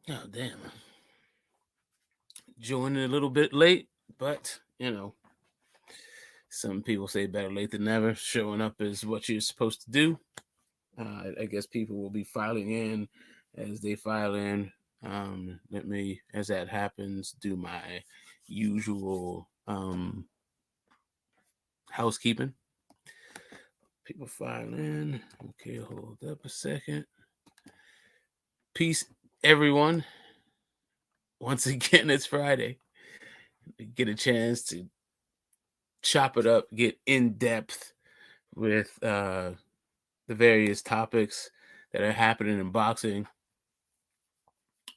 Oh, damn. Joining a little bit late, but some people say better late than never. Showing up is what you're supposed to do. I guess people will be filing in as they file in. Let me, as that happens, do my usual housekeeping. People file in. Okay, hold up a second. Peace, everyone. Once again, it's Friday. Get a chance to chop it up, get in depth with the various topics that are happening in boxing.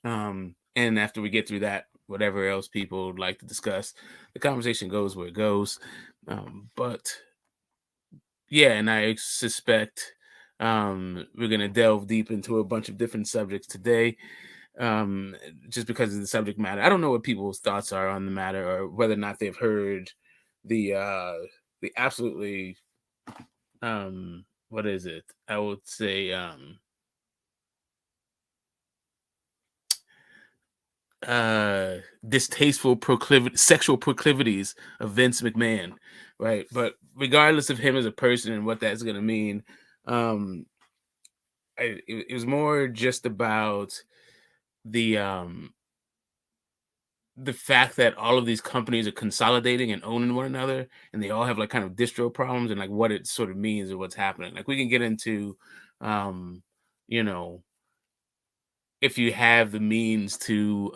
And after we get through that, whatever else people would like to discuss, the conversation goes where it goes. But yeah, and I suspect we're going to delve deep into a bunch of different subjects today, just because of the subject matter. I don't know what people's thoughts are on the matter, or whether or not they've heard the absolutely what is it? I would say distasteful sexual proclivities of Vince McMahon, right? But regardless of him as a person and what that's going to mean, um it was more just about the um the fact that all of these companies are consolidating and owning one another, and they all have like kind of distro problems, and like what it sort of means and what's happening. Like we can get into um you know if you have the means to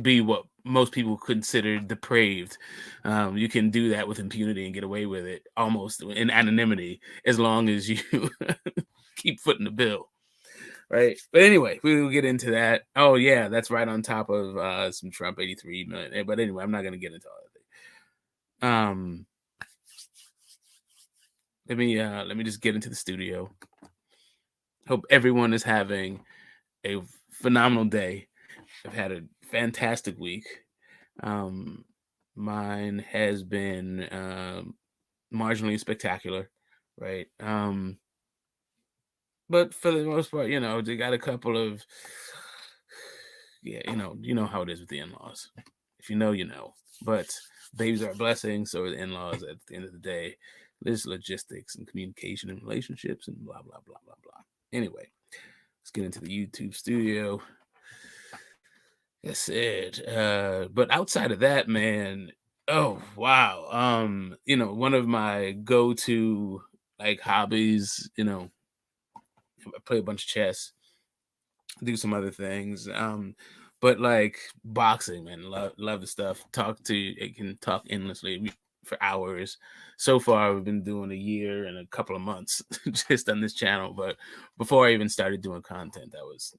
be what most people consider depraved, you can do that with impunity and get away with it almost in anonymity, as long as you keep footing the bill, right? But anyway, we will get into that. Oh yeah, that's right on top of some Trump 83 million. But anyway, I'm not going to get into all of it. Let me just get into the studio. Hope everyone is having a phenomenal day. I've had a fantastic week. Um, Mine has been marginally spectacular, right? But for the most part, they got a couple of, yeah, you know how it is with the in-laws. If you know, you know. But babies are a blessing, so are the in-laws. At the end of the day, there's logistics and communication and relationships and blah blah blah blah blah. Anyway, let's get into the YouTube studio. That's it. But outside of that, man, oh wow. One of my go-to like hobbies, I play a bunch of chess, do some other things. But like boxing, man, love the stuff. It can talk endlessly for hours. So far, we've been doing a year and a couple of months just on this channel. But before I even started doing content, that was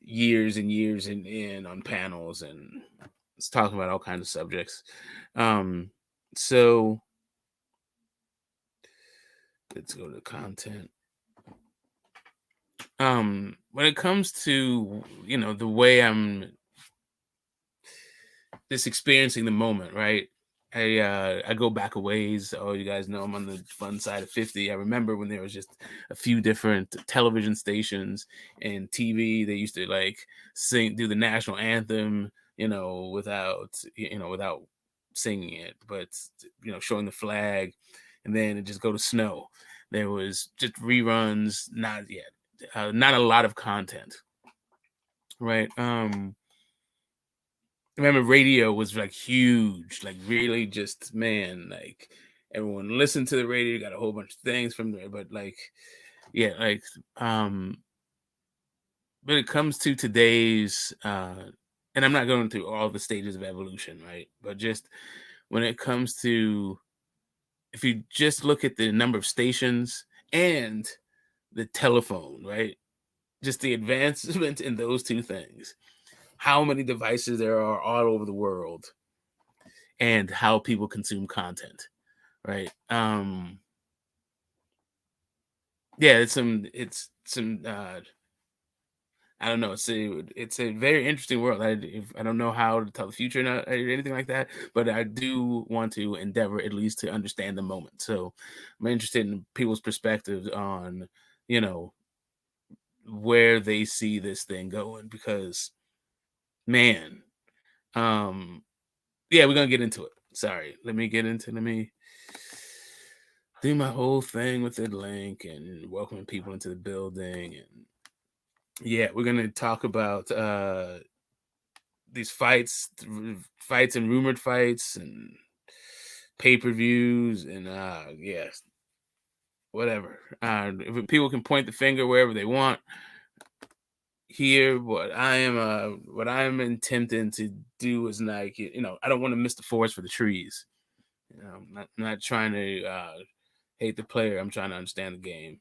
years and years in on panels and it's talking about all kinds of subjects. So let's go to content. When it comes to the way I'm just experiencing the moment, right? I go back a ways. Oh, you guys know I'm on the fun side of 50. I remember when there was just a few different television stations and TV. They used to like do the national anthem, without singing it, but showing the flag, and then it just go to snow. There was just reruns, not yet, not a lot of content, right? Remember radio was like huge, like really just man, like everyone listened to the radio, got a whole bunch of things from there, but like yeah, like when it comes to today's and I'm not going through all the stages of evolution, right? But just when it comes to if you just look at the number of stations and the telephone, right? Just the advancement in those two things. How many devices there are all over the world and how people consume content, right? Yeah, it's some I don't know. It's a very interesting world. I don't know how to tell the future or anything like that, but I do want to endeavor at least to understand the moment. So I'm interested in people's perspectives on you know, where they see this thing going, because man, um yeah, we're gonna get into it. Sorry, let me do my whole thing with the link and welcoming people into the building. And yeah, we're gonna talk about these fights and rumored fights and pay-per-views and yeah, whatever. If people can point the finger wherever they want. Here, what I am attempting to do is, like, I don't want to miss the forest for the trees. I'm not trying to hate the player. I'm trying to understand the game.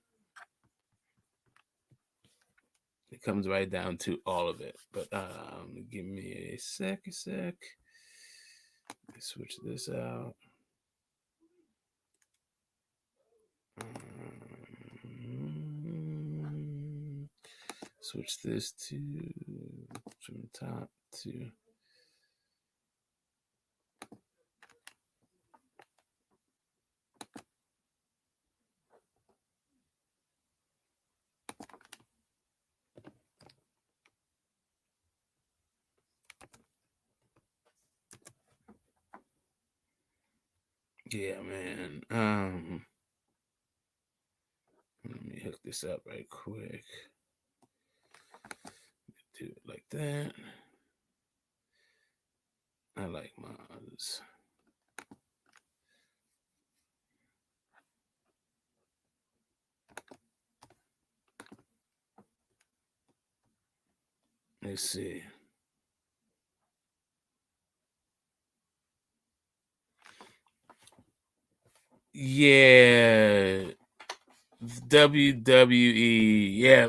It comes right down to all of it. But give me a sec. Switch this out. Switch this from top to. Yeah, man. Let me hook this up right quick. Do it like that. I like mods. Let's see. Yeah. WWE. Yeah.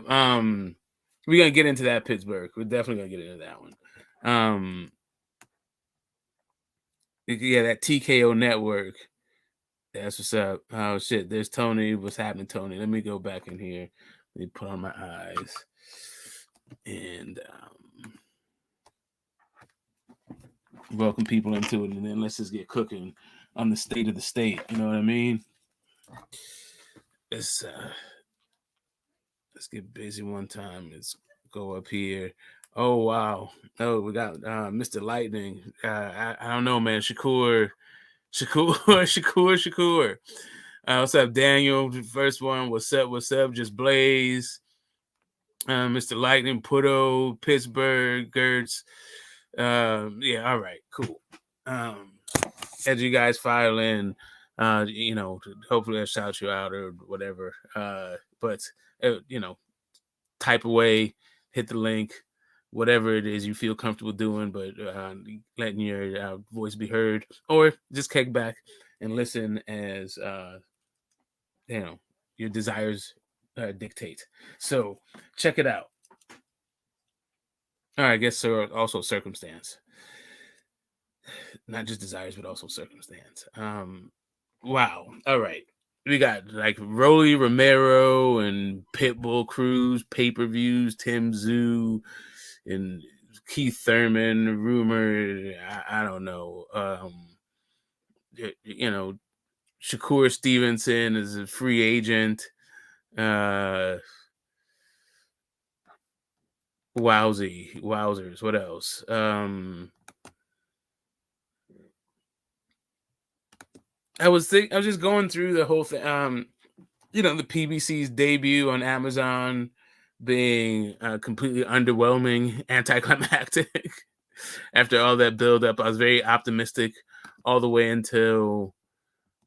We're gonna get into that, Pittsburgh. We're definitely gonna get into that one. Yeah, that TKO network. That's what's up. Oh shit, there's Tony. What's happening, Tony? Let me go back in here. Let me put on my eyes. And welcome people into it, and then let's just get cooking on the state of the state. You know what I mean? Let's get busy one time. Let's go up here. Oh wow! Oh, we got Mr. Lightning. I don't know, man. Shakur. What's up, Daniel? The first one. What's up? What's up? Just Blaze. Mr. Lightning, Puto, Pittsburgh, Gertz. Yeah, all right, cool. As you guys file in, hopefully I'll shout you out or whatever. But type away, hit the link, whatever it is you feel comfortable doing, but letting your voice be heard, or just kick back and listen as your desires dictate. So check it out. All right, I guess so. Also circumstance, not just desires, but also circumstance. Wow. All right. We got like Rolly Romero and Pitbull Cruz pay-per-views, Tim Zoo and Keith Thurman rumor. I don't know. Shakur Stevenson is a free agent. Wowzers. What else? I was just going through the whole thing. The PBC's debut on Amazon being completely underwhelming, anticlimactic. After all that build up, I was very optimistic all the way until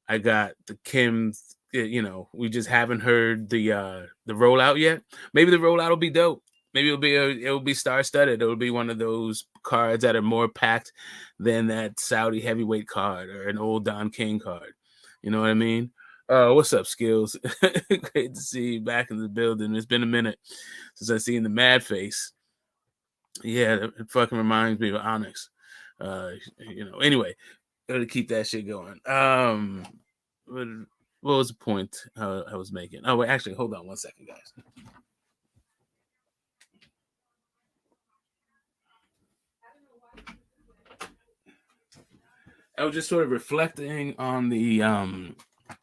I got the Kim. We just haven't heard the rollout yet. Maybe the rollout will be dope. Maybe it'll be star-studded. It'll be one of those cards that are more packed than that Saudi heavyweight card or an old Don King card. You know what I mean? What's up, Skills? Great to see you back in the building. It's been a minute since I've seen the mad face. Yeah, it fucking reminds me of Onyx. Anyway, gotta keep that shit going. What was the point I was making? Oh, wait, actually, hold on one second, guys. I was just sort of reflecting on the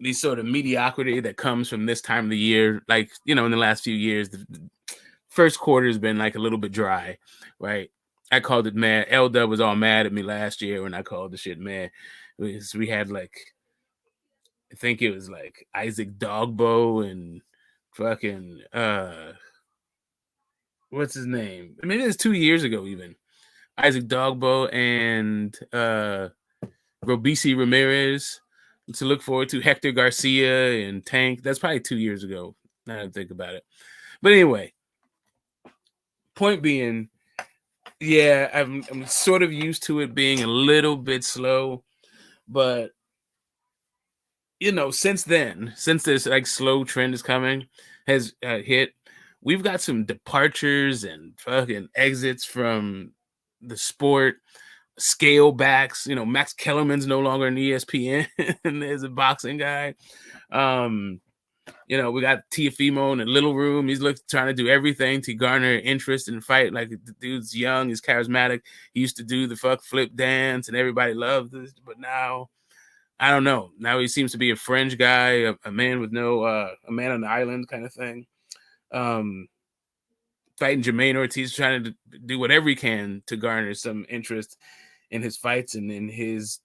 these sort of mediocrity that comes from this time of the year. Like, in the last few years, the first quarter has been like a little bit dry, right? I called it mad. Elda was all mad at me last year when I called the shit mad. We had like, I think it was like Isaac Dogbo and fucking what's his name? Maybe it was 2 years ago even. Isaac Dogbo and Robisi Ramirez to look forward to. Hector Garcia and Tank. That's probably 2 years ago. Now that I think about it. But anyway, point being, yeah, I'm sort of used to it being a little bit slow, but since then, since this like slow trend is coming, has hit, we've got some departures and fucking exits from the sport. Scale backs, Max Kellerman's no longer in ESPN as a boxing guy. We got Tiafimo in the little room. He's trying to do everything to garner interest in the fight. Like, the dude's young, he's charismatic. He used to do the fuck flip dance and everybody loved this, but now I don't know. Now he seems to be a fringe guy, a man with no a man on the island kind of thing. Fighting Jermaine Ortiz, trying to do whatever he can to garner some interest in his fights and in his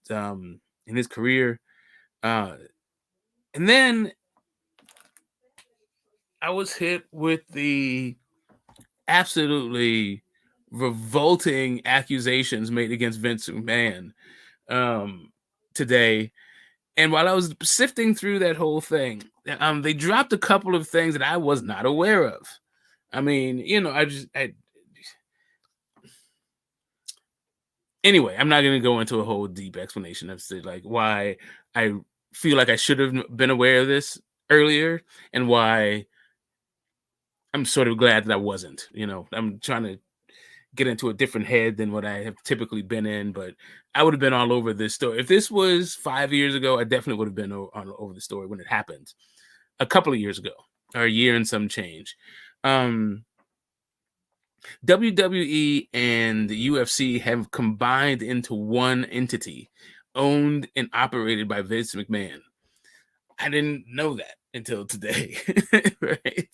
career. And then I was hit with the absolutely revolting accusations made against Vince McMahon today. And while I was sifting through that whole thing, they dropped a couple of things that I was not aware of. I mean, anyway, I'm not going to go into a whole deep explanation of like why I feel like I should have been aware of this earlier and why I'm sort of glad that I wasn't. I'm trying to get into a different head than what I have typically been in, but I would have been all over this story. If this was 5 years ago, I definitely would have been all over the story when it happened a couple of years ago, or a year and some change. WWE and the UFC have combined into one entity owned and operated by Vince McMahon. I didn't know that until today. Right?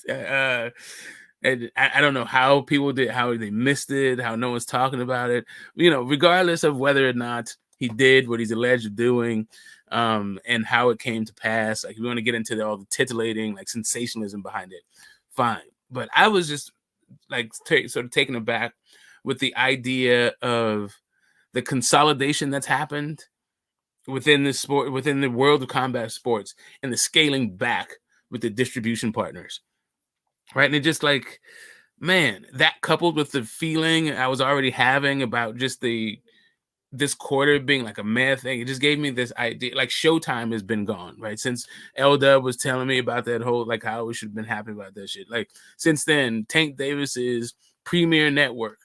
And I don't know how people how they missed it, how no one's talking about it. Regardless of whether or not he did what he's alleged of doing, and how it came to pass. Like, we want to get into all the titillating, like, sensationalism behind it, fine. But I was just like sort of taken aback with the idea of the consolidation that's happened within this sport, within the world of combat sports, and the scaling back with the distribution partners. Right. And it just like, man, that coupled with the feeling I was already having about just this quarter being like a mad thing, it just gave me this idea. Like, Showtime has been gone, right? Since L-Dub was telling me about that whole, like, how we should have been happy about that shit. Like, since then, Tank Davis's premier network,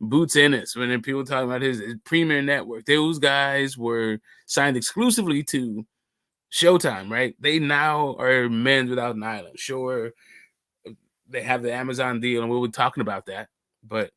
Boots Ennis, when people talking about his premier network, those guys were signed exclusively to Showtime, right? They now are Men Without an Island. Sure, they have the Amazon deal, and we were talking about that, but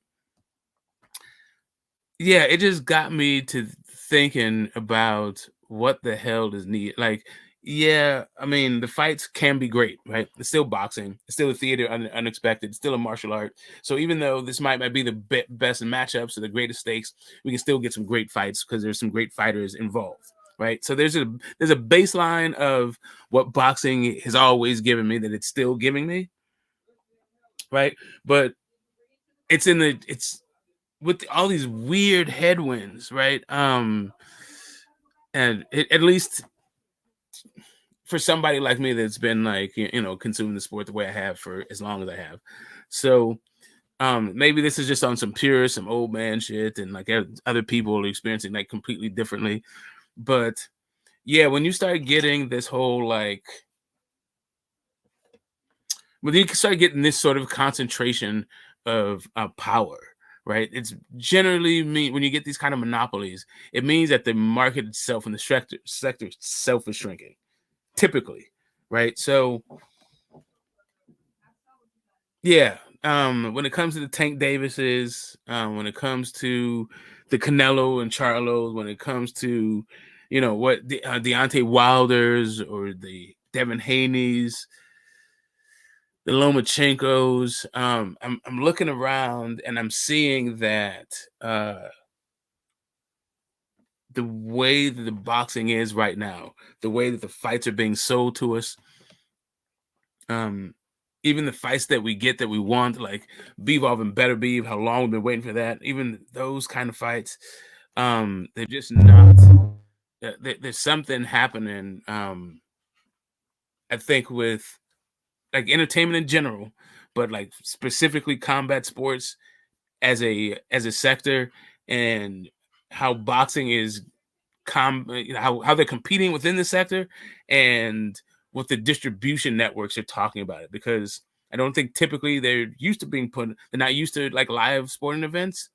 yeah, it just got me to thinking about what the hell is needed. Like, yeah, I mean, the fights can be great, right? It's still boxing. It's still a theater, unexpected. It's still a martial art. So even though this might be the best matchups or the greatest stakes, we can still get some great fights because there's some great fighters involved, right? So there's a baseline of what boxing has always given me that it's still giving me, right? But it's with all these weird headwinds, right? And at least for somebody like me that's been like, consuming the sport the way I have for as long as I have. So maybe this is just on some old man shit, and like other people are experiencing like completely differently. But yeah, when you start getting this whole like, when you start getting this sort of concentration of power, right? It's generally mean when you get these kind of monopolies, it means that the market itself and the sector itself is shrinking, typically, right? So yeah, when it comes to the Tank Davises, when it comes to the Canelo and Charlos, when it comes to what the Deontay Wilders or the Devin Haney's, the Lomachenkos. I'm looking around and I'm seeing that the way that the boxing is right now, the way that the fights are being sold to us, um, even the fights that we get that we want, like Bivol and Better Beef, how long we've been waiting for that. Even those kind of fights, they're just not. There's something happening. I think with like entertainment in general, but like specifically combat sports as a sector, and how boxing is how they're competing within the sector, and what the distribution networks are talking about it, because I don't think typically they're used to they're not used to like live sporting events,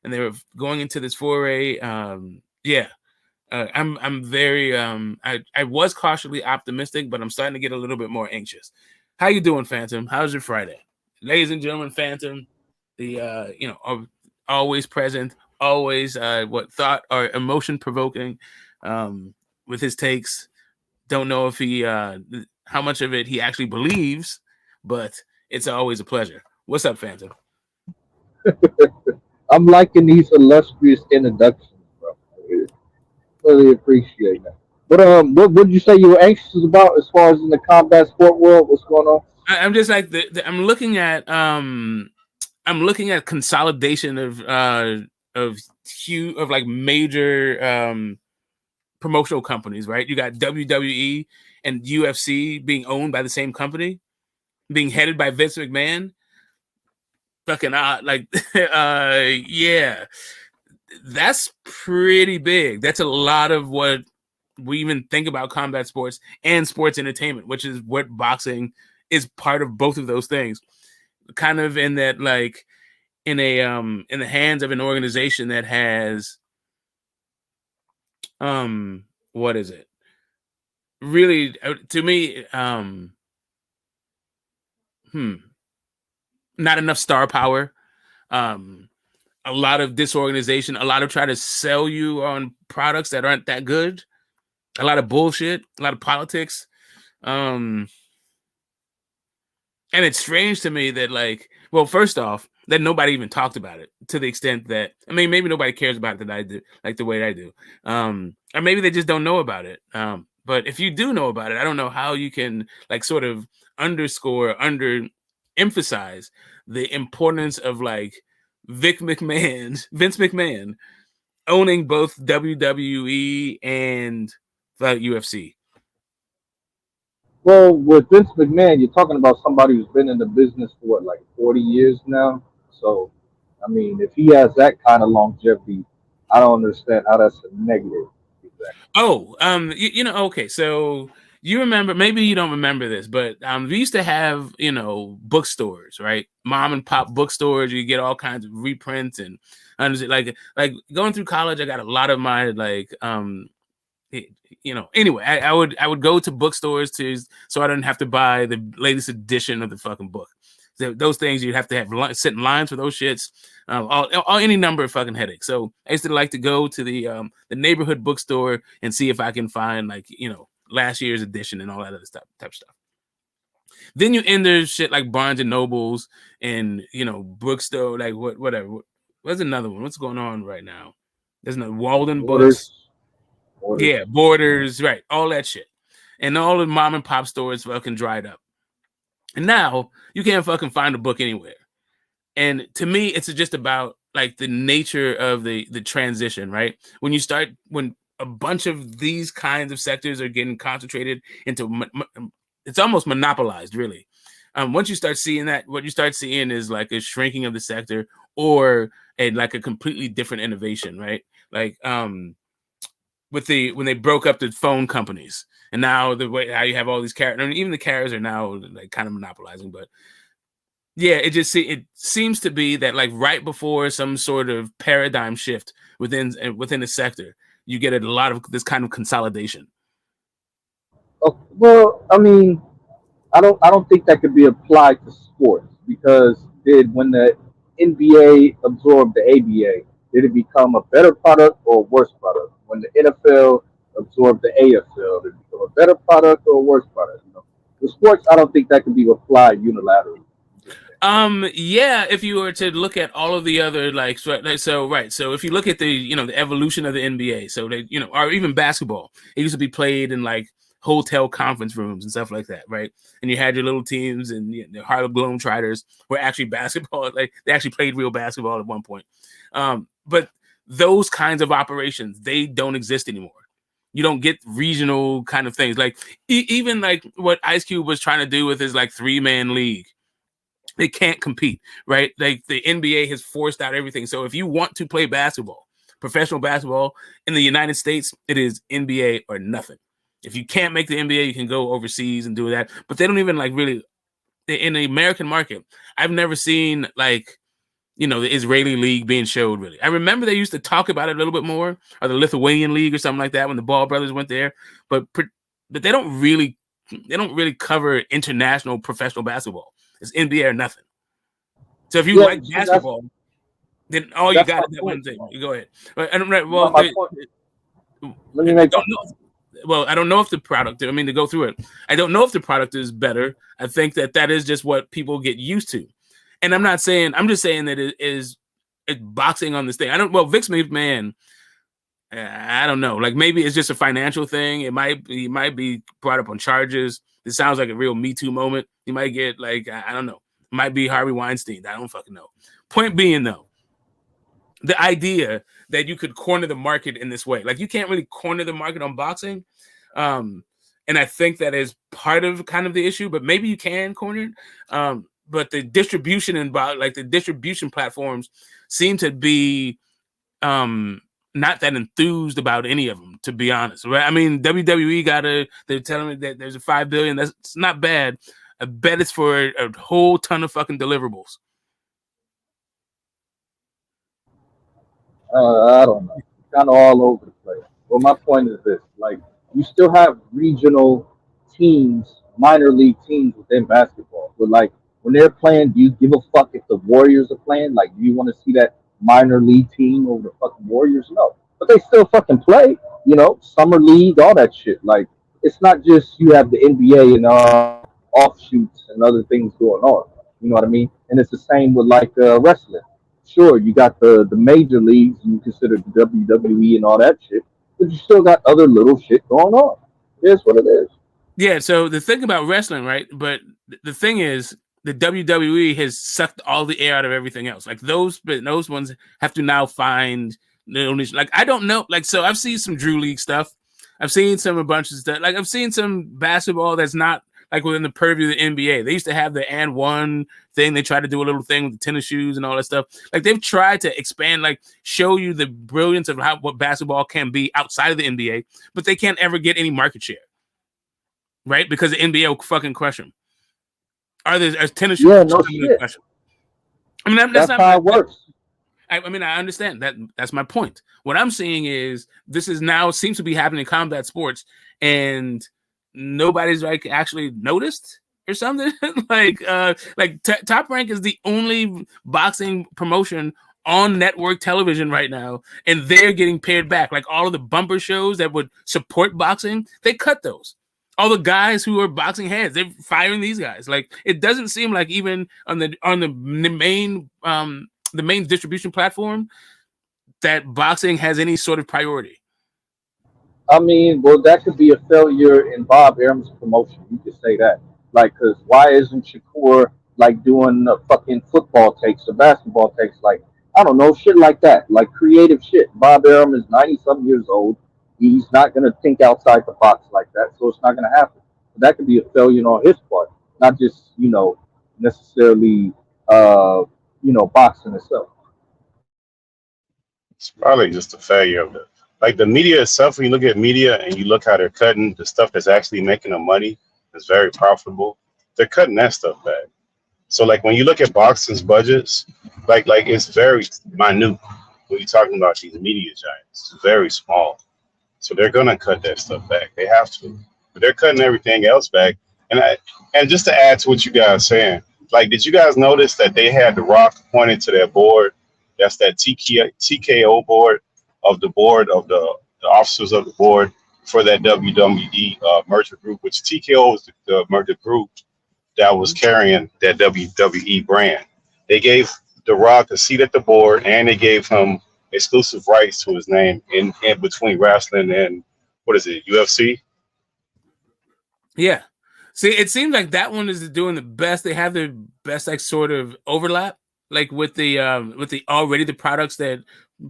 and they were going into this foray. Yeah, I'm very I was cautiously optimistic, but I'm starting to get a little bit more anxious. How you doing, Phantom? How's your Friday? Ladies and gentlemen, Phantom, the always present, always what thought or emotion provoking with his takes. Don't know if he how much of it he actually believes, but it's always a pleasure. What's up, Phantom? I'm liking these illustrious introductions, bro. I really appreciate that. But what did you say you were anxious about as far as in the combat sport world? What's going on? I'm just like I'm looking at consolidation of huge of like major promotional companies, right? You got WWE and UFC being owned by the same company, being headed by Vince McMahon. Fucking like yeah, that's pretty big. That's a lot of what we even think about combat sports and sports entertainment, which is what boxing is part of. Both of those things, kind of in that like in the hands of an organization that has what is it really to me hmm not enough star power, um a lot of disorganization, a lot of try to sell you on products that aren't that good, a lot of bullshit, a lot of politics. um and it's strange to me that, like, well, first off, that nobody even talked about it, to the extent that, I mean, maybe nobody cares about it that I do, like the way I do, or maybe they just don't know about it. But if you do know about it, I don't know how you can like sort of under emphasize the importance of like Vince McMahon owning both WWE and the UFC. Well, with Vince McMahon, you're talking about somebody who's been in the business for what, like 40 years now. So, I mean, if he has that kind of longevity, I don't understand how that's a negative. Exactly. Oh, okay. So you remember? Maybe you don't remember this, but we used to have, bookstores, right? Mom and pop bookstores. You get all kinds of reprints and like going through college. I got a lot of my like anyway, I would go to bookstores so I didn't have to buy the latest edition of the fucking book. Those things you'd have to have sit in lines for those shits, all any number of fucking headaches. So I used to like to go to the neighborhood bookstore and see if I can find like last year's edition and all that other type stuff. Then you enter shit like Barnes and Nobles and bookstore, like whatever. What's another one? What's going on right now? There's no Walden Books. Orders, orders. Yeah, Borders, right, all that shit, and all the mom and pop stores fucking dried up, and now you can't fucking find a book anywhere. And to me, it's just about like the nature of the transition, right? When a bunch of these kinds of sectors are getting concentrated into, it's almost monopolized, really. Once you start seeing that, what you start seeing is like a shrinking of the sector, or like a completely different innovation, right? Like when they broke up the phone companies, and now the way how you have all these carriers, I mean, even the carriers are now like kind of monopolizing. But yeah, it seems to be that like right before some sort of paradigm shift within the sector, you get a lot of this kind of consolidation. Oh, well, I mean, I don't think that could be applied to sports because did when the NBA absorbed the ABA, did it become a better product or a worse product? When the NFL absorb the AFL to become a better product or a worse product. You know, the sports, I don't think that can be applied unilaterally. I'm just saying. Yeah, if you were to look at all of the other so if you look at the evolution of the NBA, so they or even basketball, it used to be played in like hotel conference rooms and stuff like that, right? And you had your little teams, and the Harlem Globetrotters were actually basketball, like they actually played real basketball at one point. But those kinds of operations, they don't exist anymore. You don't get regional kind of things, like even like what Ice Cube was trying to do with his like 3-man league. They can't compete, right? Like the NBA has forced out everything. So if you want to play basketball, professional basketball in the United States, it is NBA or nothing. If you can't make the NBA, you can go overseas and do that. But they don't even like really in the American market. I've never seen like the Israeli league being showed really. I remember they used to talk about it a little bit more, or the Lithuanian league or something like that when the Ball brothers went there. But they don't really cover international professional basketball. It's NBA or nothing. So if you Yeah, like so basketball, then all you that's got my is that point. one thing. You go ahead. I don't My, my point. Let me I make my don't know. point. Well, I don't know if the product. I mean, to go through it, I don't know if the product is better. I think that is just what people get used to, and I'm not saying. I'm just saying that it's boxing on this thing. I don't. Well, Vince McMahon. I don't know. Like maybe it's just a financial thing. He might be brought up on charges. It sounds like a real Me Too moment. He might get like I don't know. Might be Harvey Weinstein. I don't fucking know. Point being though, the idea that you could corner the market in this way, like you can't really corner the market on boxing. And I think that is part of kind of the issue, but maybe you can corner it. But the distribution like the distribution platforms seem to be not that enthused about any of them, to be honest. Right? I mean, WWE they're telling me that there's a $5 billion. That's not bad. I bet it's for a whole ton of fucking deliverables. I don't know. Kind of all over the place. Well, my point is this: like, you still have regional teams, minor league teams within basketball. But like, when they're playing, do you give a fuck if the Warriors are playing? Like, do you want to see that minor league team over the fucking Warriors? No, but they still fucking play. You know, summer league, all that shit. Like, it's not just you have the NBA and offshoots and other things going on. You know what I mean? And it's the same with like wrestling. Sure, you got the major leagues, you consider the WWE and all that shit, but you still got other little shit going on. It is what it is. Yeah, so the thing about wrestling, right? But the thing is, the WWE has sucked all the air out of everything else. Like those ones have to now find like I don't know. Like so, I've seen some Drew League stuff. I've seen a bunch of stuff. Like I've seen some basketball that's not like within the purview of the NBA. They used to have the and one thing. They tried to do a little thing with the tennis shoes and all that stuff. Like they've tried to expand, like show you the brilliance of what basketball can be outside of the NBA, but they can't ever get any market share. Right? Because the NBA will fucking crush them. Are tennis shoes Yeah, no going to shit. crush them? I mean, that's That's not how my. it works. I mean, I understand that. That's my point. What I'm seeing is this is now seems to be happening in combat sports, and nobody's like actually noticed or something. like Top Rank is the only boxing promotion on network television right now, and they're getting paid back. Like all of the bumper shows that would support boxing, they cut those. All the guys who are boxing heads, they're firing these guys. Like it doesn't seem like even on the main distribution platform that boxing has any sort of priority. I mean, well, that could be a failure in Bob Arum's promotion. You could say that. Like, because why isn't Shakur like doing fucking football takes or basketball takes? Like, I don't know, shit like that. Like creative shit. Bob Arum is 90 some years old. He's not gonna think outside the box like that, so it's not gonna happen. That could be a failure on his part, not just necessarily boxing itself. It's probably just a failure of the media itself. When you look at media and you look how they're cutting the stuff that's actually making them money, that's very profitable, they're cutting that stuff back. So like when you look at boxing's budgets, like it's very minute when you're talking about these media giants. It's very small. So they're gonna cut that stuff back. They have to. But they're cutting everything else back. And just to add to what you guys are saying, like did you guys notice that they had The Rock pointed to their board? That's that TKO board of the officers of the board for that WWE merger group, which TKO was the merger group that was carrying that WWE brand. They gave The Rock a seat at the board, and they gave him exclusive rights to his name in between wrestling and what is it, UFC? Yeah. See, it seems like that one is doing the best. They have the best like sort of overlap, like with the already the products that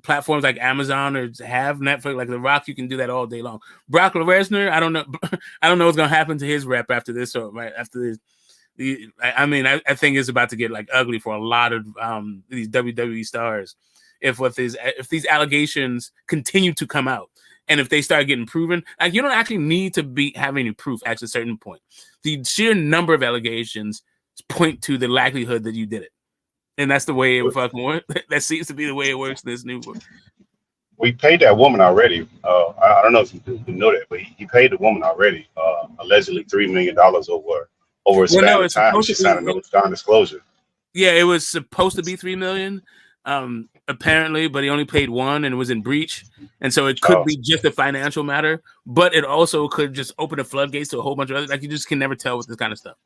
platforms like Amazon or have Netflix, like The Rock. You can do that all day long. Brock Lesnar, I don't know, I don't know what's gonna happen to his rep after this. Or right after this, I mean, I think it's about to get like ugly for a lot of these WWE stars if these allegations continue to come out. And if they start getting proven, like you don't actually need to be having any proof at a certain point. The sheer number of allegations point to the likelihood that you did it, and that's the way it fucking works. That seems to be the way it works in this new book. We paid that woman already. I don't know if you know that, but he paid the woman already, allegedly $3 million over a span of time. She signed a non-disclosure. Yeah, it was supposed to be $3 million. Apparently, but he only paid one and it was in breach. And so it could be just a financial matter, but it also could just open the floodgates to a whole bunch of other, like you just can never tell with this kind of stuff.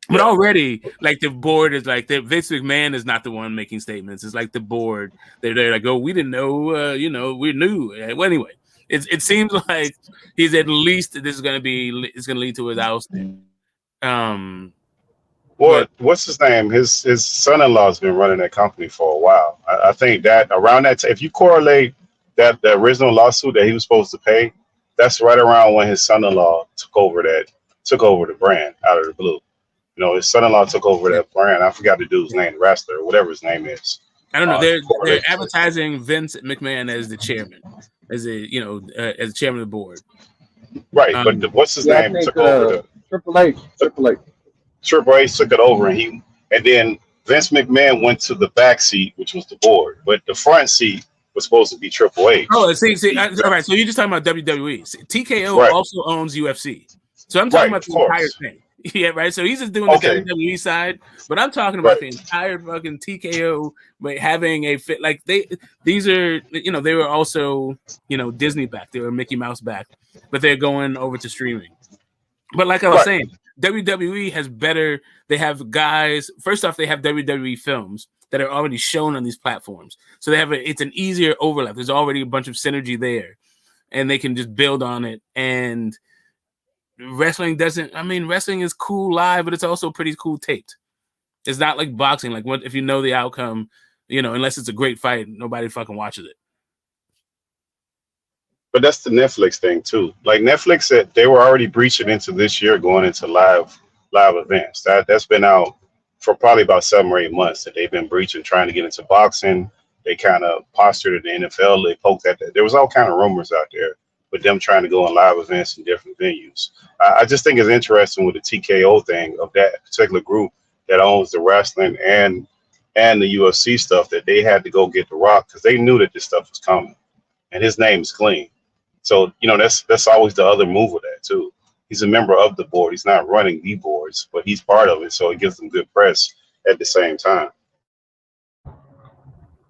But already, like the board is like Vince McMahon is not the one making statements. It's like the board. They're like, oh, we didn't know, we knew. Well, anyway, it seems like he's at least it's going to lead to his ousting. What's his name? His son-in-law has been running that company for a while. I think that around that if you correlate the original lawsuit that he was supposed to pay, that's right around when his son-in-law took over the brand out of the blue. His son-in-law took over that brand. I forgot the dude's name, the wrestler, whatever his name is. I don't know. They're advertising Vince McMahon as the chairman, as the chairman of the board. Right, but what's his name? Took over Triple H. Triple H took it over, and then Vince McMahon went to the back seat, which was the board, but the front seat was supposed to be Triple H. Oh, all right. So you're just talking about WWE. TKO also owns UFC, so I'm talking about the entire thing. Yeah, right. So he's just doing the WWE side, but I'm talking about the entire fucking TKO, but having a fit like these are they were also Disney back, they were Mickey Mouse back, but they're going over to streaming. But like I was saying, WWE has better. They have guys. First off, they have WWE films that are already shown on these platforms, so they have it's an easier overlap. There's already a bunch of synergy there, and they can just build on it. And wrestling doesn't. I mean, wrestling is cool live, but it's also pretty cool taped. It's not like boxing. Like what if you know the outcome, unless it's a great fight, nobody fucking watches it. But that's the Netflix thing too. Like Netflix said, they were already breaching into this year, going into live events. That's been out for probably about 7 or 8 months that they've been breaching, trying to get into boxing. They kind of postured at the NFL. They poked at that. There was all kind of rumors out there with them trying to go on live events in different venues. I just think it's interesting with the TKO thing of that particular group that owns the wrestling and the UFC stuff, that they had to go get The Rock because they knew that this stuff was coming, and his name is clean. So, that's always the other move with that, too. He's a member of the board. He's not running the boards, but he's part of it. So it gives them good press at the same time.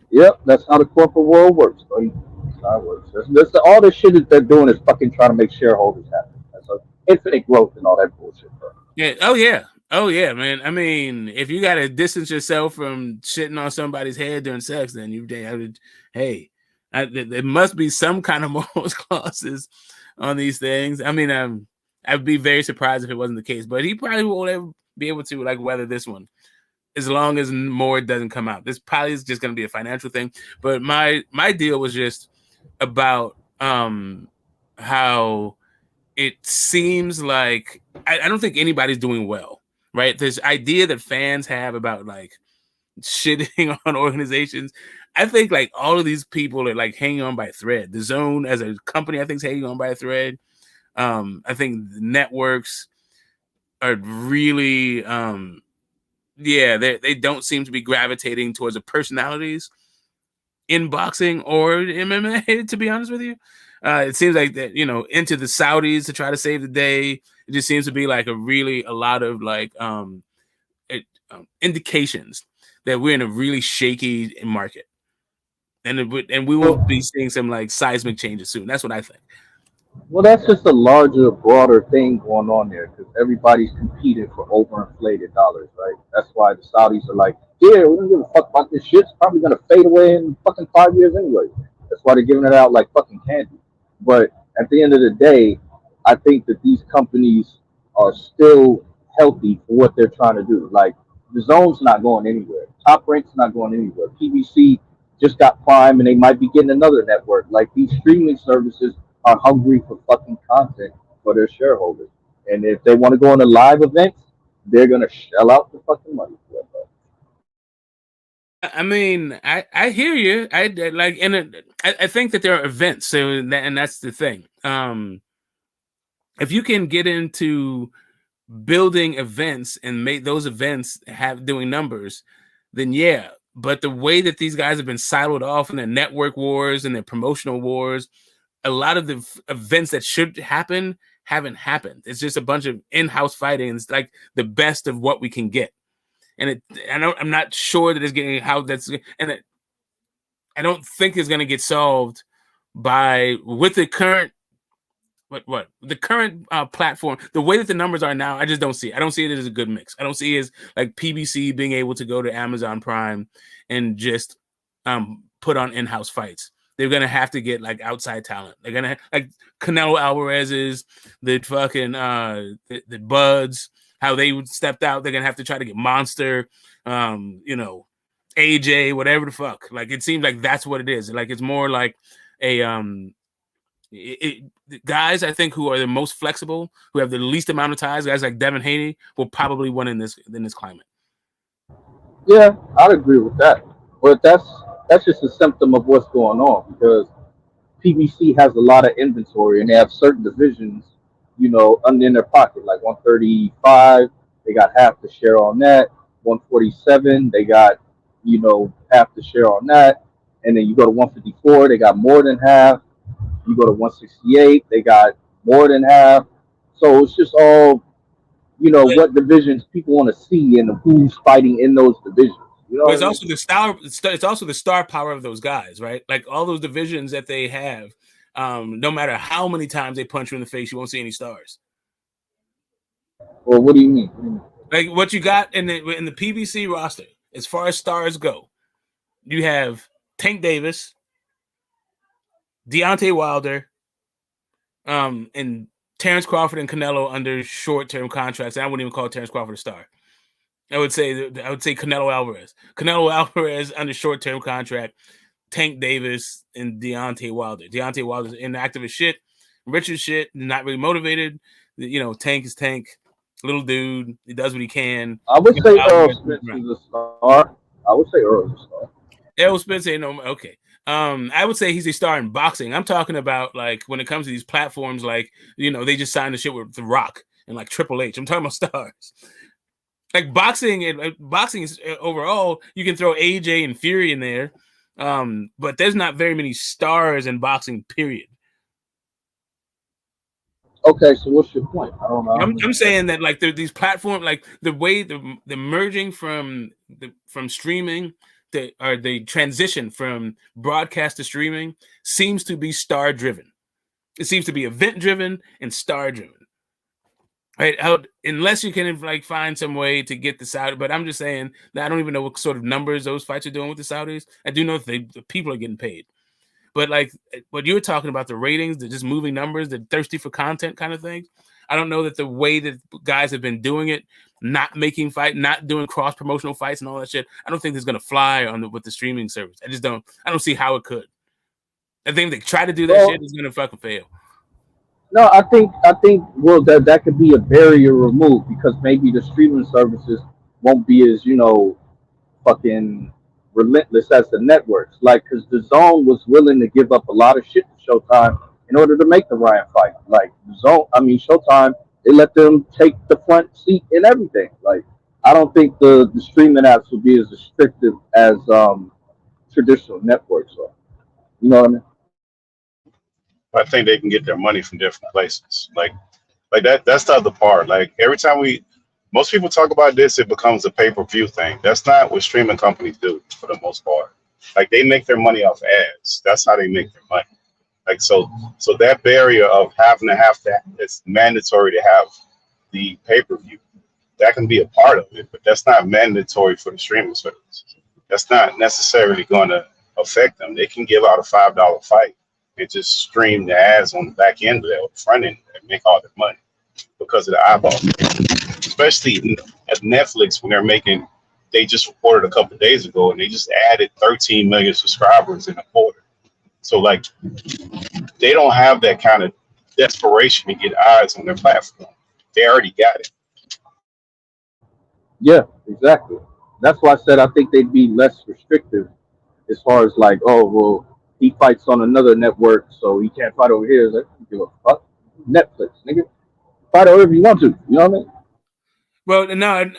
Yep, that's how the corporate world works. That's how it works. All this shit that they're doing is fucking trying to make shareholders happy. That's infinite growth and all that bullshit, bro. Yeah. Oh, yeah, man. I mean, if you got to distance yourself from shitting on somebody's head during sex, then there must be some kind of morals clauses on these things. I mean, I'd be very surprised if it wasn't the case, but he probably won't ever be able to weather this one as long as more doesn't come out. This probably is just going to be a financial thing. But my deal was just about how it seems like I don't think anybody's doing well, right? This idea that fans have about shitting on organizations. I think all of these people are hanging on by a thread. The Zone as a company, I think, is hanging on by a thread. I think the networks are really, they don't seem to be gravitating towards the personalities in boxing or MMA, to be honest with you. It seems like that, into the Saudis to try to save the day. It just seems to be a lot of indications that we're in a really shaky market. And we will be seeing some seismic changes soon. That's what I think. Well, that's just a larger, broader thing going on there because everybody's competing for overinflated dollars, right? That's why the Saudis are like, yeah, we don't give a fuck about this shit. It's probably gonna fade away in fucking 5 years anyway. That's why they're giving it out like fucking candy. But at the end of the day, I think that these companies are still healthy for what they're trying to do. Like the zone's not going anywhere. Top Rank's not going anywhere. PBC just got Prime, and they might be getting another network. Like these streaming services are hungry for fucking content for their shareholders. And if they want to go into live events, they're gonna shell out the fucking money for it. Bro. I mean, I hear you. Like, and I think that there are events, so and that's the thing. If you can get into building events and make those events have doing numbers, then yeah. But the way that these guys have been siloed off in their network wars and their promotional wars, a lot of the events that should happen haven't happened. It's just a bunch of in-house fighting. And it's like the best of what we can get. And I'm not sure that it's getting how that's, and I don't think it's going to get solved by with the current what the current platform, the way that the numbers are now. I just don't see it. I don't see it as a good mix. I don't see it as like PBC being able to go to Amazon Prime and just put on in-house fights. They're gonna have to get like outside talent. They're gonna like Canelo Alvarez's, the fucking the Buds, how they stepped out. They're gonna have to try to get Monster, AJ, whatever the fuck. Like it seems like that's what it is. Like it's more like a guys, I think, who are the most flexible, who have the least amount of ties, guys like Devin Haney, will probably win in this climate. Yeah, I'd agree with that. But that's just a symptom of what's going on because PBC has a lot of inventory and they have certain divisions, in their pocket. Like 135, they got half the share on that. 147, they got, half the share on that. And then you go to 154, they got more than half. You go to 168, they got more than half. So it's just all, what divisions people want to see and who's fighting in those divisions. You know But what it's I mean? also the star. It's also the star power of those guys, right? Like all those divisions that they have. No matter how many times they punch you in the face, you won't see any stars. Well, what do you mean? Like what you got in the PBC roster, as far as stars go, you have Tank Davis, Deontay Wilder, and Terrence Crawford and Canelo under short-term contracts. And I wouldn't even call Terrence Crawford a star. I would say Canelo Alvarez. Canelo Alvarez under short-term contract. Tank Davis and Deontay Wilder. Deontay Wilder's inactive as shit, rich as shit, not really motivated. Tank is Tank, little dude. He does what he can. I would say Earl Spence is a star. I would say Earl is a star. Errol Spence ain't no okay. I would say he's a star in boxing. I'm talking about like when it comes to these platforms, like they just signed the shit with The Rock and like Triple H. I'm talking about stars. Like boxing is overall, you can throw AJ and Fury in there, but there's not very many stars in boxing. Period. Okay, so what's your point? I don't know. I'm saying that like these platforms, like the way the merging from streaming or the transition from broadcast to streaming seems to be star driven. It seems to be event driven and star driven. Right, unless you can like find some way to get the Saudi, but I'm just saying that I don't even know what sort of numbers those fights are doing with the Saudis. I do know that the people are getting paid, but like what you were talking about, the ratings, the just moving numbers, the thirsty for content kind of things. I don't know that the way that guys have been doing it, not making not doing cross promotional fights and all that shit. I don't think it's gonna fly with the streaming service. I don't see how it could. I think if they try to do that shit, it's gonna fucking fail. No, I think well that could be a barrier removed because maybe the streaming services won't be as fucking relentless as the networks. Like, because the Zone was willing to give up a lot of shit to Showtime in order to make the Ryan fight. Like Showtime, they let them take the front seat and everything. Like, I don't think the streaming apps will be as restrictive as traditional networks are. You know what I mean? I think they can get their money from different places. Like that. That's the other part. Like every time most people talk about this, it becomes a pay-per-view thing. That's not what streaming companies do for the most part. Like they make their money off ads. That's how they make their money. Like so that barrier of having to it's mandatory to have the pay-per-view. That can be a part of it, but that's not mandatory for the streaming service. That's not necessarily going to affect them. They can give out a $5 fight and just stream the ads on the back end of that, or the front end, and make all the money because of the eyeballs. Especially at Netflix when they're making. They just reported a couple of days ago, and they just added 13 million subscribers in a quarter. So like, they don't have that kind of desperation to get eyes on their platform. They already got it. Yeah, exactly. That's why I said I think they'd be less restrictive as far as like, oh well, he fights on another network, so he can't fight over here. Like, give a fuck. Netflix, nigga, fight wherever you want to. You know what I mean? Well, no,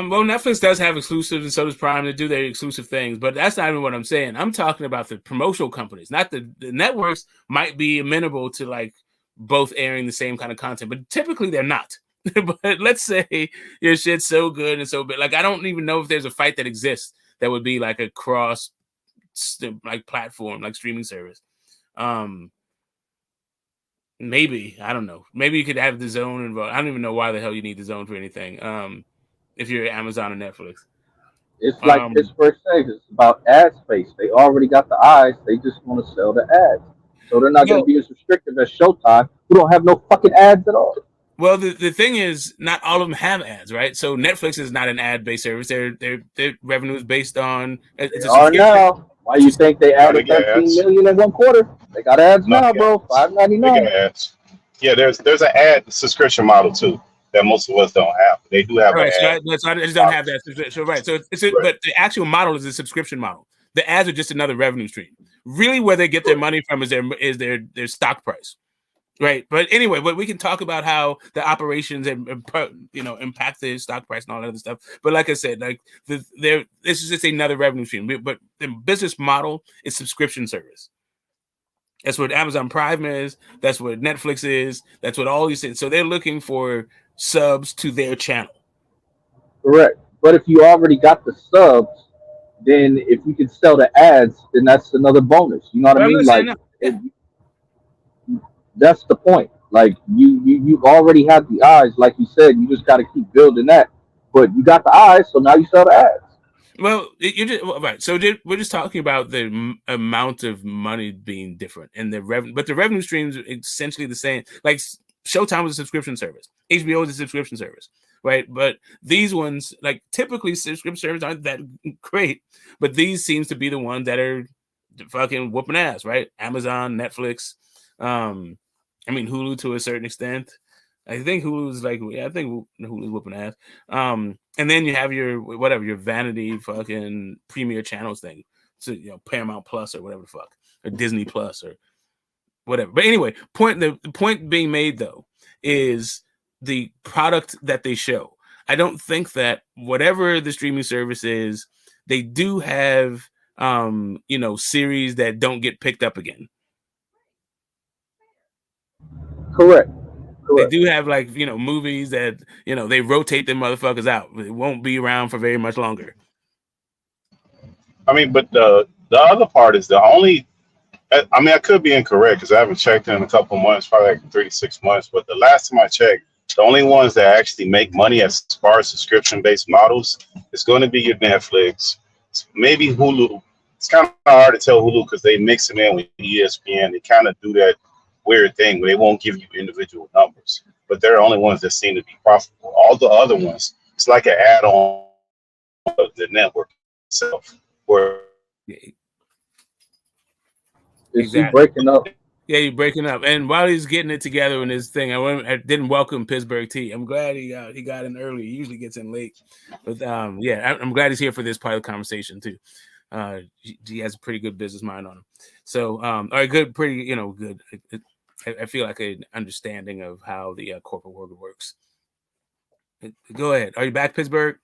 well, Netflix does have exclusives, and so does Prime to do their exclusive things. But that's not even what I'm saying. I'm talking about the promotional companies, not the networks. Might be amenable to like both airing the same kind of content, but typically they're not. But let's say your shit's so good and so big, like I don't even know if there's a fight that exists that would be like a cross like platform, like streaming service. Maybe, I don't know. Maybe you could have the Zone involved. I don't even know why the hell you need the Zone for anything. If you're Amazon or Netflix. It's like Pittsburgh says, it's about ad space. They already got the eyes. They just want to sell the ads. So they're not going to be as restrictive as Showtime, who don't have no fucking ads at all. Well, the thing is, not all of them have ads, right? So Netflix is not an ad-based service. Their revenue is based on it's a subscription. Now. Why you think they added 13 million in one quarter? They got ads now, bro. $5.99. Yeah, there's an ad subscription model too that most of us don't have. They do have right, an ad. So I just don't have that. So right. So but the actual model is a subscription model. The ads are just another revenue stream. Really, where they get their money from is their stock price. Right, but anyway, but we can talk about how the operations and impact the stock price and all that other stuff. But like I said, like this is just another revenue stream. But the business model is subscription service. That's what Amazon Prime is. That's what Netflix is. That's what all these things. So they're looking for subs to their channel. Correct. But if you already got the subs, then if you can sell the ads, then that's another bonus. You know what I mean? Like. That's the point. Like you already have the eyes, like you said. You just got to keep building that. But you got the eyes, so now you sell the ads. Well, right. So we're just talking about the amount of money being different, and the revenue, but the revenue streams are essentially the same. Like Showtime was a subscription service, HBO is a subscription service, right? But these ones, like typically subscription services aren't that great, but these seems to be the ones that are fucking whooping ass, right? Amazon, Netflix. I mean Hulu to a certain extent. I think Hulu's like, I think Hulu's whooping ass. And then you have your vanity fucking premier channels thing. So Paramount Plus or whatever the fuck, or Disney Plus or whatever. But anyway, the point being made though is the product that they show. I don't think that whatever the streaming service is, they do have series that don't get picked up again. Correct. They do have movies that they rotate them motherfuckers out. It won't be around for very much longer. I mean, but the other part is the only. I mean, I could be incorrect because I haven't checked in a couple of months, probably like 3 to 6 months. But the last time I checked, the only ones that actually make money as far as subscription-based models is going to be your Netflix, maybe Hulu. It's kind of hard to tell Hulu because they mix them in with ESPN. They kind of do that weird thing where they won't give you individual numbers, but they're the only ones that seem to be profitable. All the other ones, it's like an add-on of the network itself. Where exactly. Breaking up. Yeah, you're breaking up. And while he's getting it together in his thing, I didn't welcome Pittsburgh T. I'm glad he got in early. He usually gets in late, but yeah, I'm glad he's here for this part of the conversation too. He has a pretty good business mind on him. So, or good, pretty, good. I feel like an understanding of how the corporate world works. Go ahead. Are you back, Pittsburgh?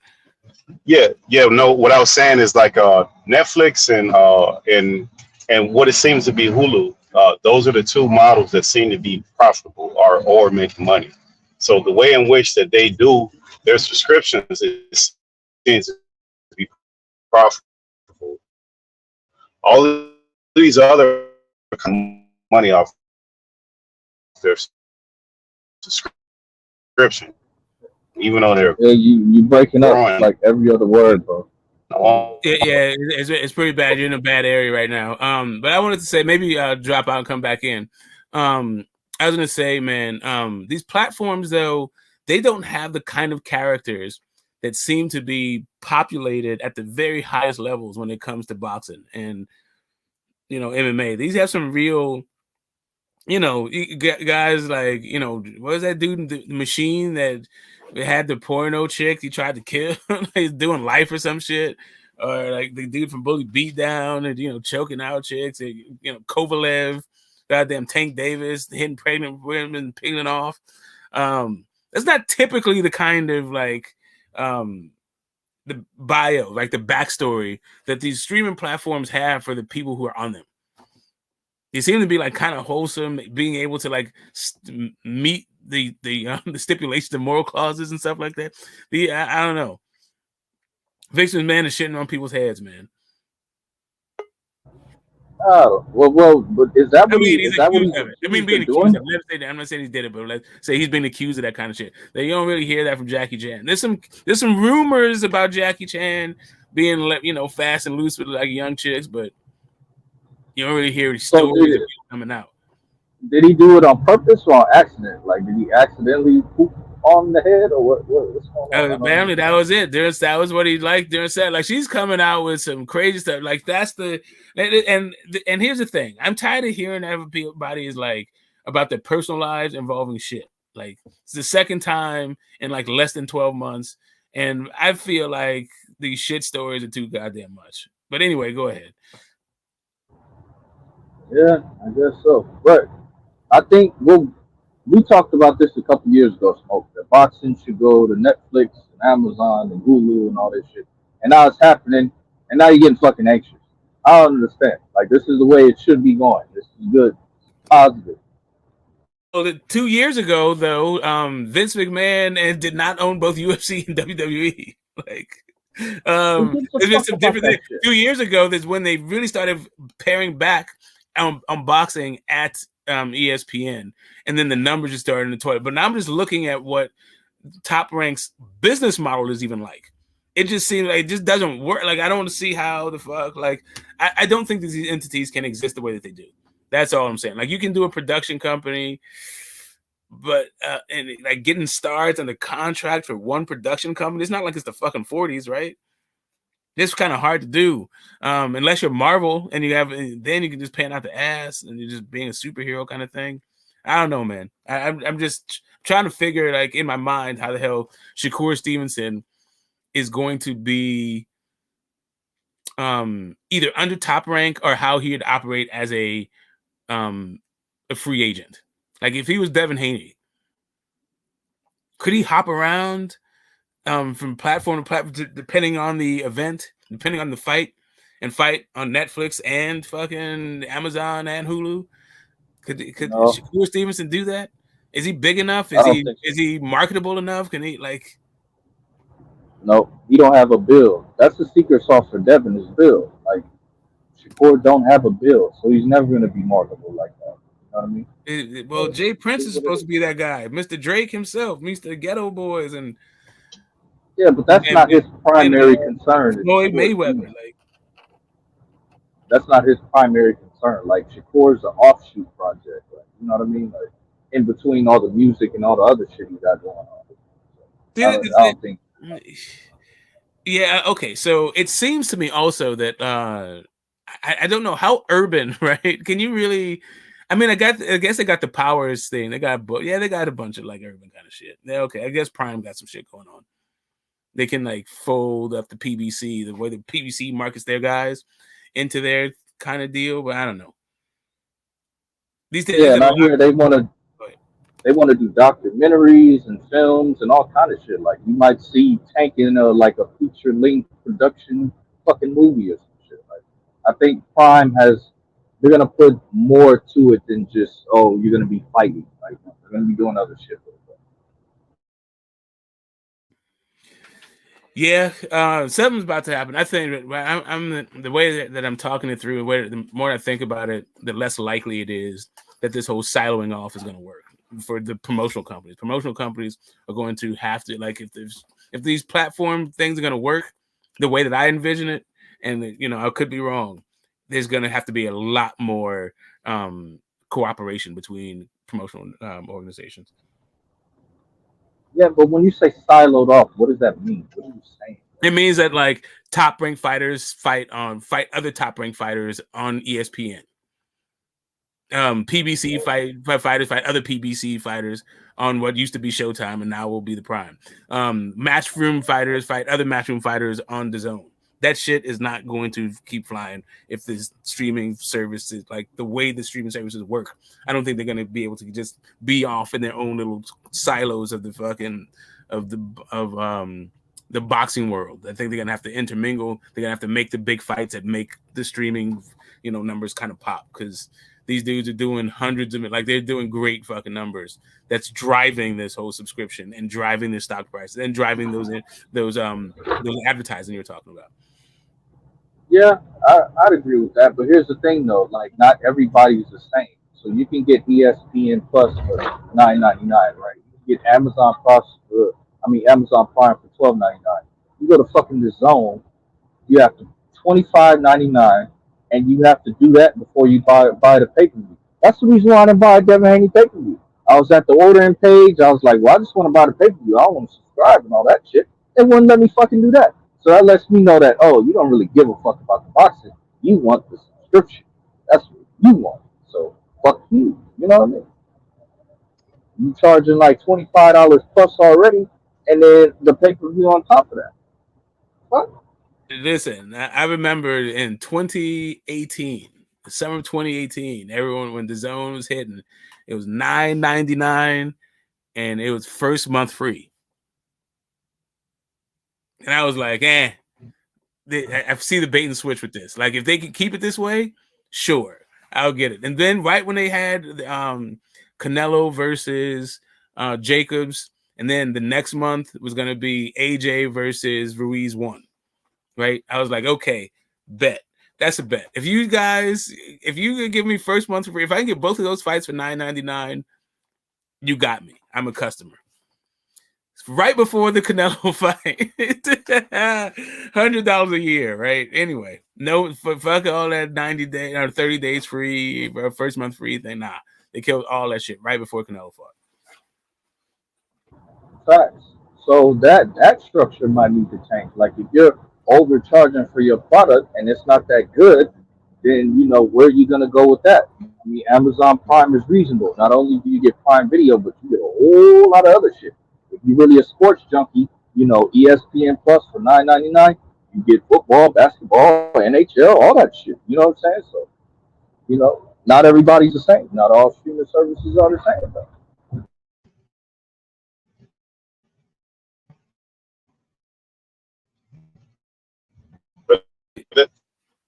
Yeah. No, what I was saying is like Netflix and what it seems to be Hulu. Those are the two models that seem to be profitable or make money. So the way in which that they do their subscriptions seems to be profitable. All of these other money off their subscription, even though they're Yeah, you breaking up growing like every other word, bro. Yeah, it's pretty bad. You're in a bad area right now. But I wanted to say maybe drop out and come back in. I was gonna say, man, these platforms though, they don't have the kind of characters that seem to be populated at the very highest levels when it comes to boxing and MMA. These have some real, guys like what was that dude in the machine that had the porno chick he tried to kill? He's doing life or some shit, or like the dude from Bully Beat Down and choking out chicks, and, Kovalev, goddamn Tank Davis hitting pregnant women, peeling off. That's not typically the kind of like the bio, like the backstory that these streaming platforms have for the people who are on them. They seem to be like kind of wholesome, being able to like meet the stipulations of moral clauses and stuff like that. I don't know. Vince McMahon is shitting on people's heads, man. Oh, well, but is that what He's accused of it. Being accused of accused doing? of it. Let's say that. I'm not saying he did it, but let's say he's been accused of that kind of shit. That you don't really hear that from Jackie Chan. There's some rumors about Jackie Chan being fast and loose with like young chicks, but you don't really hear stories of people coming out. Did he do it on purpose or on accident? Like, did he accidentally poop on the head, or what's going on? Apparently, that was it. That was what he liked during set. Like, she's coming out with some crazy stuff. Like, that's and here's the thing. I'm tired of hearing everybody is like about their personal lives involving shit. Like, it's the second time in like less than 12 months, and I feel like these shit stories are too goddamn much. But anyway, go ahead. Yeah, I guess so. But I think we talked about this a couple years ago, Smoke. That boxing should go to Netflix and Amazon and Hulu and all this shit. And now it's happening, and now you're getting fucking anxious. I don't understand. Like, this is the way it should be going. This is good. It's positive. Well, 2 years ago, though, Vince McMahon did not own both UFC and WWE. Like, Who gives a there's been fuck some about different that things. shit? 2 years ago, that's when they really started paring back on boxing at ESPN, and then the numbers just started in the toilet. But now I'm just looking at what Top Rank's business model is even like. It just seems like it just doesn't work. Like, I don't want to see how the fuck. Like, I don't think these entities can exist the way that they do. That's all I'm saying. Like, you can do a production company, but and like getting stars on the contract for one production company, it's not like it's the fucking 40s, right? It's kind of hard to do, unless you're Marvel and then you can just pan out the ass and you're just being a superhero kind of thing. I don't know, man. I'm just trying to figure, like, in my mind, how the hell Shakur Stevenson is going to be either under Top Rank or how he'd operate as a free agent. Like, if he was Devin Haney, could he hop around from platform to platform depending on the event, depending on the fight, and fight on Netflix and fucking Amazon and Hulu? Could No, Shakur Stevenson do that? Is he big enough? I don't think so. Is he marketable enough? Can he, like? No, he don't have a bill. That's the secret sauce for Devin is bill. Like, Shakur don't have a bill, so he's never gonna be marketable like that. You know what I mean? Well, So Jay it Prince is is what it supposed is. to be that guy, Mr. Drake himself, Mr. Ghetto Boys, and Yeah, but that's and, not his and primary concern. Is Floyd Shakur Mayweather. Stevenson. Like, That's not his primary concern. Like, Shakur's an offshoot project. Like, you know what I mean? Like, in between all the music and all the other shit he got going on. see, I don't think. yeah, okay. So it seems to me also that I don't know how urban, right? Can you really? I mean, I guess they got the Powers thing. They got a bunch of like urban kind of shit. Yeah, okay. I guess Prime got some shit going on. They can like fold up the PBC the way the PBC markets their guys into their kind of deal, but I don't know. These days, Yeah, there's and a I lot. hear they want to do documentaries and films and all kind of shit. Like, you might see Tank in like a feature length production fucking movie or some shit. Like, I think Prime has they're gonna put more to it than just, oh, you're gonna be fighting. Like, they're gonna be doing other shit with it. Yeah, something's about to happen. I think I'm the way that I'm talking it through. The more I think about it, the less likely it is that this whole siloing off is going to work for the promotional companies. Promotional companies are going to have to, like, if these platform things are going to work the way that I envision it, and I could be wrong. There's going to have to be a lot more cooperation between promotional organizations. Yeah, but when you say siloed off, what does that mean? What are you saying? It means that, like, top ranked fighters fight other top ranked fighters on ESPN. PBC fighters fight other PBC fighters on what used to be Showtime and now will be the Prime. Matchroom fighters fight other Matchroom fighters on the Zone. That shit is not going to keep flying if the streaming services, like the way the streaming services work. I don't think they're going to be able to just be off in their own little silos of the the boxing world. I think they're gonna have to intermingle. They're gonna have to make the big fights that make the streaming, numbers kind of pop, because these dudes are doing hundreds of, like, they're doing great fucking numbers. That's driving this whole subscription and driving the stock price and driving those advertising you're talking about. Yeah, I'd agree with that. But here's the thing, though. Like, not everybody's the same. So you can get ESPN Plus for $9.99, right? You can get Amazon Plus Amazon Prime for $12.99. You go to fucking the Zone, you have to $25.99, and you have to do that before you buy the pay per view. That's the reason why I didn't buy a Devin Haney pay per view. I was at the ordering page. I was like, well, I just want to buy the pay per view. I don't want to subscribe and all that shit. They wouldn't let me fucking do that. So that lets me know that, oh, you don't really give a fuck about the boxing. You want the subscription. That's what you want. So fuck you. You know what I mean? You charging like $25 plus already, and then the pay per view on top of that. Fuck. Listen, I remember in 2018, the summer of 2018, everyone, when the Zone was hitting, it was $9.99 and it was first month free. And I was like, I see the bait and switch with this. Like, if they could keep it this way, sure, I'll get it. And then right when they had Canelo versus Jacobs, and then the next month was going to be AJ versus Ruiz 1. Right? I was like, okay, bet. That's a bet. If you could give me first month free, if I can get both of those fights for $9.99, you got me. I'm a customer. Right before the Canelo fight, $100 a year, right? Anyway, no, fuck all that 90 days or 30 days free, first month free thing. Nah, they killed all that shit right before Canelo fought. Facts. So that structure might need to change. Like, if you're overcharging for your product and it's not that good, then where are you gonna go with that? I mean, Amazon Prime is reasonable. Not only do you get Prime Video, but you get a whole lot of other shit. If you're really a sports junkie, ESPN Plus for $9.99, you get football, basketball, NHL, all that shit. You know what I'm saying? So, not everybody's the same. Not all streaming services are the same, though.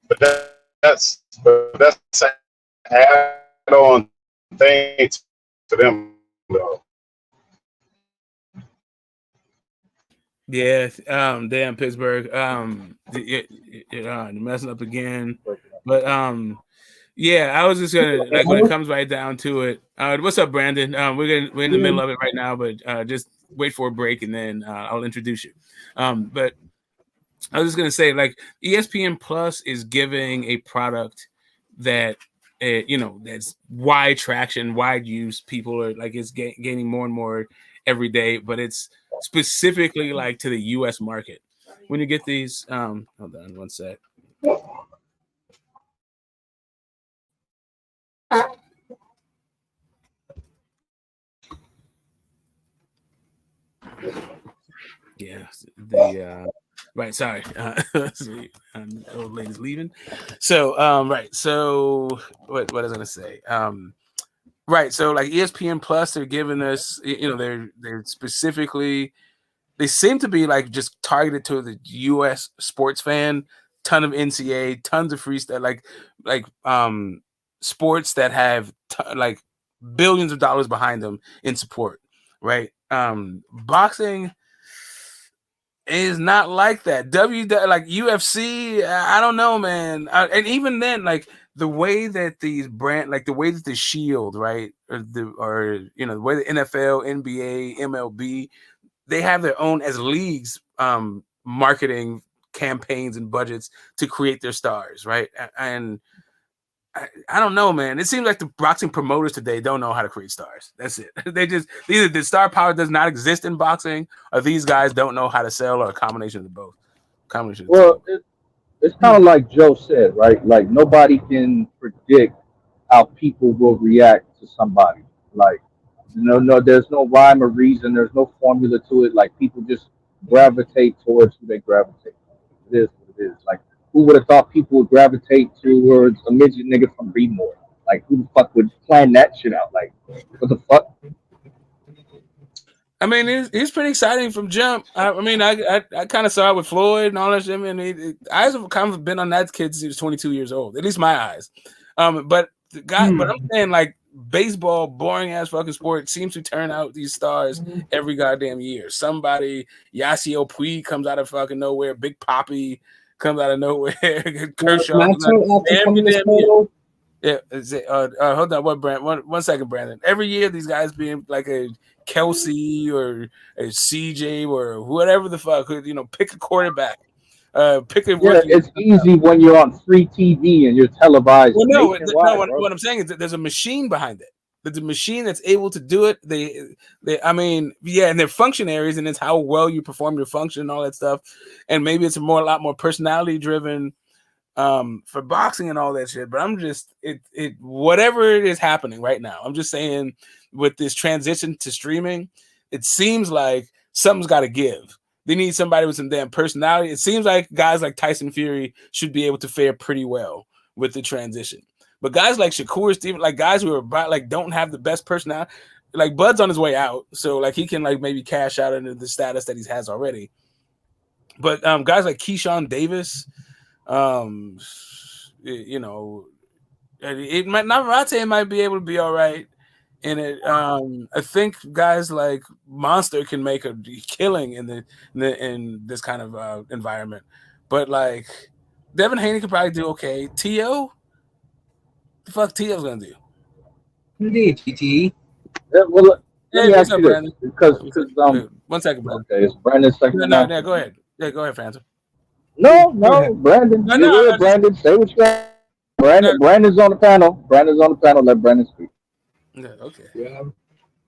But that, but that's an add-on thing to them, though. Yeah, damn Pittsburgh. You're messing up again. But yeah, I was just gonna, like, when it comes right down to it. What's up, Brandon? We're in the middle of it right now, but just wait for a break and then I'll introduce you. But I was just gonna say, like, ESPN Plus is giving a product that that's wide traction, wide use. People are like, it's gaining more and more every day, but it's specifically like to the U.S. market. When you get these, hold on one sec. Yeah, the right. Sorry, the old lady's leaving. So right. So what was I gonna say? Right. So, like, ESPN Plus, they're giving us, they're specifically, they seem to be like just targeted to the U.S. sports fan. Ton of NCAA, tons of freestyle, like sports that have like billions of dollars behind them in support. Right. Boxing, is not like that. Like UFC, I don't know, man. And even then, like the way that these like the way that the Shield, right, or the way the NFL, NBA, MLB, they have their own as leagues, marketing campaigns and budgets to create their stars, right? And I don't know, man. It seems like the boxing promoters today don't know how to create stars. That's it. They just either the star power does not exist in boxing, or these guys don't know how to sell, or a combination of both. Well, it's kind of like Joe said, right? Like nobody can predict how people will react to somebody. Like, no, there's no rhyme or reason. There's no formula to it. Like people just gravitate towards who they gravitate. It is what it is. Like, who would have thought people would gravitate towards a midget nigga from Breedmore? Like, who the fuck would plan that shit out? Like, what the fuck? I mean, he's pretty exciting from jump. I mean, I kind of saw it with Floyd and all that shit. I mean, eyes have kind of been on that kid since he was 22 years old. At least my eyes. But the guy, but I'm saying like baseball, boring ass fucking sport, seems to turn out these stars every goddamn year. Somebody, Yasiel Puig comes out of fucking nowhere. Big Papi comes out of nowhere. Kershaw comes out every damn year. Yeah, hold on. What Brand? One second, Brandon. Every year, these guys being like a Kelsey or a CJ or whatever the fuck, pick a quarterback. Pick a Yeah, rookie. it's easy when you're on free TV and you're televised. Well, no, nationwide, what I'm saying is that there's a machine behind it. There's a machine that's able to do it. I mean, yeah, and they're functionaries, and it's how well you perform your function and all that stuff. And maybe it's a lot more personality driven for boxing and all that shit. But I'm just whatever it is happening right now. I'm just saying with this transition to streaming, it seems like something's got to give. They need somebody with some damn personality. It seems like guys like Tyson Fury should be able to fare pretty well with the transition. But guys like Shakur Stevenson, like guys who are like don't have the best personality, like Bud's on his way out, so like he can like maybe cash out into the status that he has already. But guys like Keyshawn Davis, it might Navarrete might be able to be all right in it. I think guys like Monster can make a killing in this kind of environment, but like Devin Haney could probably do okay. T.O., the fuck T.O.'s gonna do? Indeed, GT. Yeah, well, let me ask up, you this, Brandon? because 1 second, Brandon. Okay, it's Brandon second. No, go ahead. Yeah, go ahead, Francis. No, Brandon. No, Brandon, say what you got. Brandon's on the panel. Let Brandon speak. Yeah, okay. Yeah.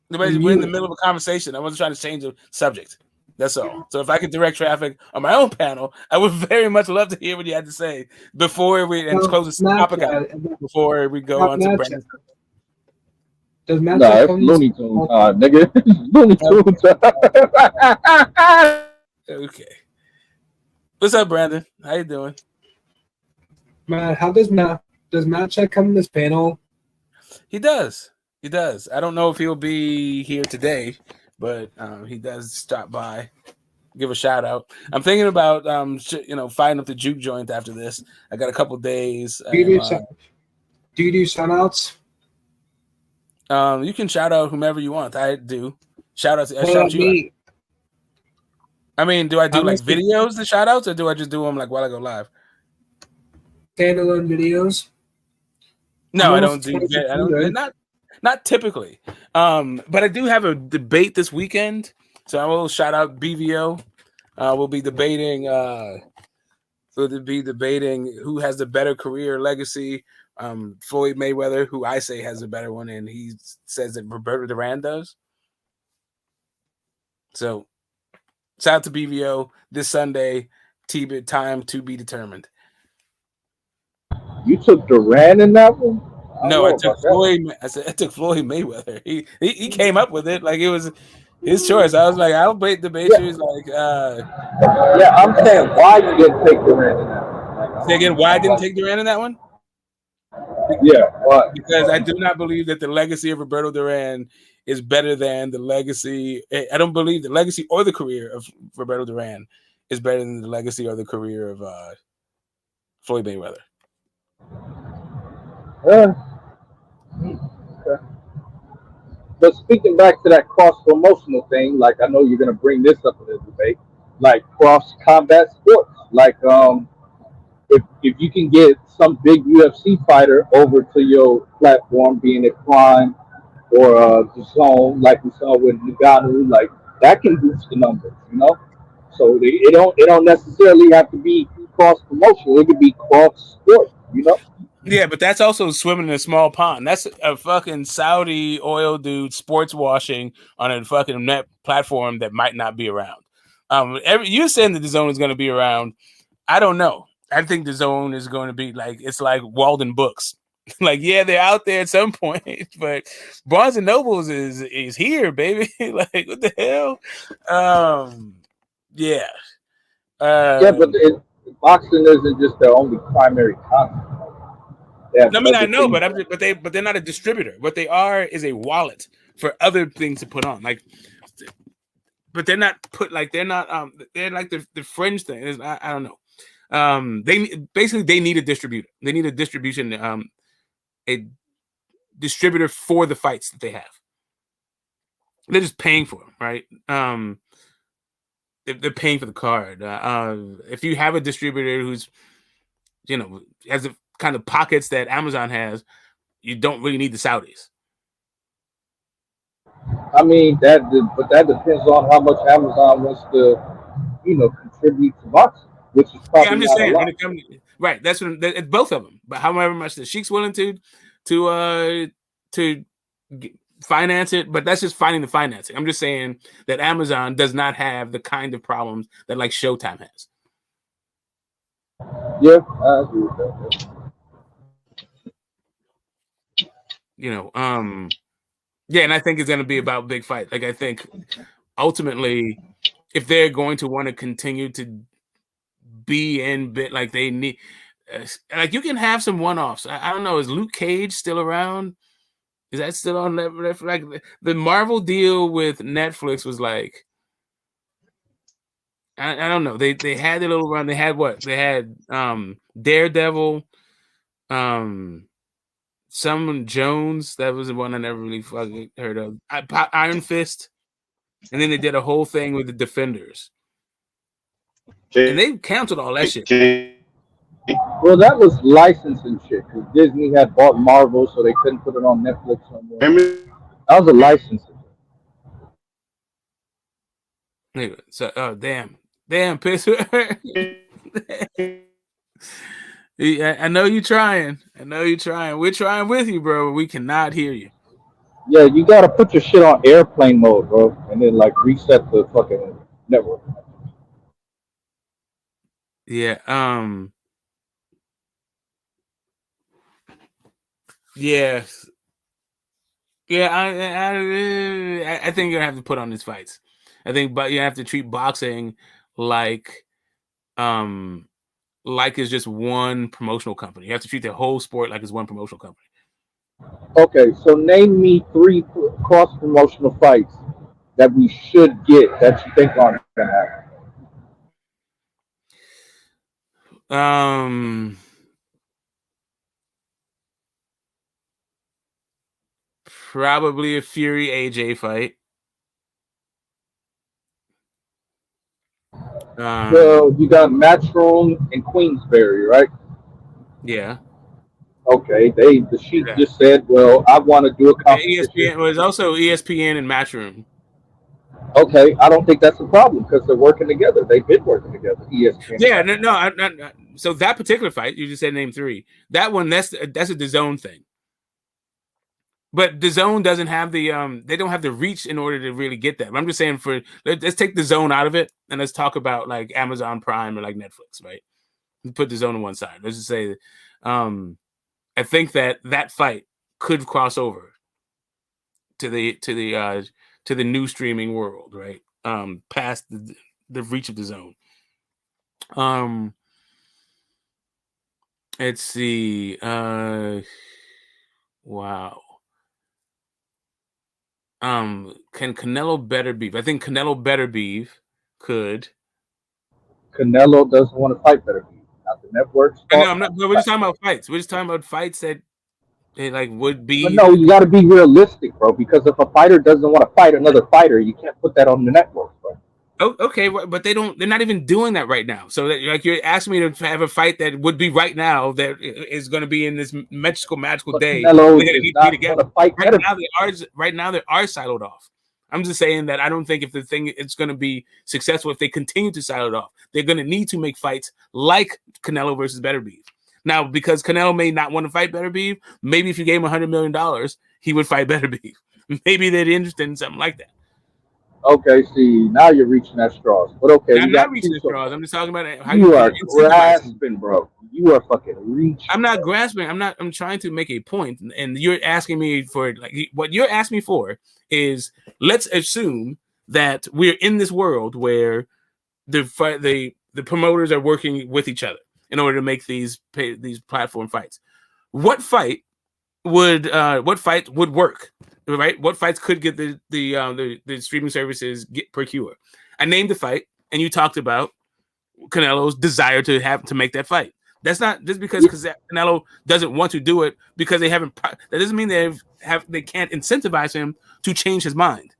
We're in the middle of a conversation. I wasn't trying to change the subject. That's all. So if I could direct traffic on my own panel, I would very much love to hear what you had to say before we close this topic out. Before we go on to Brandon. Does Matt no, it's Looney Tunes, nigga. Looney Tunes. Okay. What's up, Brandon? How you doing? Matt, does Matt Check come in this panel? He does. I don't know if he'll be here today, but he does stop by. Give a shout out. I'm thinking about firing up the juke joint after this. I got a couple days. Do you do shout outs? You can shout out whomever you want. I do. Shout out you. Me? I mean, do I do like videos, the shout outs, or do I just do them like while I go live? Standalone videos? No, I don't do that. Not typically. But I do have a debate this weekend. So I will shout out BVO. We'll be debating who has the better career legacy. Floyd Mayweather, who I say has a better one, and he says that Roberto Duran does. So shout out to BVO this Sunday, time to be determined. You took Duran in that one? No, I took Floyd. I took Floyd Mayweather. He came up with it like it was his choice. I was like, I'll debate you. He's like, yeah, I'm saying why you didn't take Duran in that one. Say again, why I didn't take Duran in that one? Yeah, why? Because I do not believe that the legacy of Roberto Duran is better than the legacy. I don't believe the legacy or the career of Roberto Duran is better than the legacy or the career of Floyd Mayweather. Okay. But speaking back to that cross promotional thing, like I know you're gonna bring this up in the debate. like cross combat sports. Like if you can get some big UFC fighter over to your platform, being it Prime or the Zone, like we saw with Nagano, like that can boost the numbers, you know. So it don't necessarily have to be cross promotional. It could be cross sport, you know. Yeah, but that's also swimming in a small pond. That's a fucking Saudi oil dude sports washing on a fucking net platform that might not be around. You're saying that the zone is going to be around. I don't know. I think the zone is going to be like it's like Walden Books. Like, yeah, they're out there at some point, but Barnes and Nobles is here, baby. Like, what the hell? Yeah. Yeah, but Um, boxing isn't just their only primary content. They have I mean, I other know, things. but they're not a distributor. What they are is a wallet for other things to put on. Like, but they're not put like they're like the fringe thing. I don't know. They need a distributor. They need a distribution a distributor for the fights that they have. They're just paying for them, right? They're paying for the card. If you have a distributor who's has the kind of pockets that Amazon has, you don't really need the Saudis. I mean but that depends on how much Amazon wants to, contribute to boxing, which is Yeah, probably I'm just not a saying when lot. it comes right. That's when it's both of them. But however much the Sheik's willing to finance it, but that's just finding the financing. I'm just saying that Amazon does not have the kind of problems that like Showtime has. Yeah, I agree with that. Yeah, and I think it's going to be about big fight. Like I think ultimately, if they're going to want to continue to be in bit, like they need, like you can have some one-offs. I don't know. Is Luke Cage still around? Is that still on Netflix? Like the Marvel deal with Netflix was like, I don't know. They had their little run. They had what? They had Daredevil, someone Jones. That was the one I never really fucking heard of. Iron Fist, and then they did a whole thing with the Defenders, and Can, they canceled all that shit. can Well, that was licensing shit because Disney had bought Marvel, so they couldn't put it on Netflix no more. you hear me? That was a licensing. Anyway, so damn, piss. I know you're trying. I know you're trying. We're trying with you, bro. But we cannot hear you. Yeah, you gotta put your shit on airplane mode, bro, and then like reset the fucking network. Yeah. Yeah. Yeah. I think you're gonna have to put on these fights. I think, but you have to treat boxing like it's just one promotional company. You have to treat the whole sport like it's one promotional company. Okay, so name me three cross promotional fights that we should get that you think aren't gonna happen. Probably a Fury AJ fight. Well, you got Matchroom and Queensberry, right? Yeah. Okay, the sheik Yeah. just said, well, I want to do a competition. ESPN was also ESPN and Matchroom. Okay, I don't think that's a problem because they're working together. They've been working together. ESPN. Yeah, no. So that particular fight, you just said name three. That one, that's a DAZN thing. But DAZN doesn't have the they don't have the reach in order to really get that. I'm just saying let's take DAZN out of it and let's talk about like Amazon Prime or like Netflix, right? Put DAZN on one side. Let's just say, I think that fight could cross over to the new streaming world, right? Past the reach of DAZN. Let's see. Wow. Can Canelo better beef? I think Canelo better beef could. Canelo doesn't want to fight better. Not the networks I know talk. I'm not. But we're just talking about fights. We're just talking about fights that like would But be. no, you got to be realistic, bro. Because if a fighter doesn't want to fight another fighter, you can't put that on the network, bro. Oh, okay, but they're not even doing that right now. So that, like, you're asking me to have a fight that would be right now that is going to be in this magical But day. Canelo They're going to is need to be not together. going to fight Right better. now, they are siloed off. I'm just saying that I don't think if the thing it's going to be successful if they continue to silo it off. They're going to need to make fights like Canelo versus Beterbiev. Now, because Canelo may not want to fight Beterbiev, maybe if you gave him $100 million, he would fight Beterbiev. Maybe they're interested in something like that. Okay, see, now you're reaching at straws. But okay, I'm we not got reaching two the so straws. I'm just talking about how you are incentivize them. grasping, bro. You are fucking reaching. I'm not grasping. I'm trying to make a point, and you're asking me for like what you're asking me for is let's assume that we're in this world where the promoters are working with each other in order to make these platform fights. What fight would work? Right? What fights could get the streaming services get procure? I named the fight, and you talked about Canelo's desire to make that fight. That's not just because Canelo doesn't want to do it because they haven't. That doesn't mean they can't incentivize him to change his mind.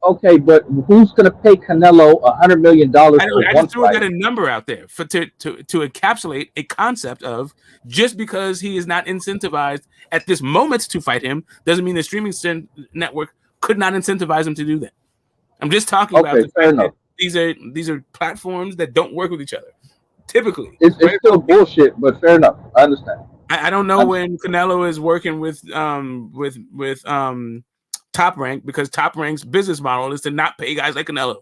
Okay, but who's going to pay Canelo $100 million for I one just threw fight? a number out there to encapsulate a concept of just because he is not incentivized at this moment to fight him doesn't mean the streaming network could not incentivize him to do that. I'm just talking about the fact that these are platforms that don't work with each other. Typically, it's still bullshit, but fair enough. I understand. I don't know when Canelo is working with Top Rank because Top Rank's business model is to not pay guys like Canelo.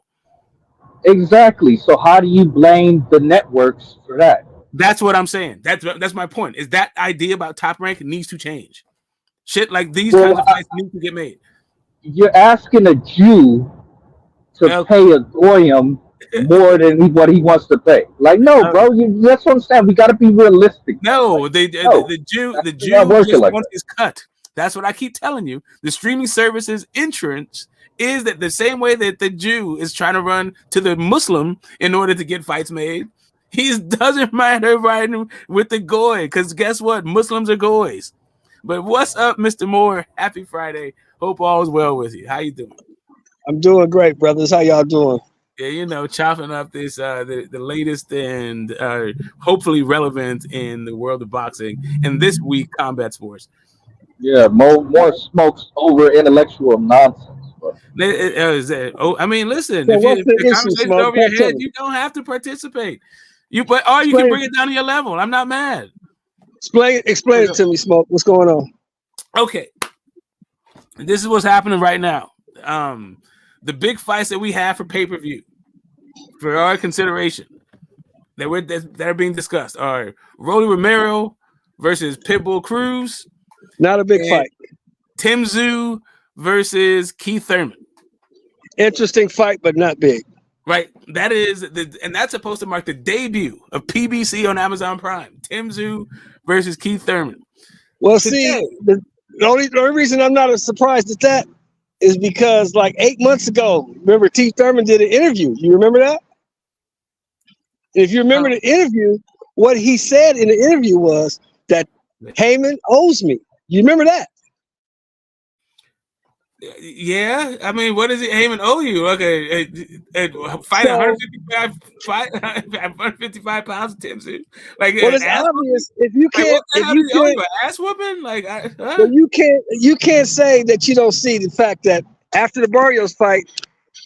Exactly. So how do you blame the networks for that? That's what I'm saying. That's my point. Is that idea about Top Rank needs to change. Shit like these kinds of fights need to get made. You're asking a Jew to pay a goyim more than what he wants to pay. Like, no, bro. That's what I'm saying. We got to be realistic. No, the Jew just wants his cut. That's what I keep telling you. The streaming services entrance is that the same way that the Jew is trying to run to the Muslim in order to get fights made. He doesn't mind her riding with the goy because guess what? Muslims are goys. But what's up, Mr. Moore? Happy Friday. Hope all is well with you. How you doing? I'm doing great, brothers. How y'all doing? Yeah, chopping up this the latest and hopefully relevant in the world of boxing and this week combat sports. Yeah, more smokes over intellectual nonsense. I mean, listen, so if the conversation's over your head, you don't have to participate. You can bring it down to your level. I'm not mad. Explain it to me, Smoke. What's going on? Okay, this is what's happening right now. The big fights that we have for pay-per-view, for our consideration, that are being discussed are Rolly Romero versus Pitbull Cruz. Not a big fight. Tim Tszyu versus Keith Thurman. Interesting fight, but not big. Right. That is and that's supposed to mark the debut of PBC on Amazon Prime. Tim Tszyu versus Keith Thurman. Well, see, the only reason I'm not surprised at that is because like 8 months ago, remember Keith Thurman did an interview. You remember that? And if you remember the interview, what he said in the interview was that Heyman owes me. You remember that? Yeah, I mean, what does Heyman owe you? Okay, fight 155 pounds of Tim Tszyu. Like, well, it's obvious if you can't, ass whooping, like, well, you can't say that you don't see the fact that after the Barrios fight,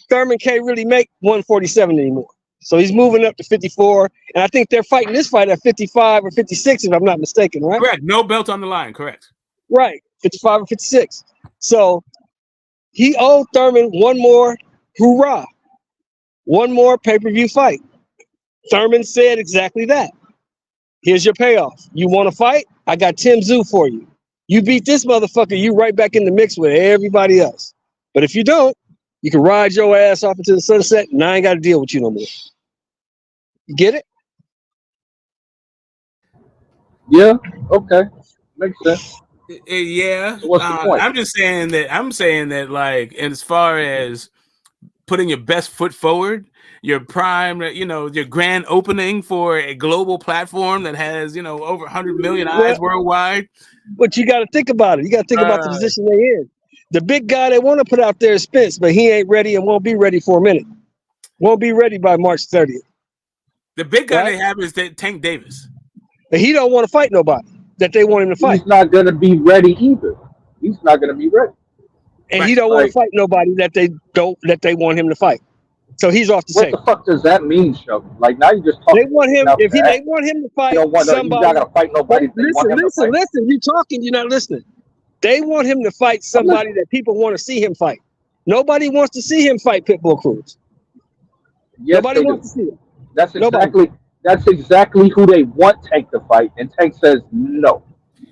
Thurman can't really make 147 anymore. So he's moving up to 54, and I think they're fighting this fight at 55 or 56, if I'm not mistaken, right? Correct. No belt on the line. Correct. Right, 55 or 56. So he owed Thurman one more hoorah, one more pay-per-view fight. Thurman said exactly that. Here's your payoff. You want to fight? I got Tim Tszyu for you. You beat this motherfucker, you right back in the mix with everybody else. But if you don't, you can ride your ass off into the sunset, and I ain't got to deal with you no more. You get it? Yeah. Okay. Makes sense. Yeah. So what's the point? I'm saying that like, as far as putting your best foot forward, your prime, your grand opening for a global platform that has, over 100 million eyes worldwide. But you got to think about it. You got to think about the position they're in. The big guy they want to put out there is Spence, but he ain't ready and won't be ready for a minute. Won't be ready by March 30th. The big guy Right. they have is Tank Davis. And he don't want to fight nobody that they want him to fight. He's not gonna be ready either. He's not gonna be ready. And Right. he don't want Right. to fight nobody that they want him to fight. So he's off the What table. the fuck does that mean, Sheldon? Like now you just talking. They want him out if the they ass. want him to fight You don't want he's somebody. not gonna fight nobody. They want him to fight. Listen. You talking? You're not listening. They want him to fight somebody that people want to see him fight. Nobody wants to see him fight Pitbull Cruz. Yes, Nobody they do. wants to see it. That's Nobody. exactly who they want Tank to fight, and Tank says no.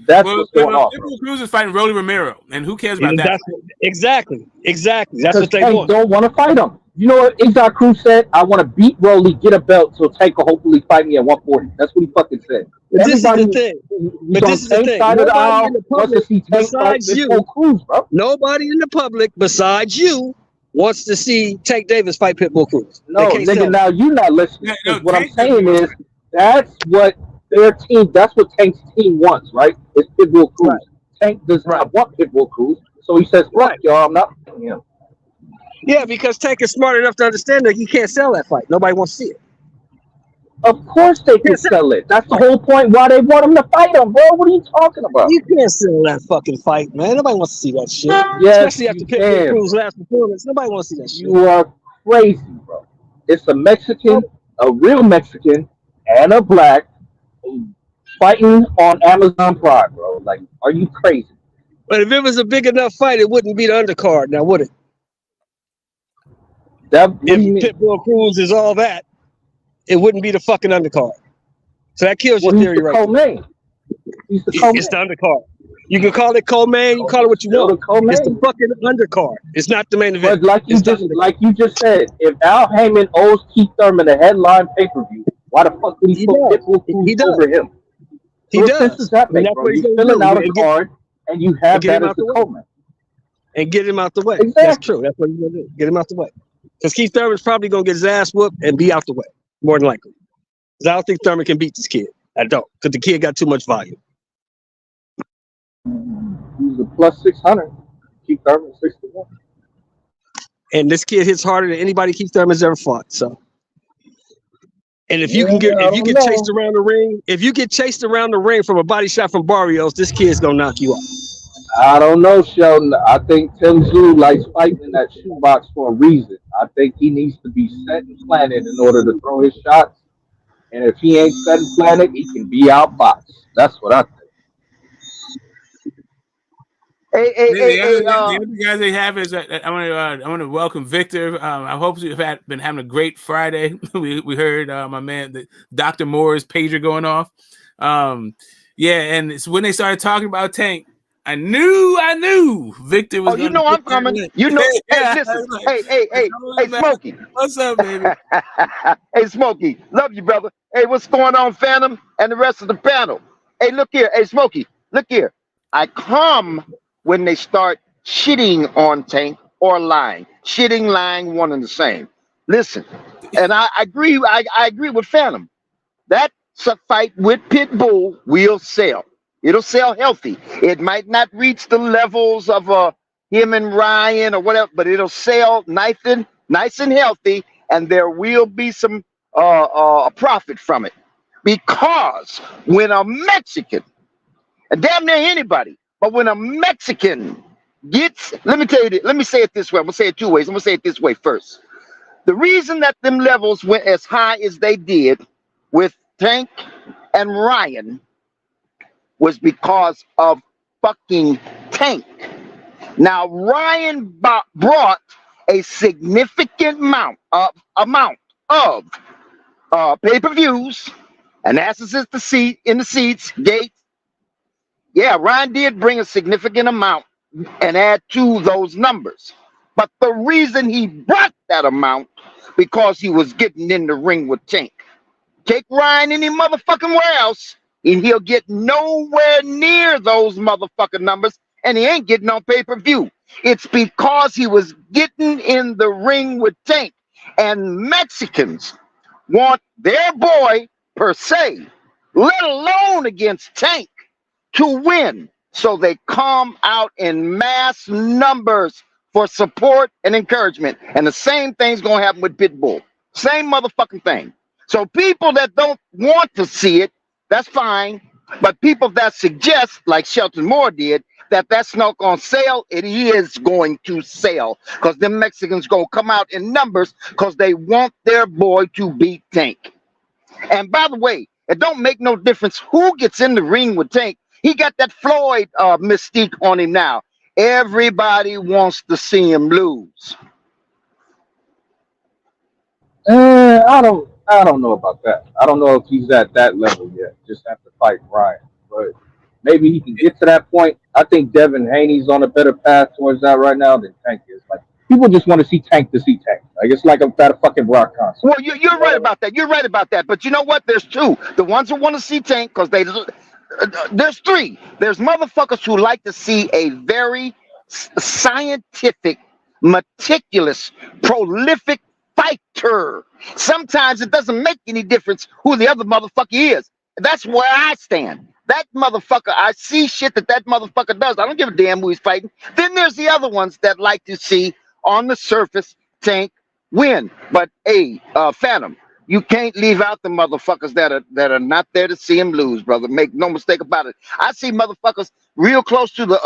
That's Well, what's going on. Pitbull Cruz is fighting Rolly Romero, and who cares about that? That's exactly. That's Because what they Tank want. don't want to fight him. You know what Exotic Cruz said? I want to beat Rolly, get a belt, so Tank will hopefully fight me at 140. That's what he fucking said. But this is Everybody the thing. who's But on this is the Tank's thing. side of the Nobody aisle in the wants to public see Tank fight besides you. Pitbull Cruz, bro. Nobody in the public besides you wants to see Tank Davis fight Pitbull Cruz. No, They can't sell nigga, it. now you not listening. Yeah, no, 'Cause what I'm Tank saying doesn't is that's what their team, that's what Tank's team wants, right? It's Pitbull Cruz. Right. Tank does Right. not want Pitbull Cruz, so he says, "Fuck Right. y'all, I'm not fighting him." Yeah, because Tank is smart enough to understand that he can't sell that fight. Nobody wants to see it. Of course they can sell it. That's the whole point why they want him to fight him, bro. What are you talking about? You can't sell that fucking fight, man. Nobody wants to see that shit. Yes, Especially after you Pitbull can. Cruz's last performance. Nobody wants to see that shit. You are crazy, bro. It's a Mexican, a real Mexican, and a black fighting on Amazon Prime, bro. Like, are you crazy? But if it was a big enough fight, it wouldn't be the undercard now, would it? What do If you mean? Pitbull Cruz is all that, it wouldn't be the fucking undercard. So that kills Well, your he's theory the right there. co-main. He's the co-main. It's the undercard. You can call it co-main, you call it what you Still want. the co-main. It's the fucking undercard. It's not the main event. But like you It's the just said, if Al Heyman owes Keith Thurman a headline pay-per-view, why the fuck would he He put does. Pitbull Cruz He does. over him? He What does. sense does that And make, that's bro? what he's You're gonna filling do. out a And get- card, and you have get that him as out the the way. co-main. And get him out the way. Exactly. That's true. That's what he's gonna do. Get him out the way. Because Keith Thurman's probably gonna get his ass whooped and be out the way, more than likely. Because I don't think Thurman can beat this kid. I don't. Because the kid got too much volume. He's a plus 600. Keith Thurman 61. And this kid hits harder than anybody Keith Thurman's ever fought. So, and if you can get I if you don't get know. chased around the ring, if you get chased around the ring from a body shot from Barrios, this kid's gonna knock you out. I don't know, Sheldon. I think Tim Tszyu likes fighting in that shoebox for a reason. I think he needs to be set and planted in order to throw his shots. And if he ain't set and planted, he can be outboxed. That's what I think. The other guys they have is I want to welcome Victor. I hope you've been having a great Friday. we heard my man Dr. Moore's pager going off. Yeah, and it's when they started talking about Tank. I knew Victor was. Oh, you know I'm coming. You know, hey, listen, hey, Smokey. What's up, baby? Hey, Smokey, love you, brother. Hey, what's going on, Phantom, and the rest of the panel? Hey, look here. Hey, Smokey, look here. I come when they start shitting on Tank or lying. Shitting, lying, one and the same. Listen, and I agree. I agree with Phantom. That fight with Pitbull will sell. It'll sell healthy. It might not reach the levels of him and Ryan or whatever, but it'll sell nice and healthy, and there will be some profit from it. Because when a Mexican, and damn near anybody, but when a Mexican gets, let me tell you this, let me say it this way. I'm gonna say it two ways. I'm gonna say it this way first. The reason that them levels went as high as they did with Tank and Ryan was because of fucking Tank. Now Ryan brought a significant amount of pay-per-views, and as is the seat in the seats gate. Yeah, Ryan did bring a significant amount and add to those numbers. But the reason he brought that amount because he was getting in the ring with Tank. Take Ryan any motherfucking where else, and he'll get nowhere near those motherfucking numbers, and he ain't getting on pay-per-view. It's because he was getting in the ring with Tank. And Mexicans want their boy, per se, let alone against Tank, to win. So they come out in mass numbers for support and encouragement. And the same thing's going to happen with Pitbull. Same motherfucking thing. So people that don't want to see it, that's fine. But people that suggest, like Shelton Moore did, that that's not going to sell, it is going to sell. Because them Mexicans going to come out in numbers because they want their boy to beat Tank. And by the way, it don't make no difference who gets in the ring with Tank. He got that Floyd mystique on him now. Everybody wants to see him lose. I don't know about that. I don't know if he's at that level yet. Just have to fight Ryan, but maybe he can get to that point. I think Devin Haney's on a better path towards that right now than Tank is. Like people just want to see Tank to see Tank. Like it's like I'm at a fucking rock concert. Well, you're right about that. You're right about that. But you know what? There's two. The ones who want to see Tank because they there's three. There's motherfuckers who like to see a very scientific, meticulous, prolific fighter. Sometimes it doesn't make any difference who the other motherfucker is. That's where I stand. That motherfucker, I see shit that motherfucker does. I don't give a damn who he's fighting. Then there's the other ones that like to see on the surface Tank win. But hey, Phantom, you can't leave out the motherfuckers that are not there to see him lose, brother. Make no mistake about it. I see motherfuckers real close to the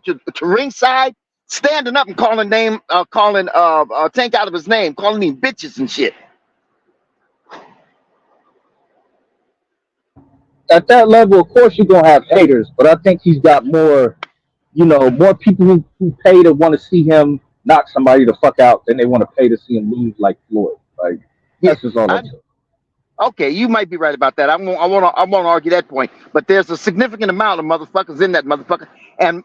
to ringside, standing up and calling Tank out of his name, calling him bitches and shit. At that level, of course, you're gonna have haters, but I think he's got more, more people who pay to want to see him knock somebody the fuck out than they want to pay to see him lose like Floyd. Like that's just all I'm saying. Okay, you might be right about that. I won't argue that point. But there's a significant amount of motherfuckers in that motherfucker, and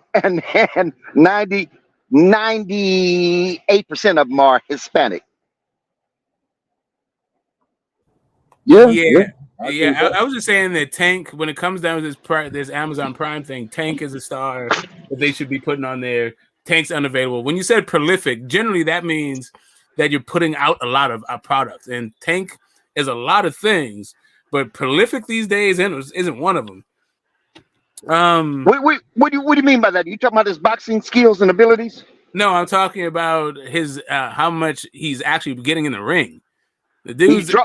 98% of them are Hispanic. Yeah. I was just saying that Tank, when it comes down to this Amazon Prime thing, Tank is a star that they should be putting on there. Tank's unavailable. When you said prolific, generally that means that you're putting out a lot of products, and Tank is a lot of things, but prolific these days isn't one of them. What do you mean by that? You talking about his boxing skills and abilities? No, I'm talking about his how much he's actually getting in the ring. The dude's Yeah,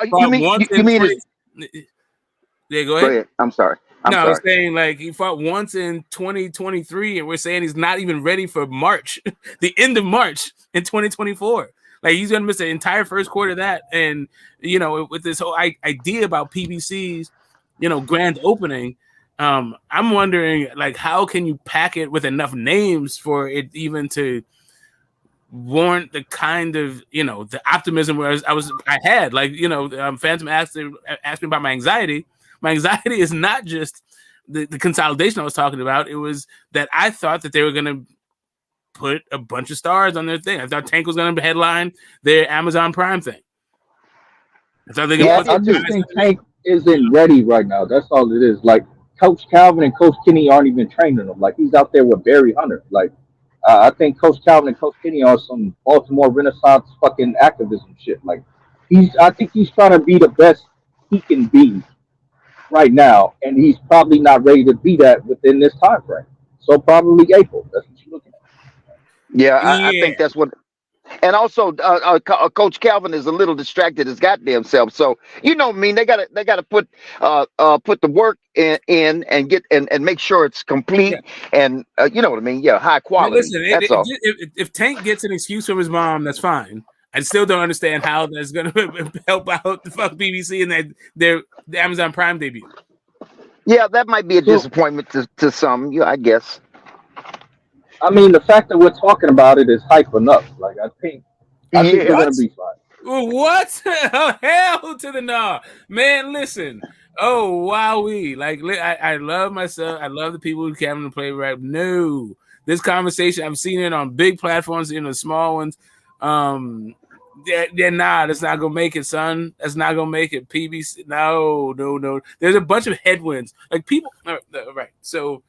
go ahead. Go ahead. I'm sorry. I was saying like he fought once in 2023, and we're saying he's not even ready for March, the end of March in 2024. Like he's gonna miss the entire first quarter of that, and with this whole idea about PBC's, grand opening, I'm wondering like how can you pack it with enough names for it even to warrant the kind of the optimism where I had like Phantom asked me about my anxiety. My anxiety is not just the consolidation I was talking about. It was that I thought that they were going to put a bunch of stars on their thing. I thought Tank was going to headline their Amazon Prime thing. I thought I just think Tank isn't ready right now. That's all it is. Like Coach Calvin and Coach Kenny aren't even training him. Like he's out there with Barry Hunter. Like I think Coach Calvin and Coach Kenny are some Baltimore Renaissance fucking activism shit. Like I think he's trying to be the best he can be right now, and he's probably not ready to be that within this time frame. So probably April. That's what you're looking at. Yeah, I think that's what. And also, Coach Calvin is a little distracted his goddamn self. So they gotta put the work in and get and make sure it's complete and you know what I mean. Yeah, high quality. Listen, if Tank gets an excuse from his mom, that's fine. I still don't understand how that's going to help out the fuck BBC and their Amazon Prime debut. Yeah, that might be a disappointment to some. Yeah, I guess. I mean, the fact that we're talking about it is hype enough. Like I think they're going to be fine. What? Hell to the no, man! Listen. Oh wowee! Like I love myself. I love the people who come to play rap. No, this conversation I've seen it on big platforms, the small ones. That's not gonna make it, son. That's not gonna make it. PBC, no. There's a bunch of headwinds. Like people, right? So,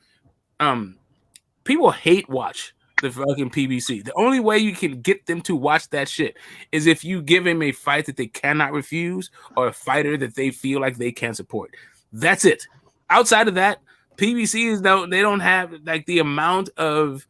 people hate watch the fucking PBC. The only way you can get them to watch that shit is if you give him a fight that they cannot refuse or a fighter that they feel like they can support. That's it. Outside of that, PBC they don't have like the amount of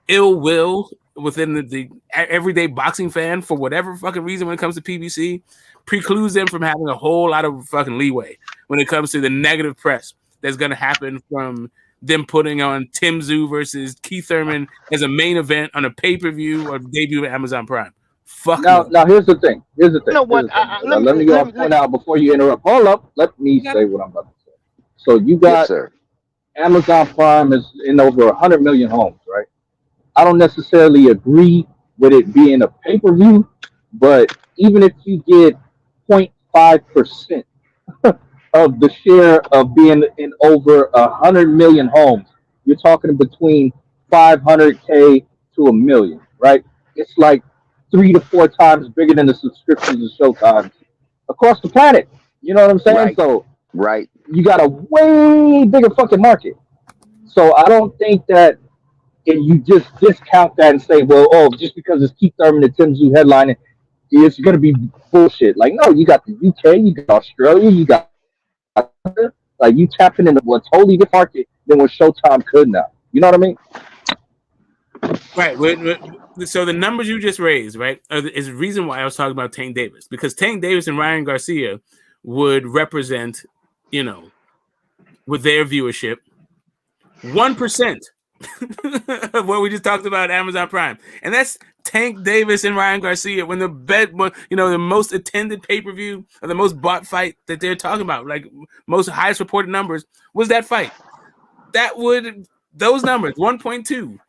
ill will within the everyday boxing fan, for whatever fucking reason, when it comes to PBC, precludes them from having a whole lot of fucking leeway when it comes to the negative press that's going to happen from them putting on Tim Tszyu versus Keith Thurman as a main event on a pay-per-view or debut at Amazon Prime. Fuck now, no. now here's the thing. Here's the thing. You know what? Let me point out before you interrupt. Hold up. Let me say what I'm about to say. So you Yes, got sir. Amazon Prime is in over 100 million homes, right? I don't necessarily agree with it being a pay-per-view, but even if you get 0.5% of the share of being in over 100 million homes, you're talking between 500K to a million, right? It's like 3 to 4 times bigger than the subscriptions to Showtime across the planet. You know what I'm saying? Right. So Right. you got a way bigger fucking market. So I don't think that if you just discount that and say, well, oh, just because it's Keith Thurman and Tim Tszyu headlining, it's going to be bullshit. Like, no, you got the UK, you got Australia, you got like you tapping into a totally different market than what Showtime could now. You know what I mean? Right. So the numbers you just raised, right, is the reason why I was talking about Tank Davis, because Tank Davis and Ryan Garcia would represent, you know, with their viewership, 1% of what we just talked about at Amazon Prime, and that's Tank Davis and Ryan Garcia. When the most attended pay-per-view or the most bought fight that they're talking about, like most highest reported numbers, was that fight. Those numbers 1.2.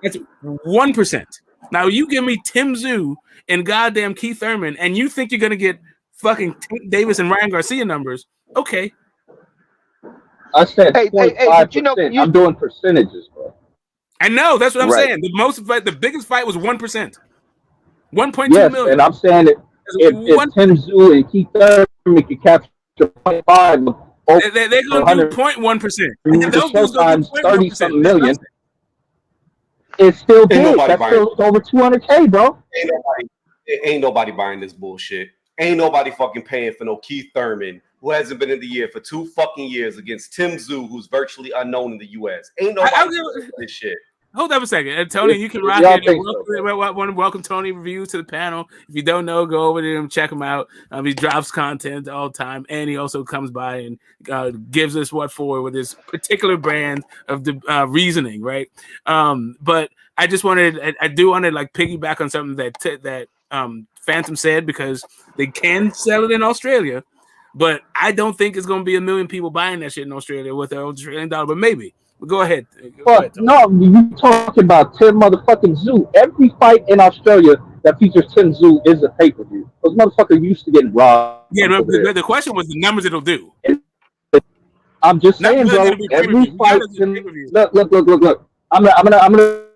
That's 1%. Now you give me Tim Tszyu and goddamn Keith Thurman, and you think you're gonna get fucking Tank Davis and Ryan Garcia numbers? Okay. I said Hey, 0.5%. I'm doing percentages, bro. I know, that's what I'm Right. saying. The biggest fight was 1%. 1.2 Yes, million. and I'm saying that if Tim Tszyu and Keith Thurman can capture 0.5 they're gonna do 0.1%. And those dudes gonna do Showtime's 30 0.1%. something million. It's still Ain't big. nobody That's buying still over 200K, bro. Ain't nobody buying this bullshit. Ain't nobody fucking paying for no Keith Thurman, who hasn't been in the year for 2 fucking years, against Tim Tszyu, who's virtually unknown in the US. Ain't nobody paying for this shit. Hold up a second. Tony, you can rock it. Welcome Tony Reviews to the panel. If you don't know, go over there and check him out. He drops content all the time, and he also comes by and gives us what for with his particular brand of the reasoning, right? But I just I do want to like piggyback on something that Phantom said, because they can sell it in Australia, but I don't think it's going to be 1 million people buying that shit in Australia with their Australian dollar, but maybe. Go ahead. But no, you talking about Tim motherfucking Tszyu. Every fight in Australia that features Tim Tszyu is a pay-per-view. Those motherfuckers used to get robbed. Yeah, the question was the numbers it'll do. I'm just saying, bro. Every fight. Look. I'm gonna.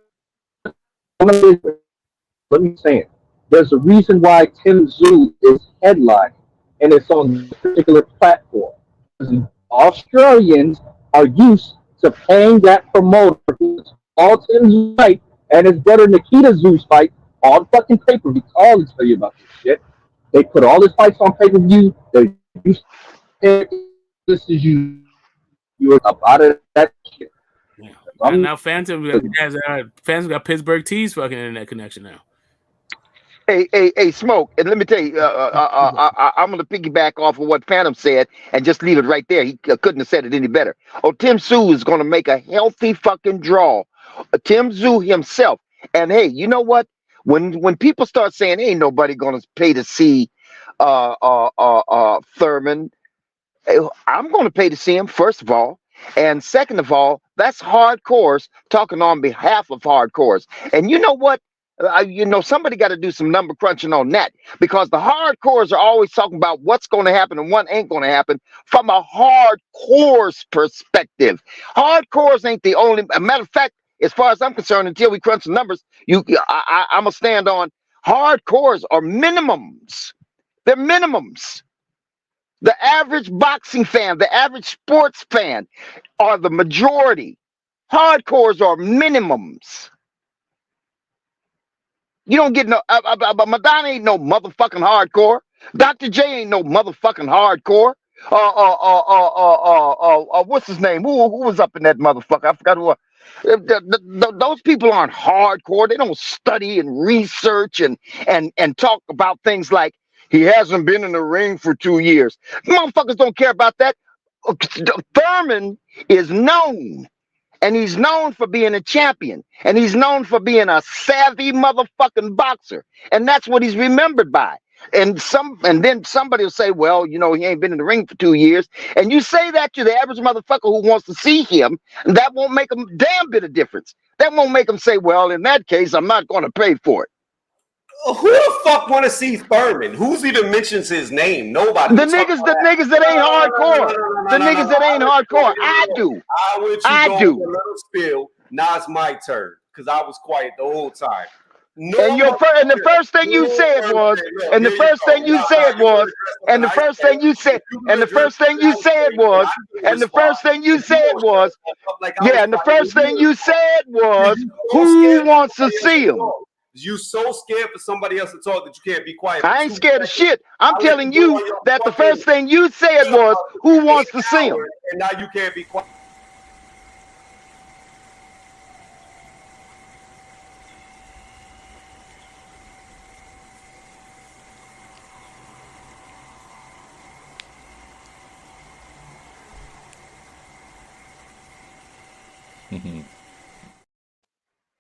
Let me say it. There's a reason why Tim Tszyu is headlining, and it's on this particular platform. Australians are used to paying that promoter who's all Tim Tszyu fight and his brother Nikita Tszyu's fight on fucking pay-per-view. I'll tell you about this shit. They put all his fights on pay-per-view. They're used to this is you up out of that shit. Yeah. Now Phantom got Pittsburgh T's fucking internet connection now. Hey, Smoke, and let me tell you, I'm going to piggyback off of what Phantom said and just leave it right there. He couldn't have said it any better. Oh, Tim Tszyu is going to make a healthy fucking draw. Tim Tszyu himself. And hey, you know what? When people start saying ain't nobody going to pay to see Thurman, I'm going to pay to see him, first of all. And second of all, that's hardcores talking on behalf of hardcores. And you know what? Somebody got to do some number crunching on that, because the hardcores are always talking about what's going to happen and what ain't going to happen from a hardcores perspective. Hardcores ain't the only. A matter of fact, as far as I'm concerned, until we crunch the numbers, I'm gonna stand on hardcores are minimums. They're minimums. The average boxing fan, the average sports fan, are the majority. Hardcores are minimums. You don't get no. Madonna ain't no motherfucking hardcore. Dr. J ain't no motherfucking hardcore. What's his name? Who was up in that motherfucker? I forgot who. Those people aren't hardcore. They don't study and research and talk about things like he hasn't been in the ring for 2 years. Motherfuckers don't care about that. Thurman is known. And he's known for being a champion. And he's known for being a savvy motherfucking boxer. And that's what he's remembered by. And then somebody will say, well, he ain't been in the ring for 2 years. And you say that to the average motherfucker who wants to see him, and that won't make him a damn bit of difference. That won't make him say, well, in that case, I'm not going to pay for it. Who the fuck want to see Thurman? Who's even mentions his name? Nobody. The niggas that ain't hardcore. The niggas that ain't hardcore. I do. I do. A little spill. Now it's my turn because I was quiet the whole time. The first thing you said was, who wants to see him? You so scared for somebody else to talk that you can't be quiet. I ain't scared of shit. I'm telling you that the first thing you said was, who wants to see him? And now you can't be quiet.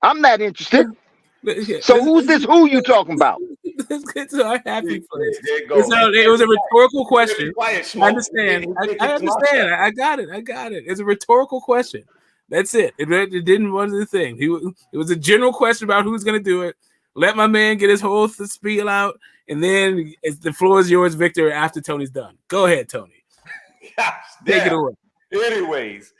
I'm not interested. So who's this who you talking about? Let's get to our happy place. It was a rhetorical question. I understand. I understand. I got it. It's a rhetorical question. That's it. It didn't want the thing. It was a general question about who's going to do it. Let my man get his whole spiel out, and then the floor is yours, Victor, after Tony's done. Go ahead, Tony. Take it away. Anyways.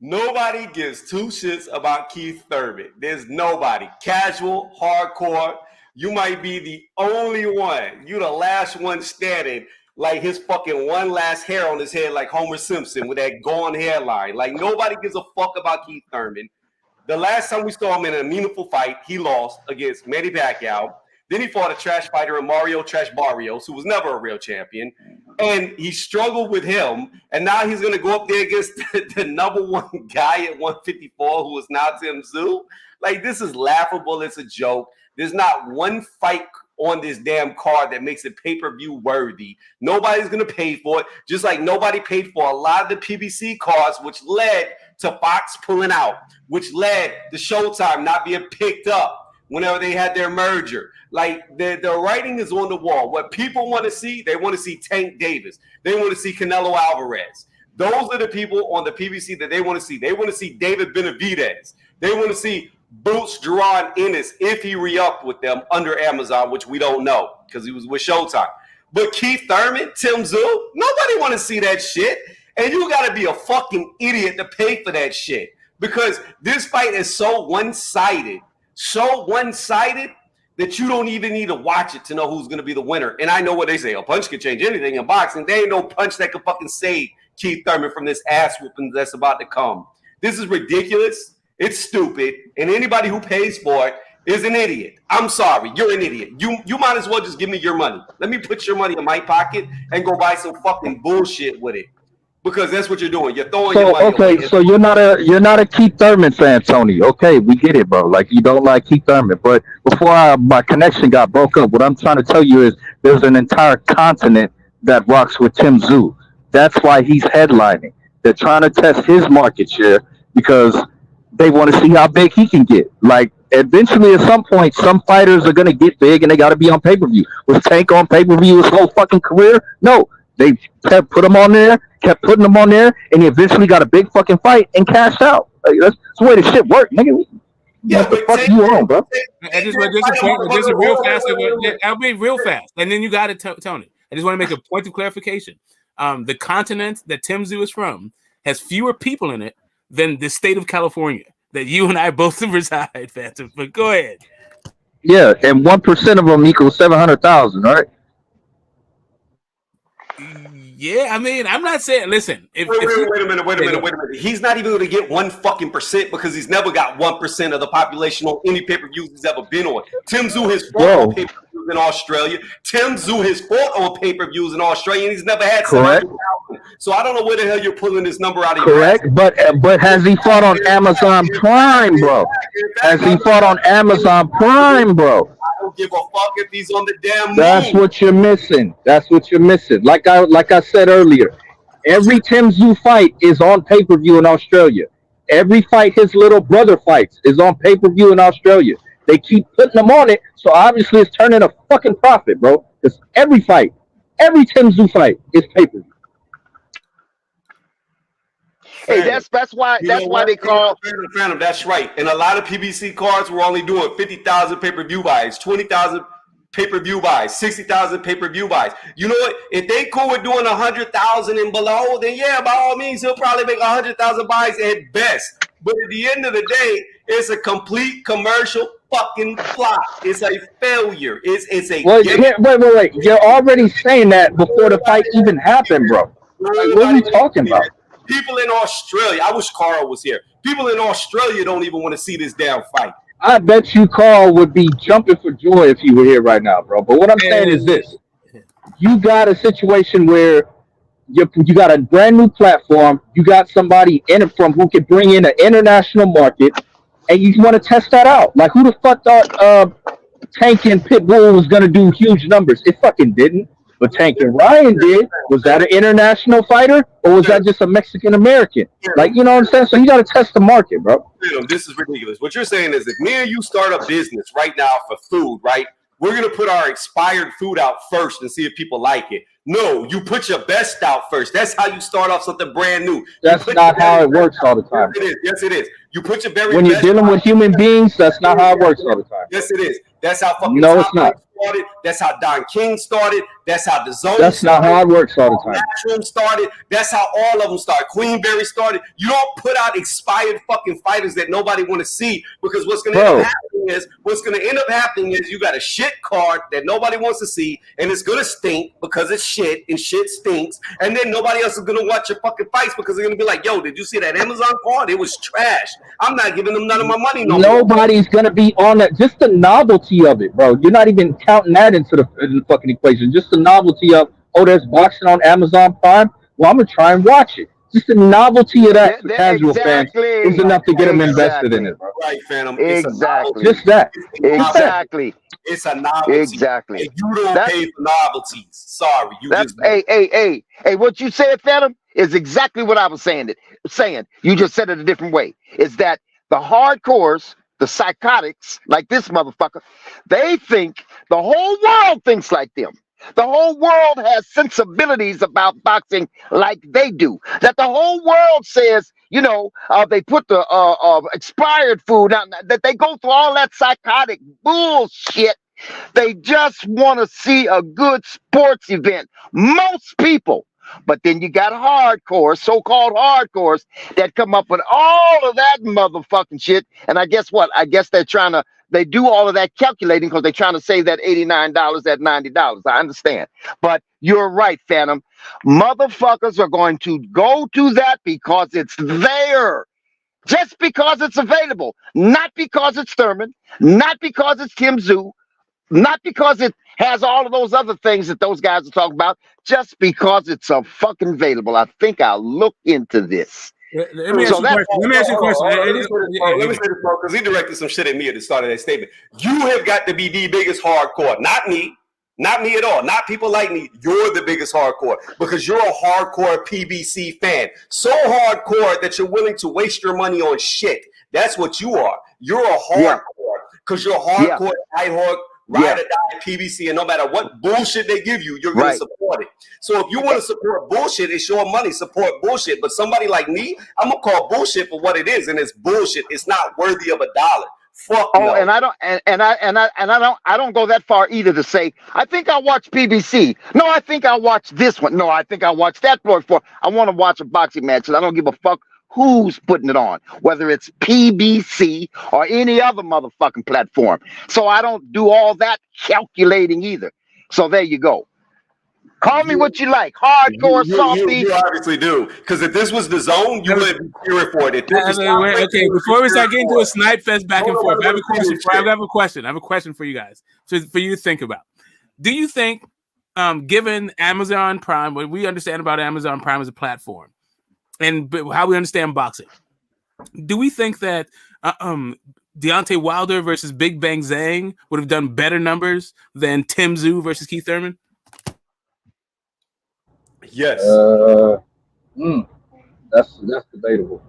Nobody gives two shits about Keith Thurman. There's nobody. Casual, hardcore. You might be the only one. You the last one standing, like his fucking one last hair on his head, like Homer Simpson with that gone hairline. Like nobody gives a fuck about Keith Thurman. The last time we saw him in a meaningful fight, he lost against Manny Pacquiao. Then he fought a trash fighter in Mario Trash Barrios, who was never a real champion. And he struggled with him. And now he's going to go up there against the number one guy at 154, who is now Tim Tszyu. Like, this is laughable. It's a joke. There's not one fight on this damn card that makes it pay-per-view worthy. Nobody's going to pay for it. Just like nobody paid for a lot of the PBC cards, which led to Fox pulling out, which led to Showtime not being picked up whenever they had their merger. Like, the writing is on the wall. What people want to see, they want to see Tank Davis. They want to see Canelo Alvarez. Those are the people on the PBC that they want to see. They want to see David Benavidez. They want to see Boots Duran Ennis if he re-upped with them under Amazon, which we don't know because he was with Showtime. But Keith Thurman, Tim Tszyu, nobody want to see that shit. And you got to be a fucking idiot to pay for that shit because this fight is so one-sided that you don't even need to watch it to know who's going to be the winner. And I know what they say. A punch can change anything in boxing. There ain't no punch that can fucking save Keith Thurman from this ass whooping that's about to come. This is ridiculous. It's stupid. And anybody who pays for it is an idiot. I'm sorry. You're an idiot. You might as well just give me your money. Let me put your money in my pocket and go buy some fucking bullshit with it. Because that's what you're doing. You're throwing your money away. Okay, so you're not a Keith Thurman fan, Tony. Okay, we get it, bro. Like, you don't like Keith Thurman. But before my connection got broke up, what I'm trying to tell you is there's an entire continent that rocks with Tim Tszyu. That's why he's headlining. They're trying to test his market share because they want to see how big he can get. Like, eventually, at some point, some fighters are going to get big and they got to be on pay-per-view. Was Tank on pay-per-view his whole fucking career? No. They kept putting him on there, and he eventually got a big fucking fight and cashed out. Like, that's the way the shit worked, nigga. Yeah, what the fuck you on, bro? Just real fast. I'll be real fast. And then you got it, Tony. I just want to make a point of clarification. The continent that Tim Tszyu is from has fewer people in it than the state of California that you and I both reside, Phantom. But go ahead. Yeah, and 1% of them equals 700,000, right? Yeah, I mean, I'm not saying. Listen, wait a minute. He's not even going to get 1% because he's never got 1% of the population on any pay-per-views he's ever been on. Tim Tszyu has fought on pay-per-views in Australia. Tim Tszyu has fought on pay-per-views in Australia, and he's never had 700,000. So I don't know where the hell you're pulling this number out of. Correct, but has he fought on Amazon Prime, bro? Has he fought on Amazon Prime, bro? I don't give a fuck if he's on the damn moon. That's what you're missing. That's what you're missing. Like I said earlier, every Tim Tszyu fight is on pay-per-view in Australia. Every fight his little brother fights is on pay-per-view in Australia. They keep putting them on it, so obviously it's turning a fucking profit, bro. Because every fight, every Tim Tszyu fight is pay-per-view. Hey, that's why they call. Phantom, that's right. And a lot of PBC cards were only doing 50,000 pay-per-view buys, 20,000 pay-per-view buys, 60,000 pay-per-view buys. You know what? If they cool with doing 100,000 and below, then yeah, by all means, he'll probably make 100,000 buys at best. But at the end of the day, it's a complete commercial fucking flop. It's a failure. It's a. Well, wait. You're already saying that before the fight even happened, bro. Like, what are you talking about? People in Australia, I wish Carl was here. People in Australia don't even want to see this damn fight. I bet you Carl would be jumping for joy if he were here right now, bro. But what I'm saying is this. You got a situation where you got a brand new platform. You got somebody in it from who can bring in an international market, and you want to test that out. Like, who the fuck thought Tank and Pitbull was going to do huge numbers? It fucking didn't. But Tank and Ryan did. Was that an international fighter, or was that just a Mexican-American? Like, you know what I'm saying? So you got to test the market, bro. This is ridiculous. What you're saying is if me and you start a business right now for food, right, we're going to put our expired food out first and see if people like it. No, you put your best out first. That's how you start off something brand new. That's not how it works all the time. Yes, it is. You put your very when you're dealing with human beings, that's not how it works all the time. Yes, it is. That's how fucking it's not. Started. That's how Don King started. That's how the Zone. That's not how it works all the time. Matchroom started. That's how all of them started. Queenberry started. You don't put out expired fucking fighters that nobody want to see because what's going to end up happening is you got a shit card that nobody wants to see and it's going to stink because it's shit and shit stinks and then nobody else is going to watch your fucking fights because they're going to be like, yo, did you see that Amazon card? It was trash. I'm not giving them none of my money no more. Nobody's going to be on that. Just the novelty of it, bro. You're not even counting that into the fucking equation. Just the novelty of, oh, there's boxing on Amazon Prime. Well, I'm going to try and watch it. Just the novelty of that for casual fans is enough to get them invested in it, bro. Right, Phantom. Exactly. Just that. Exactly. It's a novelty. Exactly. And you don't pay for novelties. Sorry. Hey, what you said, Phantom, is exactly what I was saying. You just said it a different way. Is that the hardcores, the psychotics, like this motherfucker, they think the whole world thinks like them. The whole world has sensibilities about boxing like they do. That the whole world says, they put the expired food out, that they go through all that psychotic bullshit. They just want to see a good sports event. Most people. But then you got hardcore, so-called hardcores, that come up with all of that motherfucking shit. And I guess what? I guess they do all of that calculating because they're trying to save that $89 at $90. I understand. But you're right, Phantom. Motherfuckers are going to go to that because it's there. Just because it's available. Not because it's Thurman. Not because it's Tim Tszyu. Not because it has all of those other things that those guys are talking about. Just because it's a fucking available. I think I'll look into this. Let me ask you a question. Let me say this, because he directed some shit at me at the start of that statement. You have got to be the biggest hardcore, not me. Not me at all. Not people like me. You're the biggest hardcore because you're a hardcore PBC fan. So hardcore that you're willing to waste your money on shit. That's what you are. You're a hardcore because you're hardcore, diehard, ride or die PBC, and no matter what bullshit they give you, you're going to support it. So if you want to support bullshit, it's your money. Support bullshit. But somebody like me, I'm gonna call bullshit for what it is, and it's bullshit. It's not worthy of $1. Fuck no. And I don't go that far either to say I think I'll watch PBC. No, I think I'll watch this one. No, I think I'll watch that for. I want to watch a boxing match, and I don't give a fuck who's putting it on, whether it's PBC or any other motherfucking platform. So I don't do all that calculating either. So there you go. Call me what you like, hardcore, softy. You obviously do. Because if this was the zone, you would be cheering for it. If this was okay, before we start getting to a snipe fest back and forth, I have a question. I have a question for you guys, for you to think about. Do you think, given Amazon Prime, what we understand about Amazon Prime as a platform, and how we understand boxing, do we think that Deontay Wilder versus Big Bang Zhang would have done better numbers than Tim Tszyu versus Keith Thurman? Yes. That's debatable.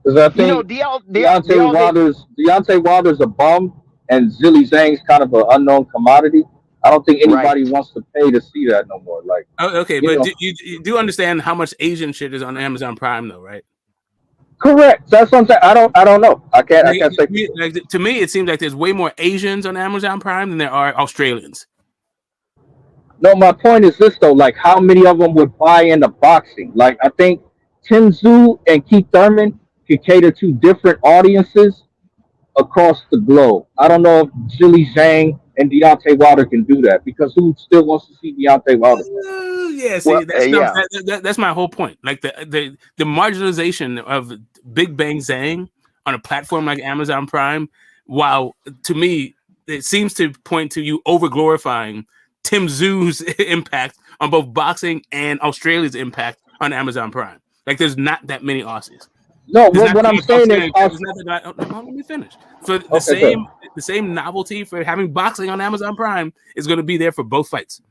Because I think Deontay Wilder's a bum, and Zilly Zhang's kind of an unknown commodity. I don't think anybody wants to pay to see that no more. Like, okay, but you do understand how much Asian shit is on Amazon Prime, though, right? Correct. That's what I'm saying. I don't know. I can't say. To me, it seems like there's way more Asians on Amazon Prime than there are Australians. No, my point is this though. Like, how many of them would buy into boxing? Like, I think Tim Tszyu and Keith Thurman could cater to different audiences across the globe. I don't know if Zilly Zhang and Deontay Wilder can do that, because who still wants to see Deontay Wilder? Yeah, see, that's my whole point. Like the marginalization of Big Bang Zhang on a platform like Amazon Prime, while to me it seems to point to you over glorifying Tim Tszyu's impact on both boxing and Australia's impact on Amazon Prime. Like, there's not that many Aussies. No, what I'm saying is, let me finish. So the same novelty for having boxing on Amazon Prime is going to be there for both fights,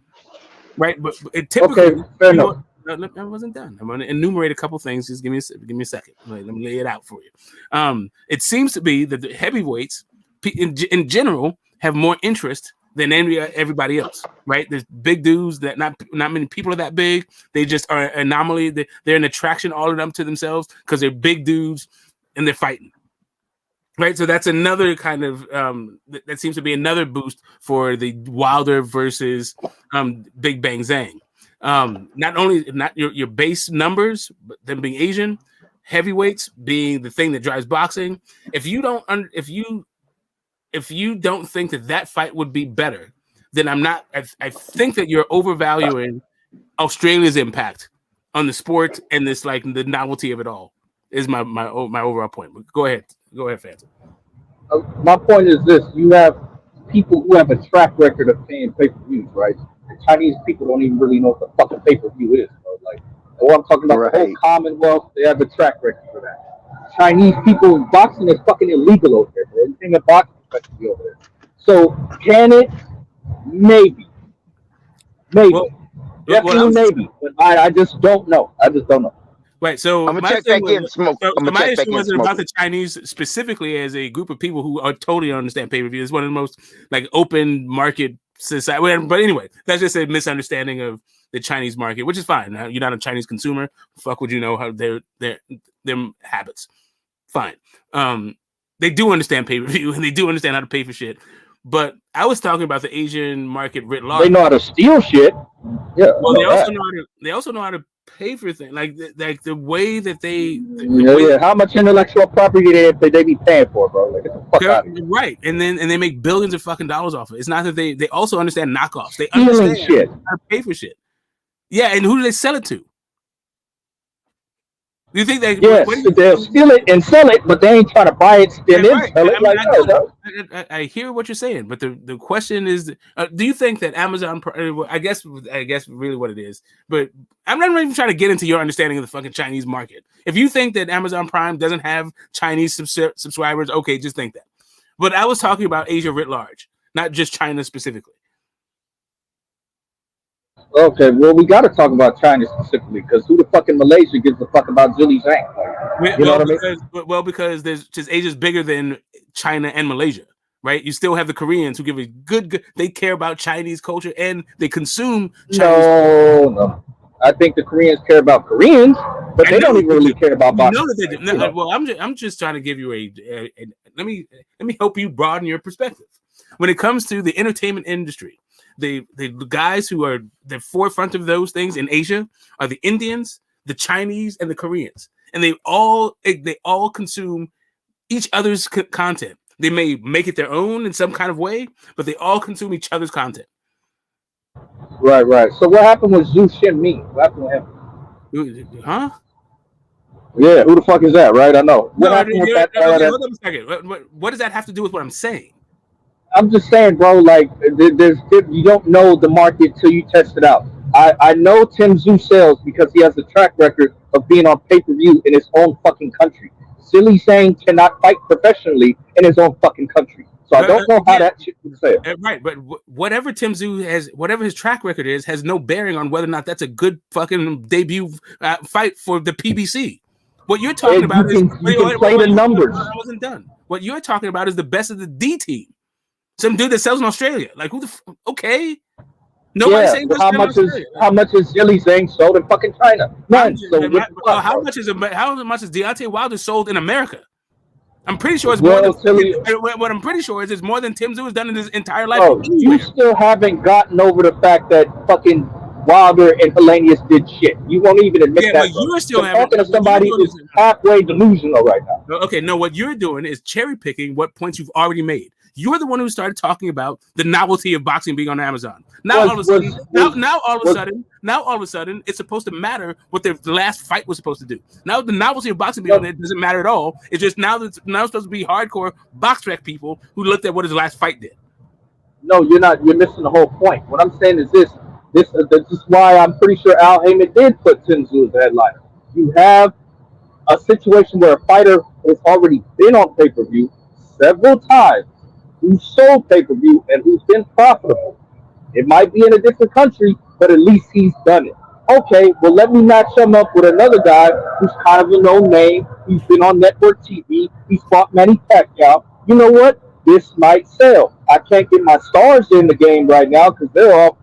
right? But it typically, fair enough. I wasn't done. I'm going to enumerate a couple things. Just give me a second. Let me lay it out for you. It seems to be that the heavyweights, in general, have more interest than everybody else, right? There's big dudes that not many people are that big. They just are an anomaly. They're an attraction all of them to themselves because they're big dudes and they're fighting, right? So that's another kind of that seems to be another boost for the Wilder versus Big Bang Zhang. Not your base numbers, but them being Asian, heavyweights being the thing that drives boxing. If you don't think that fight would be better, then I'm not. I think that you're overvaluing Australia's impact on the sport and this, like, the novelty of it all is my overall point. But go ahead, Phantom. My point is this: you have people who have a track record of paying pay-per-views, right? The Chinese people don't even really know what the fucking pay-per-view is. Bro. Like, what I'm talking about, the whole Commonwealth, they have a track record for that. Chinese people, boxing is fucking illegal over there. Bro. Anything in boxing is over there. So can it? Maybe. Definitely maybe. But I just don't know. Right. So I'm gonna check back in, Smoke. My issue wasn't about the Chinese specifically as a group of people who are totally understand pay-per-view. It's one of the most, like, open market society. But anyway, that's just a misunderstanding of the Chinese market, which is fine. You're not a Chinese consumer. Fuck would you know how their habits. Fine. They do understand pay-per-view and they do understand how to pay for shit. But I was talking about the Asian market writ large. They know how to steal shit. Yeah. Well, they also know how to pay for things, like the way that they. How much intellectual property they be paying for, bro? Like, get the fuck out of here. Right, and they make billions of fucking dollars off it. It's not that they also understand knockoffs. They Stealing understand shit. how to pay for shit. Yeah, and who do they sell it to? Do you think they? Yes, they'll steal it and sell it, but they ain't trying to buy it, steal it, sell it. I hear what you're saying, but the question is, do you think that Amazon? I guess really what it is, but I'm not even trying to get into your understanding of the fucking Chinese market. If you think that Amazon Prime doesn't have Chinese subscribers, okay, just think that. But I was talking about Asia writ large, not just China specifically. Okay, well, we got to talk about China specifically, because who the fuck in Malaysia gives a fuck about Zilly Zhang? You know what I mean? Because there's just Asia's bigger than China and Malaysia, right? You still have the Koreans who give a good they care about Chinese culture and they consume Chinese culture. No. I think the Koreans care about Koreans, but they don't even really care about boxing. No, that they do. Well, I'm just trying to give you a let me help you broaden your perspective. When it comes to the entertainment industry, the guys who are the forefront of those things in Asia are the Indians, the Chinese, and the Koreans, and they all consume each other's content. They may make it their own in some kind of way, but they all consume each other's content. Right. So what happened with Zhu Shinmi? What happened with him? Huh? Yeah, who the fuck is that? Right, I know. What No, happened with okay, that? hold on a second. What does that have to do with what I'm saying? I'm just saying, bro. Like, you don't know the market till you test it out. I know Tim Zhu sells because he has a track record of being on pay per view in his own fucking country. Silly Zhang cannot fight professionally in his own fucking country, so I don't know how that shit would sell. Right, but whatever Tim Zhu has, whatever his track record is, has no bearing on whether or not that's a good fucking debut fight for the PBC. What you're talking about is you can play the numbers. I wasn't done. What you're talking about is the best of the D team. Some dude that sells in Australia. Like who the okay? Nobody's saying how much is Silly Zhang sold in fucking China? None. How much is Deontay Wilder sold in America? I'm pretty sure it's more than Silly. What I'm pretty sure is it's more than Tim Zhu has done in his entire life. Bro, you still haven't gotten over the fact that fucking Wilder and Hellenius did shit. You won't even admit that. But you're still talking to somebody who's halfway delusional right now. Okay, no, what you're doing is cherry picking what points you've already made. You're the one who started talking about the novelty of boxing being on Amazon. Now all of a sudden, it's supposed to matter what the last fight was supposed to do. Now the novelty of boxing being on there doesn't matter at all. It's just now it's supposed to be hardcore box rec people who looked at what his last fight did. No, you're not. You're missing the whole point. What I'm saying is this is why I'm pretty sure Al Heyman did put Tim Zhu as the headliner. You have a situation where a fighter has already been on pay-per-view several times, who's sold pay-per-view and who's been profitable. It might be in a different country, but at least he's done it. Okay, well, let me match him up with another guy who's kind of a known name. He's been on network TV. He's fought Manny Pacquiao. You know what? This might sell. I can't get my stars in the game right now because they're all,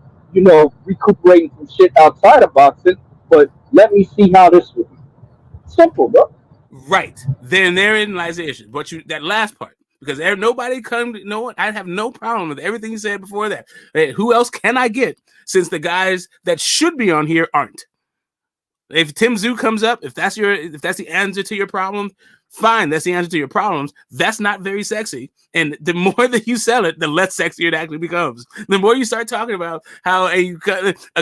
recuperating from shit outside of boxing. But let me see how this will be. Simple, bro. Right. Then therein lies the issue. But that last part. Because nobody I have no problem with everything you said before that. Who else can I get since the guys that should be on here aren't? If Tim Zhu comes up, if that's the answer to your problem, fine, that's the answer to your problems. That's not very sexy. And the more that you sell it, the less sexy it actually becomes. The more you start talking about how a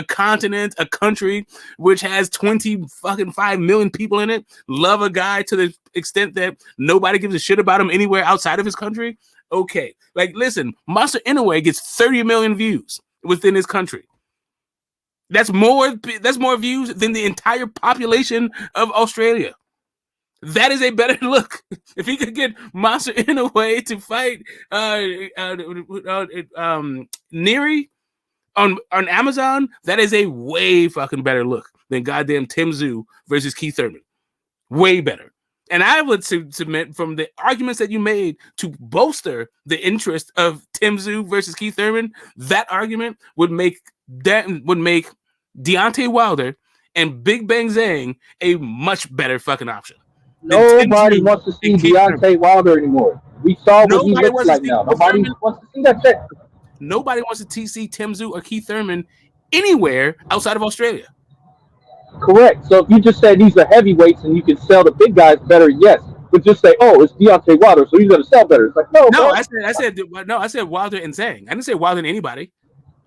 continent, a country which has 5 million people in it, love a guy to the extent that nobody gives a shit about him anywhere outside of his country. Okay. Like, listen, Monster Inoue gets 30 million views within his country. That's more views than the entire population of Australia. That is a better look. If he could get Monster Inoue to fight Neri on Amazon, that is a way fucking better look than goddamn Tim Zhu versus Keith Thurman. Way better. And I would submit from the arguments that you made to bolster the interest of Tim Zhu versus Keith Thurman, that argument would make Deontay Wilder and Big Bang Zhang a much better fucking option. Nobody wants to see Deontay Wilder anymore. We saw what he looks like now. Nobody wants to see that shit. Nobody wants to see Tim Zhu or Keith Thurman anywhere outside of Australia. Correct. So if you just said these are heavyweights and you can sell the big guys better, yes. But just say, oh, it's Deontay Wilder, so he's going to sell better. It's like, no. I said Wilder and Zhang. I didn't say Wilder and anybody.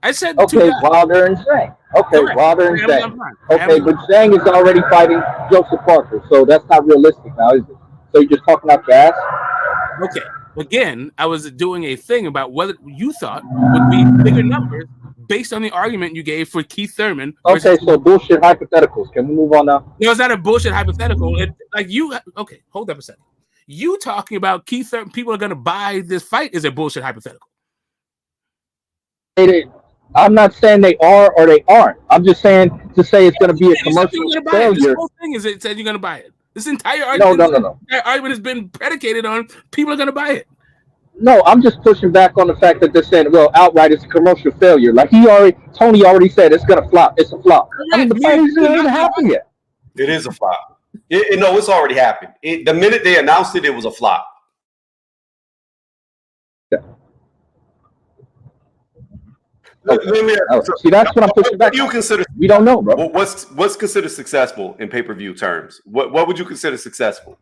I said Wilder and Zhang. Okay, correct. Wilder and Zhang. Okay, but Zhang is already fighting Joseph Parker, so that's not realistic now, is it? So you're just talking out your ass? Okay. Again, I was doing a thing about whether you thought would be bigger numbers based on the argument you gave for Keith Thurman. Okay, so bullshit hypotheticals. Can we move on now? No, it's not a bullshit hypothetical. Okay, hold up a second. You talking about Keith Thurman, people are going to buy this fight is a bullshit hypothetical. I'm not saying they are or they aren't. I'm just saying to say it's going to be a commercial failure. This whole thing is it said you're going to buy it. This entire argument, no. Entire argument has been predicated on people are going to buy it. No, I'm just pushing back on the fact that they're saying, well, outright it's a commercial failure. Like Tony already said, it's going to flop. It's a flop. I mean, the fight isn't even happened yet. It is a flop. No, it's already happened. The minute they announced it, it was a flop. Yeah. See, that's what I'm pushing back. What do you consider? We don't know, bro. What's considered successful in pay-per-view terms? What would you consider successful?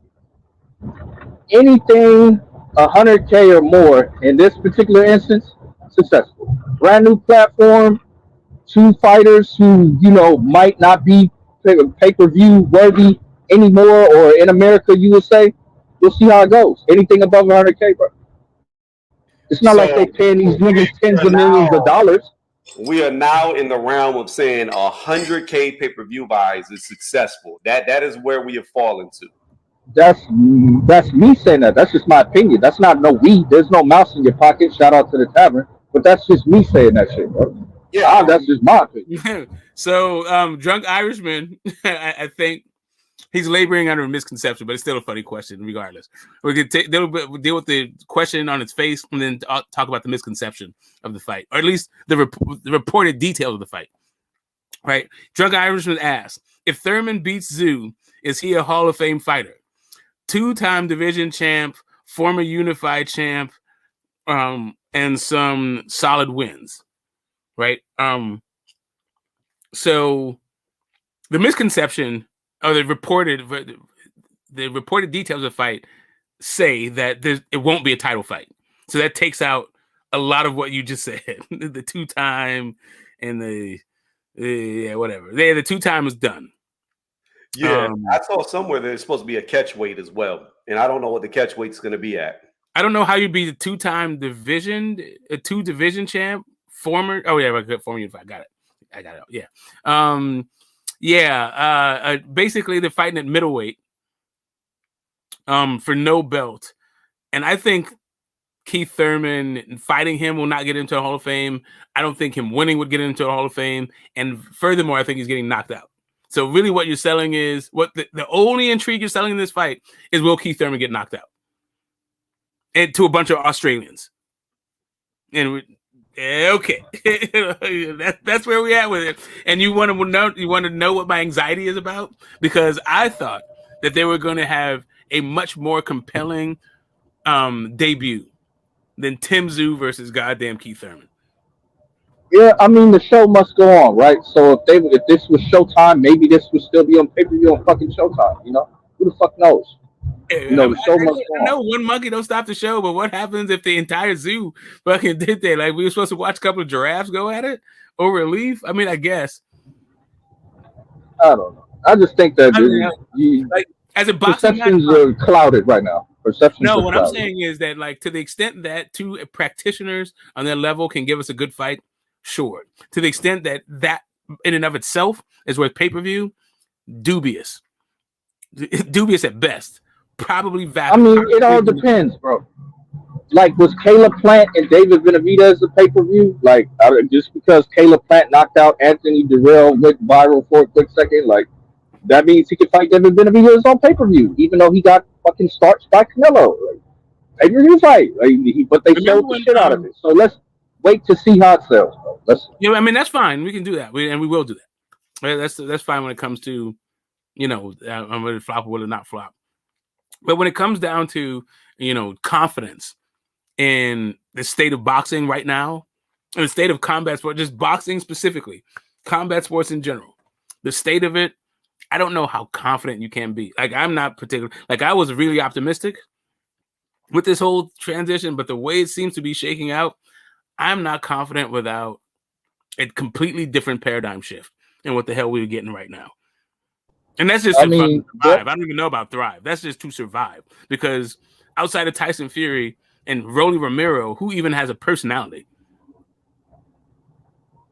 Anything 100K or more in this particular instance, successful. Brand new platform, two fighters who might not be pay-per-view worthy anymore, or in America, you would say. We'll see how it goes. Anything above 100K, bro. It's not like they So paying these niggas tens of millions of now dollars. we are now in the realm of saying 100K pay-per-view buys is successful. That is where we have fallen to. That's me saying that. That's just my opinion. That's not no weed. There's no mouse in your pocket. Shout out to the tavern. But that's just me saying that shit, bro. Yeah, That's just my opinion. So, Drunk Irishman, I think he's laboring under a misconception, but it's still a funny question regardless. We could deal with the question on its face and then talk about the misconception of the fight, or at least the reported details of the fight. Right? Drunk Irishman asks, if Thurman beats Tszyu, is he a Hall of Fame fighter? 2-time division champ, former unified champ, and some solid wins. Right? So the misconception or the reported details of the fight say that it won't be a title fight. So that takes out a lot of what you just said. The 2-time and the whatever. The 2-time is done. Yeah, I saw somewhere there's supposed to be a catch weight as well, and I don't know what the catch weight's going to be at. I don't know how you'd be the 2-time division champ, former unified. Got it. I got it. Yeah. Basically, they're fighting at middleweight for no belt. And I think Keith Thurman fighting him will not get into the Hall of Fame. I don't think him winning would get into the Hall of Fame. And furthermore, I think he's getting knocked out. So really what you're selling is, the only intrigue you're selling in this fight is, will Keith Thurman get knocked out? And to a bunch of Australians. And okay, that's where we're at with it. And you want to know what my anxiety is about? Because I thought that they were going to have a much more compelling debut than Tim Tszyu versus goddamn Keith Thurman. Yeah, I mean, the show must go on, right? So if this was Showtime, maybe this would still be on pay-per-view on fucking Showtime. Who the fuck knows? The show must go on. I know one monkey don't stop the show, but what happens if the entire zoo fucking did that? Like, we were supposed to watch a couple of giraffes go at it over a leaf? I mean, I guess. I don't know. I just think that as a boxing perceptions are clouded right now. What I'm saying is that, like, to the extent that two practitioners on their level can give us a good fight, sure. To the extent that in and of itself is worth pay-per-view, dubious. Dubious at best. Probably valid. I mean, it all depends, bro. Like, was Caleb Plant and David Benavidez a pay-per-view? Like, just because Caleb Plant knocked out Anthony Durrell, went viral for a quick second, like, that means he could fight David Benavidez on pay-per-view, even though he got fucking starched by Canelo. Like, pay-per-view fight. But they sold the shit out of it. So let's wait to see how it sells, bro. I mean, that's fine. We can do that. We will do that. That's fine when it comes to, I'm going to flop or will it not flop. But when it comes down to, confidence in the state of boxing right now, and the state of combat sport, just boxing specifically, combat sports in general, the state of it, I don't know how confident you can be. Like, I'm not particular. Like, I was really optimistic with this whole transition, but the way it seems to be shaking out, I'm not confident without a completely different paradigm shift in what the hell we're getting right now. And that's just survive. I don't even know about thrive. That's just to survive. Because outside of Tyson Fury and Rolly Romero, who even has a personality?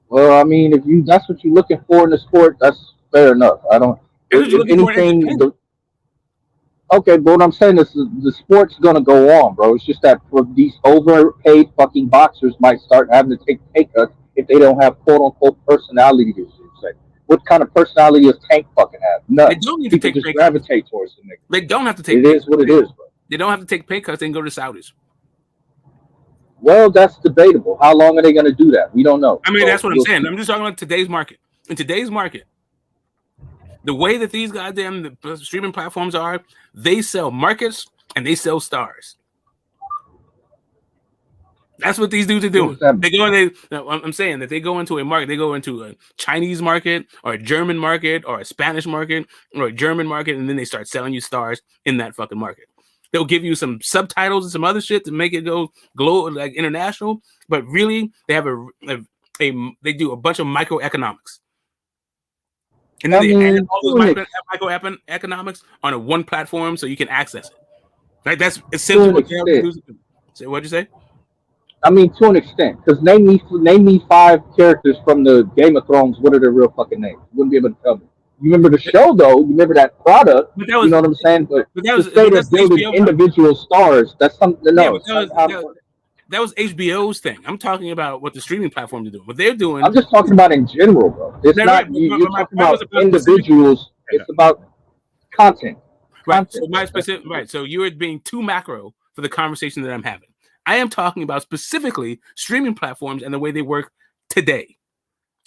Well, I mean, if that's what you're looking for in the sport, that's fair enough. I don't. Okay, but what I'm saying is the sport's gonna go on, bro. It's just that for these overpaid fucking boxers might start having to take pay cuts if they don't have quote unquote personality. What kind of personality does Tank fucking have? None. They don't need to take just gravitate towards the nigga. They don't have to take. It is what it is, bro. They don't have to take pay cuts. They can go to Saudis. Well, that's debatable. How long are they going to do that? We don't know. I mean, that's what I'm saying. I'm just talking about today's market. In today's market, the way that these goddamn streaming platforms are, they sell markets and they sell stars. That's what these dudes are doing. They go in. I'm saying that they go into a market. They go into a Chinese market or a German market or a Spanish market or a German market, and then they start selling you stars in that fucking market. They'll give you some subtitles and some other shit to make it go like international. But really, they have they do a bunch of microeconomics. And then they add all those microeconomics on a one platform so you can access it. Right? That's essentially what they do. So what'd you say? I mean, to an extent, because name me 5 characters from the Game of Thrones. What are their real fucking names? You wouldn't be able to tell me. You remember the show though. You remember that product. You know what I'm saying? But to say they're building individual stars, that's something else. That was HBO's thing. I'm talking about what the streaming platforms are doing. What they're doing. I'm just talking about in general, bro. It's not right, you're talking about individuals. It's about content. Right. So my specific right. So you are being too macro for the conversation that I'm having. I am talking about specifically streaming platforms and the way they work today.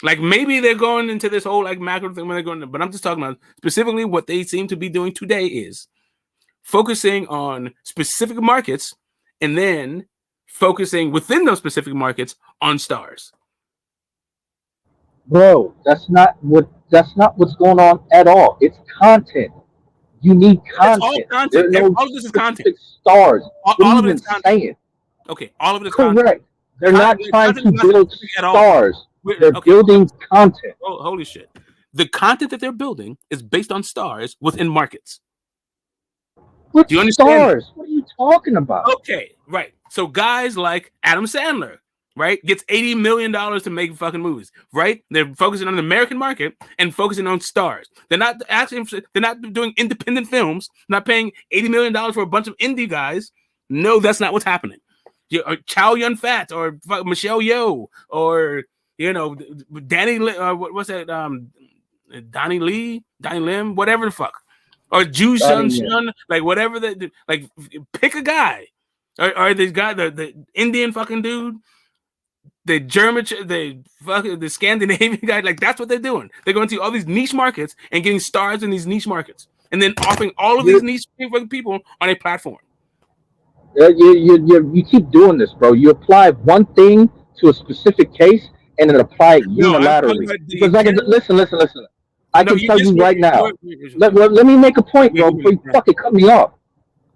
Like maybe they're going into this whole like macro thing when they're going, but I'm just talking about specifically what they seem to be doing today is focusing on specific markets and then focusing within those specific markets on stars. Bro, that's not what's going on at all. It's content. You need content. All content. No all of this is content. Stars. All of it is content. Saying? Okay, all of it is correct. Content. They're not trying to build stars. They're building content. Oh, holy shit. The content that they're building is based on stars within markets. What do you understand? Stars? What are you talking about? Okay, right. So guys like Adam Sandler, right, gets $80 million to make fucking movies, right? They're focusing on the American market and focusing on stars. They're not doing independent films, not paying $80 million for a bunch of indie guys. No, that's not what's happening. Or Chow Yun-Fat or Michelle Yeoh or Danny what's that Donnie Lim, whatever the fuck, or Ju Shun, like whatever that, like pick a guy, or this guy, the Indian fucking dude, the German, the Scandinavian guy, like that's what they're doing. They're going to all these niche markets and getting stars in these niche markets, and then offering all of these niche people on a platform. You keep doing this, bro. You apply one thing to a specific case and then apply it unilaterally. Because listen. I can tell you right now. Let me make a point, bro, before you fucking cut me off.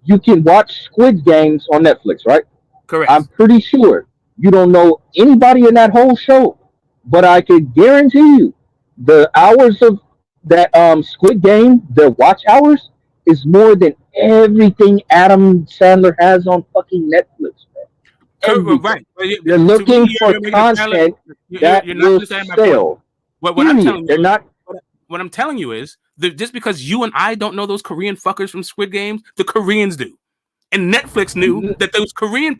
You can watch Squid Games on Netflix, right? Correct. I'm pretty sure you don't know anybody in that whole show, but I can guarantee you the hours of that Squid Game, their watch hours, is more than everything Adam Sandler has on fucking Netflix. Right. They're looking for content that will sell. What I'm telling you, what I'm telling you is that just because you and I don't know those Korean fuckers from Squid Games, the Koreans do. And Netflix knew that those Korean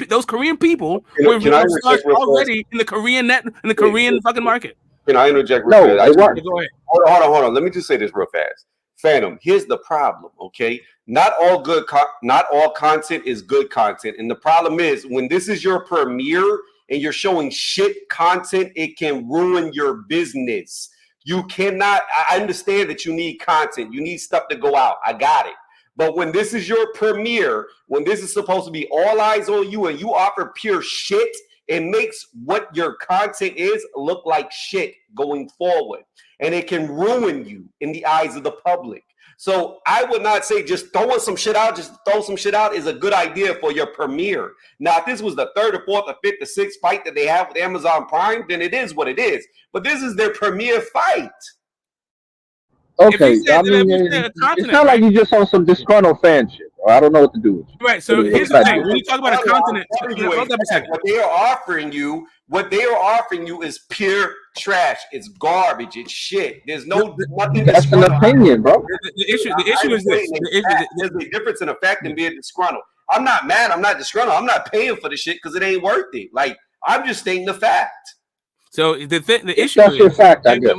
people were already in the Korean fucking market. Can I interject? Go ahead. Hold on. Let me just say this real fast. Phantom, here's the problem, okay? Not all content is good content. And the problem is when this is your premiere and you're showing shit content, it can ruin your business. You cannot, I understand that you need content. You need stuff to go out. I got it. But when this is your premiere, when this is supposed to be all eyes on you and you offer pure shit, it makes what your content is look like shit going forward. And it can ruin you in the eyes of the public. So I would not say just throwing some shit out, is a good idea for your premiere. Now, if this was the 3rd or 4th or 5th or 6th fight that they have with Amazon Prime, then it is what it is. But this is their premiere fight. Okay, I mean, it's not like you just on some disgruntled fan shit, bro. I don't know what to do with you. Right, so here's the thing. When you talk about a continent, what they are offering you is pure trash. It's garbage. It's shit. There's nothing. That's an opinion, bro. The issue is this. There's a difference in effect in being disgruntled. I'm not mad. I'm not disgruntled. I'm not paying for the shit because it ain't worth it. Like, I'm just stating the fact. So the issue is your fact, I guess.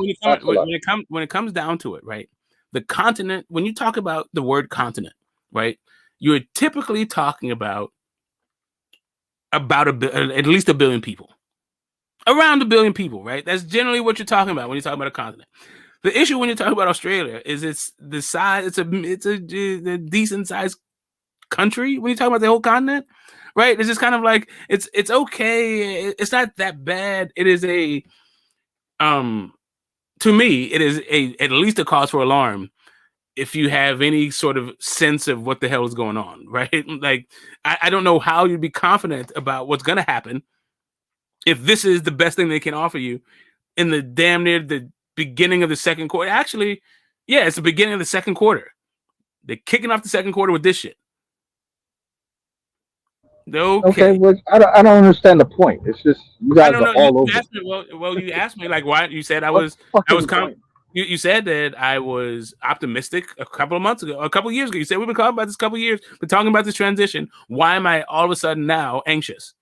When it comes down to it, right? The continent, when you talk about the word continent, right? You're typically talking about at least 1 billion people. Around 1 billion people, right? That's generally what you're talking about when you're talking about a continent. The issue when you're talking about Australia is it's the size, it's a decent sized country when you're talking about the whole continent. Right, it's just kind of like it's okay. It's not that bad. It is to me, it is at least a cause for alarm if you have any sort of sense of what the hell is going on. Right, like I don't know how you'd be confident about what's going to happen if this is the best thing they can offer you in the damn near the beginning of the second quarter. Actually, yeah, it's the beginning of the second quarter. They're kicking off the second quarter with this shit. Okay, well, I don't understand the point. It's just you I guys don't are know. all You over. asked me. Well, you asked me like why. You said I What's was. the I was fucking point? You said that I was optimistic a couple of months ago, a couple of years ago. You said we've been talking about this a couple of years. We're talking about this transition. Why am I all of a sudden now anxious?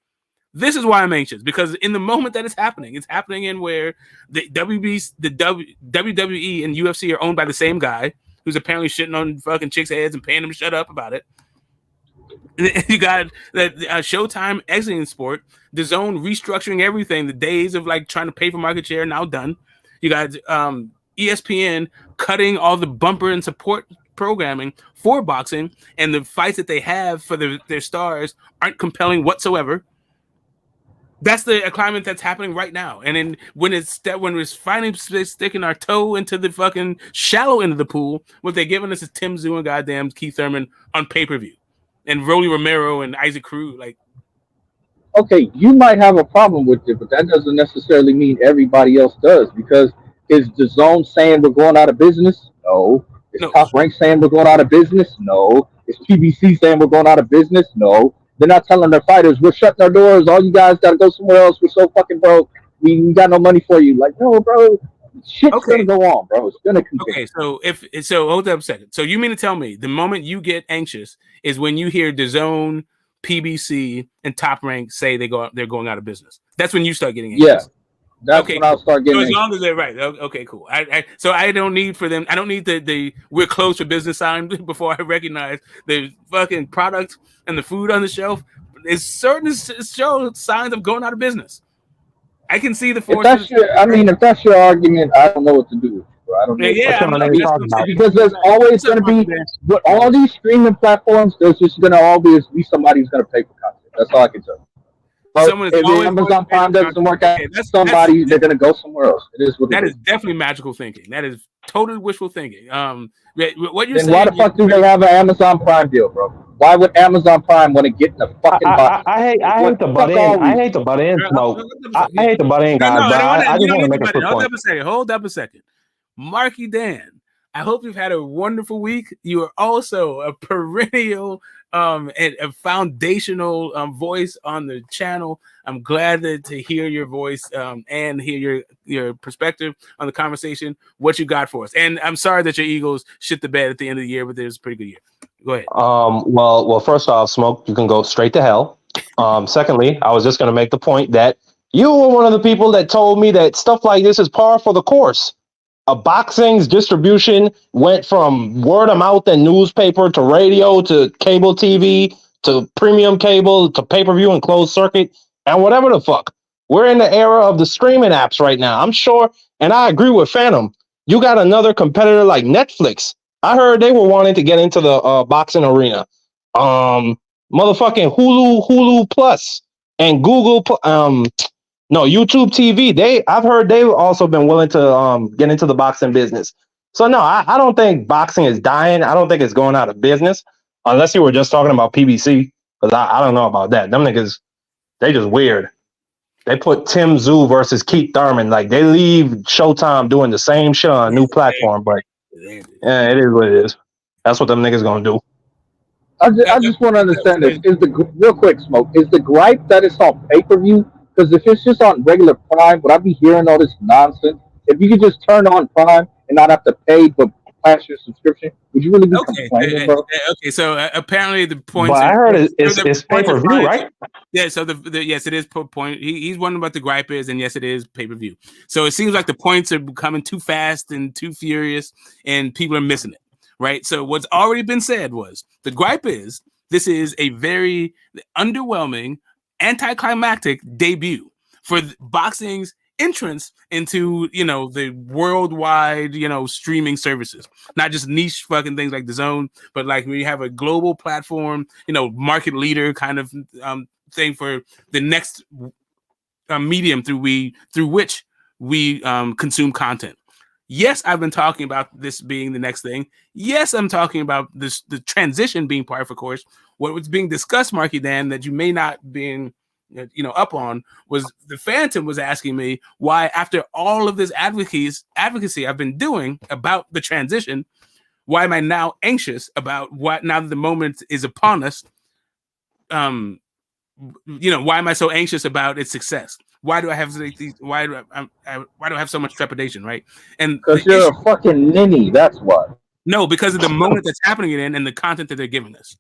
This is why I'm anxious, because in the moment that it's happening in where the WWE and UFC are owned by the same guy who's apparently shitting on fucking chicks' heads and paying them to shut up about it. You got Showtime exiting sport, the zone restructuring everything. The days of like trying to pay for market share are now done. You got ESPN cutting all the bumper and support programming for boxing, and the fights that they have for their stars aren't compelling whatsoever. That's the climate that's happening right now. And then when we're finally sticking our toe into the fucking shallow end of the pool, what they're giving us is Tim Tszyu and goddamn Keith Thurman on pay-per-view. And Rolly Romero and Isaac Cruz, like, okay, you might have a problem with it, but that doesn't necessarily mean everybody else does. Because is the zone saying we're going out of business? No. Is no. Top Rank saying we're going out of business? No. Is PBC saying we're going out of business? No. They're not telling their fighters we're shutting our doors. All you guys got to go somewhere else. We're so fucking broke. We got no money for you. Like, no, bro. Shit's gonna go on, bro. It's gonna continue. Okay, so hold up a second. So you mean to tell me the moment you get anxious is when you hear DAZN, PBC, and Top Rank say they're going out of business? That's when you start getting anxious. Yeah, that's when I'll start getting. So as long as they're right, okay, cool. So I don't need for them. I don't need the we're closed for business sign before I recognize the fucking product and the food on the shelf. It's certain show signs of going out of business. I can see the force. If that's your argument, I don't know what to do with it, bro. I don't know. Yeah, because there's always going to be with all these streaming platforms. There's just going to always be somebody who's going to pay for content. That's all I can tell you. But if Amazon Prime doesn't work out, they're going to go somewhere else. It is what that it is. Definitely magical thinking. That is totally wishful thinking. What you're then saying? Why the fuck do they have an Amazon Prime deal, bro? Why would Amazon Prime want to get in the fucking box? I hate to butt in. I hate to butt in, Smoke. I hate to butt in, guys. But I just want to make a quick point. Hold up a second. Marky Dan, I hope you've had a wonderful week. You are also a perennial and a foundational voice on the channel. I'm glad to hear your voice and hear your perspective on the conversation, what you got for us. And I'm sorry that your Eagles shit the bed at the end of the year, but it was a pretty good year. Go ahead. Well, first off, Smoke, you can go straight to hell. Secondly, I was just going to make the point that you were one of the people that told me that stuff like this is par for the course. Boxing's distribution went from word of mouth and newspaper to radio to cable TV to premium cable to pay-per-view and closed circuit and whatever the fuck. We're in the era of the streaming apps right now. I'm sure, and I agree with Phantom. You got another competitor like Netflix. I heard they were wanting to get into the boxing arena. Motherfucking Hulu Plus and Google YouTube TV. I've heard they've also been willing to get into the boxing business. So no, I don't think boxing is dying. I don't think it's going out of business, unless you were just talking about PBC, because I don't know about that. Them niggas, they just weird. They put Tim Tszyu versus Keith Thurman. Like, they leave Showtime doing the same shit on a new platform, but yeah, it is what it is. That's what them niggas gonna do. I just want to understand this. Real quick, Smoke, is the gripe that it's on pay-per-view? Because if it's just on regular Prime, would I be hearing all this nonsense? If you could just turn on Prime and not have to pay but pass your subscription, would you really be complaining, bro? Okay, so apparently the point. But I heard it's pay-per-view, right? Yeah, so yes, it is point. He's wondering what the gripe is, and yes, it is pay-per-view. So it seems like the points are becoming too fast and too furious, and people are missing it. Right. So what's already been said was the gripe is this is a very underwhelming, anticlimactic debut for boxing's entrance into, the worldwide, streaming services, not just niche fucking things like DAZN, but like we have a global platform, market leader kind of thing for the next medium through which we consume content. Yes, I've been talking about this being the next thing. Yes, I'm talking about the transition being part of course. What was being discussed, Marky Dan, that you may not been up on was the Phantom was asking me why, after all of this advocacy I've been doing about the transition, why am I now anxious about what now that the moment is upon us? Why am I so anxious about its success? Why do I have these? Why do I have so much trepidation? Right? And because you're a fucking ninny. That's why. No, because of the moment that's happening in and the content that they're giving us.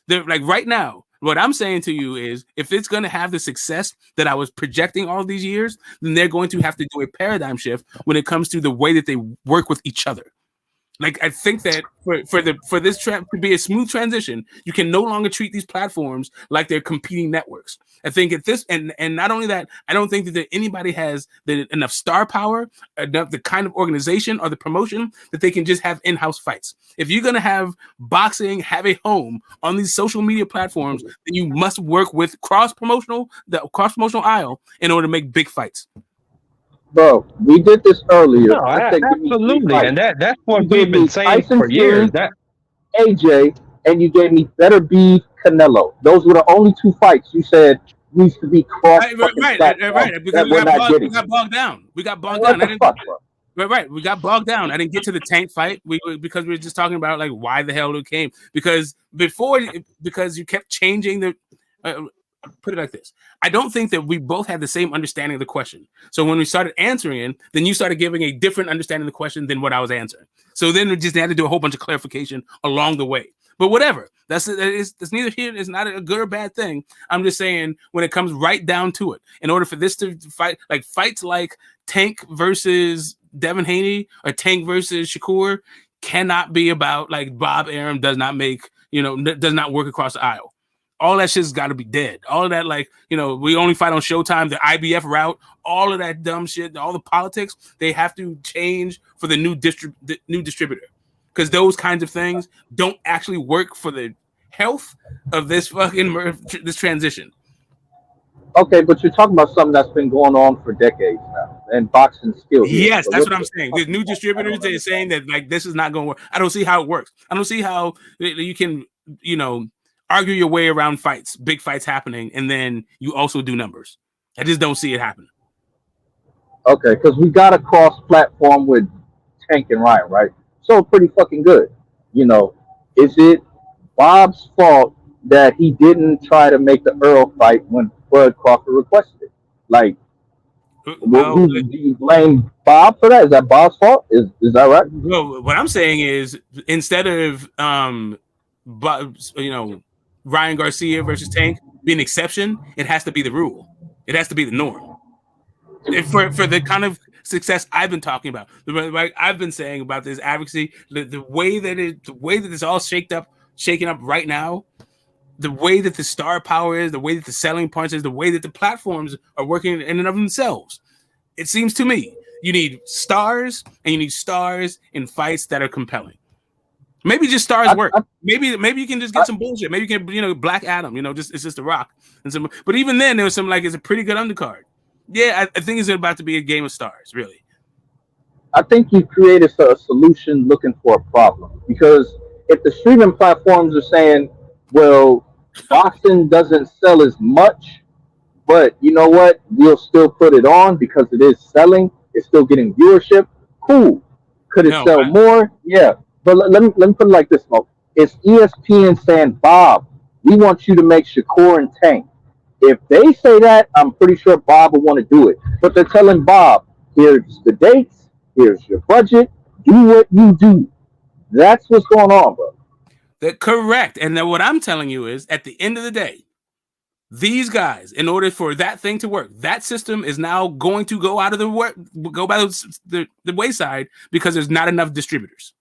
They're like right now. What I'm saying to you is, if it's going to have the success that I was projecting all these years, then they're going to have to do a paradigm shift when it comes to the way that they work with each other. Like, I think that for this to be a smooth transition, you can no longer treat these platforms like they're competing networks. I think at this, and not only that, I don't think that anybody has enough star power, enough the kind of organization or the promotion that they can just have in-house fights. If you're gonna have boxing have a home on these social media platforms, then you must work with cross-promotional aisle in order to make big fights. Bro, we did this earlier. No, absolutely, and that's what we've been saying for years. That AJ, and you gave me Better Beef Canelo. Those were the only two fights you said needs to be cross. Right. Because we got bogged down. We got bogged down. Right. We got bogged down. I didn't get to the Tank fight because we were just talking about like why the hell it came. Because you kept changing the. Put it like this. I don't think that we both had the same understanding of the question. So when we started answering it, then you started giving a different understanding of the question than what I was answering. So then we just had to do a whole bunch of clarification along the way. But whatever. That's neither here. It's not a good or bad thing. I'm just saying when it comes right down to it, in order for this to fight, like fights like Tank versus Devin Haney or Tank versus Shakur cannot be about like Bob Arum does not work across the aisle. All that shit's got to be dead. All of that, like, we only fight on Showtime, the IBF route, all of that dumb shit, all the politics, they have to change for the new distributor. Because those kinds of things don't actually work for the health of this this transition. Okay, but you're talking about something that's been going on for decades now, and boxing still. Yes, that's what I'm saying. The new distributors, they're saying that like this is not going to work. I don't see how it works. I don't see how you can, argue your way around fights, big fights happening, and then you also do numbers. I just don't see it happen. Okay, because we got a cross-platform with Tank and Ryan, right? So pretty fucking good. Is it Bob's fault that he didn't try to make the Earl fight when Bud Crawford requested it? Like, do you blame Bob for that? Is that Bob's fault? Is that right? Well, what I'm saying is instead of Ryan Garcia versus Tank be an exception, it has to be the rule. It has to be the norm. For the kind of success I've been talking about, like I've been saying about this advocacy, the way that it's all shaken up right now, the way that the star power is, the way that the selling points is, the way that the platforms are working in and of themselves. It seems to me you need stars, and you need stars in fights that are compelling. Maybe just stars work. Maybe you can just get some bullshit. Maybe you can Black Adam. It's just a rock and some. But even then, there was some it's a pretty good undercard. Yeah, I think it's about to be a game of stars. Really, I think you created a solution looking for a problem, because if the streaming platforms are saying, well, boxing doesn't sell as much, but you know what, we'll still put it on because it is selling. It's still getting viewership. Cool. Could it sell more? Yeah. But let me put it like this, Smoke. It's ESPN saying, Bob, we want you to make Shakur and Tank. If they say that, I'm pretty sure Bob will want to do it. But they're telling Bob, here's the dates, here's your budget, do what you do. That's what's going on, bro. That's correct. And then what I'm telling you is, at the end of the day, these guys, in order for that thing to work, that system is now going to go out of go by the wayside because there's not enough distributors.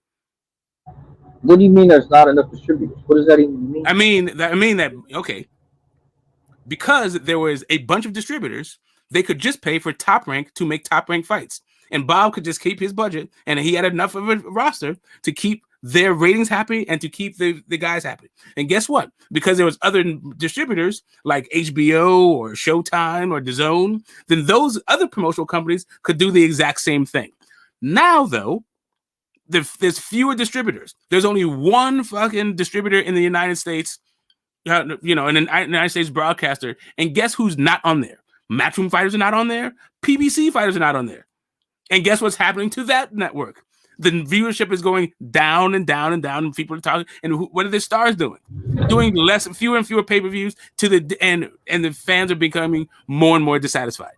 What do you mean there's not enough distributors? What does that even mean? I mean that okay. Because there was a bunch of distributors, they could just pay for Top Rank to make Top Rank fights. And Bob could just keep his budget, and he had enough of a roster to keep their ratings happy and to keep the guys happy. And guess what? Because there was other distributors like HBO or Showtime or DAZN, then those other promotional companies could do the exact same thing. Now, though, there's fewer distributors. There's only one fucking distributor in the United States you know, and an United States broadcaster. And guess who's not on there? Matchroom fighters are not on there. PBC fighters are not on there. And guess what's happening to that network? The viewership is going down and down and down, and people are talking. And what are the stars doing? Doing fewer and fewer pay-per-views and the fans are becoming more and more dissatisfied.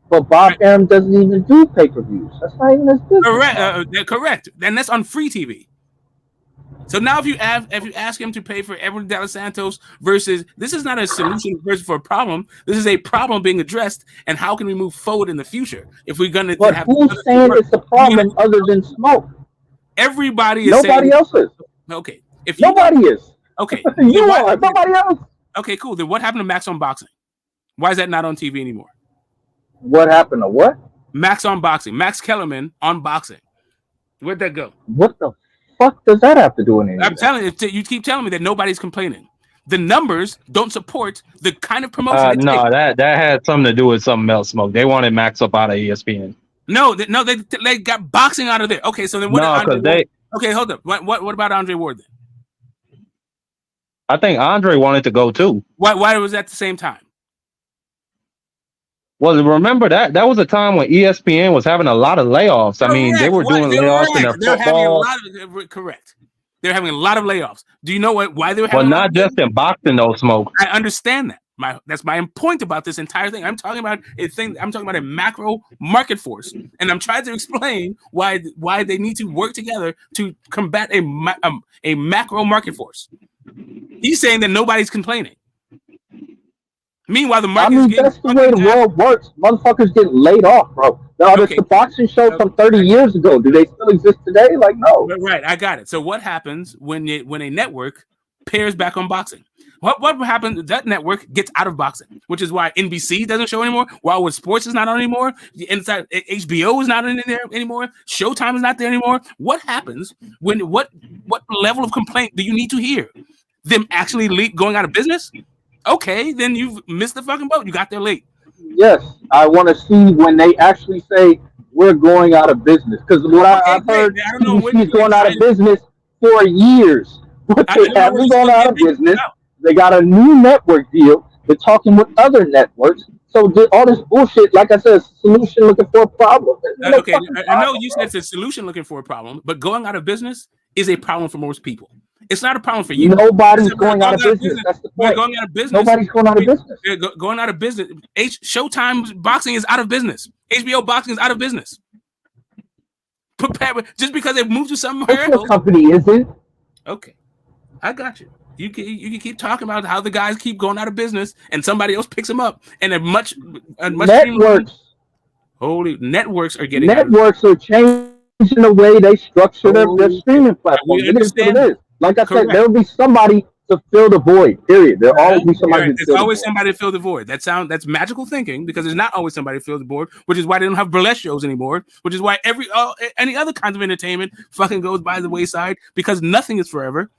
But Bob Arum doesn't even do pay-per-views. That's not even his business. Correct. And that's on free TV. So now if you ask him to pay for Edward De Los Santos versus, this is not a solution for a problem. This is a problem being addressed, and how can we move forward in the future if we're going to But who's saying it's a problem other than Smoke? Everybody is Nobody else is. Okay. Nobody is. Okay. You are. Nobody else. Okay, cool. Then what happened to Max on Boxing? Why is that not on TV anymore? What happened to what? Max on Boxing. Max Kellerman on Boxing. Where'd that go? What the fuck does that have to do with anything? I'm telling you, you keep telling me that nobody's complaining. The numbers don't support the kind of promotion. No, that had something to do with something else, Smoke. They wanted Max up out of ESPN. No, they got boxing out of there. Okay, so then what? Okay, hold up. What about Andre Ward then? I think Andre wanted to go too. Why was that at the same time? Well, remember that was a time when ESPN was having a lot of layoffs. I mean, they were doing layoffs in their football. Correct. They're having a lot of layoffs. Do you know why they were Well, having? not just in boxing, though, Smoke. I understand that. That's my point about this entire thing. I'm talking about a macro market force, and I'm trying to explain why they need to work together to combat a macro market force. He's saying that nobody's complaining. Meanwhile, the market. That's the way the world works. Motherfuckers get laid off, bro. It's the boxing show from 30 years ago. Do they still exist today? Like, no. Right, I got it. So what happens when a network pairs back on boxing? What happens? That network gets out of boxing, which is why NBC doesn't show anymore. Wildwood Sports is not on anymore. Inside HBO is not in there anymore. Showtime is not there anymore. What happens when what level of complaint do you need to hear? Them actually going out of business? Okay, then you've missed the fucking boat. You got there late. Yes, I want to see when they actually say we're going out of business. Because I've heard, he's going out of business for years. What they have is going out of business. They got a new network deal. They're talking with other networks. So all this bullshit, like I said, solution looking for a problem. Okay, I know you said it's a solution looking for a problem, but going out of business is a problem for most people. It's not a problem for you. Nobody's going out of business. That's the point. Going out of business. Nobody's going out of business. Going out of business. Showtime boxing is out of business. HBO boxing is out of business. Just because they moved to somewhere else. Your company isn't. Okay, I got you. You can keep talking about how the guys keep going out of business and somebody else picks them up, and a much networks. Networks are getting networks are changing the way they structure their streaming platforms. It is what it is. Like I said, there will be somebody to fill the void. Period. There'll always be somebody. There's always somebody to fill the void. That's magical thinking, because there's not always somebody to fill the void, which is why they don't have burlesque shows anymore. Which is why any other kinds of entertainment fucking goes by the wayside, because nothing is forever.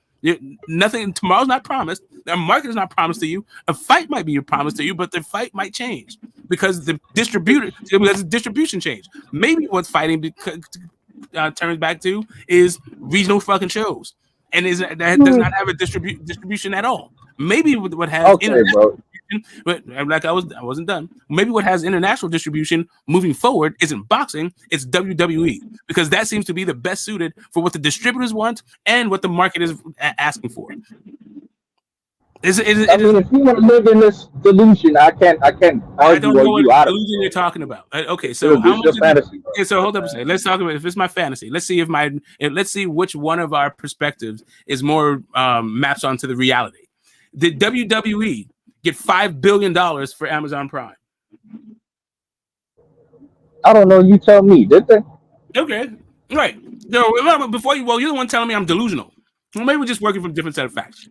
Nothing. Tomorrow's not promised. The market is not promised to you. A fight might be promised to you, but the fight might change because the distribution changed. Maybe what's fighting turns back to is regional fucking shows. And that does not have a distribution at all. Maybe what has international distribution, but I wasn't done. Maybe what has international distribution moving forward isn't boxing, it's WWE, because that seems to be the best suited for what the distributors want and what the market is asking for. If you want to live in this delusion, I can't argue I don't know you what out of delusion you're talking about. Okay, so how much fantasy? Okay, so hold up a second. Let's talk about if it's my fantasy. Let's see which one of our perspectives is more maps onto the reality. Did WWE get $5 billion for Amazon Prime? I don't know. You tell me. Did they? Okay, right. So before you're the one telling me I'm delusional. Well, maybe we're just working from a different set of facts.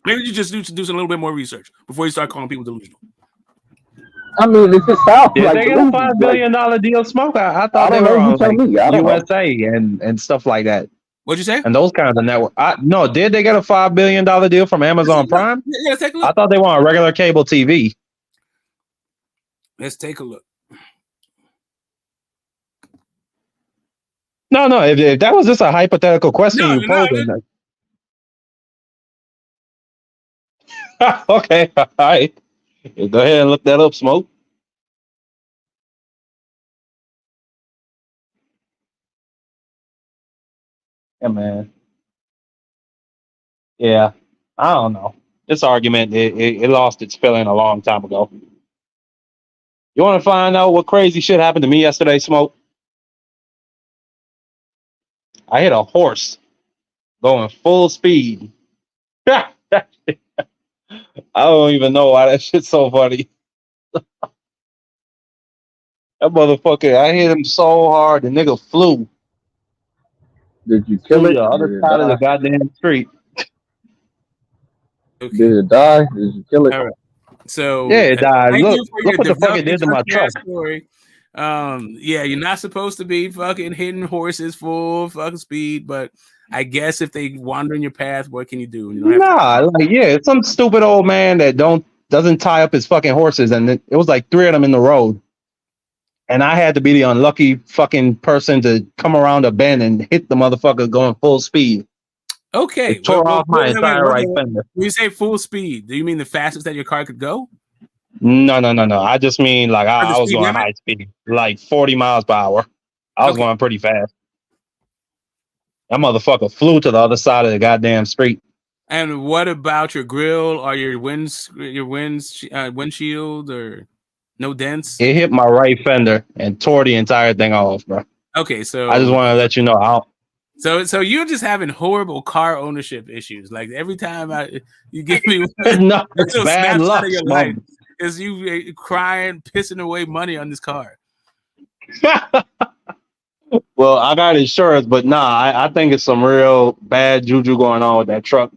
Maybe you just do a little bit more research before you start calling people delusional. I mean, it's just sounds like they got a $5 billion deal, Smoke. I thought they were on USA and stuff like that. What'd you say? And those kinds of network. Did they get a $5 billion deal from Amazon Prime? Yeah, take a look. I thought they were on regular cable TV. Let's take a look. No. If that was just a hypothetical question you posed, Okay, all right. Go ahead and look that up, Smoke. Yeah, man. Yeah, I don't know. This argument it lost its feeling a long time ago. You want to find out what crazy shit happened to me yesterday, Smoke? I hit a horse going full speed. I don't even know why that shit's so funny. That motherfucker, I hit him so hard, the nigga flew Did you to kill it? the other Did it side of the die? goddamn street. Okay. Did it die? Did you kill it? All right. So Yeah, it died. thank Look, you for look your what the fuck it developing did to my truck. transparent story. Yeah, you're not supposed to be fucking hitting horses full fucking speed, but I guess if they wander in your path, what can you do? You don't have Nah, like yeah, it's some stupid old man that doesn't tie up his fucking horses, and it was like 3 of them in the road, and I had to be the unlucky fucking person to come around a bend and hit the motherfucker going full speed. Okay, It tore off my entire right fender. When you say full speed, do you mean the fastest that your car could go? No. I just mean like Or the I was speed going limit? high speed, like 40 miles per hour. I was Okay. going pretty fast. That motherfucker flew to the other side of the goddamn street. And what about your grill or your windshield or no dents? It hit my right fender and tore the entire thing off, bro. Okay, so I just want to let you know how. So you're just having horrible car ownership issues. Like every time you give me No, it's little bad snapshot luck, of your Smoke. life, is you crying, pissing away money on this car. Well, I got insurance, but nah, I think it's some real bad juju going on with that truck.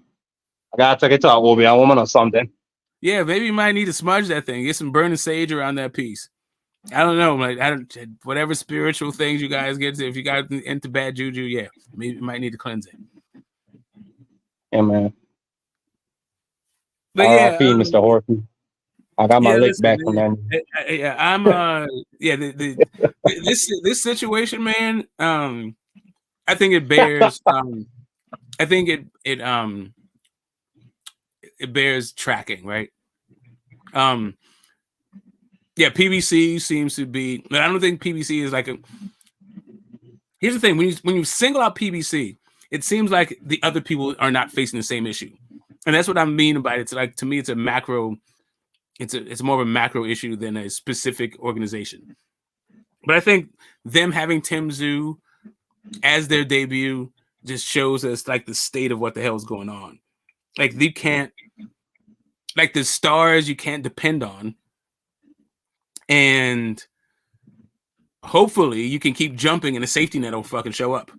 I gotta take it to a woman or something. Yeah, maybe you might need to smudge that thing. Get some burning sage around that piece. I don't know, like whatever spiritual things you guys get to. If you guys into bad juju, yeah, maybe you might need to cleanse it. Yeah, man. But R.I.P. Mr. Horton. I got my lick back from that. Yeah, I'm this situation, man. I think it bears. I think it bears tracking, right? Yeah, PVC seems to be, but I don't think PVC is like a. Here's the thing: when you single out PVC, it seems like the other people are not facing the same issue, and that's what I mean by it. It's like, to me, it's a macro. It's more of a macro issue than a specific organization. But I think them having Tim Zhu as their debut just shows us like the state of what the hell is going on. Like you can't, like the stars you can't depend on. And hopefully you can keep jumping and a safety net will fucking show up.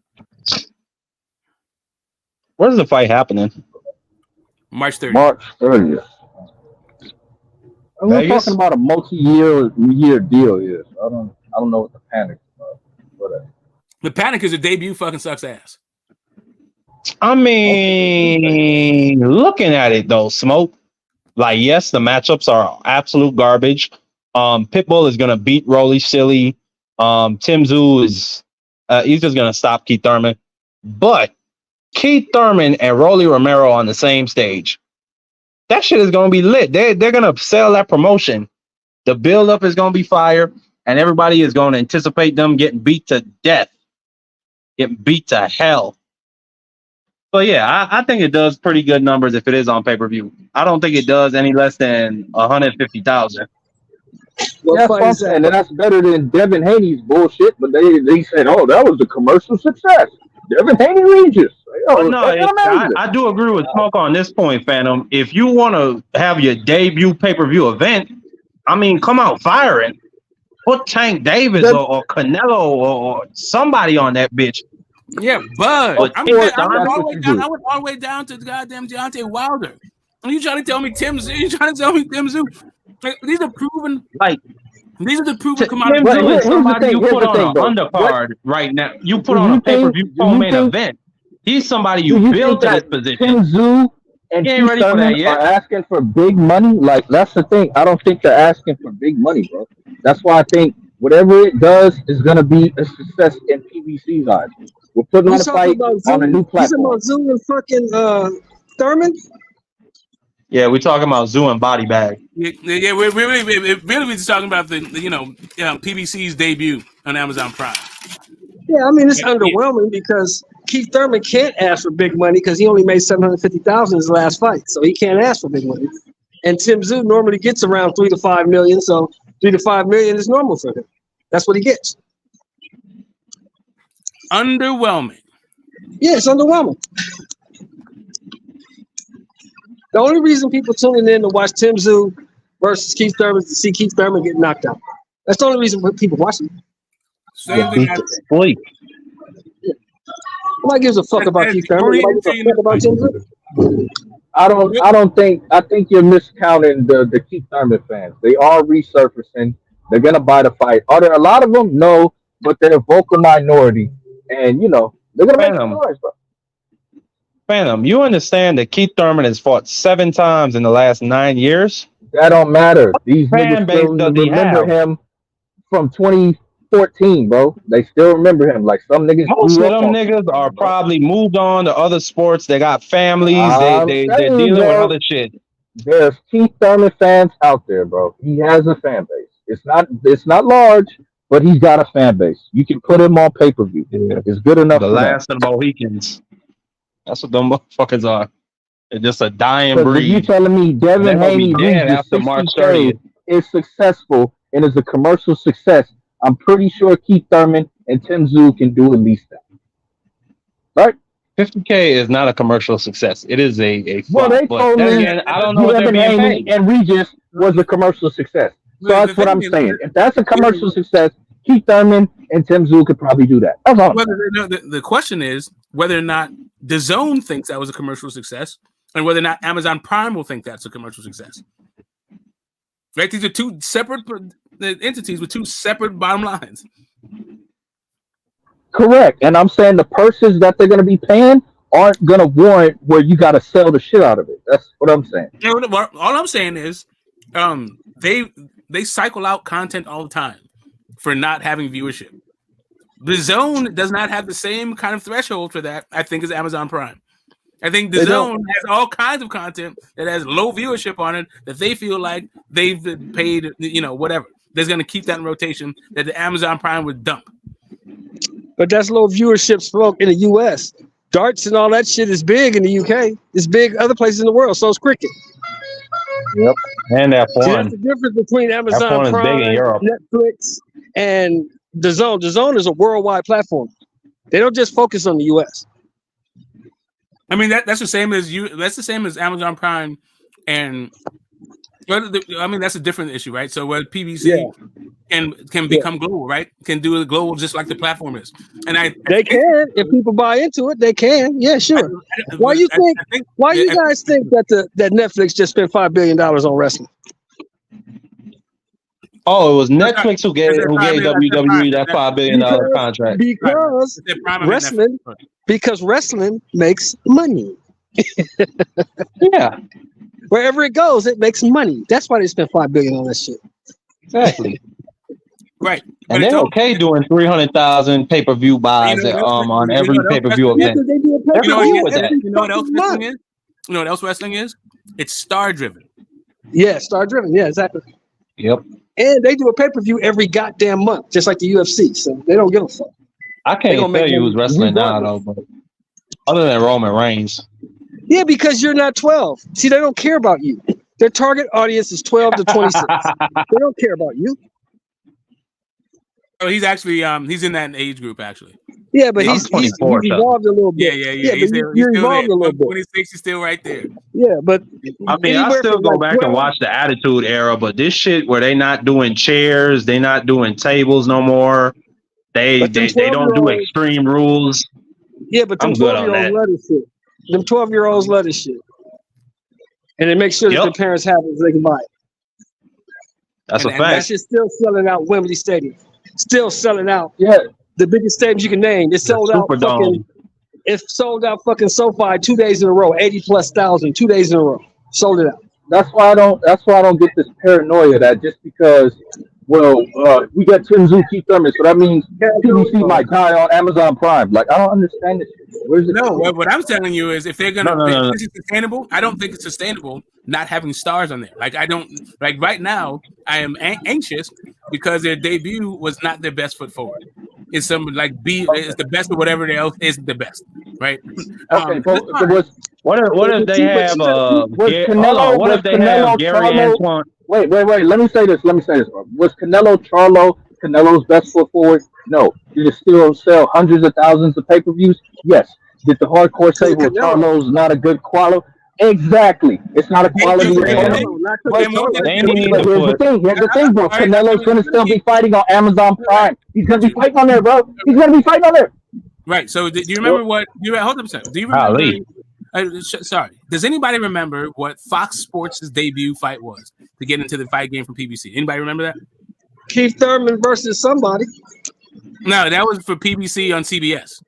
Where's the fight happening? March 30th. We're talking about a multi-year deal here. So I don't know what the panic is about. Whatever. The panic is the debut fucking sucks ass. I mean, looking at it though, Smoke. Like, yes, the matchups are absolute garbage. Pitbull is gonna beat Rolly Silly. Tim Zhu is he's just gonna stop Keith Thurman. But Keith Thurman and Rolly Romero on the same stage. That shit is gonna be lit. They're gonna sell that promotion. The build-up is gonna be fire, and everybody is gonna anticipate them getting beat to death, getting beat to hell. But yeah, I think it does pretty good numbers if it is on pay-per-view. I don't think it does any less than 150,000. That's and that's better than Devin Haney's bullshit. But they said, oh, that was a commercial success. Devin Haney Regis. Well, no, I do agree with Smoke on this point, Phantom. If you want to have your debut pay-per-view event, I mean, come out firing. Put Tank Davis or Canelo or somebody on that bitch. Yeah, but I went all the way down to the goddamn Deontay Wilder. And you trying to tell me Tim Zhu? You trying to tell me Tim Zhu? Like, these are proven. Like, these are the proven commodity. Tim Zhu is somebody you put on an undercard right now. You put on a pay-per-view co-main event. He's somebody you build to this position. Tim Zhu and Keith Thurman are asking for big money. Like, that's the thing. I don't think they're asking for big money, bro. That's why I think whatever it does is going to be a success in PBC's eyes. We're putting on a fight on a new platform. You talking about Zhu and fucking Thurman? Yeah, we're talking about Zoo and Body Bag. Yeah, we're really just talking about the PBC's debut on Amazon Prime. Yeah, I mean it's underwhelming because Keith Thurman can't ask for big money because he only made $750,000 in his last fight, so he can't ask for big money. And Tim Tszyu normally gets around $3 to $5 million, so $3 to $5 million is normal for him. That's what he gets. Underwhelming. Yeah, it's underwhelming. The only reason people tuning in to watch Tim Tszyu versus Keith Thurman is to see Keith Thurman get knocked out. That's the only reason people watching. Same thing. Sleep. Nobody gives a fuck about Keith Thurman. Nobody gives a fuck about Tim Tszyu. I think you're miscounting the Keith Thurman fans. They are resurfacing. They're gonna buy the fight. Are there a lot of them? No, but they're a vocal minority, and they're gonna make some noise, bro. Phantom, you understand that Keith Thurman has fought 7 times in the last 9 years? That don't matter. These Fan niggas base still does he remember have? him from 2014, bro. They still remember him. Like some niggas. Most of them niggas are probably moved on to other sports. They got families. They're dealing with other shit. There's Keith Thurman fans out there, bro. He has a fan base. It's not large, but he's got a fan base. You can put him on pay-per-view. Yeah. It's good enough. The last of the Mohicans. That's what them motherfuckers are. They're just a dying breed. You telling me Devin Haney after March 30th is successful and is a commercial success? I'm pretty sure Keith Thurman and Tim Tszyu can do at least that. Right? 50K is not a commercial success. It is a flop. Well, they told me again, I don't know what they're being paid. And Regis was a commercial success. So that's what I'm saying. If that's a commercial success, Keith Thurman and Tim Tszyu could probably do that. That's all. The question is whether or not DAZN thinks that was a commercial success, and whether or not Amazon Prime will think that's a commercial success. Right? These are two separate entities with two separate bottom lines. Correct. And I'm saying the purses that they're going to be paying aren't going to warrant where you got to sell the shit out of it. That's what I'm saying. All I'm saying is they cycle out content all the time for not having viewership. DAZN does not have the same kind of threshold for that, I think, as Amazon Prime. I think DAZN has all kinds of content that has low viewership on it that they feel like they've been paid, whatever. That's going to keep that in rotation that the Amazon Prime would dump. But that's low viewership smoke in the U.S. Darts and all that shit is big in the UK. It's big other places in the world. So is cricket. Yep. And F1. See, that's the difference between Amazon Prime, big in Europe. Netflix, and DAZN. DAZN is a worldwide platform. They don't just focus on the U.S. I mean that's the same as That's the same as Amazon Prime, and that's a different issue, right? So where PBC can become global, right? Can do it global just like the platform is, and they can if people buy into it. They can, yeah, sure. Why you guys think that Netflix just spent $5 billion on wrestling? Oh, it was Netflix who gave WWE that $5 billion contract because wrestling makes money. Yeah. Wherever it goes, it makes money. That's why they spent $5 billion on that shit. Exactly. Right. And they're okay doing 300,000 pay-per-view buys on every pay-per-view event. You know what else wrestling is? You know what else wrestling is? It's star-driven. Yeah, star-driven. Yeah, exactly. Yep. And they do a pay-per-view every goddamn month, just like the UFC. So they don't give a fuck. I can't tell you who's wrestling now, though, but other than Roman Reigns. Yeah, because you're not 12. See, they don't care about you. Their target audience is 12 to 26. They don't care about you. Oh, he's actually he's in that age group actually. Yeah, but he's evolved a little bit. Yeah. He's evolved a little bit. 26, he's still right there. Yeah, but I mean, I still go back and watch the Attitude Era, but this shit where they not doing chairs, they not doing tables no more. They don't do Extreme Rules. Yeah, but them 12-year-olds love this shit. Them 12-year-olds love this shit, and they make sure that their parents have it so they can buy it. That's a fact. That shit's still selling out Wembley Stadium. Still selling out. Yeah. The biggest stadiums you can name. It sold out fucking. It sold out fucking SoFi 2 days in a row. 80,000+ 2 days in a row. Sold it out. That's why I don't get this paranoia that just because Well, we got Tim Zoo, Keith Thurman, so that means PBC might die on Amazon Prime. Like, I don't understand this shit. Where's it? No, what I'm telling you is if they're gonna No. this is sustainable, I don't think it's sustainable not having stars on there. Like I don't like right now, I am anxious because their debut was not their best foot forward. It's some like it's the best or whatever else isn't the best, right? Okay, but what if they have what if they have Gary Charlo, Antoine? Wait. Let me say this. Bro. Was Canelo's best foot forward? No. Did it still sell hundreds of thousands of pay-per-views? Yes. Did the hardcore say, well, Charlo's not a good quality? Exactly. It's not a quality. But here's the thing, bro. Canelo's going to still be fighting on Amazon Prime. He's going to be fighting on there, bro. He's going to be fighting on there. Right. So do you remember what? Hold up a second. Do you remember? Sorry. Does anybody remember what Fox Sports' debut fight was to get into the fight game from PBC? Anybody remember that? Keith Thurman versus somebody. No, that was for PBC on CBS.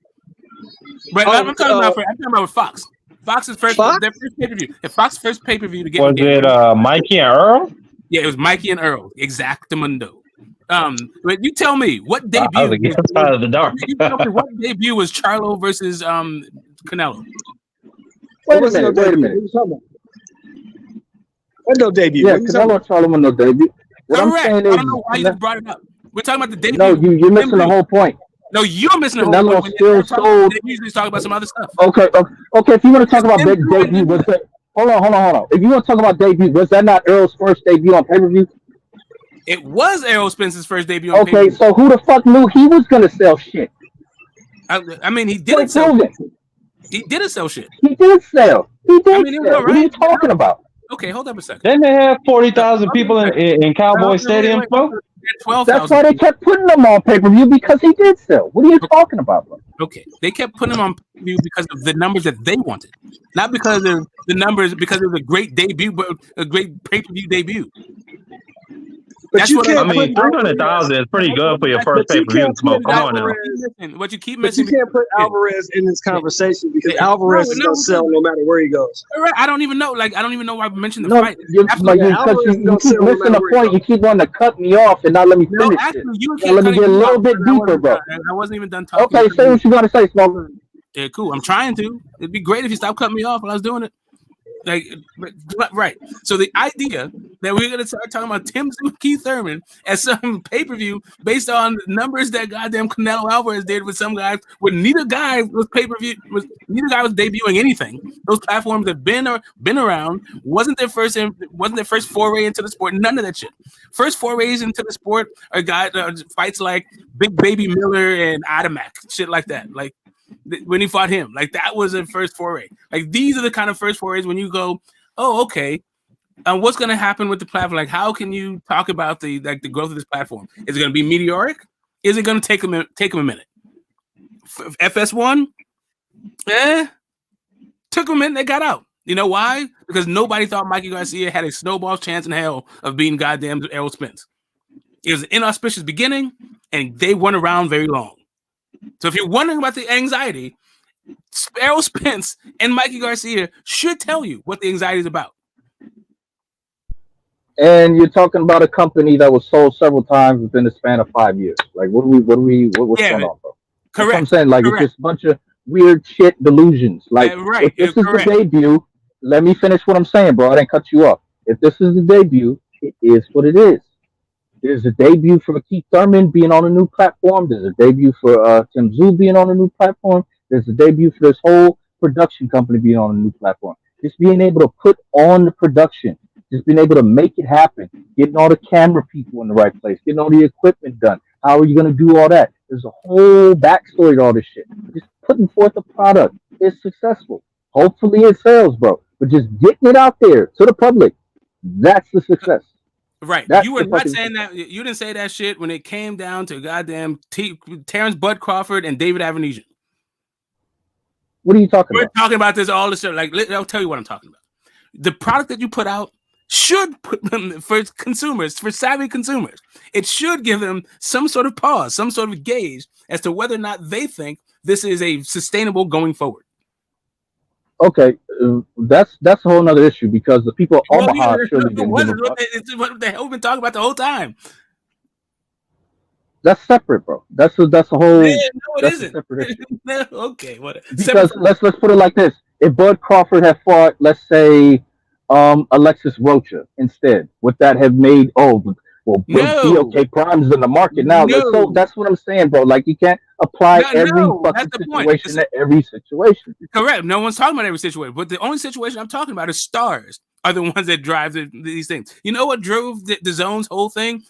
But I'm talking about Fox. Fox's first pay-per-view. The Fox's first pay-per-view to get. Was it Mikey and Earl? Yeah, it was Mikey and Earl. Exactamundo. But you tell me what debut? Out of the dark. You tell me what debut was Charlo versus Canelo? Wait a minute. What no debut? Yeah, Canelo and Charlo no debut. What I'm saying is, I don't know why you brought it up. We're talking about the debut. No, you're missing the whole point. No, you're missing the whole point. Still sold. They usually talk about some other stuff. Okay. If you want to talk about debut, was that? Hold on. If you want to talk about debut, was that not Earl's first debut on pay-per-view? It was Errol Spence's first debut on pay-per-view. Okay, so who the fuck knew he was gonna sell shit? I mean, he didn't sell. He didn't sell shit. He did sell. What are you talking about? Okay, hold up a second. Didn't they have 40,000 people in Cowboy Stadium? 12,000. That's why they kept putting them on pay-per-view because he did sell. What are you talking about, bro? Okay, they kept putting him on pay-per-view because of the numbers that they wanted, not because of the numbers. Because it was a great debut, but a great pay-per-view debut. But That's you what can't. I mean, 300,000 is pretty good for your first pay-per-view. Smoke, come on now. What you keep But missing? you can't put Alvarez in this conversation because Alvarez is gonna sell no matter where he goes. All right, I don't even know. Like, I don't even know why I mentioned the fight. You keep missing the point. You keep wanting to cut me off and not let me finish. Let me get a little bit deeper, bro. I wasn't even done talking. Okay, say what you gotta say, Smoke. Yeah, cool. I'm trying to. It'd be great if you stopped cutting me off while I was doing it. Like, right. So the idea that we're gonna start talking about Tim Keith Thurman as some pay-per-view based on numbers that goddamn Canelo Alvarez did with some guys, when neither guy was debuting anything. Those platforms have been around. Wasn't their first foray into the sport. None of that shit. First forays into the sport are fights like Big Baby Miller and Adamak, shit like that. Like, when he fought him, like that was a first foray. Like these are the kind of first forays when you go, oh, okay, what's going to happen with the platform? Like, how can you talk about the growth of this platform? Is it going to be meteoric? Is it going to take him a minute? FS1, took a minute. They got out. You know why? Because nobody thought Mikey Garcia had a snowball's chance in hell of beating goddamn Errol Spence. It was an inauspicious beginning, and they weren't around very long. So if you're wondering about the anxiety, Errol Spence and Mikey Garcia should tell you what the anxiety is about. And you're talking about a company that was sold several times within the span of 5 years. Like, what's going on, bro? Correct. I'm saying, like, correct. It's just a bunch of weird shit delusions. Like, if this is the debut, let me finish what I'm saying, bro. I didn't cut you off. If this is the debut, it is what it is. There's a debut for Keith Thurman being on a new platform. There's a debut for Tim Zoo being on a new platform. There's a debut for this whole production company being on a new platform. Just being able to put on the production, just being able to make it happen, getting all the camera people in the right place, getting all the equipment done. How are you going to do all that? There's a whole backstory to all this shit. Just putting forth a product is successful. Hopefully it sells, bro. But just getting it out there to the public, that's the success. Right. You were not saying that. You didn't say that shit when it came down to goddamn Terrence Bud Crawford and David Avenesian. What are you talking about? We're talking about this all this stuff. Like, I'll tell you what I'm talking about. The product that you put out should put them for consumers, for savvy consumers. It should give them some sort of pause, some sort of gauge as to whether or not they think this is a sustainable going forward. Okay, that's a whole nother issue because the people of Omaha surely didn't give a fuck. It's what the hell we've been talking about the whole time. That's separate, bro. That's a Yeah, whole. no, it That's a isn't. separate issue. No, okay, what? Separate Because from what? let's put it like this: if Bud Crawford had fought, let's say, Alexis Rocha instead, would that have made well, No, BLK Prime's in the market now? Like, so no, that's what I'm saying, bro. Like you can't apply no, every no. That's fucking the point. situation to every situation. Correct. No one's talking about every situation, but the only situation I'm talking about is stars are the ones that drive these things. You know what drove the Zone's whole thing?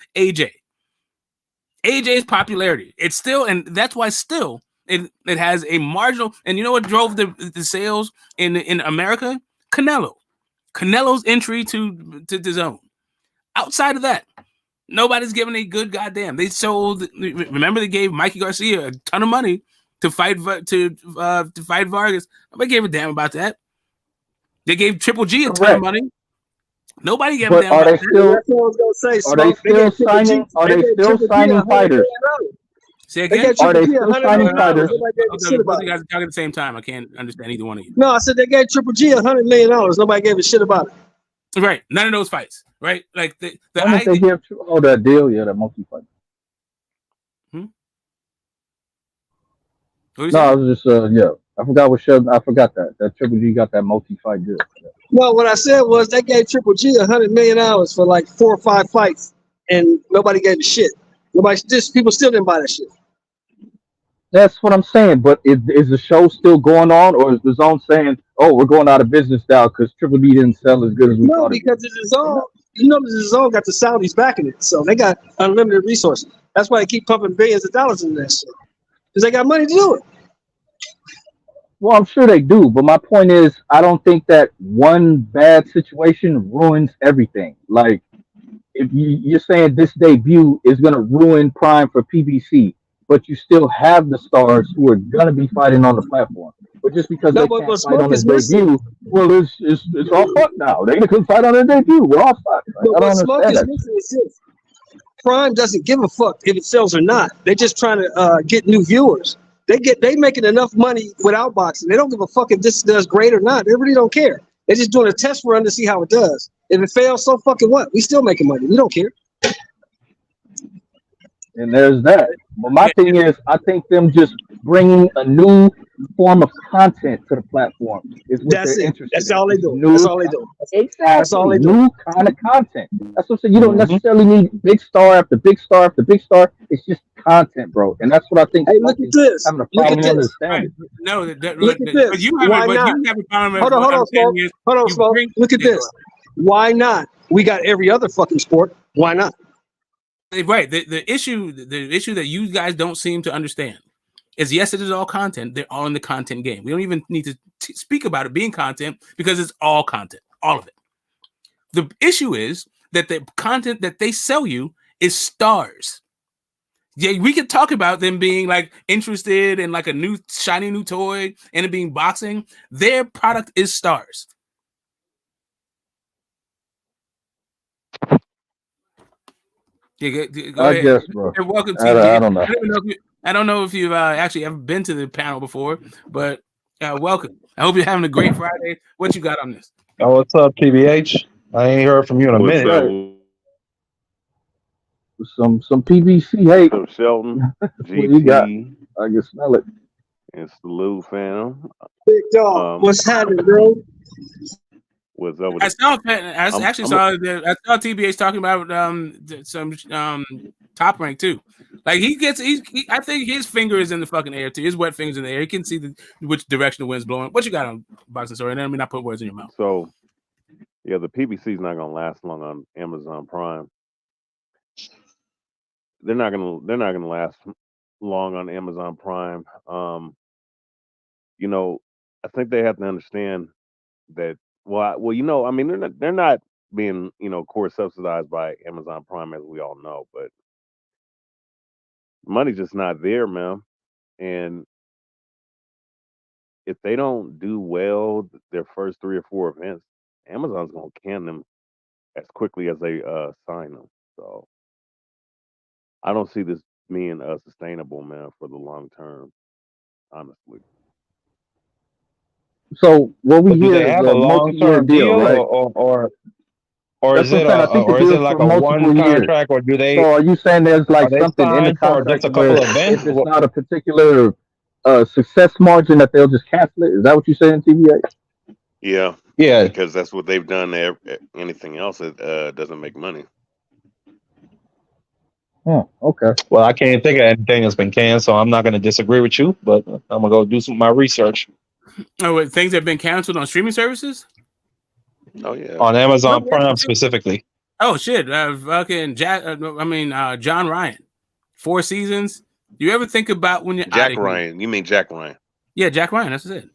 AJ's popularity. It's still, and that's why still it has a marginal. And you know what drove the sales in America? Canelo's entry to the Zone. Outside of that, nobody's giving a good goddamn. They sold. Remember, they gave Mikey Garcia a ton of money to fight Vargas. Nobody gave a damn about that. They gave Triple G a ton of money. Nobody gave a damn about that. That's what I was gonna say. Are they still signing? Are they still signing fighters? Say again. Are they still signing fighters? Both you guys are talking at the same time. I can't understand either one of you. No, I said they gave Triple G $100 million. Nobody gave a shit about it. Right. None of those fights. Right. Like the idea. They give, that deal, yeah, that multi-fight. No, I was just I forgot what show. I forgot that Triple G got that multi-fight deal. Yeah. No, what I said was they gave Triple G $100 million for like 4 or 5 fights, and nobody gave a shit. People still didn't buy that shit. That's what I'm saying. But is the show still going on, or is the Zone saying, "Oh, we're going out of business now because Triple G didn't sell as good as we thought"? No, because the Zone, the Zone got the Saudis backing it, so they got unlimited resources. That's why they keep pumping billions of dollars into that shit, because they got money to do it. Well, I'm sure they do, but my point is, I don't think that one bad situation ruins everything. Like, if you're saying this debut is going to ruin Prime for PBC, but you still have the stars who are going to be fighting on the platform. But just because they can't fight on their debut, well, it's all fucked now. They can fight on their debut. We're all fucked. Right? But what Smoke is missing is this. Prime doesn't give a fuck if it sells or not. They're just trying to get new viewers. They making enough money without boxing. They don't give a fuck if this does great or not. They really don't care. They're just doing a test run to see how it does. If it fails, so fucking what? We still making money. We don't care. And there's that. But my thing is, I think them just bringing a new form of content to the platform is what they're interested in. That's all they do. That's all they do. Exactly. That's all they do. New kind of content. That's what I'm saying. You don't necessarily need big star after big star after big star. It's just content, bro. And that's what I think. Hey, look at this. Having a problem understanding. No, look at this. But you have a problem. Hold on, Smoke. Look at this. Why not? We got every other fucking sport. Why not? Right. The issue that you guys don't seem to understand is, yes, it is all content. They're all in the content game. We don't even need to speak about it being content because it's all content, all of it. The issue is that the content that they sell you is stars. Yeah, we could talk about them being like interested in like a new shiny new toy and it being boxing. Their product is stars. Yeah, go I ahead. guess, bro. You're welcome, TJ. I don't know. I don't know if you've actually ever been to the panel before, but welcome. I hope you're having a great Friday. What you got on this? Oh, what's up, TBH? I ain't heard from you in a minute. Some PBC hate. Some Shelton, What you got? I can smell it. and salute, fam. Big dog. What's happening, bro? What's up with I saw TBH talking about some Top Rank too. Like I think his finger is in the fucking air too. His wet finger's in the air. He can see which direction the wind's blowing. What you got on Boxing Story? And let me not put words in your mouth. So, yeah, the PBC is not gonna last long on Amazon Prime. They're not gonna last long on Amazon Prime. I think they have to understand that. Well, I mean, they're not being, core subsidized by Amazon Prime, as we all know, but money's just not there, man. And if they don't do well their first 3 or 4 events, Amazon's gonna can them as quickly as they sign them. So I don't see this being sustainable, man, for the long term, honestly. So what we Do hear they is have a a multi-year long-term deal, deal, right? or or That's is what I'm it saying. I think the deal's like for a one multiple years. contract, or So are you saying there's are like they something in the signed for just contract a where couple of events? if it's not a particular success margin that they'll just cancel it? Is that what you're saying, TBA? Yeah, Yeah. because that's what they've done. Anything else, it doesn't make money. Okay. Well, I can't think of anything that's been canned, so I'm not going to disagree with you. But I'm gonna go do some of my research. Oh, wait, things have been canceled on streaming services. Oh yeah, on Amazon What? Prime specifically. Oh shit! Fucking John Ryan, 4 seasons. Do you ever think about when you're out Jack of here? Ryan. You mean Jack Ryan? Yeah, Jack Ryan. That's it.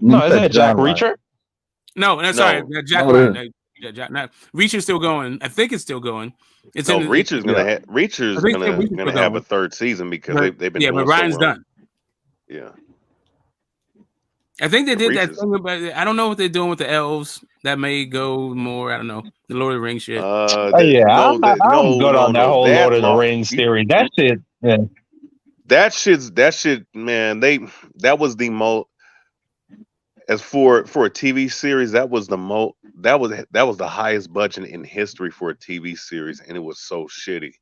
No, isn't it Jack Reacher? No, sorry, Jack No, Ryan. Jack, not, Reacher's still going. I think it's still going. It's No, in. Reacher's gonna yeah. Reacher's I think gonna Reacher's still have a going. third season because But, they've been yeah, doing but Ryan's so well. done. Yeah, I think they did that Reacher's- thing about. I don't know what they're doing with the elves. That may go more. I don't know, the Lord of the Rings shit. Yeah, I'm good on that whole Lord of the Rings theory. That shit, yeah. That shit, man. That was the most. As for a TV series, that was the most. That was the highest budget in history for a TV series, and it was so shitty.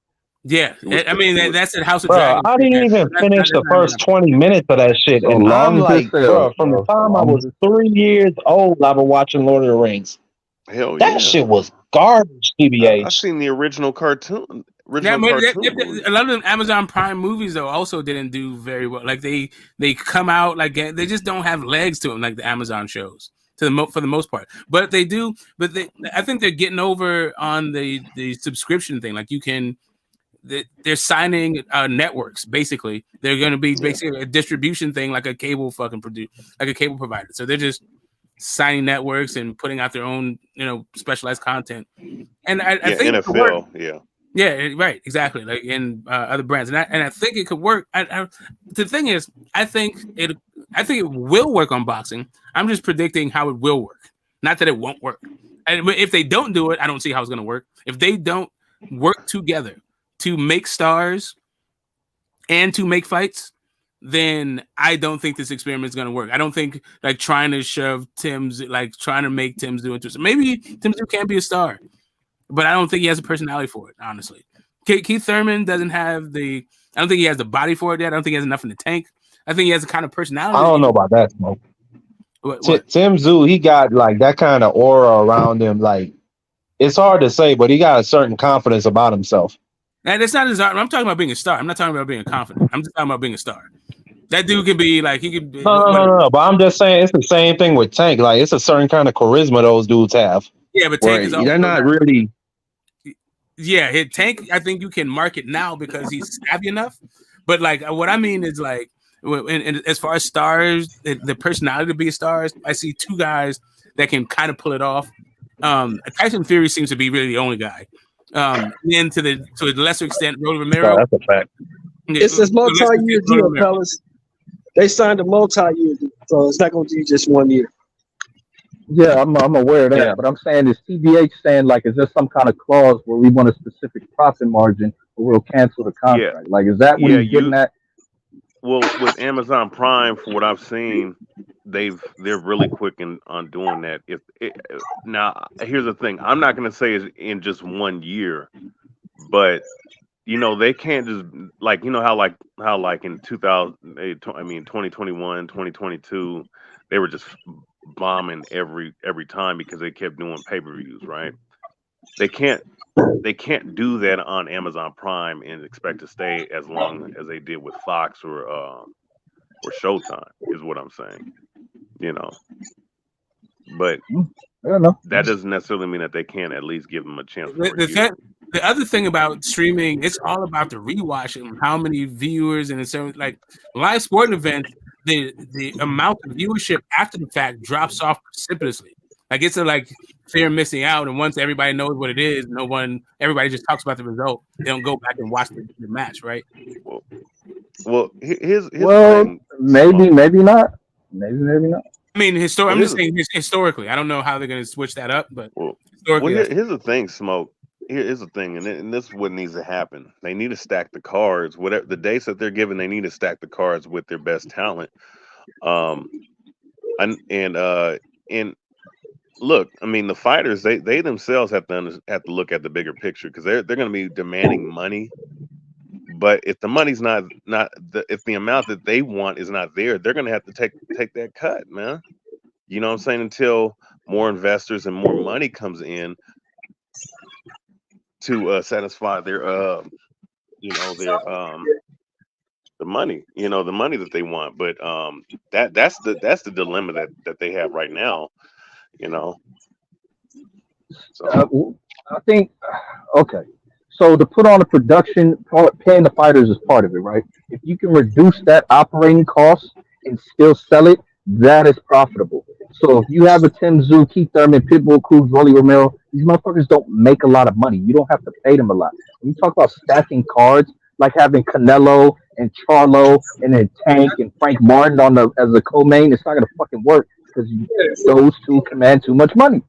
Yeah, I mean that's the House of Bro, Dragons. I didn't even finish the first 20 minutes of that shit, So and I'm long as it like, bro, sells, from the bro. time So I long was as 3 years old, I've been watching Lord of the Rings. Hell That yeah, shit was garbage. I TBH. seen the original cartoon. Yeah, but Movie. a lot of the Amazon Prime movies though also didn't do very well. Like they come out like they just don't have legs to them like the Amazon shows for the most part. But they do. But I think they're getting over on the subscription thing. Like you can. They're signing networks. Basically, they're going to be basically a distribution thing, like a cable like a cable provider. So they're just signing networks and putting out their own, specialized content. And I think NFL, yeah, right, exactly. Like in other brands, and I think it could work. The thing is, I think it will work on boxing. I'm just predicting how it will work, not that it won't work. And if they don't do it, I don't see how it's going to work. If they don't work together to make stars and to make fights, then I don't think this experiment is going to work. I don't think like trying to shove Tim's, like trying to make Tim's do it. Maybe Tim's can be a star, but I don't think he has a personality for it, honestly. Keith Thurman doesn't have I don't think he has the body for it yet. I don't think he has enough in the tank. I think he has the kind of personality. I don't know about that, Smoke. What? Tim Tszyu, he got like that kind of aura around him. Like, it's hard to say, but he got a certain confidence about himself. And it's not his art. I'm talking about being a star. I'm not talking about being confident. I'm just talking about being a star. That dude could be like, he could be. No. But I'm just saying it's the same thing with Tank. Like, it's a certain kind of charisma those dudes have. Yeah, but Tank is also they're not really. Yeah, Tank, I think you can market now because he's savvy enough. But like, what I mean is like, and as far as stars, the personality to be stars, I see 2 guys that can kind of pull it off. Tyson Fury seems to be really the only guy. Then to a lesser extent, Rolly Romero. That's a fact. It's this multi-year deal, fellas. They signed a multi-year deal, so it's not going to be just 1 year. Yeah, I'm aware of that, but I'm saying is TBH saying like, is there some kind of clause where we want a specific profit margin or we'll cancel the contract? Yeah. Like, is that what he's getting at? Well, with Amazon Prime, from what I've seen, they're really quick on doing that. Now, here's the thing: I'm not going to say it's in just 1 year, but they can't just like how in 2021, 2022, they were just bombing every time because they kept doing pay-per-views, right? They can't do that on Amazon Prime and expect to stay as long as they did with Fox or Showtime, is what I'm saying. But that doesn't necessarily mean that they can't at least give them a chance for a year. The other thing about streaming, it's all about the rewatch and how many viewers, and it's like live sporting events, the amount of viewership after the fact drops off precipitously. Like it's fear of missing out, and once everybody knows what it is, everybody just talks about the result. They don't go back and watch the match, right? Well, here's maybe not. Maybe not. I mean, I'm just saying historically. I don't know how they're going to switch that up, but historically, here's the thing, Smoke. Here's the thing, and this is what needs to happen. They need to stack the cards. Whatever the dates that they're given, they need to stack the cards with their best talent. And look, I mean, the fighters they themselves have to look at the bigger picture because they're going to be demanding money. But if the money's if the amount that they want is not there, they're going to have to take that cut, man. You know what I'm saying? Until more investors and more money comes in to satisfy their their the money, the money that they want. But that's the dilemma that they have right now, you know. So I think okay. So to put on a production, paying the fighters is part of it, right? If you can reduce that operating cost and still sell it, that is profitable. So if you have a Tim Zoo, Keith Thurman, Pitbull, Cruz, Rolly Romero, these motherfuckers don't make a lot of money. You don't have to pay them a lot. When you talk about stacking cards, like having Canelo and Charlo and then Tank and Frank Martin on the as a co-main, it's not gonna fucking work because those two command too much money.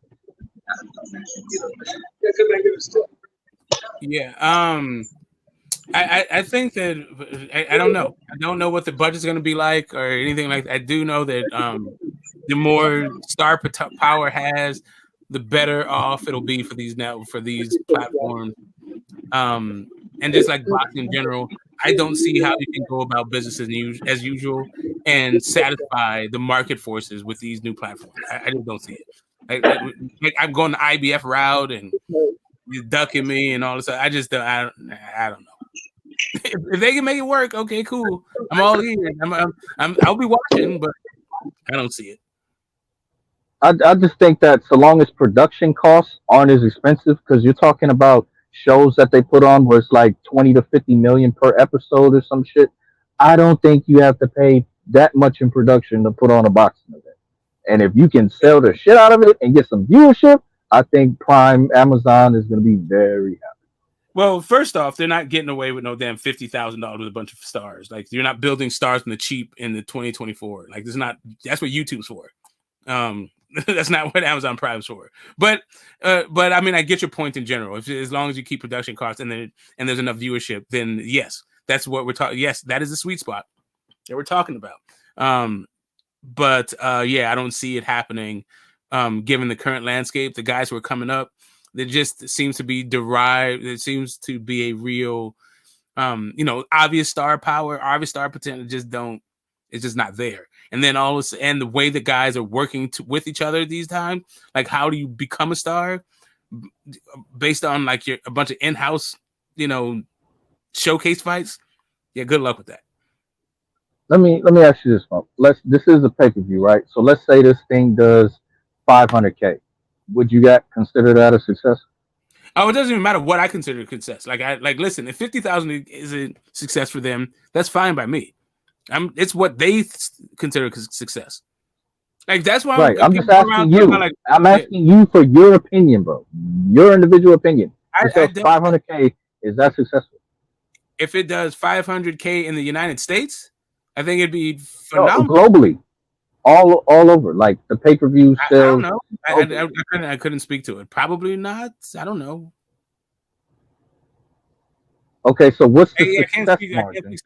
Yeah. I think that I don't know. I don't know what the budget's going to be like or anything like that. I do know that the more star power has, the better off it'll be for these platforms. And just like boxing in general, I don't see how you can go about business as usual and satisfy the market forces with these new platforms. I just don't see it. Like I'm going the IBF route and you're ducking me and all this. I just I don't know. If they can make it work, okay, cool. I'm all ears. I'll be watching, but I don't see it. I just think that so long as production costs aren't as expensive, because you're talking about shows that they put on where it's like 20 to 50 million per episode or some shit. I don't think you have to pay that much in production to put on a boxing event. And if you can sell the shit out of it and get some viewership, I think Prime Amazon is going to be very happy. Well, first off, they're not getting away with no damn $50,000 with a bunch of stars. Like you're not building stars in the cheap in the 2024. Like that's what YouTube's for. That's not what Amazon Prime's for. But I mean, I get your point in general. As long as you keep production costs and there's enough viewership, then yes, that's what we're talking. Yes, that is the sweet spot that we're talking about. But yeah, I don't see it happening. Given the current landscape, the guys who are coming up, there just seems to be derived. There seems to be a real, obvious star power, obvious star potential. It's just not there. And then and the way the guys are working with each other these times, like how do you become a star based on like a bunch of in-house, showcase fights? Yeah, good luck with that. Let me ask you this one. This is a pay-per-view, right? So let's say this thing does 500K. Would you consider that a success? Oh, it doesn't even matter what I consider a success. Listen, if 50,000 is a success for them, that's fine by me. It's what they consider success. Like that's why right. I'm just asking you. I'm asking you for your opinion, bro. Your individual opinion. 500K, is that successful? If it does 500K in the United States, I think it'd be phenomenal. No, globally, all over, like the pay-per-view sales. I don't know. I couldn't speak to it. Probably not. I don't know. Okay, so what's the success margin?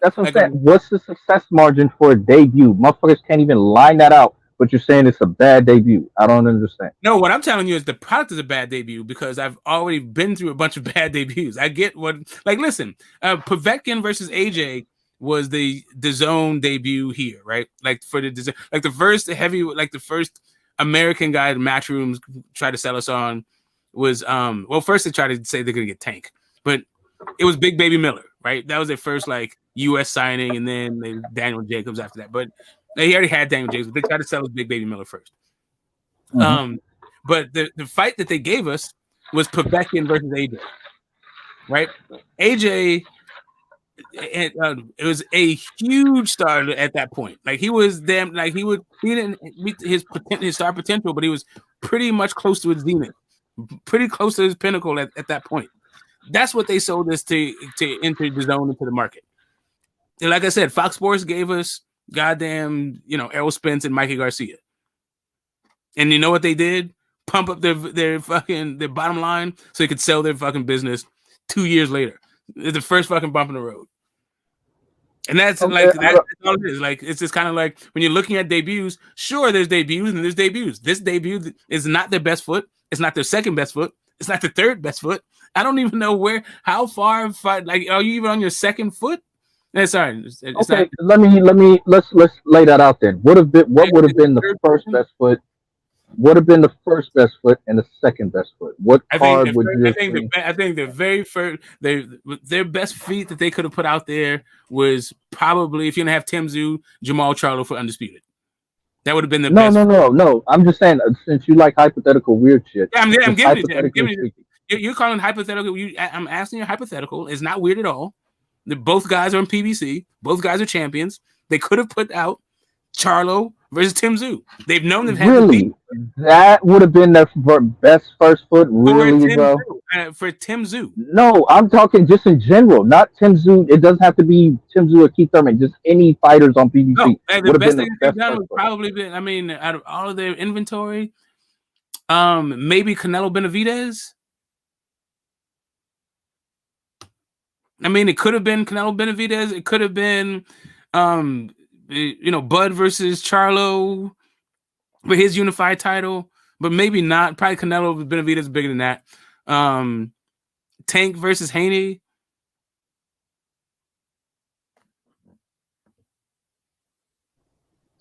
That's what I'm saying. Like, what's the success margin for a debut? Motherfuckers can't even line that out, but you're saying it's a bad debut. I don't understand. No, what I'm telling you is the product is a bad debut because I've already been through a bunch of bad debuts. I get listen, Povetkin versus AJ was the DAZN debut here, right? Like for the first American guy in Matchrooms tried to sell us on was first they tried to say they're gonna get Tank, but it was Big Baby Miller, right? That was their first like U.S. signing, and then Daniel Jacobs after that. But he already had Daniel Jacobs. They tried to sell us Big Baby Miller first. Mm-hmm. But the fight that they gave us was Povetkin versus AJ, right? AJ, it was a huge star at that point. Like he was damn, like he didn't meet his star potential, but he was pretty much close to his zenith, pretty close to his pinnacle at that point. That's what they sold us to enter the zone into the market. And like I said, Fox Sports gave us goddamn, Errol Spence and Mikey Garcia. And you know what they did? Pump up their bottom line so they could sell their fucking business 2 years later. It's the first fucking bump in the road. And that's Okay, that's all it is. Like, it's just kind of like when you're looking at debuts, sure, there's debuts and there's debuts. This debut is not their best foot. It's not their second best foot. It's not the third best foot. I don't even know how far, like, are you even on your second foot? Sorry, it's okay. not. Let's lay that out then. What would have been the first best foot? Would have been the first best foot and the second best foot? What card would you say? I think the very first, their best feat that they could have put out there was probably, if you're gonna have Tim Tszyu, Jamal Charlo for undisputed. That would have been the best. No. I'm just saying, since you like hypothetical weird shit. Yeah, I'm giving you. You're calling hypothetical. I'm asking you a hypothetical. It's not weird at all. Both guys are in PBC. Both guys are champions. They could have put out Charlo versus Tim Tszyu. They've known they've had really. That would have been their best first foot, really, bro. For Tim Tszyu. No, I'm talking just in general, not Tim Tszyu. It doesn't have to be Tim Tszyu or Keith Thurman. Just any fighters on PBC. No, the best thing they've done would probably been, I mean, out of all of their inventory, maybe Canelo Benavidez. I mean, it could have been Canelo Benavidez. It could have been, Bud versus Charlo for his unified title, but maybe not. Probably Canelo Benavidez is bigger than that. Tank versus Haney.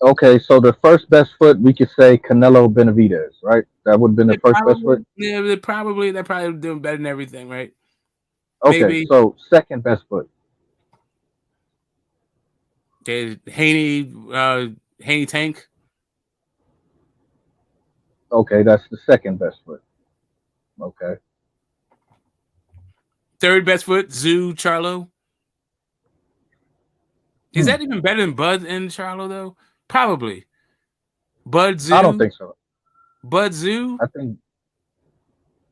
Okay, so the first best foot, we could say Canelo Benavidez, right? That would have been the first best foot. Yeah, they're probably doing better than everything, right? Okay, maybe. So second best foot. Okay, Haney Tank. Okay, that's the second best foot. Okay. Third best foot, Tszyu Charlo. Is that even better than Bud and Charlo though? Probably. Bud Tszyu. I don't think so. Bud Tszyu. I think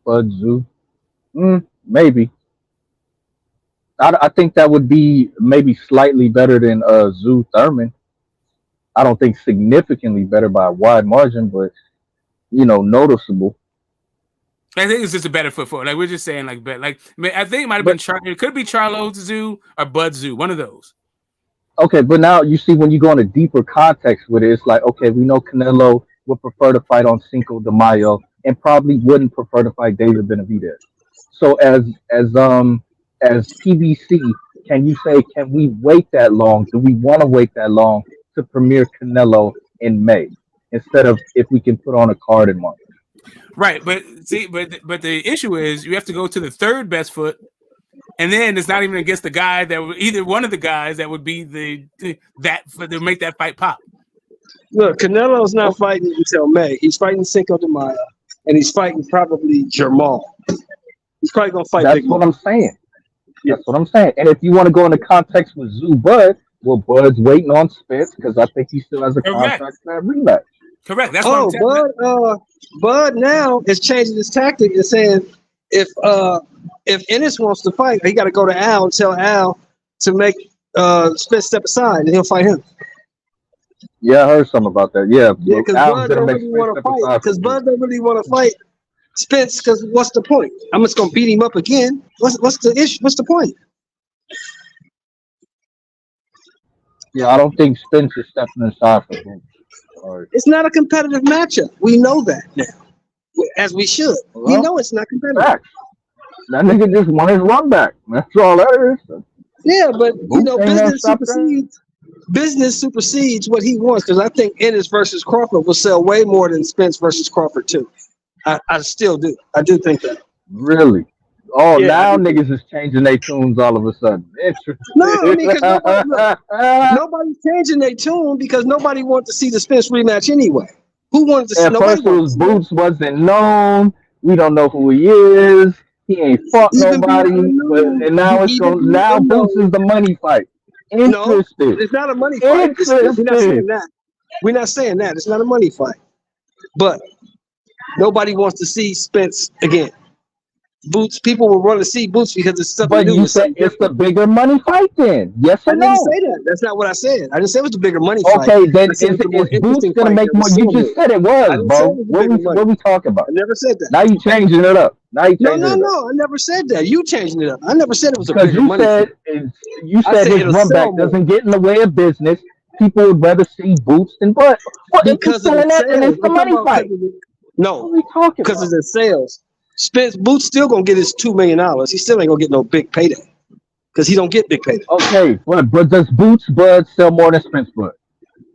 Bud Tszyu. Maybe. I think that would be maybe slightly better than Tszyu Thurman. I don't think significantly better by a wide margin, but noticeable. I think it's just a better foot forward. Like, we're just saying, like, bet. Like, I think it might have been Charlo. It could be Charlo Tszyu or Bud Tszyu, one of those. Okay, but now you see when you go into deeper context with it, it's like, okay, we know Canelo would prefer to fight on Cinco de Mayo and probably wouldn't prefer to fight David Benavidez. So as PBC, can we wait that long? Do we want to wait that long to premiere Canelo in May instead of if we can put on a card in March? Right, but the issue is you have to go to the third best foot, and then it's not even against the guy either one of the guys that would be to make that fight pop. Look, Canelo's not fighting until May. He's fighting Cinco de Mayo, and he's fighting probably Jamal. He's probably gonna fight. That's what I'm saying. That's what I'm saying. And if you want to go into context with Tszyu Bud, well, Bud's waiting on Spence because I think he still has a contract for that rematch. Correct. That's what I'm saying. Bud now is changing his tactic and saying if Ennis wants to fight, he got to go to Al and tell Al to make Spence step aside, and he'll fight him. Yeah, I heard something about that. Yeah, because Bud don't really want to fight. Because Bud don't really want to fight Spence. Because what's the point? I'm just gonna beat him up again. What's the issue? What's the point? Yeah, I don't think Spence is stepping aside for him. It's not a competitive matchup. We know that now, as we should. Well, we know it's not competitive. Facts. That nigga just won his run back. That's all that is. Yeah, but business supersedes what he wants, because I think Ennis versus Crawford will sell way more than Spence versus Crawford too. I still do. I do think that. Really? Oh, yeah, now niggas is changing their tunes all of a sudden. Interesting. No, I mean, because nobody's changing their tune because nobody wanted to see the Spence rematch anyway. Who wanted to see? At first, his Boots wasn't known. We don't know who he is. He ain't fought nobody. And now it's going. Now Boots is the money fight. Interesting. No, it's not a money fight. We're not saying that. We're not saying that. It's not a money fight. But nobody wants to see Spence again. Boots. People will want to see Boots because it's something But new. you said it's the bigger money fight then. Yes I or didn't no? say that. That's not what I said. I didn't say it was the bigger money fight. Okay, then I said it was the more is Boots interesting gonna fight make that more? was You still just new. said it I was, didn't say it bro. was the bigger money. What we talking I about? never said that. Now you changing it up. Now you No, changing it up. no. I never said that. You changing it up. I never said it was a Because bigger money fight. you I said said his it'll run sell back more doesn't get in the way of business. People would rather see Boots than Bud. Well, if you're because of the saying that, then sales. it's the I'm talking money about fight. no, What are we talking because about? of the sales. Spence Boots still gonna get his $2 million. He still ain't gonna get no big payday because he don't get big payday. Okay, but does Boots Bud sell more than Spence Bud?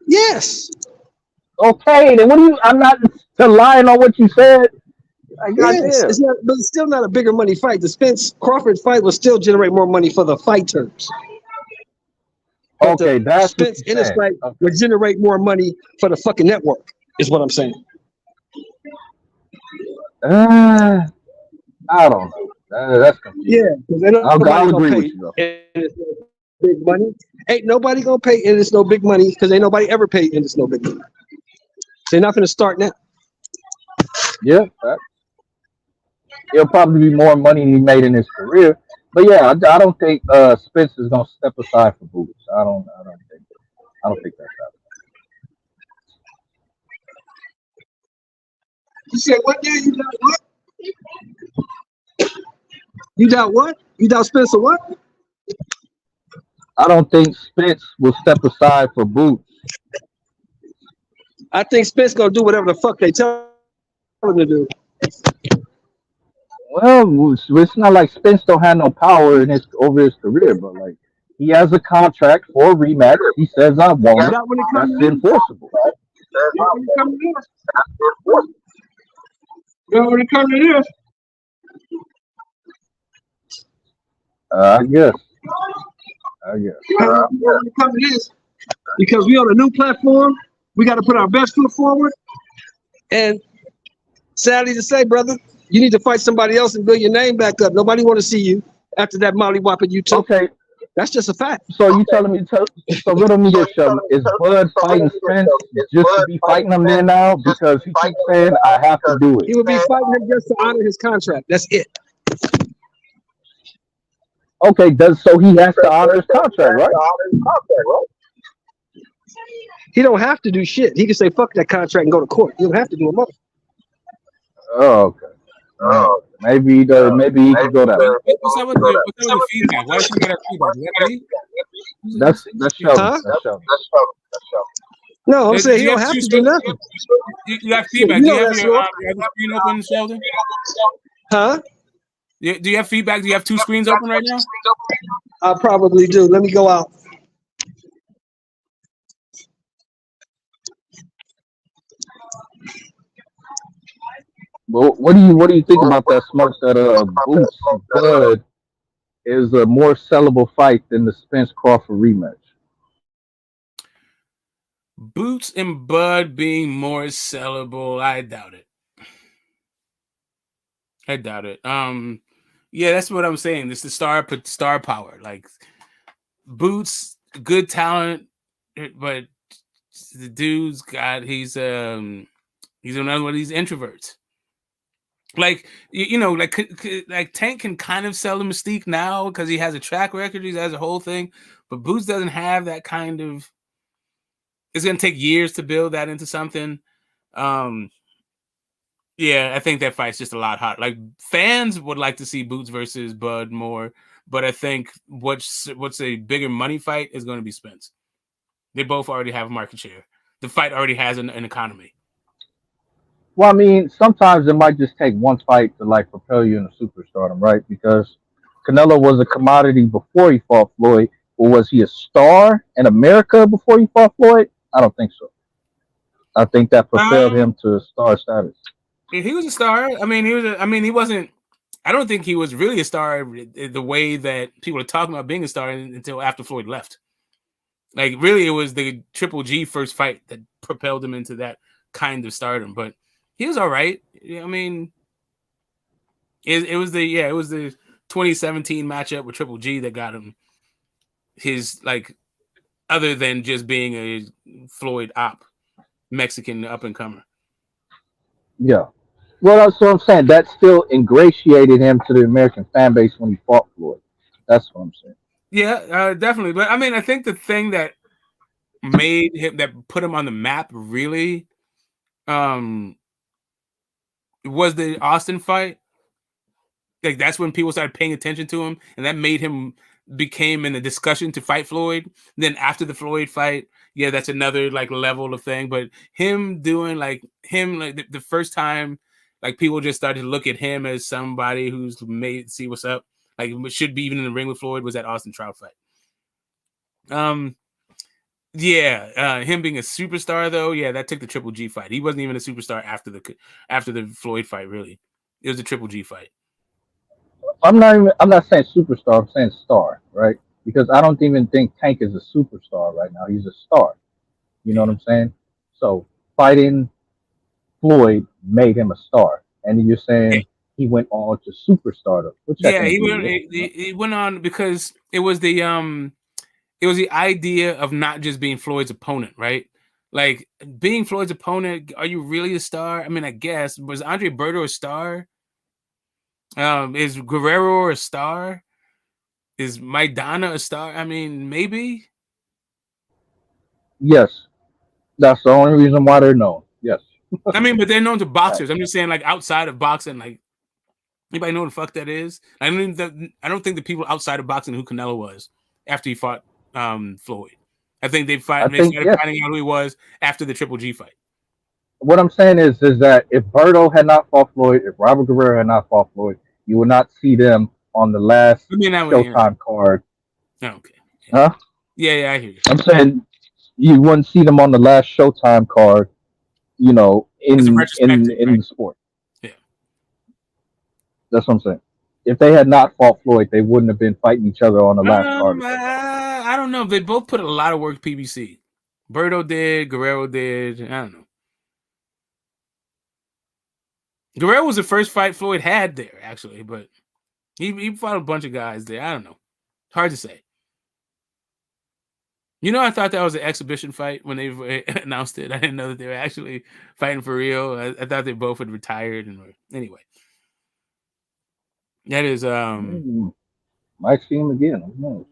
Yes. Okay, then what do you? I'm not lying on what you said. I got Yes. there. It's not, but it's still not a bigger money fight. The Spence Crawford fight will still generate more money for the fighters. But Okay, the that's what Spence you're Ennis saying. fight Okay. will generate more money for the fucking network, is what I'm saying. I don't know. That's confusing. Yeah, because ain't I'll nobody gonna agree pay. with you though. And it's no big money. Ain't nobody gonna pay, and it's no big money because ain't nobody ever paid, and it's no big money. They're not gonna start now. Yeah, it'll probably be more money he made in his career. But yeah, I don't think Spence is gonna step aside for Boots. I don't think that's happening. You said what? Yeah, you doubt what? You doubt what? You doubt Spencer what? I don't think Spence will step aside for Boots. I think Spence gonna do whatever the fuck they tell him to do. Well, it's not like Spence don't have no power in his over his career, but like he has a contract for a rematch. He says I want it. Not when it comes That's to this. enforceable. Not when it comes to this. Not when it comes to this. I guess. Not when it comes to this. Because we on a new platform, we got to put our best foot forward. And sadly to say, brother, you need to fight somebody else and build your name back up. Nobody want to see you after that molly whopping you took. Okay, That's just a fact. so you telling me? So riddle me this, Sheldon. Is Bud fighting Spence just to be fighting him there now because he keeps saying I have to do it? He would be fighting him just to honor his contract. That's it. Okay, so he has to honor his contract, right? He don't have to do shit. He can say fuck that contract and go to court. He don't have to do a month. Oh, okay. Maybe he does. Maybe he can go that way. What's up with the feedback? Why is you got that feedback? Is that me? That's Sheldon. Huh? That's Sheldon. No, I'm saying Do he you don't have have two to do nothing. You have Shit, feedback. you Do know you have that's your wrong. other screen open, Sheldon? Huh? Do you have feedback? Do you have two screens open right now? I probably do. Let me go out. Well, what do you think about that smoke that Boots Bud is a more sellable fight than the Spence Crawford rematch? Boots and Bud being more sellable, I doubt it. I doubt it. Yeah, that's what I'm saying. It's the star power. Like Boots, good talent, but the dude's got he's another one of these introverts. Like like Tank can kind of sell the mystique now because he has a track record, he has a whole thing, but Boots doesn't have that kind of. It's gonna take years to build that into something. Yeah, I think that fight's just a lot hotter. Like fans would like to see Boots versus Bud more, but I think what's a bigger money fight is going to be Spence. They both already have market share. The fight already has an economy. Well, I mean, sometimes it might just take one fight to like propel you into superstardom, right? Because Canelo was a commodity before he fought Floyd, or was he a star in America before he fought Floyd? I don't think so. I think that propelled him to star status. He was a star. I mean, he wasn't. I don't think he was really a star the way that people are talking about being a star until after Floyd left. Like, really, it was the Triple G first fight that propelled him into that kind of stardom. But he was all right. I mean, it was the 2017 matchup with Triple G that got him his, like, other than just being a Floyd op, Mexican up and comer. Yeah. Well, that's what I'm saying. That still ingratiated him to the American fan base when he fought Floyd. That's what I'm saying. Yeah, definitely. But I mean, I think the thing that made him, that put him on the map, really, was the Austin fight. Like that's when people started paying attention to him, and that made him became in the discussion to fight Floyd. And then after the Floyd fight, yeah, that's another like level of thing. But him doing like the first time, like people just started to look at him as somebody who's made see what's up, like should be even in the ring with Floyd, was that Austin Trout fight. Yeah, him being a superstar though, yeah, that took the Triple G fight. He wasn't even a superstar after the Floyd fight. Really, it was a Triple G fight. I'm not saying superstar. I'm saying star, right? Because I don't even think Tank is a superstar right now. He's a star. You know what I'm saying? So fighting Floyd made him a star, and you're saying he went on to superstardom, which Yeah, he went on because it was the idea of not just being Floyd's opponent, right? Like being Floyd's opponent, are you really a star? I mean, I guess. Was Andre Berto a star? Is Guerrero a star? Is Maidana a star? I mean, maybe. Yes, that's the only reason why they're known. Yes. I mean, but they're known to boxers. I'm just saying, like outside of boxing, like anybody know what the fuck that is? I don't think the people outside of boxing knew who Canelo was after he fought Floyd. I think they started finding out who he was after the Triple G fight. What I'm saying is that if Berto had not fought Floyd, if Robert Guerrero had not fought Floyd, you would not see them on the last Showtime card. Oh, okay. Yeah. Huh? Yeah, I hear you. I'm saying you wouldn't see them on the last Showtime card, you know, in the sport. Yeah. That's what I'm saying. If they had not fought Floyd, they wouldn't have been fighting each other on the last card. I don't know. They both put a lot of work PBC. Berto did, Guerrero did. I don't know. Guerrero was the first fight Floyd had there, actually, but he fought a bunch of guys there. I don't know. Hard to say. You know, I thought that was an exhibition fight when they announced it. I didn't know that they were actually fighting for real. I thought they both had retired and were anyway. That is might see him again. Who knows?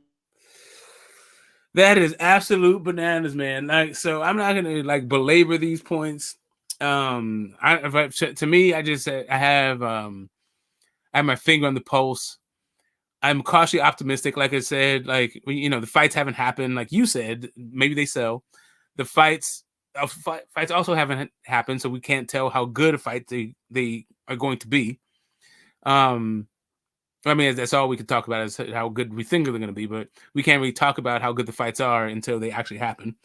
That is absolute bananas, man. Like, so I'm not gonna like belabor these points. To me, I just I have my finger on the pulse. I'm cautiously optimistic. Like I said, like you know, the fights haven't happened. Like you said, maybe they sell. The fights also haven't happened, so we can't tell how good a fight they are going to be. I mean, that's all we can talk about is how good we think they're going to be, but we can't really talk about how good the fights are until they actually happen.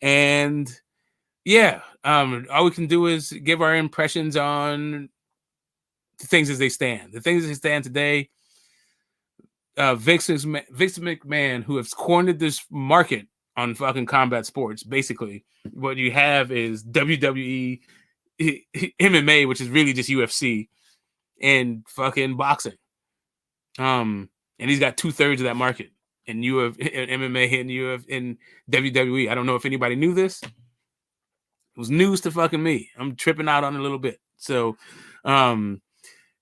And yeah, all we can do is give our impressions on the things as they stand. The things as they stand today. Vince McMahon, who has cornered this market on fucking combat sports, basically, what you have is WWE, MMA, which is really just UFC, and fucking boxing. And he's got 2/3 of that market in MMA and in WWE. I don't know if anybody knew this. It was news to fucking me. I'm tripping out on it a little bit. So,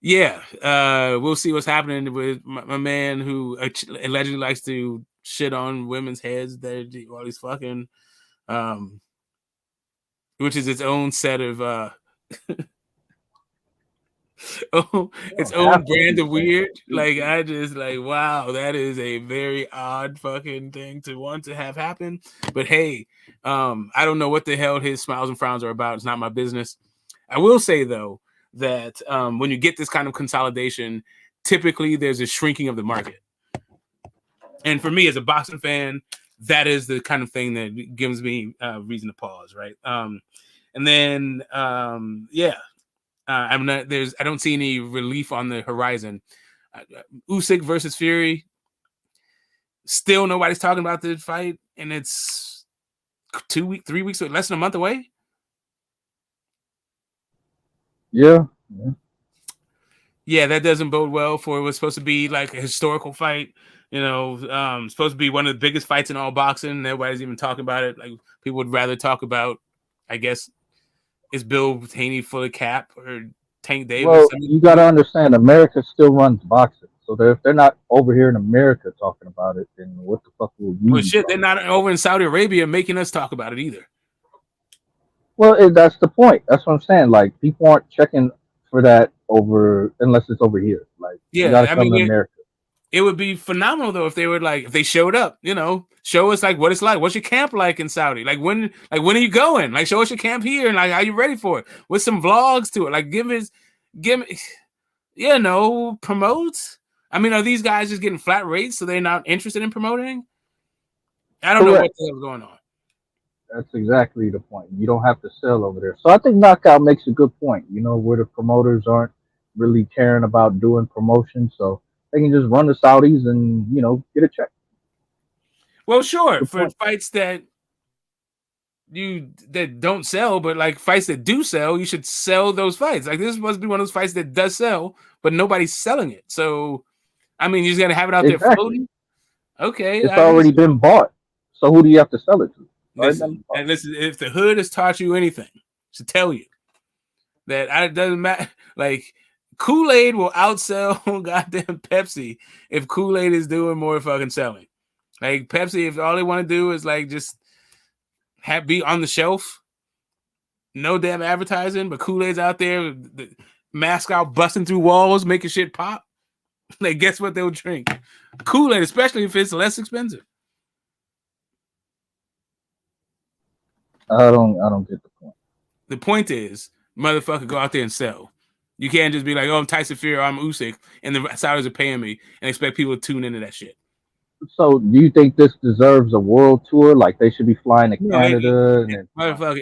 yeah, we'll see what's happening with my man who allegedly likes to shit on women's heads. All these fucking, which is its own set of its own brand of weird. Like I just like, wow, that is a very odd fucking thing to want to have happen. But hey, I don't know what the hell his smiles and frowns are about. It's not my business. I will say though that when you get this kind of consolidation, typically there's a shrinking of the market. And for me as a boxing fan, that is the kind of thing that gives me reason to pause, right? And then yeah. I don't see any relief on the horizon. Usyk versus Fury. Still nobody's talking about the fight, and it's 3 weeks, less than a month away. Yeah. Yeah, that doesn't bode well for it was supposed to be like a historical fight. You know, supposed to be one of the biggest fights in all boxing. Nobody's even talking about it. Like people would rather talk about, I guess, is Bill Haney full of cap or Tank Davis. Well, you got to understand, America still runs boxing. So if they're not over here in America talking about it, then what the fuck will we Well, be shit, talking they're not over in Saudi Arabia making us talk about it either. Well, that's the point. That's what I'm saying. Like, people aren't checking for that over unless it's over here. Like, you got Yeah, to I come mean, to America. it would be phenomenal though if they were like, if they showed up, you know, show us like what it's like. What's your camp like in Saudi? Like when are you going? Like, show us your camp here and like, are you ready for it? With some vlogs to it. Like, give me, you know, promote. I mean, are these guys just getting flat rates so they're not interested in promoting? I don't know what the hell's going on. That's exactly the point. You don't have to sell over there. So I think Knockout makes a good point. You know, where the promoters aren't really caring about doing promotion, so they can just run the Saudis and get a check. Well, sure, for fights that don't sell, but like fights that do sell, you should sell those fights. Like, this must be one of those fights that does sell, but nobody's selling it. So, I mean, you just gotta have it out there floating. Okay, it's already been bought. So who do you have to sell it to? Listen, if the hood has taught you anything, to tell you that it doesn't matter. Like, Kool-Aid will outsell goddamn Pepsi if Kool-Aid is doing more fucking selling. Like, Pepsi, if all they want to do is like just be on the shelf, no damn advertising, but Kool-Aid's out there, the mascot busting through walls, making shit pop. Like, guess what they'll drink? Kool-Aid, especially if it's less expensive. I don't get the point. The point is, motherfucker, go out there and sell. You can't just be like, oh, I'm Tyson Fury, or I'm Usyk, and the Saudis are paying me, and expect people to tune into that shit. So, do you think this deserves a world tour? Like, they should be flying to Canada? Motherfucker,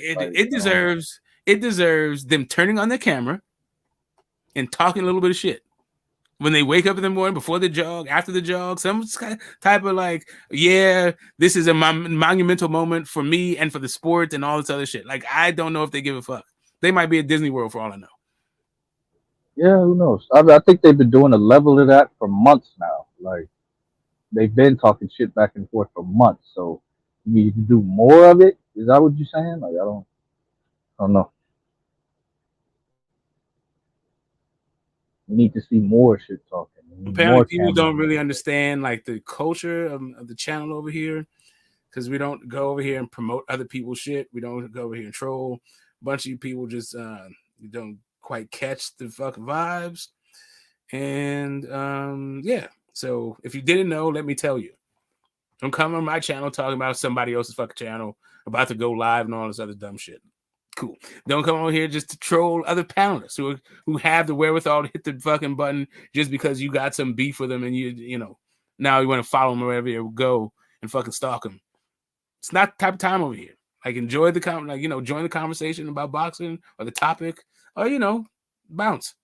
it deserves them turning on their camera and talking a little bit of shit when they wake up in the morning, before the jog, after the jog, some type of like, yeah, this is a monumental moment for me and for the sport and all this other shit. Like, I don't know if they give a fuck. They might be at Disney World for all I know. Yeah, who knows? I think they've been doing a level of that for months now. Like, they've been talking shit back and forth for months. So, you need to do more of it? Is that what you're saying? Like, I don't know. We need to see more shit talking. Apparently, people don't really understand like the culture of the channel over here, because we don't go over here and promote other people's shit. We don't go over here and troll. A bunch of you people just don't quite catch the fucking vibes. And yeah. So if you didn't know, let me tell you. Don't come on my channel talking about somebody else's fucking channel about to go live and all this other dumb shit. Cool. Don't come over here just to troll other panelists who have the wherewithal to hit the fucking button just because you got some beef with them and you know now you want to follow them wherever you go and fucking stalk them. It's not the type of time over here. Like, enjoy the join the conversation about boxing or the topic, or bounce.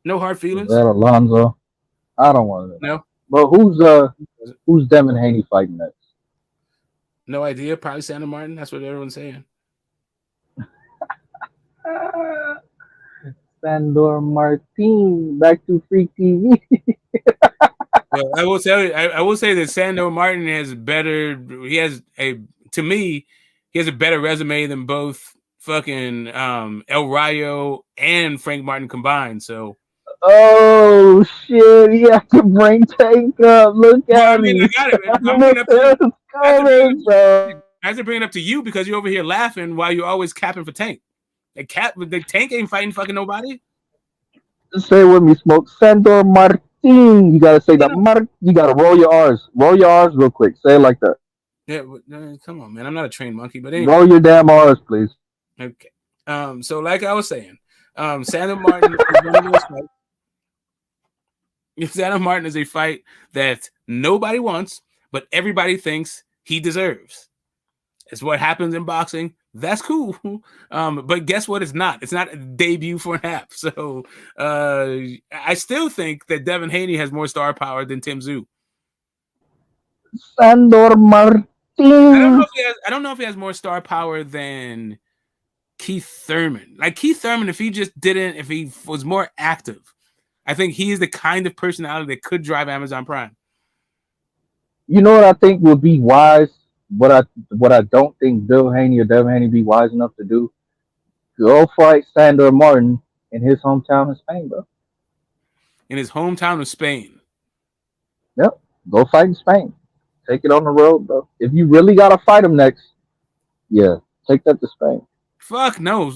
No hard feelings. Is that Alonzo? I don't want to know. No. But who's Devin Haney fighting next? No idea. Probably Sandor Martin. That's what everyone's saying. Sandor Martin, back to Free TV. Well, I will tell you. I will say that Sandor Martin has a better resume than both fucking El Rayo and Frank Martin combined. So. Oh shit! He has to bring Tank up. Look at me. I got it. I have to bring it up to you because you're over here laughing while you're always capping for Tank. The Tank ain't fighting fucking nobody. Just say it with me, Smoke. Sandor Martin. You gotta say that. You gotta roll your R's. Roll your R's real quick. Say it like that. Yeah, come on, man. I'm not a trained monkey, but anyway. Roll your damn R's, please. Okay. So like I was saying, Sandor Martin is one of those fights. Sandor Martin is a fight that nobody wants, but everybody thinks he deserves. It's what happens in boxing. That's cool. But guess what? It's not. It's not a debut for an app. So I still think that Devin Haney has more star power than Tim Tszyu. Sandor Martin. I don't know if he has more star power than Keith Thurman. Like, Keith Thurman, if he was more active, I think he is the kind of personality that could drive Amazon Prime. You know what I think would be wise? What I don't think Bill Haney or Devin Haney be wise enough to do? Go fight Sandor Martin in his hometown in Spain, bro. In his hometown of Spain. Yep. Go fight in Spain. Take it on the road, bro. If you really gotta fight him next, yeah, take that to Spain. Fuck no,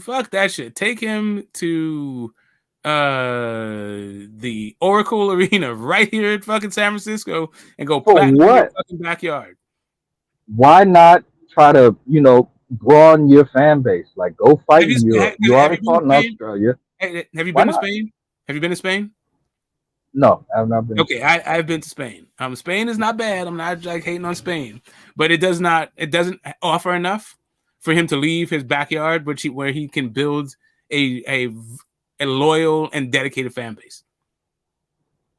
fuck that shit. Take him to the Oracle Arena right here in fucking San Francisco and go For platinum in your what? fucking backyard. Why not try to, broaden your fan base? Like, go fight Have you in Europe. You have already you been fought to in Spain? Australia. Have you Why been to not? Spain? Have you been to Spain? No, I've not been. Okay, I've been to Spain. Spain is not bad. I'm not like hating on Spain, but it doesn't offer enough for him to leave his backyard, where he can build a loyal and dedicated fan base.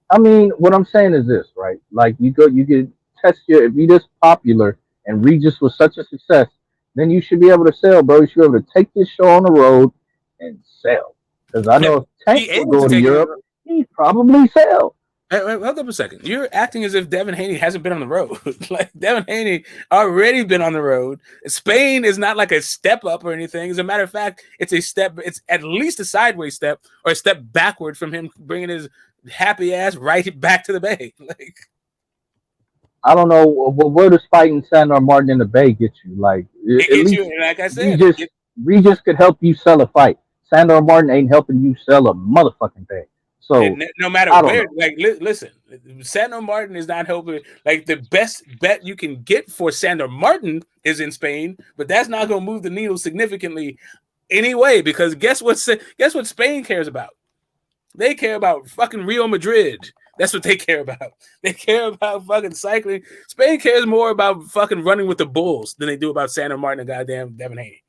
I mean, what I'm saying is this, right? Like, you could test if you're this popular and Regis was such a success, then you should be able to sell, bro. You should be able to take this show on the road and sell. Because I know if Tank He would able go to to take it on the Europe, road. he'd probably sell. Hold up a second. You're acting as if Devin Haney hasn't been on the road. Like Devin Haney already been on the road. Spain is not like a step up or anything. As a matter of fact, it's a step. It's at least a sideways step or a step backward from him bringing his happy ass right back to the Bay. Like, I don't know where does fighting Sandor Martin in the Bay get you. Like, it at gets least you, like I said, Regis could help you sell a fight. Sandor Martin ain't helping you sell a motherfucking thing. So no matter I don't where, know. like, listen, Sandor Martin is not helping. Like, the best bet you can get for Sandor Martin is in Spain, but that's not going to move the needle significantly anyway. Because guess what Spain cares about? They care about fucking Real Madrid. That's what they care about. They care about fucking cycling. Spain cares more about fucking running with the Bulls than they do about Sandor Martin and goddamn Devin Haney.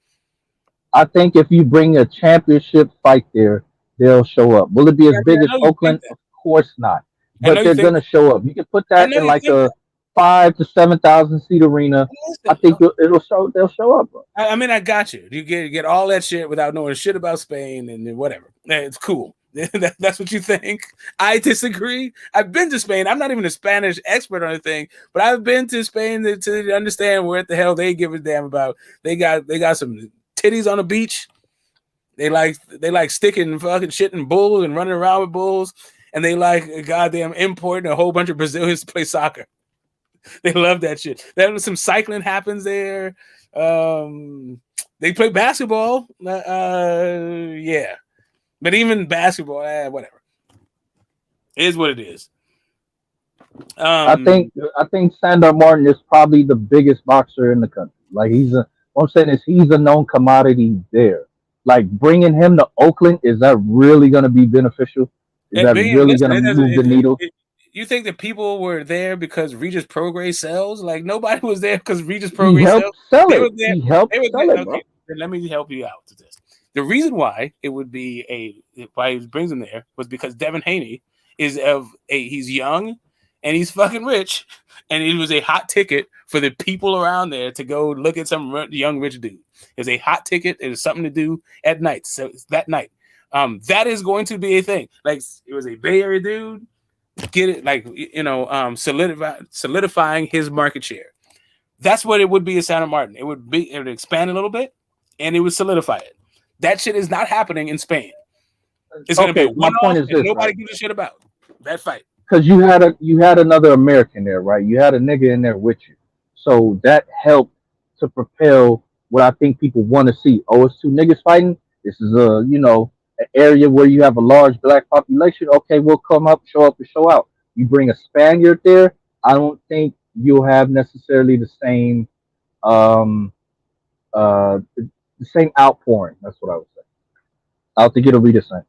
I think if you bring a championship fight there, they'll show up. Will it be as big as Oakland? Of course not. But they're gonna show up. You can put that in like a 5,000 to 7,000 seat arena. I think it'll show. They'll show up, bro. I mean, I got you. You get all that shit without knowing shit about Spain and whatever. It's cool. That's what you think. I disagree. I've been to Spain. I'm not even a Spanish expert or anything, but I've been to Spain to understand what the hell they give a damn about. They got some titties on the beach. They like sticking fucking shit in bulls and running around with bulls, and they like goddamn importing a whole bunch of Brazilians to play soccer. They love that shit. Then some cycling happens there. They play basketball. Yeah. But even basketball, whatever. It is what it is. I think Sandor Martin is probably the biggest boxer in the country. Like, what I'm saying is he's a known commodity there. Like, bringing him to Oakland, is that really going to be beneficial? Is that really going to move the needle? You think that people were there because Regis Prograis sells? Like, nobody was there because Regis Prograis sells. He helped sell it, bro. Okay, then let me help you out to this. The reason why it would be why he brings him there was because Devin Haney is he's young and he's fucking rich, and it was a hot ticket for the people around there to go look at some young rich dude. It was a hot ticket. It was something to do at night. So that night, that is going to be a thing. Like, it was a Bay Area dude. Get it, like, solidifying his market share. That's what it would be at Sandor Martin. It would expand a little bit, and it would solidify it. That shit is not happening in Spain. It's going to be one point is this, nobody gives a shit about that fight. Because you had another American there, right? You had a nigga in there with you, so that helped to propel what I think people want to see. Oh, it's two niggas fighting. This is an area where you have a large black population. Okay, we'll come up, show up, and show out. You bring a Spaniard there, I don't think you'll have necessarily the same the same outpouring. That's what I would say. I don't think it'll be the same.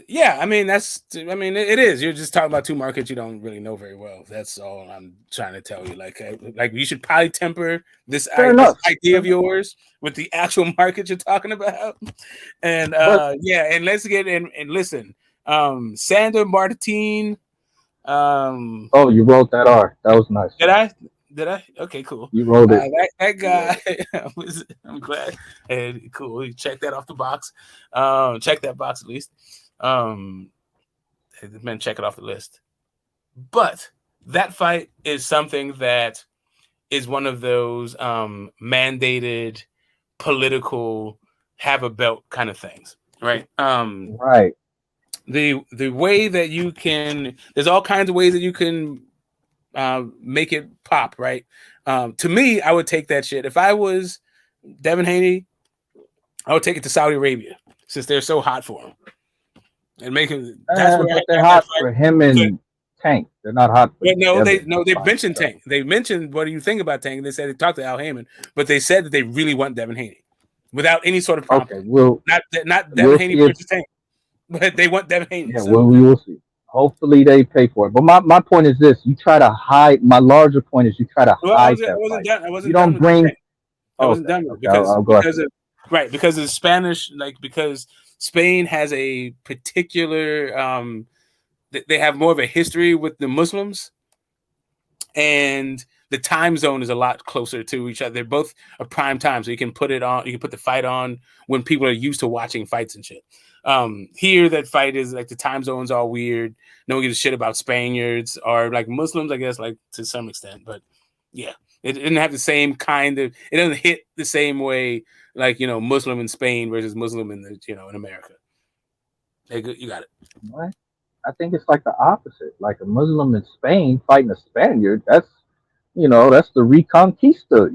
Yeah, I mean, it is. You're just talking about two markets you don't really know very well. That's all I'm trying to tell you. Like you should probably temper this idea of yours with the actual market you're talking about. And and let's get in and listen. Sandor Martin. Oh, you wrote that R. That was nice. Did I? Okay, cool. You wrote it. That guy, I'm glad. And cool. You check that off the box. Check that box at least. Then check it off the list. But that fight is something that is one of those mandated political have a belt kind of things, right? Right. The way that you can, there's all kinds of ways that you can make it pop, right? To me, I would take that shit. If I was Devin Haney, I would take it to Saudi Arabia since they're so hot for him. And make him, that's where But they're hot for him and Tank. They're not hot for Devin. they mentioned Tank. They mentioned, what do you think about Tank? And they said they talked to Al Heyman, but they said that they really want Devin Haney without any sort of prompting. Okay, well, not Devin Haney versus Tank, but they want Devin Haney. Yeah, well, we will see. Hopefully they pay for it. But my point is this: you try to hide. My larger point is you try to hide that fight. I wasn't you don't done bring. I wasn't done with it because of Spanish, because Spain has a particular they have more of a history with the Muslims, and the time zone is a lot closer to each other. They're both a prime time, so you can put it on. You can put the fight on when people are used to watching fights and shit. Here, that fight is like the time zone's all weird. No one gives a shit about Spaniards or like Muslims, I guess, like to some extent. But yeah, it didn't have the same kind of. It doesn't hit the same way, like Muslim in Spain versus Muslim in in America. You got it. What? I think it's like the opposite. Like a Muslim in Spain fighting a Spaniard. That's that's the Reconquista.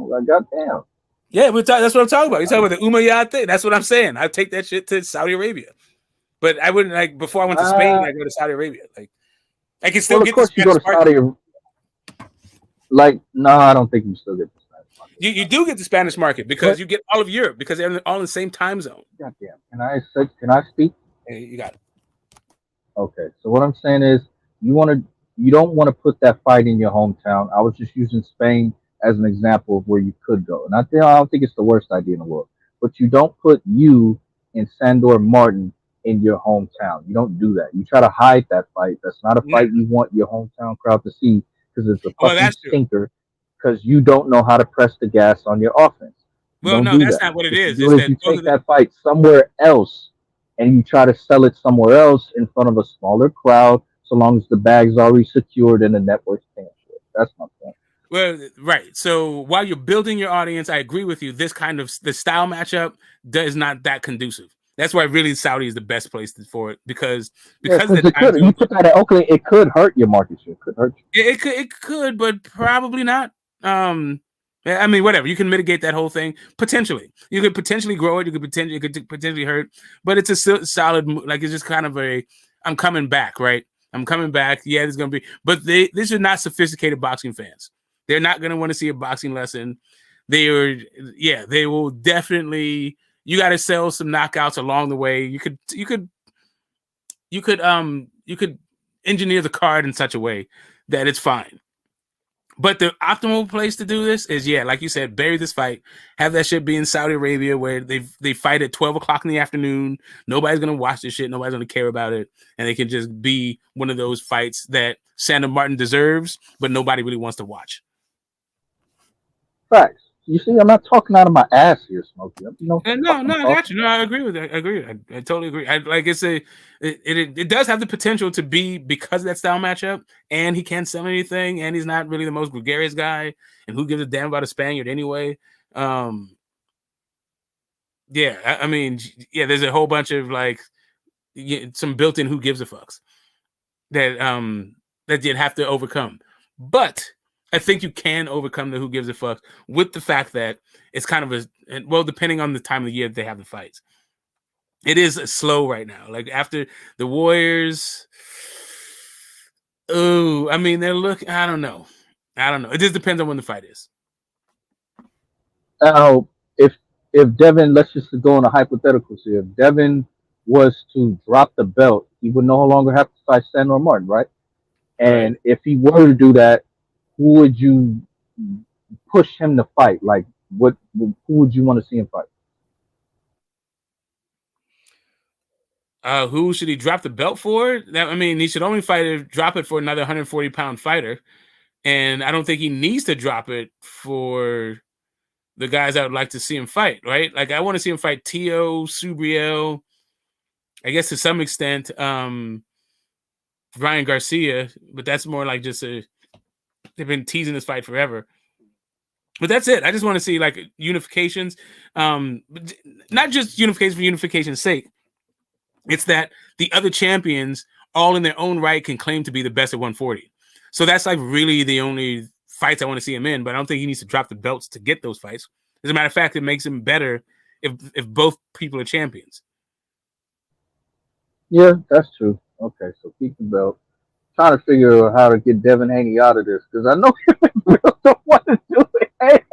Like goddamn. Yeah, that's what I'm talking about. You're talking about the Umayyad thing. That's what I'm saying. I take that shit to Saudi Arabia, but I wouldn't like before I went to Spain. I go to Saudi Arabia. Like I can still get. Of course, you go to Saudi. Like no, I don't think you still get the Spanish market. You do get the Spanish market because you get all of Europe because they're all in the same time zone. Goddamn. Can I speak? Hey, you got it. Okay, so what I'm saying is you don't want to put that fight in your hometown. I was just using Spain as an example of where you could go. And I don't think it's the worst idea in the world. But you don't put you and Sandor Martin in your hometown. You don't do that. You try to hide that fight. That's not a fight you want your hometown crowd to see because it's a fucking stinker because you don't know how to press the gas on your offense. That's not what it is. You take that fight somewhere else and you try to sell it somewhere else in front of a smaller crowd so long as the bag's already secured and the network's paying for it. That's my point. Well, right. So while you're building your audience, I agree with you. This kind of the style matchup is not that conducive. That's why really Saudi is the best place for it because you put that at Oakland, it could hurt your market share. It could hurt you. It could, but probably not. I mean, whatever. You can mitigate that whole thing potentially. You could potentially grow it. You could potentially hurt, but it's a solid. Like it's just kind of I'm coming back, right? I'm coming back. Yeah, there's gonna be, but these are not sophisticated boxing fans. They're not going to want to see a boxing lesson. They will definitely. You got to sell some knockouts along the way. You could engineer the card in such a way that it's fine. But the optimal place to do this is, like you said, bury this fight. Have that shit be in Saudi Arabia where they fight at 12 o'clock in the afternoon. Nobody's going to watch this shit. Nobody's going to care about it. And it can just be one of those fights that Sandor Martin deserves, but nobody really wants to watch. Facts. You see, I'm not talking out of my ass here, Smokey. No, I got you. No, I agree with that. I agree. I totally agree. It does have the potential to be because of that style matchup, and he can't sell anything, and he's not really the most gregarious guy, and who gives a damn about a Spaniard anyway? I mean, there's a whole bunch of some built-in who gives a fucks that you'd have to overcome, but I think you can overcome the who gives a fuck with the fact that it's kind of depending on the time of the year that they have the fights. It is slow right now. Like after the Warriors, I mean, they're looking. I don't know. It just depends on when the fight is. Now, if Devin, let's just go on a hypothetical here. If Devin was to drop the belt, he would no longer have to fight Sandor Martin, right? And if he were to do that, who would you push him to fight? Like, who would you want to see him fight? Who should he drop the belt for? He should only drop it for another 140-pound fighter. And I don't think he needs to drop it for the guys I would like to see him fight, right? Like, I want to see him fight Tio, Subriel, I guess to some extent, Ryan Garcia, but that's more like just they've been teasing this fight forever. But that's it. I just want to see like unifications, not just unification for unification's sake. It's that the other champions, all in their own right, can claim to be the best at 140. So that's like really the only fights I want to see him in. But I don't think he needs to drop the belts to get those fights. As a matter of fact, it makes him better if both people are champions. Yeah, that's true. Okay, so keep the belt. Trying to figure out how to get Devin Haney out of this because I know Bill don't want to do it. Hey,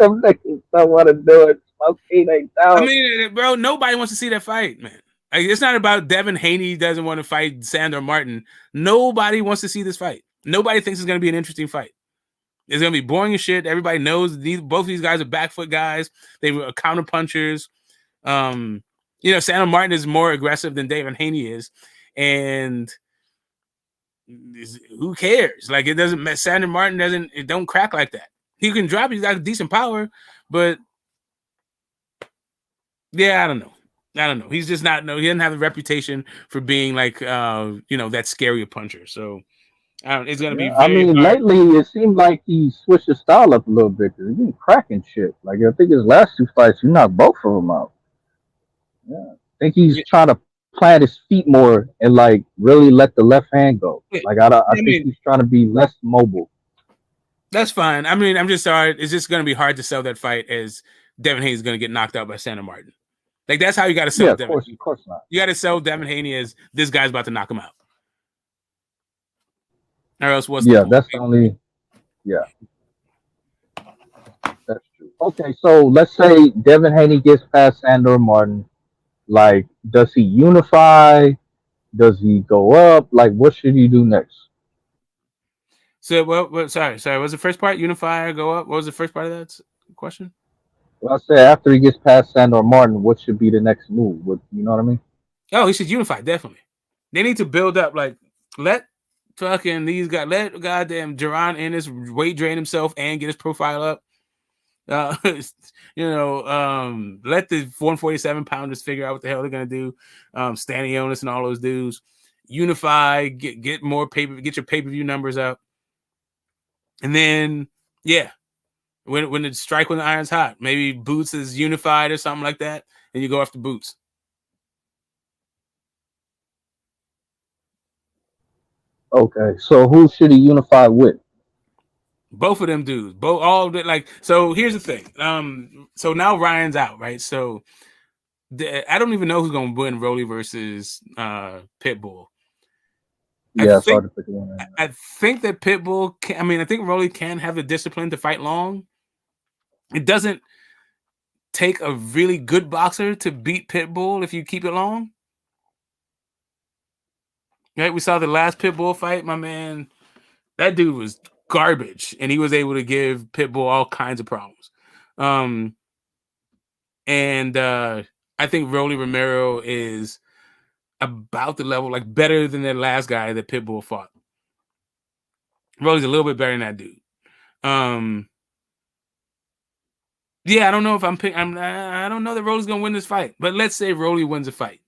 them niggas don't want to do it. Smokey ain't down. I mean, bro, nobody wants to see that fight, man. Like, it's not about Devin Haney doesn't want to fight Sandor Martin. Nobody wants to see this fight. Nobody thinks it's going to be an interesting fight. It's going to be boring as shit. Everybody knows both of these guys are back foot guys. They were counter punchers. Sandor Martin is more aggressive than Devin Haney is, and who cares? Like, it doesn't. Sandor Martin don't crack like that. He can drop. He's got decent power, but yeah, I don't know. He's just not. No, he doesn't have the reputation for being like that scary puncher. So it's gonna be. I mean, hard. lately it seemed like he switched his style up a little bit. He's been cracking shit. Like I think his last two fights, he knocked both of them out. Yeah, I think he's trying to plant his feet more and like really let the left hand go. Like I think he's trying to be less mobile. That's fine. I mean, I'm just sorry. It's just going to be hard to sell that fight as Devin Haney is going to get knocked out by Sandor Martin. Like, that's how you got to sell Devin. Of course not. You got to sell Devin Haney as this guy's about to knock him out. Or else what's the point? That's the only. Yeah, that's true. Okay, so let's say Devin Haney gets past Sandor Martin. Like, does he unify? Does he go up? Like, what should he do next? So, sorry. What was the first part? Unify or go up? What was the first part of that question? Well, I said after he gets past Sandor Martin, what should be the next move? You know what I mean? Oh, he should unify, definitely. They need to build up. Like, let fucking these guys, let goddamn Jaron Ennis weight drain himself and get his profile up. Let the 147-pounders figure out what the hell they're gonna do. Stanionis and all those dudes unify, get more get your pay-per-view numbers up, and then when the strike when the iron's hot, maybe Boots is unified or something like that, and you go after Boots. Okay, so who should he unify with? Both of them dudes. So here's the thing. So now Ryan's out, right? So I don't even know who's gonna win Rolly versus Pitbull. Yeah, it's hard to pick one. I think that Pitbull I think Rolly can have the discipline to fight long. It doesn't take a really good boxer to beat Pitbull if you keep it long. Right? We saw the last Pitbull fight, my man. That dude was garbage, and he was able to give Pitbull all kinds of problems. I think Rolly Romero is about the level, like better than the last guy that Pitbull fought. Rolly's a little bit better than that dude. I don't know if I don't know that Rolly's gonna win this fight, but let's say Rolly wins a fight.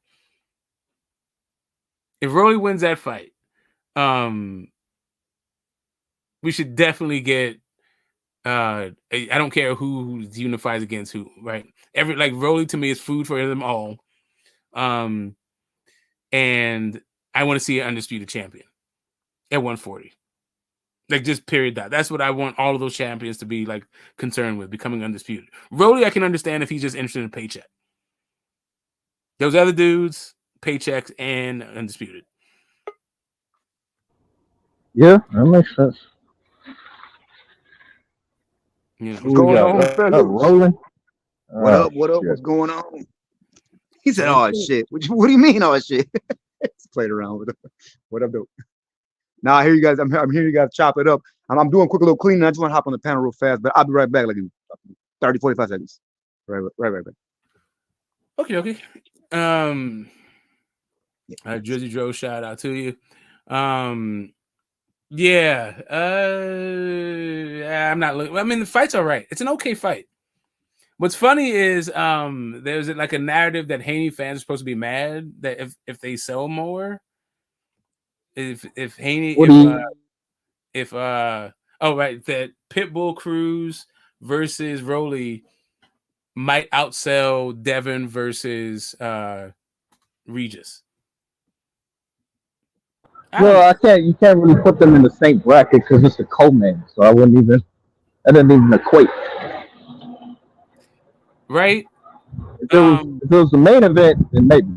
If Rolly wins that fight, we should definitely get. I don't care who unifies against who, right? Rolly to me is food for them all. And I want to see an undisputed champion at 140. Like, just period. That's what I want all of those champions to be like concerned with, becoming undisputed. Rolly, I can understand if he's just interested in a paycheck. Those other dudes, paychecks and undisputed. Yeah, that makes sense. What's going on, fellas? Rolling. What up? What's going on? He said, "Oh shit." What do you mean, "Oh shit"? Just played around with it. What up, though? Now I hear you guys. I'm hearing you guys chop it up. I'm doing a quick little cleaning. I just want to hop on the panel real fast, but I'll be right back, like in 30, 45 seconds. Right back. Okay. Drizzy Joe, shout out to you. I'm not looking. I mean, the fight's all right. It's an okay fight. What's funny is there's like a narrative that Haney fans are supposed to be mad that if they sell more, if Haney that Pitbull Cruz versus Rolly might outsell Devin versus Regis. Well, you can't really put them in the same bracket because it's a co-main, so I wouldn't even. That doesn't even equate. Right? If it was the main event, then maybe.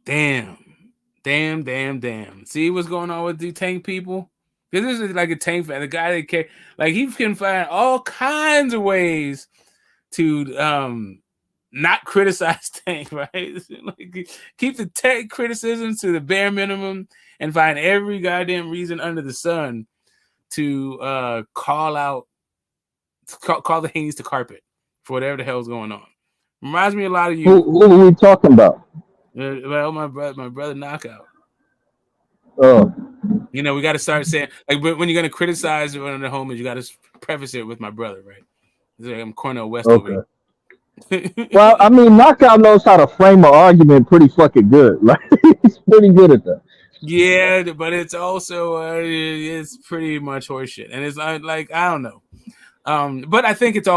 Damn. See what's going on with the Tank people? Because this is like a Tank fan. The guy that care, like he can find all kinds of ways to not criticize Tank, right? Like, keep the Tank criticisms to the bare minimum and find every goddamn reason under the sun to call the Haynes to carpet for whatever the hell's going on. Reminds me a lot of you. Who are we talking about? Well, my brother Knockout. Oh. You know, we got to start saying, like, when you're going to criticize one of the homies, you got to preface it with my brother, right? Like, I'm Cornel West over here. Well, I mean, Knockout knows how to frame an argument pretty fucking good. Like, he's pretty good at that. Yeah, but it's also it's pretty much horseshit, and it's like I don't know. But I think it's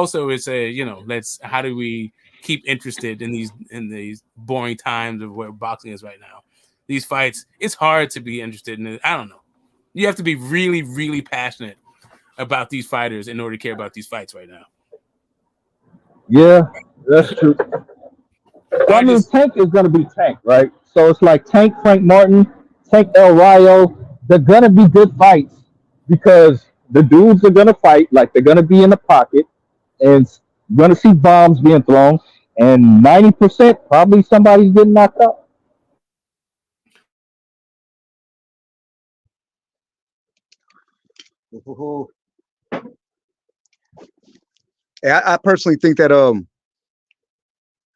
how do we keep interested in these boring times of where boxing is right now? These fights, it's hard to be interested in it. I don't know. You have to be really, really passionate about these fighters in order to care about these fights right now. Yeah, that's true. Well, I mean, Tank is going to be Tank, right? So it's like Tank Frank Martin, Tank El Rayo. They're going to be good fights because the dudes are going to fight, like they're going to be in the pocket, and you're going to see bombs being thrown, and 90% probably somebody's getting knocked out. I personally think that I mean,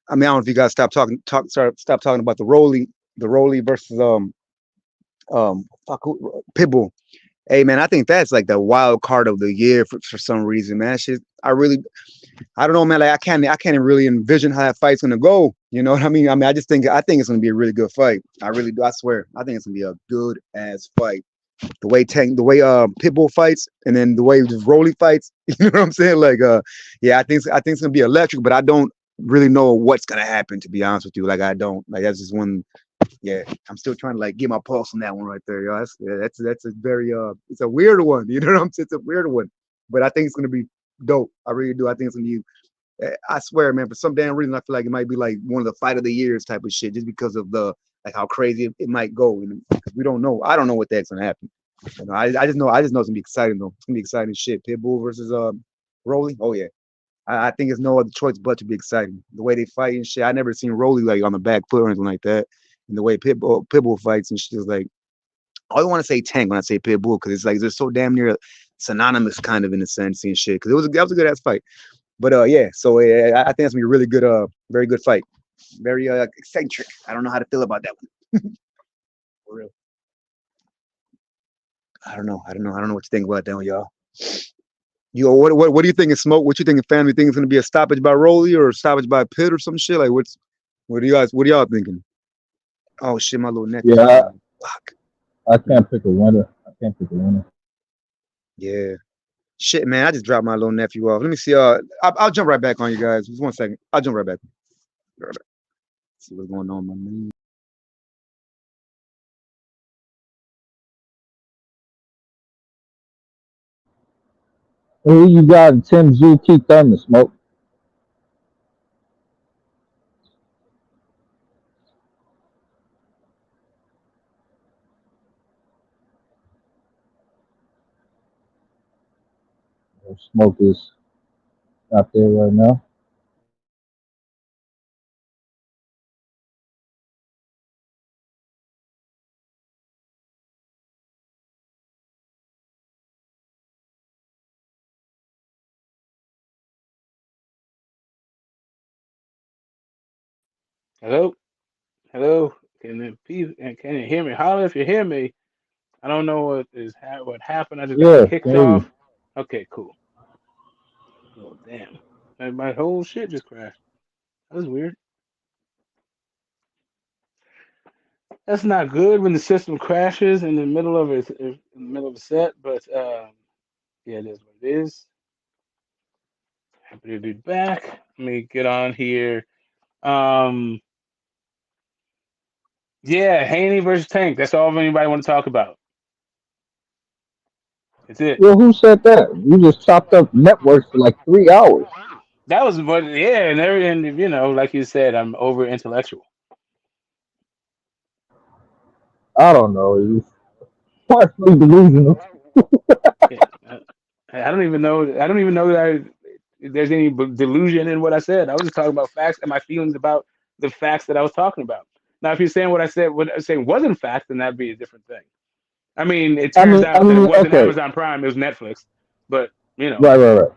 I don't know if you guys stop talking about the Rolly versus Pitbull. Hey man, I think that's like the wild card of the year for some reason, man. Shit, I don't know, man. Like I can't really envision how that fight's gonna go. You know what I mean? I mean, I think it's gonna be a really good fight. I really do. I swear. I think it's gonna be a good ass fight. The way Pitbull fights, and then the way Rolly fights. You know what I'm saying? Like, yeah, I think it's gonna be electric, but I don't really know what's gonna happen. To be honest with you, like I don't. Like that's just one. Yeah, I'm still trying to like get my pulse on that one right there, yo. That's a very it's a weird one. You know what I'm saying? It's a weird one, but I think it's gonna be dope. I really do. I think it's gonna be. I swear, man. For some damn reason, I feel like it might be like one of the fight of the years type of shit, just because of the like how crazy it might go. Because we don't know. I don't know what the heck's gonna happen. You know, I just know it's gonna be exciting though. It's gonna be exciting shit. Pitbull versus Rolly. Oh yeah. I think there's no other choice but to be exciting. The way they fight and shit. I never seen Rolly like on the back foot or anything like that. And the way Pitbull fights and shit is like, I don't want to say Tank when I say Pitbull because it's like they're so damn near synonymous kind of in a sense and shit. Because that was a good ass fight. But yeah, so I think it's gonna be a really good, very good fight. Very eccentric. I don't know how to feel about that one. For real. I don't know what you think about that one, y'all. Yo, what do you think is Smoke? What you think of family? Think it's gonna be a stoppage by Rolly or a stoppage by Pitt or some shit? Like what are y'all thinking? Oh shit, my little nephew. Yeah, I can't pick a winner. Yeah. Shit, man, I just dropped my little nephew off. Let me see. I'll jump right back on you guys. Just 1 second. I'll jump right back. See what's going on, my man. Who you got? Tim Zoo, Keith Thurman, Smoke. Smoke is out there right now. Hello? Can you hear me? Holler if you hear me. I don't know what happened. I just got kicked off. Okay, cool. Oh damn! My whole shit just crashed. That was weird. That's not good when the system crashes in the middle of a set. But Yeah, it is what it is. Happy to be back. Let me get on here. Yeah, Haney versus Tank. That's all anybody want to talk about. That's it. Well, who said that? You just chopped up networks for like 3 hours. That was what. Yeah, and everything. You know, like you said, I'm over intellectual. I don't know. It's partially delusional. Yeah, I don't even know. I don't even know that there's any delusion in what I said. I was just talking about facts and my feelings about the facts that I was talking about. Now, if you're saying what I was saying wasn't facts, then that'd be a different thing. I mean, it turns out that it wasn't Okay, Amazon Prime; it was Netflix. But you know, right.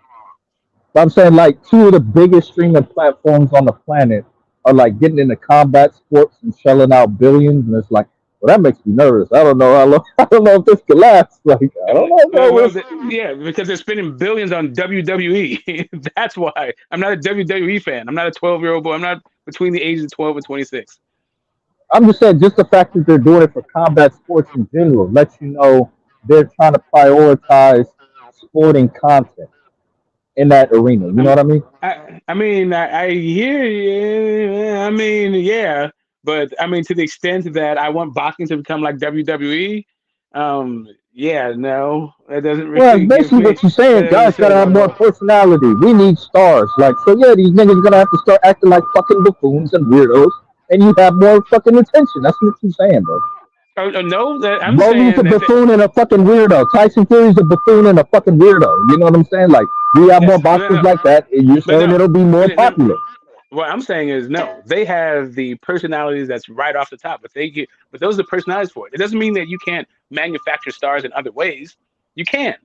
But I'm saying like two of the biggest streaming platforms on the planet are like getting into combat sports and shelling out billions, and it's like, well, that makes me nervous. I don't know how long. I don't know if this can last. Like, I don't know, bro. yeah, because they're spending billions on WWE. That's why I'm not a WWE fan. I'm not a 12-year-old boy. I'm not between the ages of 12 and 26. I'm just saying, just the fact that they're doing it for combat sports in general lets you know they're trying to prioritize sporting content in that arena. You know what I mean? I hear you. I mean, yeah, but I mean, to the extent that I want boxing to become like WWE, yeah, no, that doesn't Well, really give basically me what you're saying, the guys gotta have more personality. We need stars. Like, so yeah, these niggas gonna have to start acting like fucking buffoons and weirdos, and you have more fucking attention. That's what you're saying, bro. no, that I'm Broly's a saying that buffoon and a fucking weirdo. Tyson Fury's a buffoon and a fucking weirdo. You know what I'm saying? Like, we have more yes, boxers like that, and you're but saying no, it'll be more but no, popular. what I'm saying is no. They have the personalities that's right off the top, but those are the personalities for it. It doesn't mean that you can't manufacture stars in other ways. You can.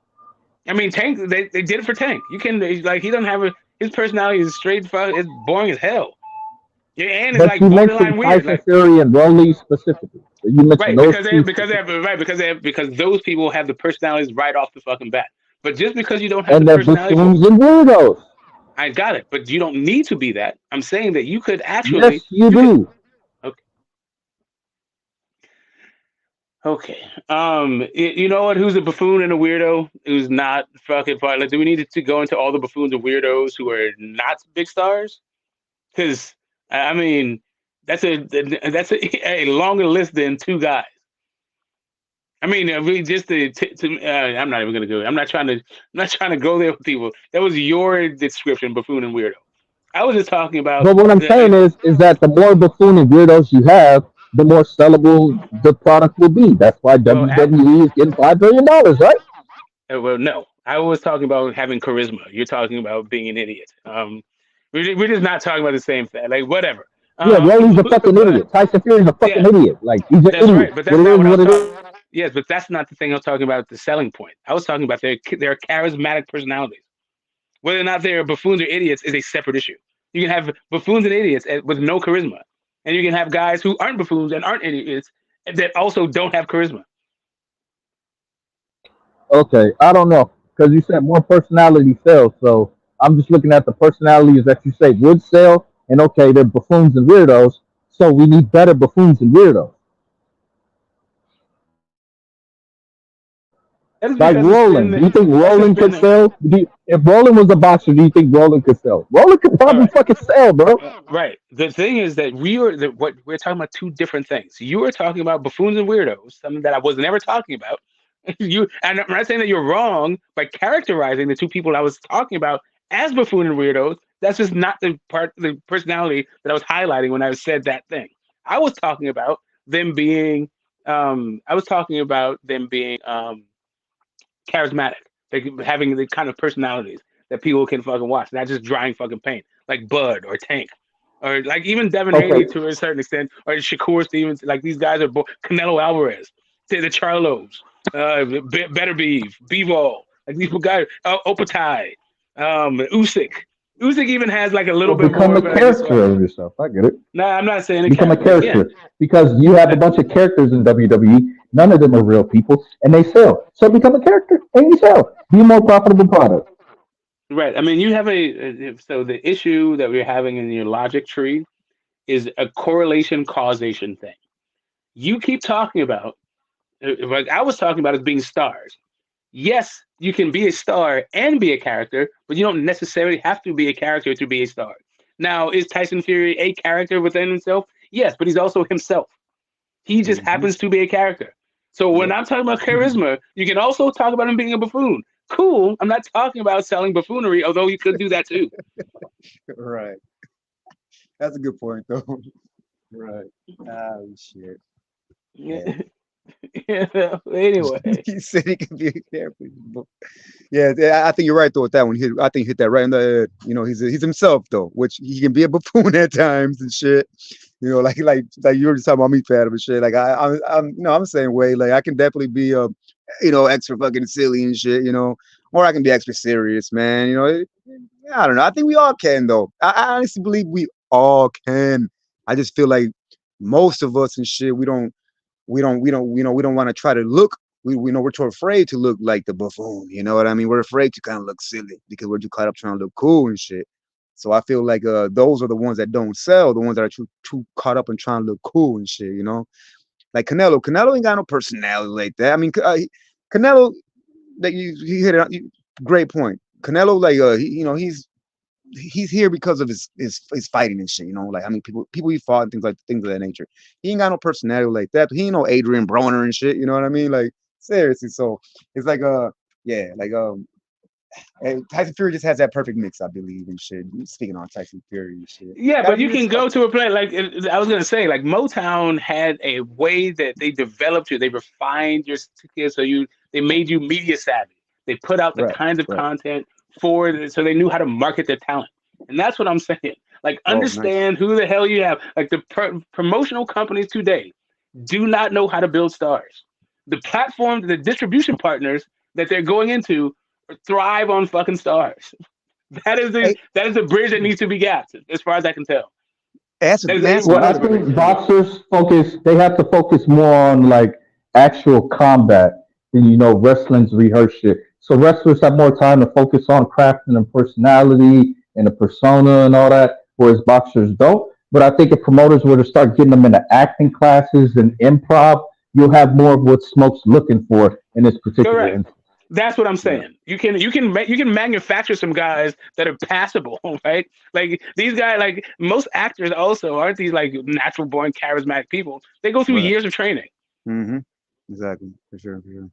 I mean, Tank. They did it for Tank. You can like he doesn't have his personality is straight. It's boring as hell. Yeah, and it's But like you borderline mentioned weird. Tyson Like Fury and Broly specifically. So you mentioned right those two because they specifically. have right because those people have the personalities right off the fucking bat. But just because you don't have the And they're personality for, buffoons and weirdos. I got it. But you don't need to be that. I'm saying that you could Yes, actually you you could. do. Okay. Okay. You know what? Who's a buffoon and a weirdo? Who's not fucking fun? Like, do we need to go into all the buffoons and weirdos who are not big stars? Because I mean, that's a longer list than two guys. I mean, really, just I'm not even gonna go. I'm not trying to go there with people. That was your description, buffoon and weirdo. I was just talking about. But what I'm saying is that the more buffoon and weirdos you have, the more sellable the product will be. That's why Well, WWE is getting $5 billion, right? well, no, I was talking about having charisma. You're talking about being an idiot. We're just not talking about the same thing. Like whatever. Yeah, Broly's a fucking But idiot. Tyson Fury's a fucking yeah, idiot. Like, he's an that's idiot. right. But What that's it not is, what I what was it talking. is. Yes, but that's not the thing I was talking about. The selling point. I was talking about their charismatic personalities. Whether or not they're buffoons or idiots is a separate issue. You can have buffoons and idiots with no charisma, and you can have guys who aren't buffoons and aren't idiots that also don't have charisma. Okay, I don't know. Because you said more personality sells. So I'm just looking at the personalities that you say would sell. And okay, they're buffoons and weirdos. So we need better buffoons and weirdos. That is Like because it's Roland. been Do you think that's just Roland could been sell? If Roland was a boxer, do you think Roland could sell? Roland could all probably right. fucking sell, bro. Right. The thing is that what we're talking about two different things. You were talking about buffoons and weirdos, something that I was never talking about. And I'm not saying that you're wrong by characterizing the two people I was talking about as buffoon and weirdos. That's just not the personality that I was highlighting when I said that thing. I was talking about them being charismatic, like having the kind of personalities that people can fucking watch, not just drying fucking paint, like Bud or Tank, or like even Devin Haney Okay. to a certain extent, or Shakur Stevens. Like these guys are Canelo Alvarez, the Charlos, Better Bivol, like these guys, Opatai, Usyk. Usyk even has like a little Well, bit become more a of a character swag. of yourself. I get it. No, I'm not saying a Become a character. Yeah, character. Because you have a bunch of characters in WWE. None of them are real people. And they sell. So become a character and you sell. Be a more profitable product. right. I mean, you have so the issue that we're having in your logic tree is a correlation causation thing. You keep talking about like I was talking about as being stars. Yes, you can be a star and be a character, but you don't necessarily have to be a character to be a star. Now, is Tyson Fury a character within himself? Yes, but he's also himself. He just Mm-hmm. happens to be a character. So when Yep. I'm talking about charisma, you can also talk about him being a buffoon. Cool. I'm not talking about selling buffoonery, although you could do that too. Right. That's a good point, though. Right. Oh shit. Yeah. Anyway, He said he can be a character. Yeah, I think you're right though with that one. I think he hit that right in the head. You know, he's himself though, which he can be a buffoon at times and shit. You know, like you were just talking about me, Pat, and shit. Like I'm you know, I'm the same way. Like I can definitely be you know, extra fucking silly and shit. You know, or I can be extra serious, man. You know, I don't know. I think we all can though. I honestly believe we all can. I just feel like most of us and shit, we don't want to try to look. We know we're too afraid to look like the buffoon. You know what I mean? We're afraid to kind of look silly because we're too caught up trying to look cool and shit. So I feel like those are the ones that don't sell, the ones that are too caught up in trying to look cool and shit. You know, like Canelo. Canelo ain't got no personality like that. I mean, Canelo, that he hit it. Great point. Canelo, like you know, he's here because of his fighting and shit, you know, like I mean people he fought and things of that nature. He ain't got no personality like that. He ain't no Adrian Broner and shit, you know what I mean? Like seriously, so it's like yeah, like Tyson Fury just has that perfect mix, I believe, and shit. Speaking on Tyson Fury and shit, yeah, gotta but be you can respected. go to a place like I was gonna say, like Motown had a way that they developed you. They refined your skills, so they made you media savvy. They put out the Right, kinds of right. content so they knew how to market their talent, and that's what I'm saying. Like, Oh, nice. understand who the hell you have. Like the promotional companies today do not know how to build stars. The platforms, the distribution partners that they're going into thrive on fucking stars. Hey, That is the bridge that needs to be gapped, as far as I can tell. that's That is a that's Well, I another massive great bridge. think point. boxers focus. They have to focus more on like actual combat than wrestling's rehearsed shit. So wrestlers have more time to focus on crafting a personality and a persona and all that, whereas boxers don't. But I think if promoters were to start getting them into acting classes and improv, you'll have more of what Smoke's looking for in this particular Correct. instance. That's what I'm Yeah. saying. You can manufacture some guys that are passable, right? Like these guys, like most actors, also aren't these like natural born charismatic people. They go through Right. years of training. Mm-hmm. Exactly. For sure. For sure.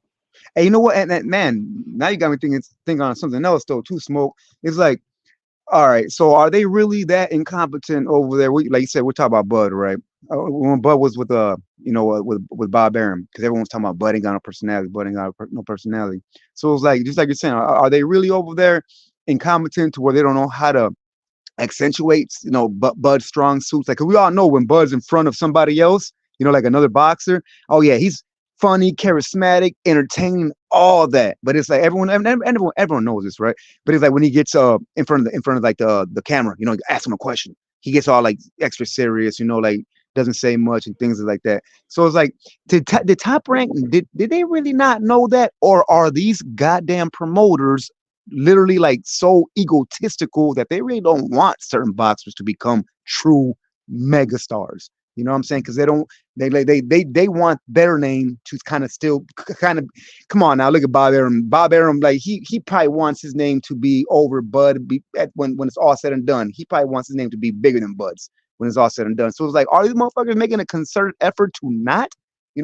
Hey, you know what? And man, now you got me thinking on something else though. Too, Smoke. It's like, all right, so are they really that incompetent over there? Like you said, we're talking about Bud, right? When Bud was with with Bob Arum, because everyone's talking about Bud ain't got no personality, Bud ain't got no personality. So it's like just like you're saying, are they really over there incompetent to where they don't know how to accentuates, Bud's strong suits. Like, 'cause we all know when Bud's in front of somebody else, like another boxer. Oh yeah, he's funny, charismatic, entertaining, all that. But it's like everyone knows this, right? But it's like when he gets in front of like the camera, ask him a question, he gets all like extra serious, like doesn't say much and things like that. So it's like, the Top Rank, did they really not know that, or are these goddamn promoters literally like so egotistical that they really don't want certain boxers to become true megastars? You know what I'm saying? Because they want their name to kind of still kind of, come on now, look at Bob Arum. Bob Arum, like he probably wants his name to be over Bud when it's all said and done. He probably wants his name to be bigger than Bud's when it's all said and done. So it's like, are these motherfuckers making a concerted effort to not?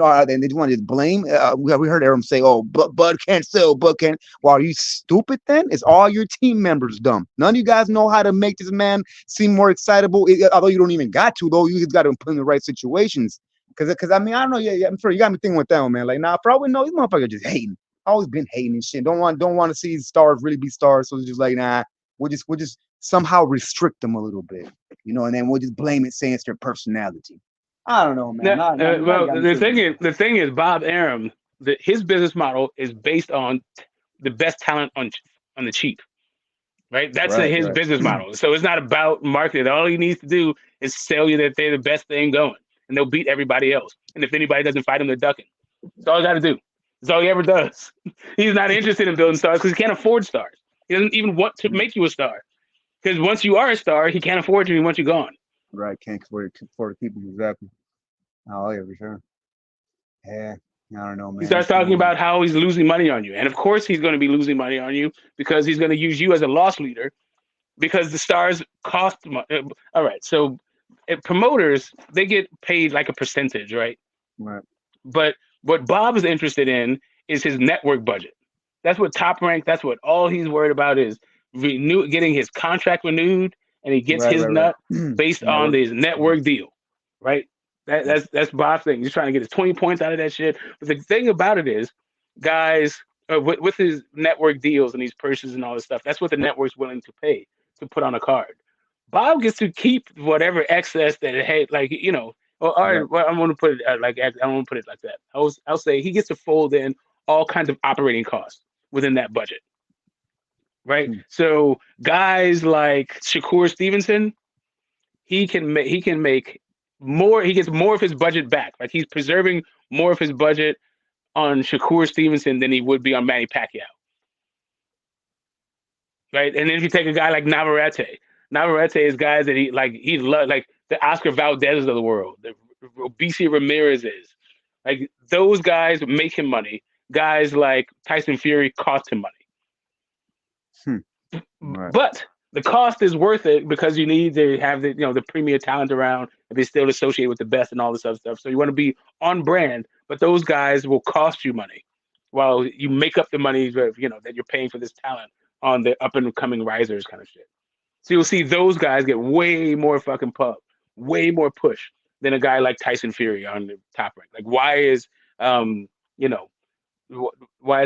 Are they just want to blame? We heard Arum say, "Oh, Bud can't sell. Bud can't." Well, are you stupid then? It's all your team members dumb. None of you guys know how to make this man seem more excitable. Although you don't even got to, though, you just got to put in the right situations. Because I mean, I don't know. Yeah, I'm sure you got me thinking with that one, man. Like, nah, probably no. These motherfuckers just hating. Always been hating and shit. Don't want to see stars really be stars. So it's just like, nah, we'll just somehow restrict them a little bit, and then we'll just blame it, saying it's their personality. I don't know, man. Now, Now you well, got me thinking. the thing is, Bob Arum, his business model is based on the best talent on the cheap, right? That's Right, his right. business model. So it's not about marketing. All he needs to do is sell you that they're the best thing going, and they'll beat everybody else. And if anybody doesn't fight him, they're ducking. That's all he got to do. That's all he ever does. He's not interested in building stars because he can't afford stars. He doesn't even want to make you a star because once you are a star, he can't afford you. He wants you gone. Right, can't afford the people, exactly. Oh yeah, for sure. Yeah. I don't know, man. He starts talking about how he's losing money on you, and of course he's going to be losing money on you because he's going to use you as a loss leader because the stars cost money. All right, so promoters, they get paid like a percentage, right? Right. But what Bob is interested in is his network budget. That's what Top Rank. That's what all he's worried about is getting his contract renewed, and he gets his nut based on his network deal, right? That's Bob's thing. He's trying to get his 20 points out of that shit. But the thing about it is, guys, with his network deals and these purses and all this stuff, that's what the network's willing to pay to put on a card. Bob gets to keep whatever excess that it had, like, you know. Well, all right, well, I'm going to put it I don't want to put it like that. I'll say he gets to fold in all kinds of operating costs within that budget, right? So guys like Shakur Stevenson, he can make more. He gets more of his budget back. Like he's preserving more of his budget on Shakur Stevenson than he would be on Manny Pacquiao, right? And then if you take a guy like Navarrete is guys that he loves, like the Oscar Valdez of the world, the BC Ramirez is. Like those guys make him money. Guys like Tyson Fury cost him money. Right. But the cost is worth it because you need to have the premier talent around and be still associated with the best and all this other stuff. So you want to be on brand, but those guys will cost you money while you make up the money that you're paying for this talent on the up and coming risers kind of shit. So you'll see those guys get way more fucking pub, way more push than a guy like Tyson Fury on the Top Rank. Like why is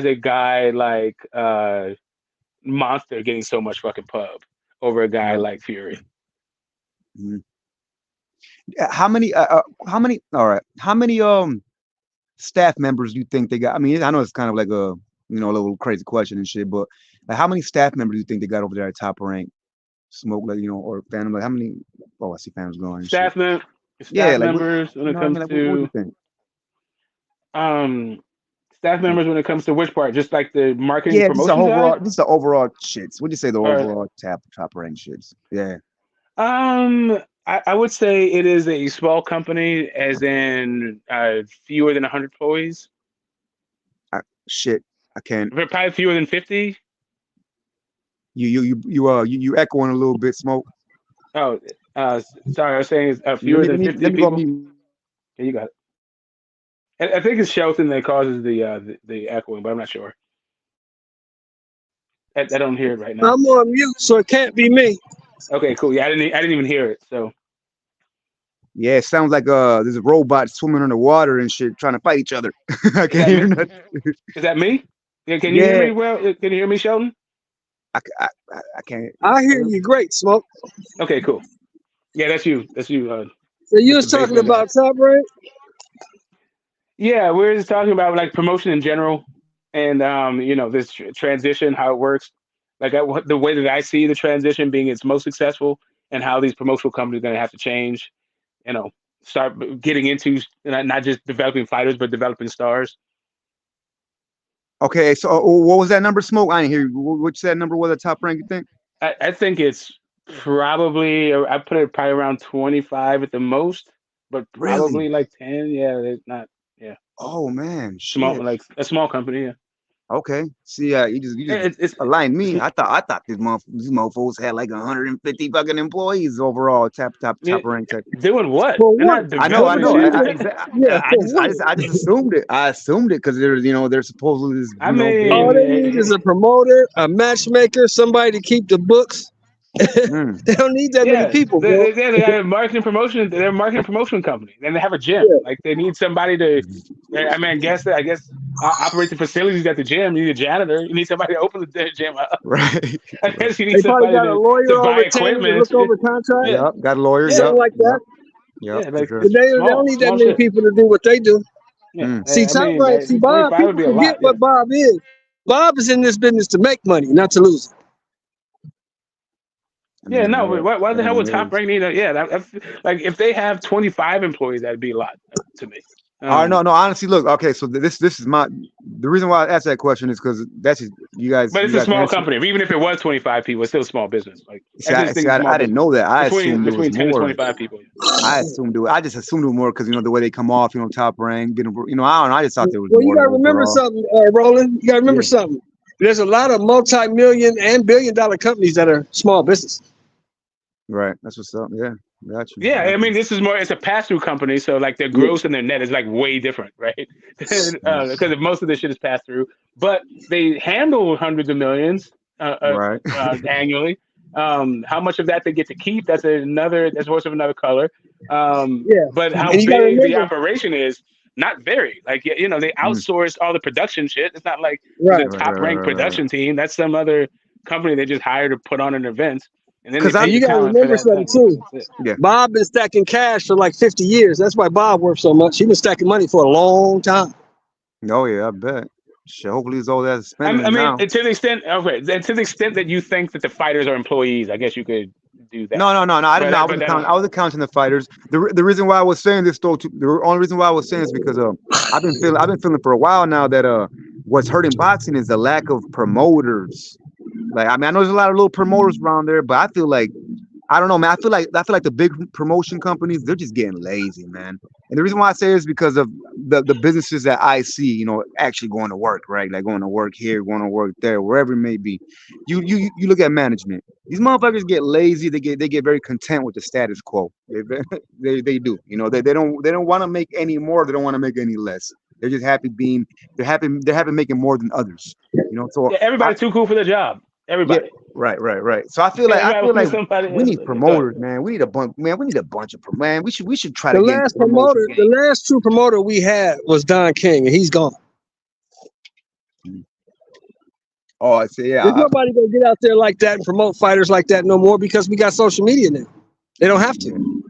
a guy like Monster getting so much fucking pub over a guy like Fury? Mm-hmm. How many? All right. How many staff members do you think they got? I mean, I know it's kind of like a little crazy question and shit, but like, how many staff members do you think they got over there at Top Rank? Smoke, like or Phantom, like how many? Oh, I see Phantom's going. Staff members when it comes to. What do you think? Staff members when it comes to which part? Just like the marketing promotion side? This is the overall shits. What do you say the overall top rank shits? Yeah. I would say it is a small company, as in fewer than 100 employees. I can't. Probably fewer than 50. You echoing a little bit, Smoke. Oh, sorry. I was saying it's fewer than 50 people. Yeah, you got it. I think it's Shelton that causes the echoing, but I'm not sure. I don't hear it right now. I'm on mute, so it can't be me. Okay, cool. Yeah, I didn't even hear it. So. Yeah, it sounds like there's a robot swimming underwater and shit, trying to fight each other. I can't hear nothing. Is that me? Yeah, can you hear me well? Can you hear me, Shelton? I can't. I hear you great, Smoke. Okay, cool. Yeah, that's you. That's you. So you was talking about Top Rank? Yeah, we're just talking about like promotion in general, and this transition, how it works. Like the way that I see the transition being its most successful, and how these promotional companies are going to have to change. Start getting into not just developing fighters, but developing stars. Okay, so what was that number, Smoke? I didn't hear you. Which that number was at Top Rank, you think? I think it's probably, I put it probably around 25 at the most, but probably like 10. Yeah, it's not. Yeah. Oh man, small, shit. like a small company. Yeah. Okay. See, you just aligned me. I thought these motherfuckers had like 150 fucking employees overall. Top rank. Doing what? I know. I just assumed it. I assumed it because they're supposedly. All they need is a promoter, a matchmaker, somebody to keep the books. They don't need that many people. They got a marketing promotion. They're a marketing promotion company, and they have a gym. Yeah. Like they need somebody to. I guess operate the facilities at the gym. You need a janitor. You need somebody to open the gym up. Right. I guess you need somebody got a lawyer to buy equipment, to look over contracts. Yep, got a lawyer. Something like that. Yep. Yeah, they don't need that many people to do what they do. Yeah. See, Bob. People forget what Bob is. Bob is in this business to make money, not to lose it. Yeah, no, but why the hell would Top Rank need like if they have 25 employees, that'd be a lot to me. No. Honestly, look. Okay, so this is the reason why I asked that question is because that's just, you guys. But it's You a guys small answer. company. Even if it was 25 people, it's still a small business. Like See, I just think it's a small I didn't business. know that. I assumed it was 10 to more. 25 people. I just assumed it was more because the way they come off, top rank, I don't know. I just thought there was Well, you more gotta remember overall. something, Roland. You gotta remember something. There's a lot of multi-million and billion-dollar companies that are small business. Right. That's what's up. Yeah. Got you. Yeah, I mean, this is more. It's a pass-through company, so like their gross and their net is like way different, right? Because most of this shit is pass-through, but they handle hundreds of millions right. annually. How much of that they get to keep? That's horse of another color. But how And you gotta big the remember, operation is, not very. Like they outsourced all the production shit. It's not like right. the top-ranked production team. That's some other company they just hired to put on an event. And then they And pay you the gotta talent for remember that something time. too. Bob been stacking cash for like 50 years. That's why Bob worth so much. He been stacking money for a long time. Oh yeah, I bet. Shit, hopefully it's all that spending I mean, now. to the extent, that you think that the fighters are employees, I guess you could do that. No. I didn't know. I was accounting the fighters. The reason why I was saying this though, the only reason why I was saying is because I've been feeling for a while now that what's hurting boxing is the lack of promoters. Like I know there's a lot of little promoters around there, but I feel like I don't know, man. I feel like the big promotion companies, they're just getting lazy, man. And the reason why I say it is because of the businesses that I see, actually going to work, right? Like going to work here, going to work there, wherever it may be. You look at management. These motherfuckers get lazy. They get very content with the status quo. They do. They don't want to make any more. They don't want to make any less. They're just happy being. They're happy making more than others. So everybody's too cool for the job. Everybody. Yeah, right. So I feel like we need promoters, man. We need a bunch, of man. We should try to get The last true promoter we had was Don King, and he's gone. Oh, I see. Yeah, there's nobody gonna get out there like that and promote fighters like that no more because we got social media now. They don't have to.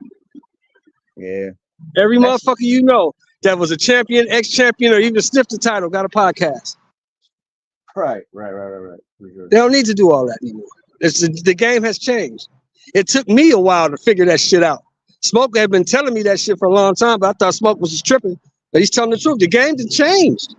Yeah. Every motherfucker that was a champion, ex-champion, or even sniffed the title got a podcast. Right. They don't need to do all that anymore. The game has changed. It took me a while to figure that shit out. Smoke had been telling me that shit for a long time, but I thought Smoke was just tripping. But he's telling the truth. The game has changed.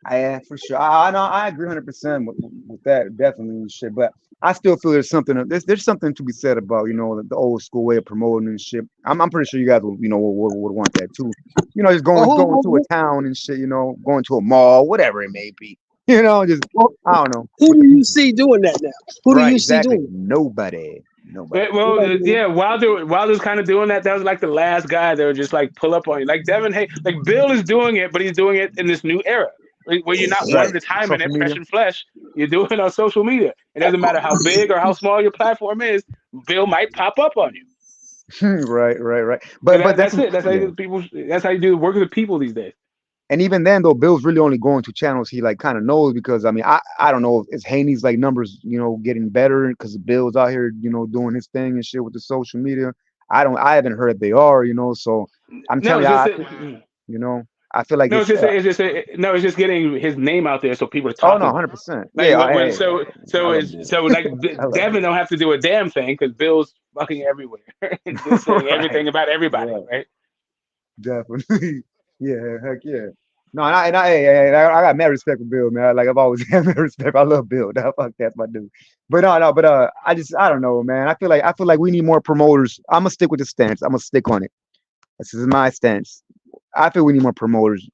Yeah, for sure. I know. I agree 100% with that. Definitely shit. But I still feel there's something to be said about the old school way of promoting and shit. I'm pretty sure you guys would want that too. Just going to a town and shit. Going to a mall, whatever it may be. Just I don't know. Who do you see doing that now? Who do you see doing it? Nobody. Well, yeah. Wilder's kind of doing that. That was like the last guy that would just like pull up on you. Like Devin, like Bill is doing it, but he's doing it in this new era where you're not one at a time in it, fresh and flesh. You're doing it on social media. It doesn't matter how big or how small your platform is. Bill might pop up on you. Right. But that's it. That's how you do people. That's how you do work with people these days. And even then, though, Bill's really only going to channels he like kind of knows because I mean, I don't know if Haney's like numbers, getting better because Bill's out here, doing his thing and shit with the social media. I haven't heard they are, so I'm telling you, I feel like it's just getting his name out there so people are talking. Oh no, 100%. Like Devin don't have to do a damn thing because Bill's fucking everywhere, just saying everything about everybody, right? Definitely. Yeah, heck yeah. No, I got mad respect for Bill, man. Like I've always had mad respect. I love Bill. Fuck, that's my dude. But I don't know, man. I feel like we need more promoters. I'm gonna stick with the stance. I'm gonna stick on it. This is my stance. I feel we need more promoters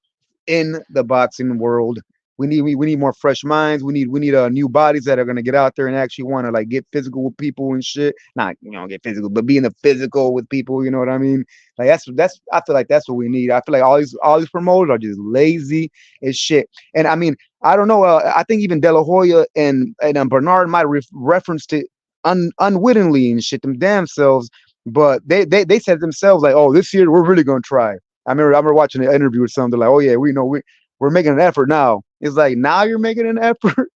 in the boxing world. We need more fresh minds. We need new bodies that are gonna get out there and actually want to like get physical with people and shit. Not get physical, but be in the physical with people. You know what I mean? Like that's I feel like that's what we need. I feel like all these promoters are just lazy as shit. And I mean, I don't know. I think even De La Hoya and Bernard might referenced it unwittingly and shit them damn selves. But they said themselves like, oh, this year we're really gonna try. I remember watching an interview with something like, oh yeah, we're making an effort now. It's like now you're making an effort.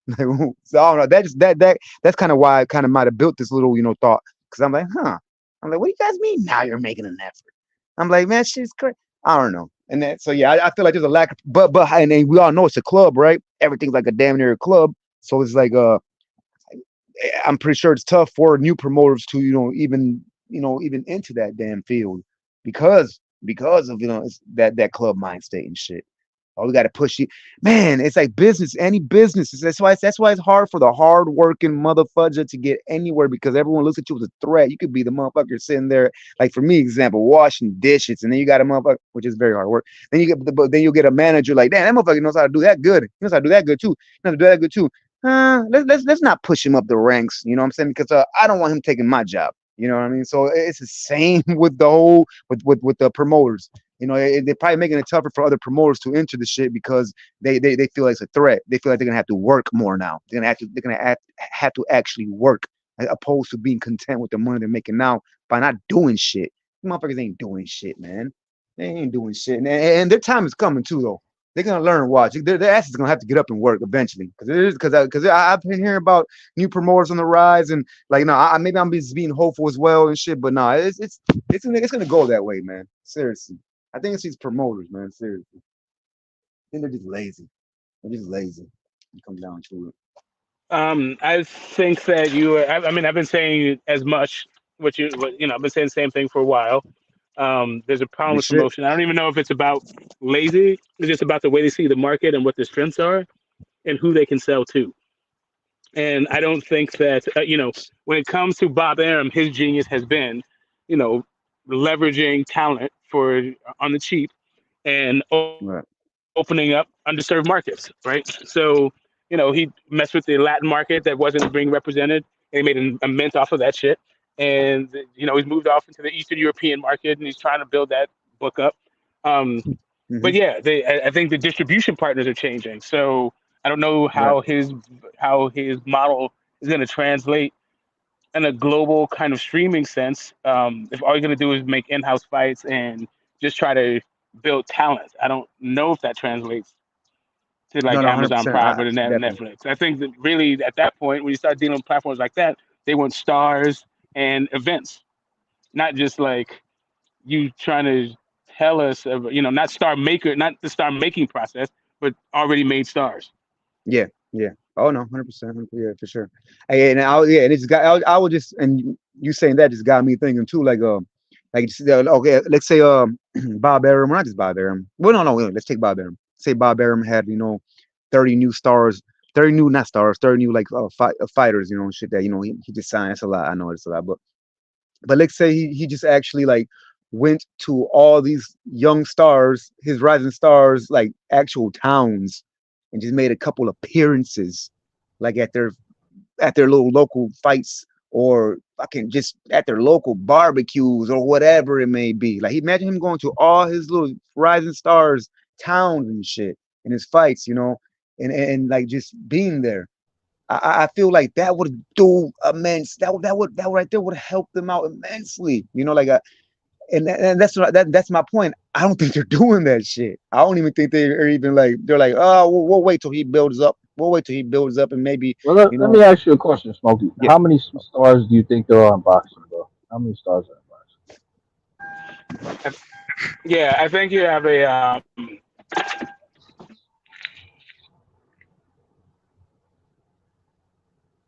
So I don't know. That's kind of why I kind of might have built this little thought because I'm like, what do you guys mean now you're making an effort? I'm like, man, shit's crazy. I don't know. And that, so yeah, I feel like there's a lack of, but and we all know it's a club, right? Everything's like a damn near club. So it's like I'm pretty sure it's tough for new promoters to even into that damn field because because of that club mind state and shit. Oh, we got to push you, man. It's like business, any business. That's why it's hard for the hard working motherfucker to get anywhere because everyone looks at you as a threat. You could be the motherfucker sitting there, like for me, example, washing dishes, and then you got a motherfucker, which is very hard work. Then you'll get a manager like, damn, that motherfucker knows how to do that good. He knows how to do that good too. He knows how to do that good too. Let's not push him up the ranks. You know what I'm saying? Because I don't want him taking my job. You know what I mean? So it's the same with the whole with the promoters. You know, they're probably making it tougher for other promoters to enter the shit because they feel like it's a threat. They feel like they're gonna have to work more now. They're gonna have to actually work as opposed to being content with the money they're making now by not doing shit. You motherfuckers ain't doing shit, man. They ain't doing shit, and their time is coming too, though. They're gonna learn. Watch, their ass is gonna have to get up and work eventually because I've been hearing about new promoters on the rise and like maybe I'm just being hopeful as well and shit, but it's gonna go that way, man. Seriously. I think it's these promoters, man. Seriously, I think they're just lazy. They're just lazy. It comes down to it. I think that I mean, I've been saying as much. I've been saying the same thing for a while. There's a problem Good with shit. promotion. I don't even know if it's about lazy. It's just about the way they see the market and what the strengths are and who they can sell to. And I don't think that when it comes to Bob Arum, his genius has been, you know, leveraging talent for on the cheap and Right. opening up underserved markets, right? So, he messed with the Latin market that wasn't being represented, and he made an immense off of that shit. And he's moved off into the Eastern European market, and he's trying to build that book up. Um, Hmm. but yeah, I think the distribution partners are changing. So I don't know Right. how his model is going to translate in a global kind of streaming sense. If all you're going to do is make in-house fights and just try to build talent, I don't know if that translates to No, like no, hundred Amazon percent. Prime or the Definitely. Netflix. I think that really at that point, when you start dealing with platforms like that, they want stars and events, not just like you trying to tell us, not the star making process, but already made stars. Yeah, yeah. Oh no, 100%. Yeah, for sure. And and it's got. I would just and you saying that just got me thinking too. Okay, let's say Bob Arum, or not just Bob Arum. Well, no, let's take Bob Arum. Say Bob Arum had 30 new stars, 30 new not stars, 30 new like fighters, and shit that he just signed. That's a lot. I know it's a lot, but let's say he just actually like went to all these young stars, his rising stars, like actual towns, and just made a couple appearances, like at their little local fights or fucking just at their local barbecues or whatever it may be. Like imagine him going to all his little rising stars towns and shit in his fights, and like just being there. I feel like that would do immense. That right there would help them out immensely. And that's my point. I don't think they're doing that shit. I don't even think they're even like they're like, oh, we'll wait till he builds up. We'll wait till he builds up, and maybe Well, let me ask you a question, Smokey. yeah. How many stars do you think there are in boxing, bro? How many stars are in boxing? Yeah, I think you have a.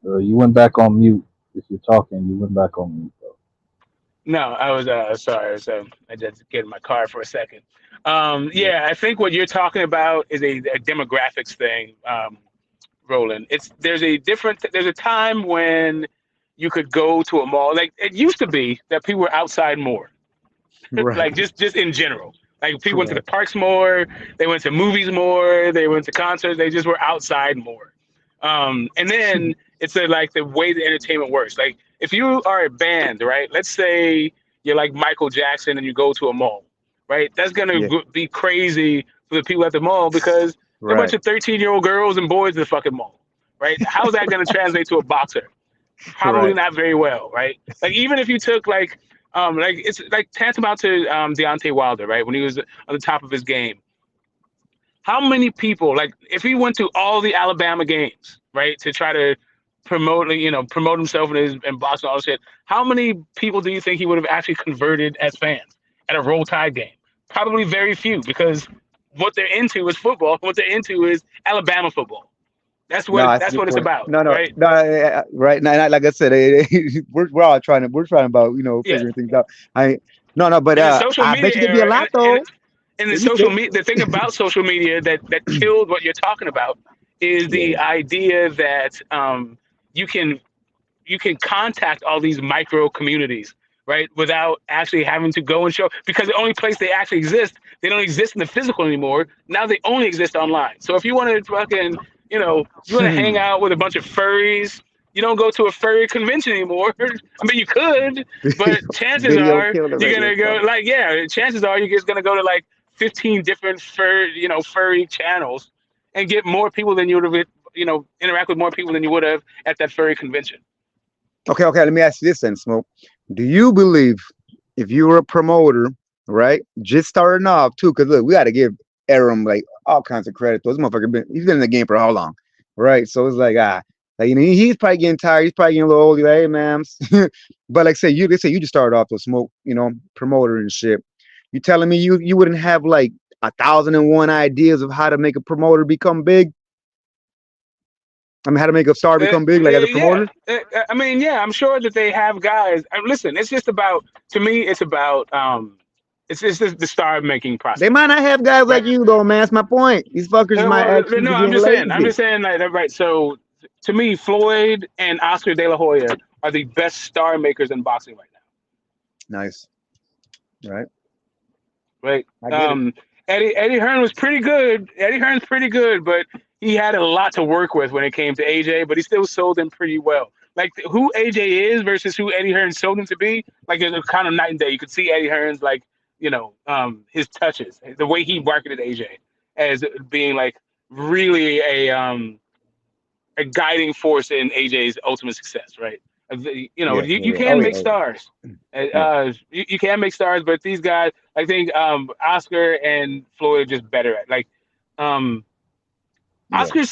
You went back on mute. If you're talking, you went back on mute, bro. No, I was sorry. So I just get in my car for a second. Yeah. Yeah, I think what you're talking about is a demographics thing, Roland. There's a time when you could go to a mall. Like it used to be that people were outside more. Right, Like just in general. Like people went to the right, parks more, they went to movies more, they went to concerts, they just were outside more. And then it's like the way the entertainment works. Like if you are a band, right? Let's say you're like Michael Jackson and you go to a mall, right? That's gonna yeah, be crazy for the people at the mall because there are a bunch right, of 13-year-old girls and boys at the fucking mall, right? How's that gonna translate to a boxer? Probably right. not very well, right? Like even if you took like it's like tantamount to Deontay Wilder, right? When he was on the top of his game. How many people, like if he went to all the Alabama games, right, to try to promote himself and boxing all this shit, how many people do you think he would have actually converted as fans at a Roll Tide game? Probably very few because what they're into is football. What they're into is Alabama football. That's No, what that's a that's good what it's point. about, No, no, right? no. Right now, like I said, we're all trying about Yeah. figuring things out. I No, but In the social I media bet you could be a era, lot though. and the Let me social say. media, the thing about social media that killed what you're talking about is the idea that you can contact all these micro communities, right, without actually having to go and show, because the only place they actually exist, they don't exist in the physical anymore. Now they only exist online. So if you want to fucking, you want to hang out with a bunch of furries, you don't go to a furry convention anymore. I mean, you could, but chances Video are killed the you're radio gonna go star. chances are you're just gonna go to like 15 different furry channels and get more people than you would have, interact with more people than you would have at that furry convention. Okay. Let me ask you this then, Smoke. Do you believe if you were a promoter, right, just starting off too? Because look, we got to give Aram like all kinds of credit. Those motherfucker he's been in the game for how long, right? So it's like he's probably getting tired. He's probably getting a little old. He's like, hey, man. But like say you just started off with Smoke, promoter and shit. You telling me you wouldn't have like 1,001 ideas of how to make a promoter become big? I mean, how to make a star become big, like as a promoter? I mean, yeah, I'm sure that they have guys. Listen, it's just about, to me, it's about, it's just the star making process. They might not have guys like you though, man. That's my point. These fuckers might actually be I'm just lazy. saying, like, right. So, to me, Floyd and Oscar De La Hoya are the best star makers in boxing right now. Nice, right? Right. Eddie Hearn was pretty good. Eddie Hearn's pretty good, but he had a lot to work with when it came to AJ, but he still sold him pretty well. Like who AJ is versus who Eddie Hearn sold him to be, like it's kind of night and day. You could see Eddie Hearn's his touches, the way he marketed AJ as being like really a guiding force in AJ's ultimate success, right? You can make stars. You can make stars, but these guys, I think Oscar and Floyd are just better at Oscar.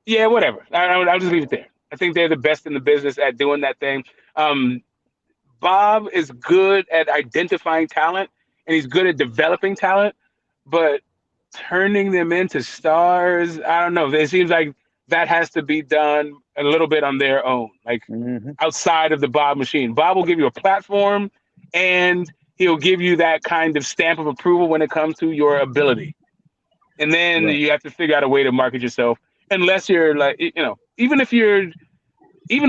Whatever. I'll just leave it there. I think they're the best in the business at doing that thing. Bob is good at identifying talent, and he's good at developing talent, but turning them into stars, I don't know. It seems like that has to be done a little bit on their own, like outside of the Bob machine. Bob will give you a platform, and he'll give you that kind of stamp of approval when it comes to your ability. And then you have to figure out a way to market yourself, unless you're like, even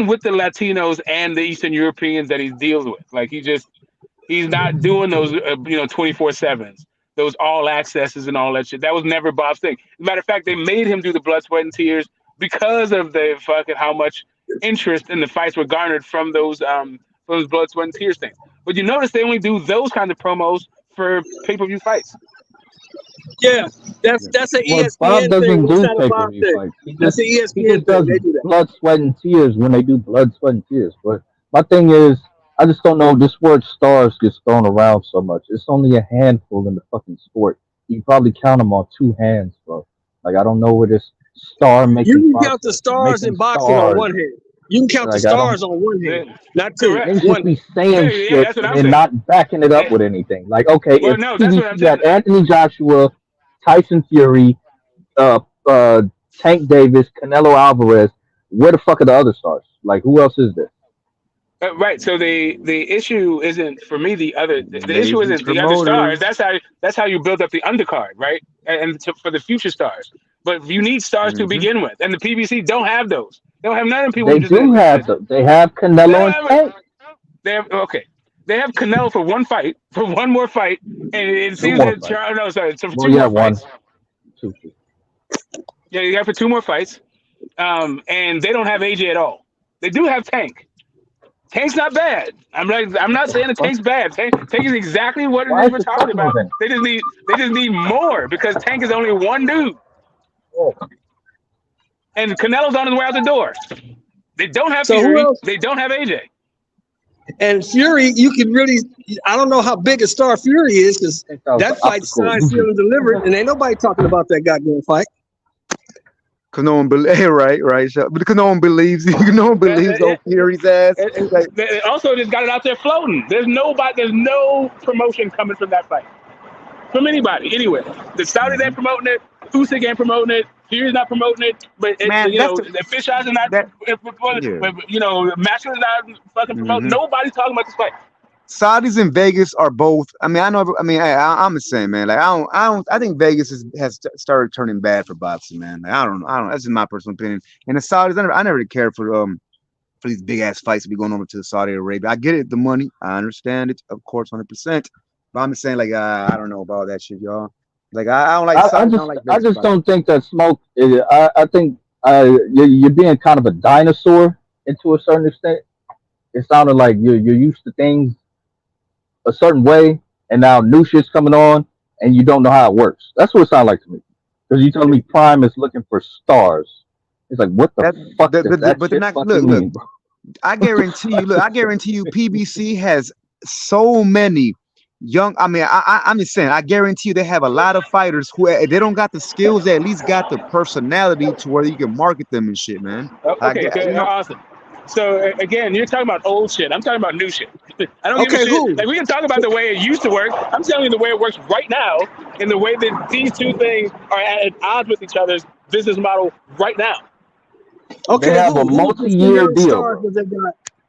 with the Latinos and the Eastern Europeans that he deals with, like he's not doing those 24/7s, those all accesses and all that shit. That was never Bob's thing. As a matter of fact, they made him do the blood, sweat, and tears because of the fucking how much interest in the fights were garnered from those blood, sweat, and tears things. But you notice they only do those kinds of promos for pay-per-view fights. Yeah, that's an ESPN Bob doesn't thing. do pay-per-view fights. That's an ESPN thing. They do that. Blood, sweat, and tears when they do blood, sweat, and tears. But my thing is, I just don't know. This word stars gets thrown around so much. It's only a handful in the fucking sport. You can probably count them on two hands, bro. Like I don't know where this star making. You can count the stars in boxing on one hand. You can count the stars on one hand, not two. They just be saying shit and not backing it up with anything. Like, okay, if PBC got Anthony Joshua, Tyson Fury, Tank Davis, Canelo Alvarez, where the fuck are the other stars? Like, who else is there? Right. So the issue isn't for me the issue isn't the other stars. That's how you build up the undercard, right? And for the future stars. But you need stars to begin with, and the PBC don't have those. They don't have none of people. They do have them. They have Canelo and Tank. They have They have Canelo for one fight, for one more fight, and it seems that for two more fights. Yeah, you got for two more fights, and they don't have AJ at all. They do have Tank. Tank's not bad. I'm not saying that Tank's bad. Tank is exactly what it is we're talking about. They just need more because Tank is only one dude. And Canelo's on his way out the door. They don't have Fury. They don't have AJ. And Fury, you can really, I don't know how big a star Fury is because that fight's signed, sealed, and delivered, and ain't nobody talking about that goddamn fight. Because no one believes, right? But because no one believes, old Fury's ass. They also just got it out there floating. There's no promotion coming from that fight. From anybody, anywhere. The Saudis ain't promoting it. Usyk ain't promoting it. Fury's not promoting it. But the fish eyes are not. Matchroom is not fucking promoting. Nobody's talking about this fight. Saudis and Vegas are both. I mean, I know. I mean, I'm the same, man. Like, I don't. I think Vegas has started turning bad for boxing, man. Like, I don't. That's just my personal opinion. And the Saudis, I never really cared for these big ass fights to be going over to Saudi Arabia. I get it, the money. I understand it, of course, 100%. But I'm just saying, like, I don't know about that shit, y'all. Like, I don't like. I just don't think that Smoke. I think you're being kind of a dinosaur into a certain extent. It sounded like you're used to things a certain way, and now new shit's coming on, and you don't know how it works. That's what it sounded like to me. Because you told me Prime is looking for stars. It's like, what the fuck does that shit fucking mean, bro? I guarantee you. Look, I guarantee you, PBC has so many young. I mean, I'm just saying. I guarantee you, they have a lot of fighters who they don't got the skills. They at least got the personality to where you can market them and shit, man. Okay, good, awesome. So again, you're talking about old shit. I'm talking about new shit. I don't give a shit. Like, we can talk about the way it used to work. I'm telling you the way it works right now, and the way that these two things are at odds with each other's business model right now. Okay, they have a multi-year deal.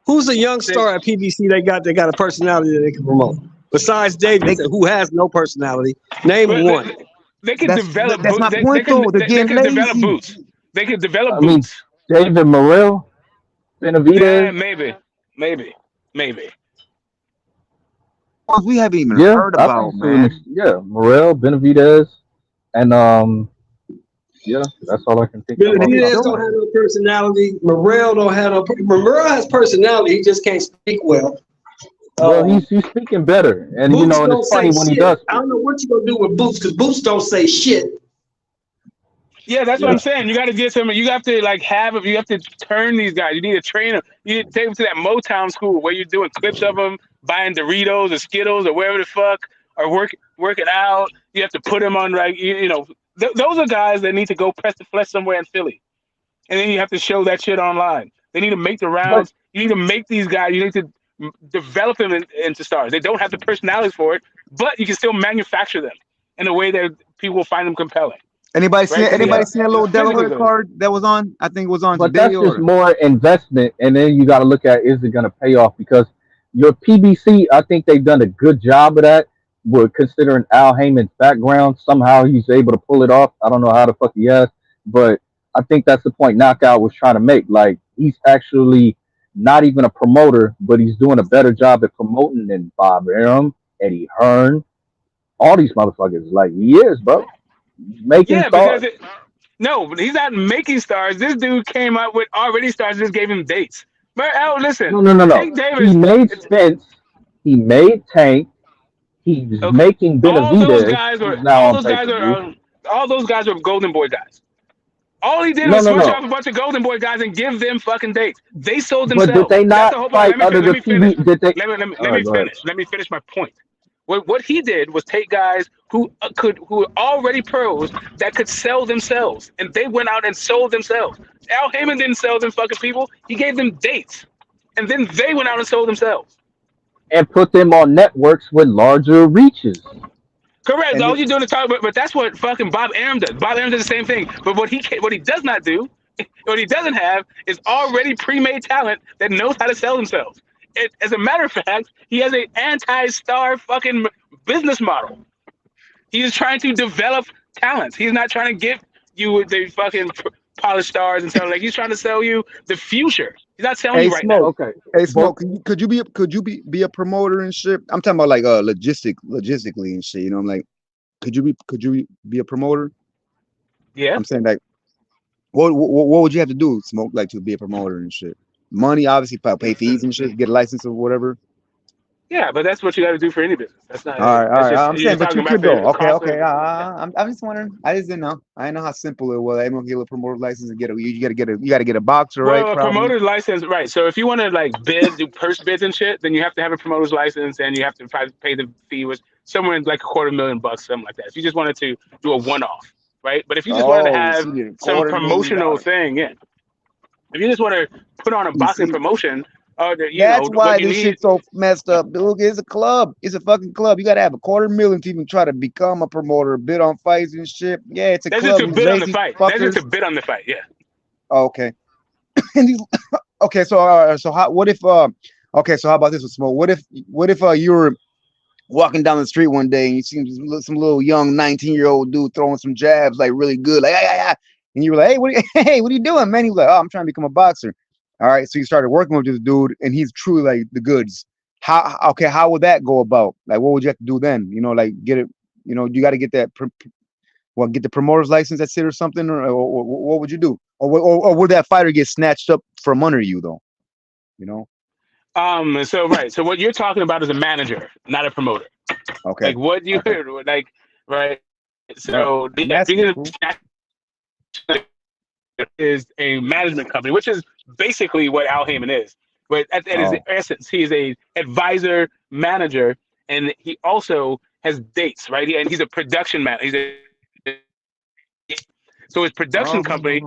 Who's a young star at PBC they got a personality that they can promote? Besides David, who has no personality. Name one. They can develop. That's my point, though. They're getting lazy. Develop boots. They can develop I mean, boots. David Morrell, Benavidez. Yeah, maybe. We haven't even heard about, man. Yeah, Morrell, Benavidez, and yeah, that's all I can think of. Benavidez don't have no personality. Morrell don't have no. Morrell has personality. He just can't speak well. Well, he's speaking better, and Boots you know, and it's funny when he does. I don't know what you're gonna do with Boots, because Boots don't say shit. Yeah, that's what I'm saying. You got to get some. You have to You have to turn these guys. You need to train them. You need to take them to that Motown school where you're doing clips of them buying Doritos or Skittles or wherever the fuck, or working out. You have to put them on, like, you know. Those are guys that need to go press the flesh somewhere in Philly, and then you have to show that shit online. They need to make the rounds. You need to make these guys. You need to develop them into stars. They don't have the personalities for it, but you can still manufacture them in a way that people will find them compelling. Anybody seen a little Delaware card that was on? I think it was on. But that's just more investment, and then you got to look at, is it going to pay off? Because your PBC, I think they've done a good job of that. But considering Al Heyman's background, somehow he's able to pull it off. I don't know how the fuck he has, but I think that's the point Knockout was trying to make. Like, he's actually not even a promoter, but he's doing a better job at promoting than Bob Arum, Eddie Hearn, all these motherfuckers. Like, he is, bro. He's making stars. But he's not making stars. This dude came up with already stars, just gave him dates. But Al, listen. No. He made Spence. He made Tank. He's making Benavidez. All those guys are Golden Boy guys. All he did was switch off a bunch of Golden Boy guys and give them fucking dates. They sold themselves. But did they not fight under the TV? Let me finish my point. What he did was take guys who were already pros that could sell themselves, and they went out and sold themselves. Al Heyman didn't sell them fucking people. He gave them dates, and then they went out and sold themselves. And put them on networks with larger reaches. Correct. All you're doing is talk about, but that's what fucking Bob Arum does. Bob Arum does the same thing. But what he does not do, what he doesn't have, is already pre-made talent that knows how to sell themselves. As a matter of fact, he has an anti-star fucking business model. He's trying to develop talents. He's not trying to give you the fucking polished stars and stuff. Like, he's trying to sell you the future. He's not selling you right now. Okay. Hey, Smoke, could you be a promoter and shit? I'm talking about like logistically and shit. You know, I'm like, could you be a promoter? Yeah. I'm saying, like, what would you have to do, Smoke, like, to be a promoter and shit? Money, obviously, pay fees and shit, get a license or whatever. Yeah, but that's what you got to do for any business. That's not all right. I'm saying, but you could go. Okay. I'm just wondering. I just didn't know. I didn't know how simple it was. I'm gonna get a promoter license and you got to get a boxer, right? Well, a promoter's license, right? So if you want to like do purse bids and shit, then you have to have a promoter's license, and you have to pay the fee, was somewhere in like $250,000, something like that. If you just wanted to do a one-off, right? But if you just wanted to have some promotional thing, yeah. If you just want to put on a boxing promotion. That's why this shit's so messed up. Look, it's a club. It's a fucking club. You gotta have $250,000 to even try to become a promoter, bid on fights and shit. Yeah, it's a club. That's just to bid on the fight. That's just to bid on the fight. Yeah. Okay. Okay. So how? What if Okay, so how about this with Smoke? What if you were walking down the street one day and you see some little young 19-year-old dude throwing some jabs like really good, like and you were like, hey, what are you doing, man? He was like, oh, I'm trying to become a boxer. All right, so you started working with this dude, and he's truly like the goods. How would that go about? Like, what would you have to do then? You know, like get it. You know, you got to get that. Get the promoter's license, that's it, or something, or what would you do? Or would that fighter get snatched up from under you though? You know. So right. So what you're talking about is a manager, not a promoter. Okay. Like what you heard, like right. So is a management company, which is basically what Al Heyman is. But at his essence, he is a advisor, manager, and he also has dates, right? And he's a production man. So his production company.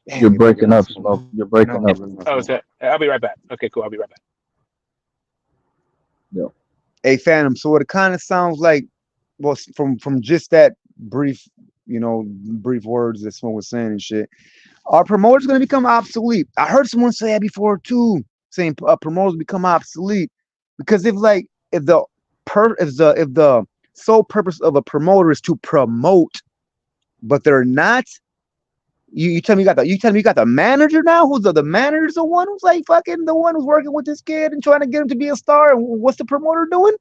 You're breaking up, Smoke. You're breaking up. Oh, sorry. I'll be right back. Okay, cool. I'll be right back. Yeah. Hey, Phantom. So what it kind of sounds like, well, from just that brief words that Smoke was saying and shit, are promoters going to become obsolete? I heard someone say that before too, saying promoters become obsolete because if the sole purpose of a promoter is to promote, but they're not. You tell me you got the manager now? Who's the manager's the one who's like fucking the one who's working with this kid and trying to get him to be a star? And what's the promoter doing?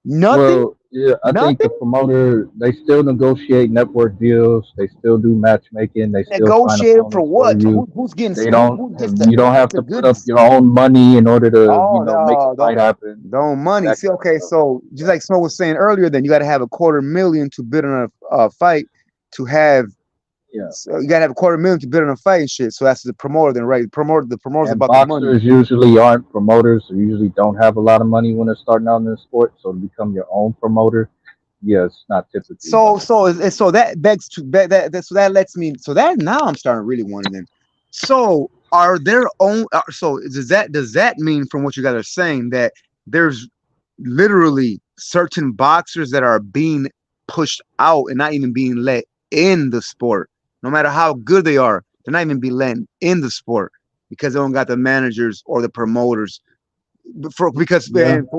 Nothing. Well, yeah, I think the promoter, they still negotiate network deals. They still do matchmaking. They still negotiate for what? Who's getting? You don't have to put up your own money in order to make a fight happen. Don't money. See, okay, so just like Smoke was saying earlier, then you got to have $250,000 to bid on a fight to have. Yeah, so you gotta have $250,000 to bid on a fight and shit. So that's the promoter, then, right? The promoter's about the money. Boxers usually aren't promoters, or usually don't have a lot of money when they're starting out in the sport. So to become your own promoter, it's not typically. So that begs to that. So that lets me. So that now I'm starting to really wondering. So are their own? So does that mean, from what you guys are saying, that there's literally certain boxers that are being pushed out and not even being let in the sport? No matter how good they are, they're not even be let in the sport because they don't got the managers or the promoters. And for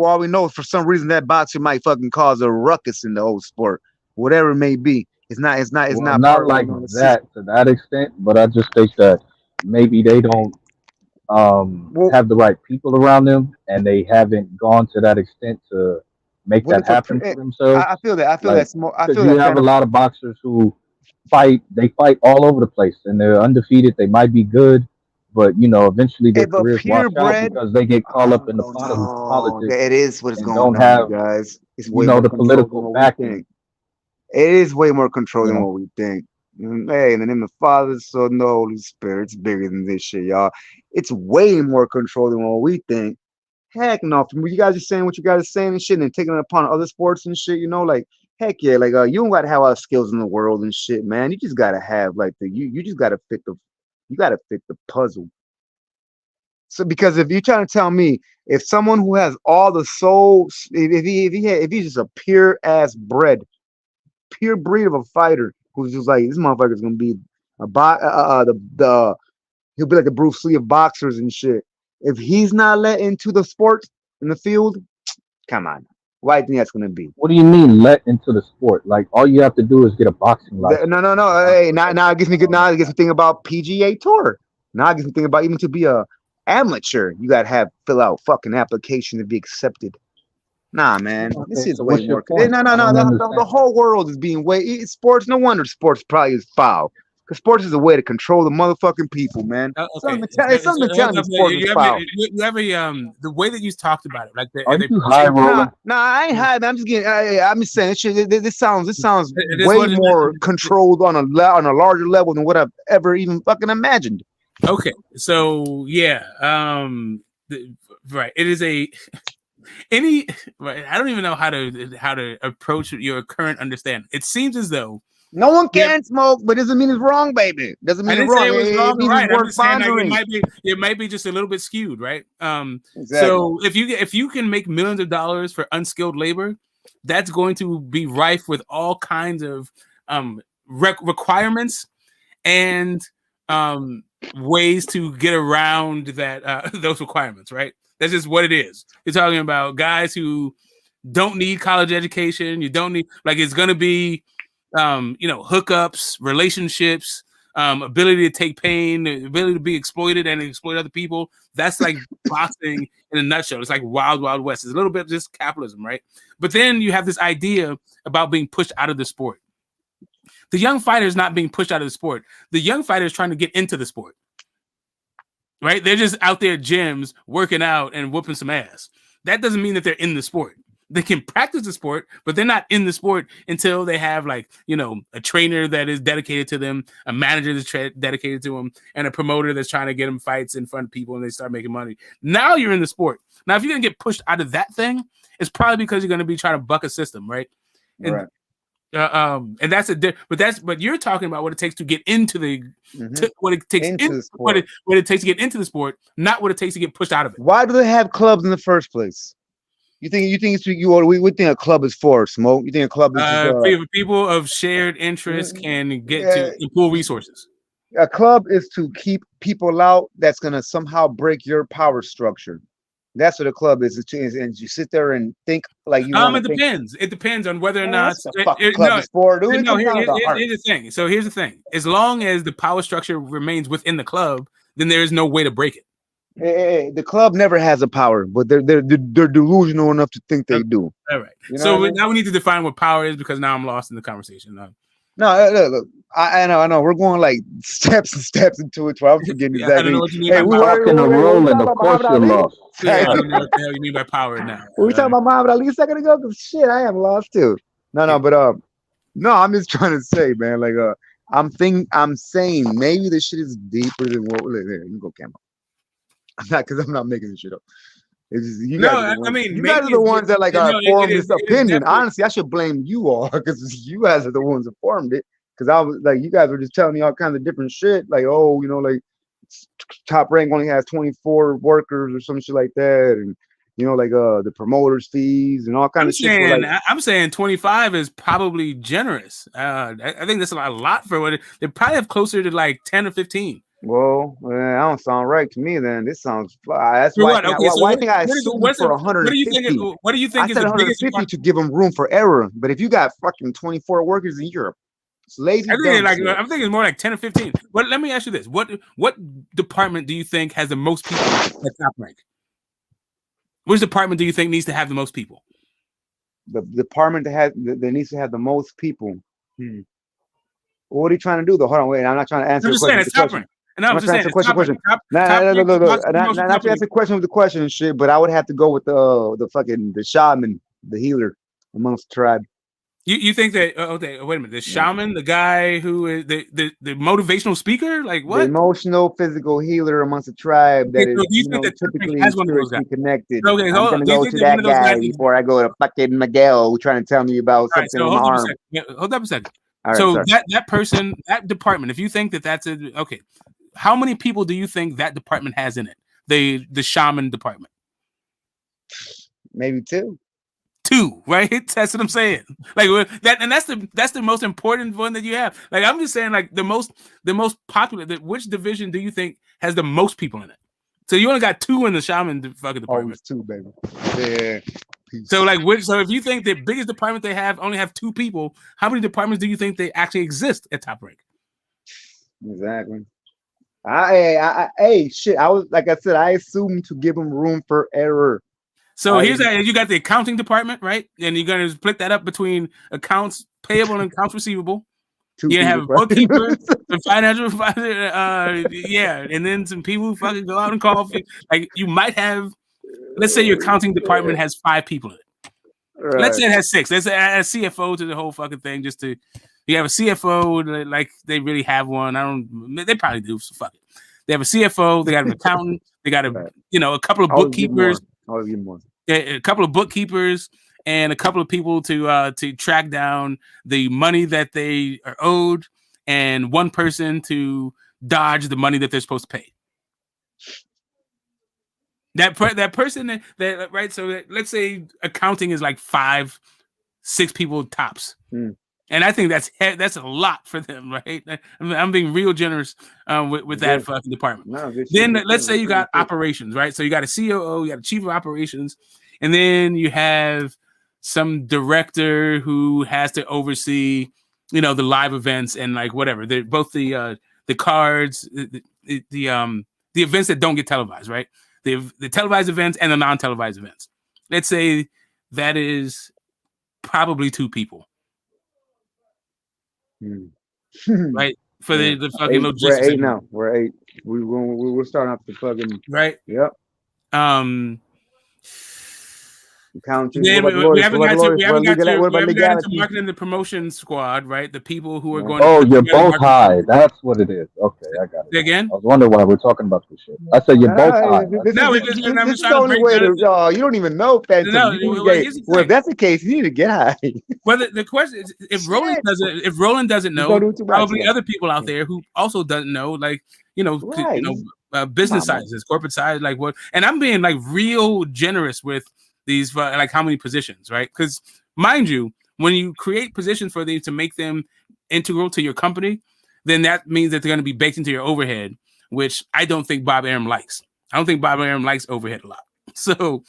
all we know, for some reason that boxer might fucking cause a ruckus in the whole sport, whatever it may be. It's not like that to that extent, but I just think that maybe they don't have the right people around them, and they haven't gone to that extent to make that happen for themselves. I feel that. You have a lot of boxers who fight all over the place, and they're undefeated. They might be good, but eventually their careers wash out because they get caught up in the politics. It is what is going on, guys. It's way more the political backing. It is way more control than what we think. Hey, in the name of the Father, the Son, and the Holy Spirit, it's bigger than this shit, y'all. It's way more control than what we think. Heck no, from you guys are saying what you guys are saying and shit, and taking it upon other sports and shit, like. Heck yeah, like you don't gotta have all the skills in the world and shit, man. You just gotta have like you just gotta fit the puzzle. So because if you're trying to tell me if someone who has all the soul, if he's just a pure breed of a fighter who's just like this motherfucker's gonna be he'll be like the Bruce Lee of boxers and shit. If he's not let into the sport in the field, come on. Why do you think that's going to be? What do you mean let into the sport? Like all you have to do is get a boxing license. No. Hey, now it gets me good. Now it gets me thinking about PGA Tour. Now it gets me thinking about even to be a amateur, you got to fill out fucking application to be accepted. Nah, man, this is way more. No. The whole world is being sports. No wonder sports probably is foul. Because sports is a way to control the motherfucking people, man. Okay. Something telling me sports is foul. You have the way that you talked about it, like are you high roller? Nah, I ain't high. I'm just getting. I'm just saying. This sounds way more controlled on a larger level than what I've ever even fucking imagined. Okay, so yeah, right. It is I don't even know how to approach your current understanding. It seems as though. No one can smoke, but doesn't mean it's wrong, baby. Doesn't mean it's wrong. It means right. It's worth it might be just a little bit skewed, right? Exactly. So if you can make millions of dollars for unskilled labor, that's going to be rife with all kinds of requirements and ways to get around that those requirements, right? That's just what it is. You're talking about guys who don't need college education. You don't need it's going to be hookups, relationships, ability to take pain, the ability to be exploited and exploit other people. That's like boxing in a nutshell. It's like wild, wild west. It's a little bit just capitalism, right? But then you have this idea about being pushed out of the sport. The young fighter is not being pushed out of the sport. The young fighter is trying to get into the sport, right? They're just out there at gyms working out and whooping some ass. That doesn't mean that they're in the sport. They can practice the sport, but they're not in the sport until they have a trainer that is dedicated to them, a manager that's dedicated to them, and a promoter that's trying to get them fights in front of people and they start making money. Now you're in the sport. Now, if you're going to get pushed out of that thing, it's probably because you're going to be trying to buck a system, right? Right. And that's but you're talking about what it takes to get into the what it takes what it takes to get into the sport, not what it takes to get pushed out of it. Why do they have clubs in the first place? You think it's we think a club is for Smoke? You think a club is people of shared interest can get to pool resources? A club is to keep people out that's gonna somehow break your power structure. That's what a club is. And you sit there and think like you. It depends. It depends on whether or not club is for. Here's the thing. So here's the thing. As long as the power structure remains within the club, then there is no way to break it. The club never has a power, but they're delusional enough to think they do. All right. So now we need to define what power is, because now I'm lost in the conversation. No, look, I know. We're going like steps and steps into it. So I'm forgetting exactly. I don't know what you mean Hey, we were in a roll and of course you're lost. I don't know what the hell you mean by power now. Were we talking about Muhammad Ali a second ago? Shit, I am lost too. No, I'm just trying to say, man, I'm saying maybe this shit is deeper than what we're here. You go, Camo. I'm not making this shit up. It's just, you guys are the ones that formed this opinion. Honestly, I should blame you all, because you guys are the ones that formed it. Because I was you guys were just telling me all kinds of different shit, Top Rank only has 24 workers or some shit like that, and the promoters' fees and all kinds of shit. I'm saying 25 is probably generous. I think that's a lot for what they probably have closer to 10 or 15. Well, that don't sound right to me. Then this sounds. That's why. Why I think I assumed for 150. What do you think is the biggest 150 to give them room for error? But if you got fucking 24 workers in Europe, it's lazy. I'm thinking it's more like 10 or 15. But let me ask you this: what department do you think has the most people at Top Rank? Which department do you think needs to have the most people? The department that needs to have the most people. What are you trying to do though? Hold on, wait. I'm not trying to answer. I'm just saying it's Top Rank. No, I'm just saying question. Not to answer the question with the question and shit, but I would have to go with the shaman, the healer amongst the tribe. You think that? Okay, wait a minute. The shaman, the guy who is the motivational speaker, what? The emotional, physical healer amongst the tribe that is typically spiritually connected. Okay, I'm gonna go to that guy before I go to fucking Miguel, who's trying to tell me about something in my arm. Hold up a second. So that person, that department, if you think that's okay. How many people do you think that department has in it? The shaman department? Maybe two. Two, right? That's what I'm saying. And that's the most important one that you have. I'm just saying, the most popular. Which division do you think has the most people in it? So you only got two in the shaman fucking department. Two, baby. Yeah. So so if you think the biggest department they have only have two people, how many departments do you think they actually exist at Top Rank? Exactly. Shit. I was like I said, I assumed to give them room for error. So here's that. You got the accounting department, right? And you're gonna split that up between accounts payable and accounts receivable. You're gonna have a bookkeeper, a financial advisor, and then some people who fucking go out and call. You might have, let's say your accounting department has 5 people in it. Right. Let's say it has 6. Let's add a CFO to the whole fucking thing, you have a CFO, they really have one. They probably do, so fuck it. They have a CFO, they got an accountant, they got a couple of bookkeepers. A couple of bookkeepers and a couple of people to track down the money that they are owed, and one person to dodge the money that they're supposed to pay. That person right. So let's say accounting is 5-6 people tops. And I think that's a lot for them, right? I'm being real generous with that fucking department. No, good shit, Then good let's shit, say you good got shit. operations, right? So you got a COO, you got a chief of operations, and then you have some director who has to oversee, the live events and like whatever. They're both the cards, the events that don't get televised, right? The televised events and the non-televised events. Let's say that is probably 2 people. Right, for the fucking logistics. We're 8 now. We're 8. We're starting off the fucking right. Yep. Accounting. Then What we haven't got to legality? marketing the promotion squad, right? The people who are going. Oh, to you're both high. That's what it is. Okay, I got it. Again? I was wondering why we're talking about this shit. I said you're both high. This is the only way to. You don't even know, Phantom. Well, if that's the case, you need to get high. Well, the question is, if Roland doesn't know, probably other people out there who also doesn't know, like business sizes, corporate size, like what. And I'm being like real generous with these, like how many positions, right? Because mind you, when you create positions for these to make them integral to your company, then that means that they're going to be baked into your overhead, which I don't think Bob Arum likes. I don't think Bob Arum likes overhead a lot. So,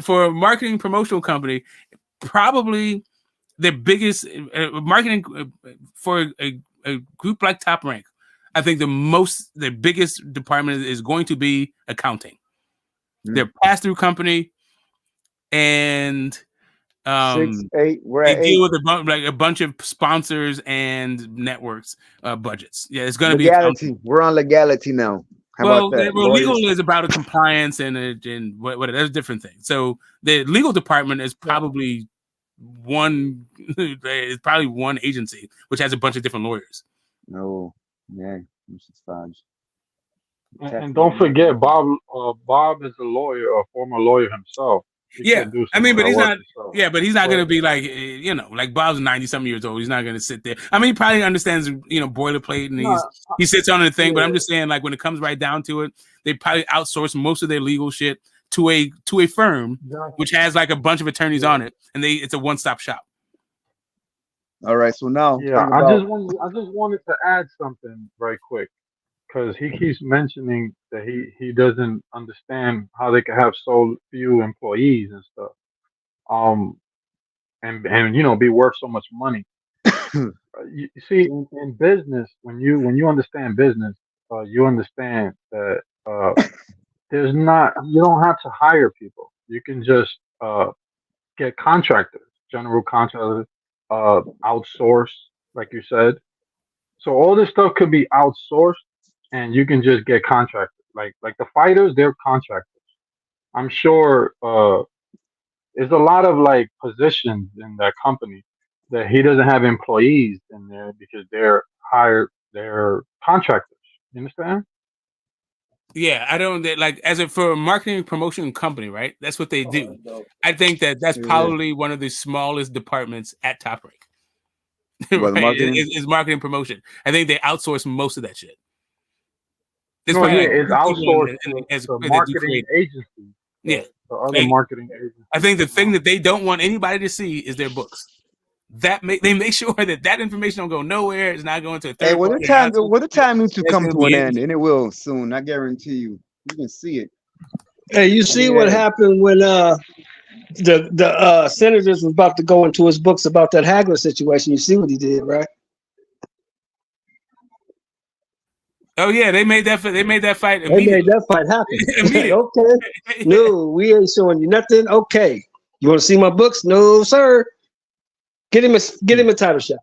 for a marketing promotional company, probably the biggest marketing for a group like Top Rank, I think the biggest department is going to be accounting. They're pass-through company. And 6, 8. We're they at deal 8. with a bunch of sponsors and networks budgets. Yeah, it's going to be legality. We're on legality now. How about that? Legal is about a compliance and what that's a different thing. So the legal department is probably one agency which has a bunch of different lawyers. No, yeah, fudge. And don't forget, Bob is a lawyer, a former lawyer himself. I mean, but he's not. Yeah, but he's not going to be like like Bob's 90-something years old. He's not going to sit there. I mean, he probably understands boilerplate and he sits on the thing. But I'm just saying, like when it comes right down to it, they probably outsource most of their legal shit to a firm which has like a bunch of attorneys on it, and it's a one-stop shop. All right, so now I just wanted to add something very quick. Because he keeps mentioning that he doesn't understand how they can have so few employees and stuff, and be worth so much money. You see, in business, when you understand business, you understand that you don't have to hire people. You can just get contractors, general contractors, outsource, like you said. So all this stuff could be outsourced. And you can just get contractors, like the fighters. They're contractors. I'm sure there's a lot of like positions in that company that he doesn't have employees in there because they're contractors. You understand? Yeah, I don't like for a marketing promotion company, right? That's what they do. I think that's probably one of the smallest departments at Top Rank. Right? Is marketing promotion. I think they outsource most of that shit. It's outsourced as a marketing agency. Yeah, the other marketing agency. I think the thing that they don't want anybody to see is their books. They make sure that information don't go nowhere. It's not going to a third. Hey, the time needs to come to an end, and it will soon. I guarantee you. You can see it. Hey, you see what happened when the senators was about to go into his books about that Hagler situation. You see what he did, right? Oh yeah, they made that fight. They made that fight happen. Okay, no, we ain't showing you nothing. Okay, you want to see my books? No, sir. Get him a title shot.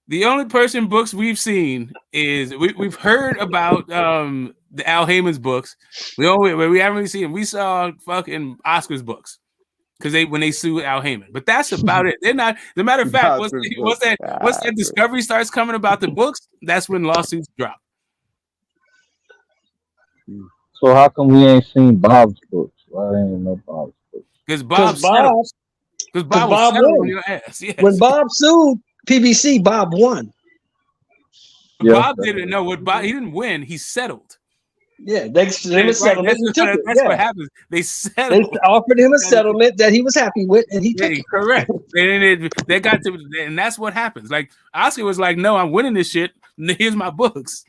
The only person books we've seen is we've heard about the Al Heyman's books. We haven't really seen them. We saw fucking Oscar's books because when they sued Al Heyman, but that's about it. They're not. As a matter of fact, once that discovery starts coming about the books, that's when lawsuits drop. So how come we ain't seen Bob's books? Why ain't no Bob's books? Because Bob was settled on your ass. Yes. When Bob sued PBC, Bob won. Bob didn't know what Bob. He didn't win. He settled. Yeah, they gave him a settlement. That's what happens. They settled. They offered him a settlement that he was happy with, and he took it. Correct. They got to, and that's what happens. Like Oscar was like, "No, I'm winning this shit. Here's my books."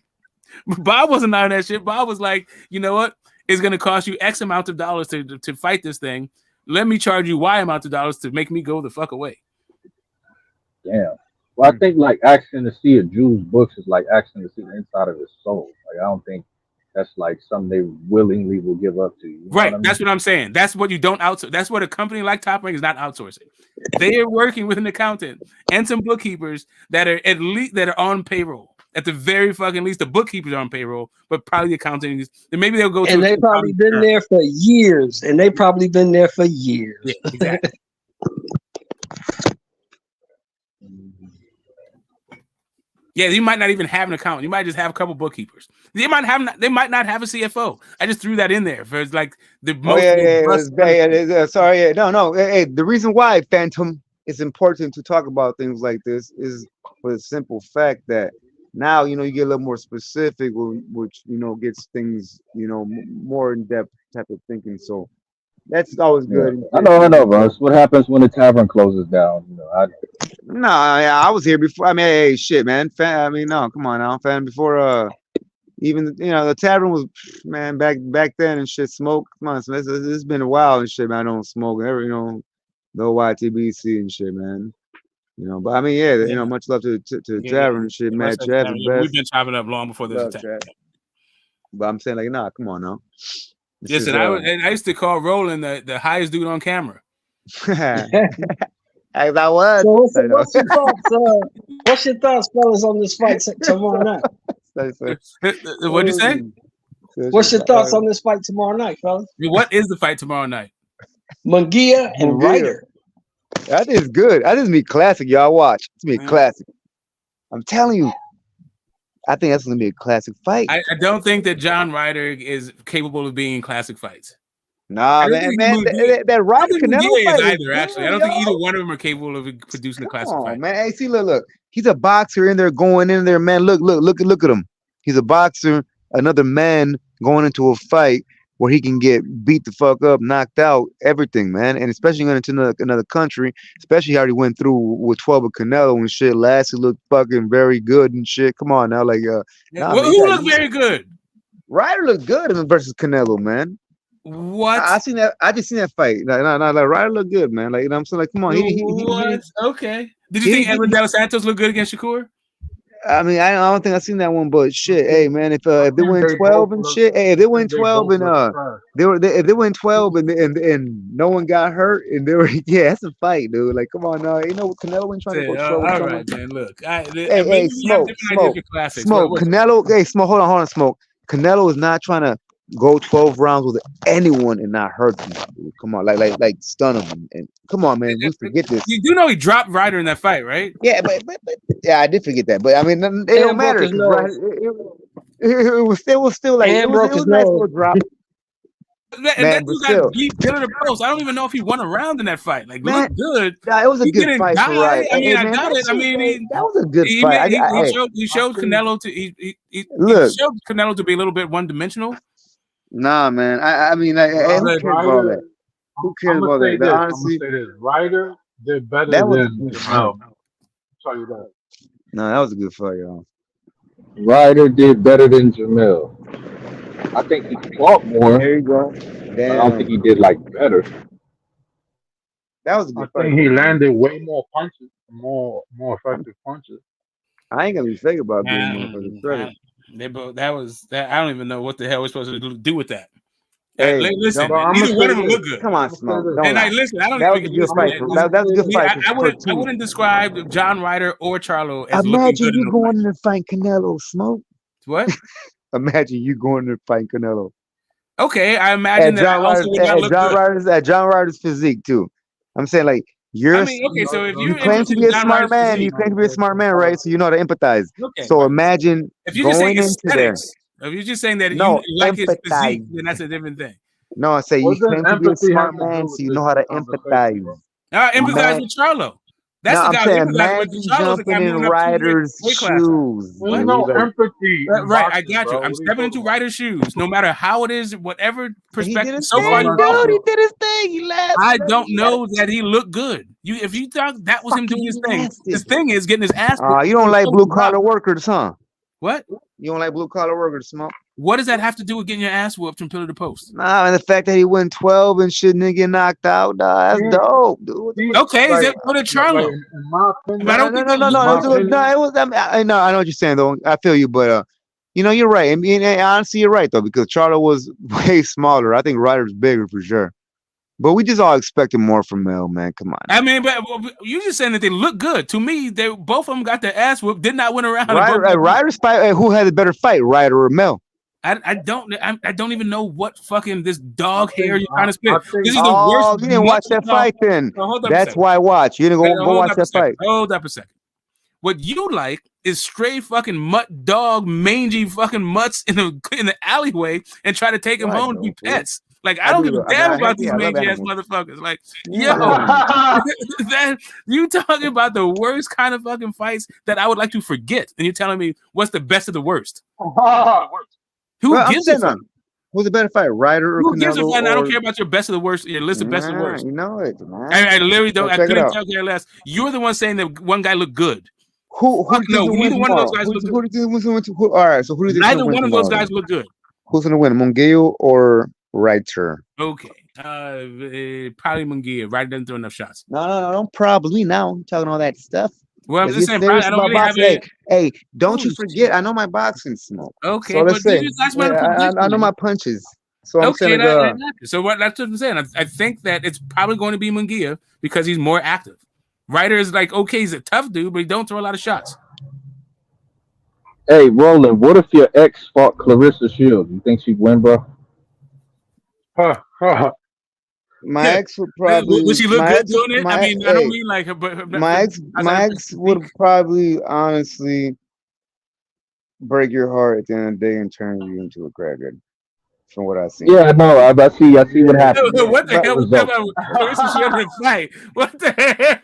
But Bob wasn't on that shit. Bob was like, "You know what? It's going to cost you X amount of dollars to fight this thing. Let me charge you Y amount of dollars to make me go the fuck away." Damn. Well, I think like asking to see a Jew's books is like asking to see the inside of his soul. Like I don't think that's like something they willingly will give up to you. You know Right. what I mean? That's what I'm saying. That's what you don't outsource. That's what a company like Top Rank is not outsourcing. They are working with an accountant and some bookkeepers that are at least that are on payroll. At the very fucking least, the bookkeepers are on payroll, but probably the accountant is. And maybe they'll go. And they probably been there for years. Yeah, exactly. Yeah, you might not even have an accountant. You might just have a couple bookkeepers. They might not have a CFO. I just threw that in there for like the most. Sorry, no. Hey, the reason why Phantom is important to talk about things like this is for the simple fact that now you get a little more specific, which gets things more in depth type of thinking. So that's always good. I know, Russ. What happens when the tavern closes down? I was here before. I mean, hey, shit, man. No, come on now, fan. Before, even the tavern was, man, back then and shit. Smoke, come on, so it's been a while and shit, man. I don't smoke, no YTBC and shit, man. But I mean, much love to tavern and shit, man. Chad's the best. We've been chopping up long before this attack. But I'm saying, like, nah, come on now. Listen, I used to call Roland the highest dude on camera. As I was. So what's your thoughts, fellas, on this fight tomorrow night? What'd you say? What's your thoughts on this fight tomorrow night, fellas? What is the fight tomorrow night? Munguia and Ryder. That is good. That is me classic, y'all. Watch. It's me classic. I'm telling you. I think that's gonna be a classic fight. I don't think that John Ryder is capable of being classic fights. Nah, man, that Ryder Canelo fight is either. Actually, I don't think either one of them are capable of producing a classic fight. Man, hey, see, look. He's a boxer in there, going in there, man. Look at him. He's a boxer, another man going into a fight where he can get beat the fuck up, knocked out, everything, man. And especially going into another country, especially how he went through with 12 of Canelo and shit. Last, he looked fucking very good and shit. Come on now, like, who looked very good? Ryder looked good versus Canelo, man. What? I seen that. I just seen that fight. Like Ryder looked good, man. Like, I'm saying, like, come on. Okay. Did you think Edwin De Los Santos looked good against Shakur? I mean, I don't think I've seen that one, but shit, hey man, if they win 12 and shit, hey, if they win 12 and if they win 12 and no one got hurt and they were that's a fight, dude. Like, come on now, Canelo ain't trying to go 12. All right, man. Look, hey, Smoke. Canelo, hey, Smoke, hold on, Smoke. Canelo is not trying to go 12 rounds with anyone and not hurt them. Dude. Come on, like stun them and come on, man. We forget this. You do know he dropped Ryder in that fight, right? Yeah, but yeah, I did forget that. But I mean, it don't matter. It was still like it was nice little drop. And that dude got beat Dylan Post. I don't even know if he won a round in that fight. Like, looked good. It was a good fight. Right. I mean, I doubt it. I mean, that was a good fight. He showed Canelo showed Canelo to be a little bit one-dimensional. Nah, man. I mean, who cares about that? Who cares about that? Honestly, Ryder did better than Canelo. Tell you that. No, that was a good fight, y'all. Ryder did better than Jamil. I think he fought more. There you go. I don't think he did like better. That was a good fight. I think he landed way more punches, more effective punches. I ain't gonna be fake about being more credit. I don't even know what the hell we're supposed to do with that. Hey, listen, neither one of them look good. Come on, Smoke. And listen, I don't that even was a good fight. That was a good fight. I wouldn't describe John Ryder or Charlo as imagine looking good. You going in and fight Canelo, Smoke. What? Imagine you going in and fight Canelo. Okay, I imagine that I also would not look good. John Ryder's physique too. I'm saying like so if you claim to be a smart man, right? So you know how to empathize. Okay, so imagine if you're just saying aesthetics. If you're just saying that you like his physique, then that's a different thing. No, I say you claim to be a smart man, so you know how to empathize. I empathize with Charlo. That's No, the I'm guy. saying imagine jumping in Ryder's shoes. There's no empathy in Right, I boxing, got you. bro. I'm What are you stepping talking into about? Ryder's shoes, no matter how it is, whatever He did perspective. his So thing, far, dude. He did his thing. He laughed. I don't know that he looked good. If you thought that was him doing his thing, his thing is getting his ass. You don't like blue collar workers, huh? What? You don't like blue collar workers, Smoke? What does that have to do with getting your ass whooped from pillar to post? Nah, and the fact that he went 12 and shouldn't get knocked out, that's dope, dude. Okay, is it for the Charlo? In my opinion, I don't think No. It was. I know what you're saying, though. I feel you, but you're right. I mean, honestly, you're right though, because Charlo was way smaller. I think Ryder's bigger for sure. But we just all expected more from Mel, man. Come on. I mean, but you just saying that they look good. To me, they both of them got their ass whooped. Did not win a round. Ryder's fight. Who had a better fight, Ryder or Mel? I don't even know what fucking this dog hair you're trying to spit. This is the worst. You didn't watch that fight then. That's why I watch. You didn't go watch that fight. Hold up a second. What you like is stray fucking mutt dog, mangy fucking mutts in the alleyway and try to take them home to be pets. Like, I don't give a damn about these mangy ass motherfuckers. Like, yo, that you talking about the worst kind of fucking fights that I would like to forget, and you're telling me what's the best of the worst? Who gives a fuck? Who's the better fight, Ryder or Who gives a Canelo? fuck? I don't care about your best of the worst. Your list of best of the worst. You know it, man. I literally don't. I Check it couldn't out. tell care less. You're the one saying that one guy looked good. Who No, neither one of those guys look good. All right, so who do you think? Neither one of those guys look good. Who's gonna win, Munguia or Ryder? Okay, probably Munguia. Ryder doesn't throw enough shots. No, probably now. I'm talking all that stuff. Well, I'm If just you're saying, probably, serious I don't about really have boxing, any. hey, don't you forget, I know my boxing, Smoke. Okay, so let's but say, you just asked I know my punches. So I'm okay, saying, so that's what I'm saying. I think that it's probably going to be Munguia because he's more active. Ryder is like, okay, he's a tough dude, but he don't throw a lot of shots. Hey, Roland, what if your ex fought Clarissa Shields? You think she'd win, bro? my ex would probably. Would she look good doing it? I mean, I don't mean like her, but my ex would probably honestly break your heart at the end of the day and turn you into a crackhead. From what I see. Yeah, I know. I see what happened. What the hell was that about Clarissa Shields in fight? What the hell?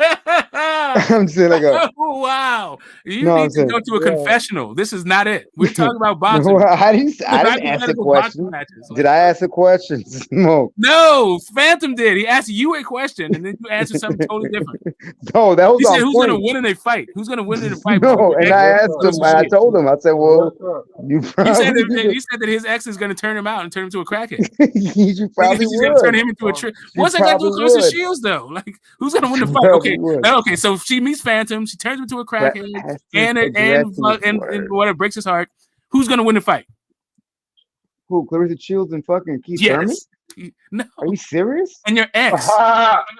I'm saying like oh wow! You need to go to a confessional. This is not it. We're talking about boxing. No, I didn't ask a question. Did I ask a question? No, Phantom did. He asked you a question, and then you answered something totally different. No, that was. He said, "Who's going to win in a fight? Who's going to win in a fight?" No, and I asked him. I told him. I said, "Well, you said that his ex is going to turn him out and turn him to a crackhead. You probably He's going to turn him into a trick. What's that got to do with Clarissa Shields, though? Like, who's going to win the fight? Okay, so she meets Phantom. She turns him into a crackhead, and whatever breaks his heart. Who's going to win the fight? Who? Clarissa Shields and fucking Keith Thurman? No. Are you serious? And your ex.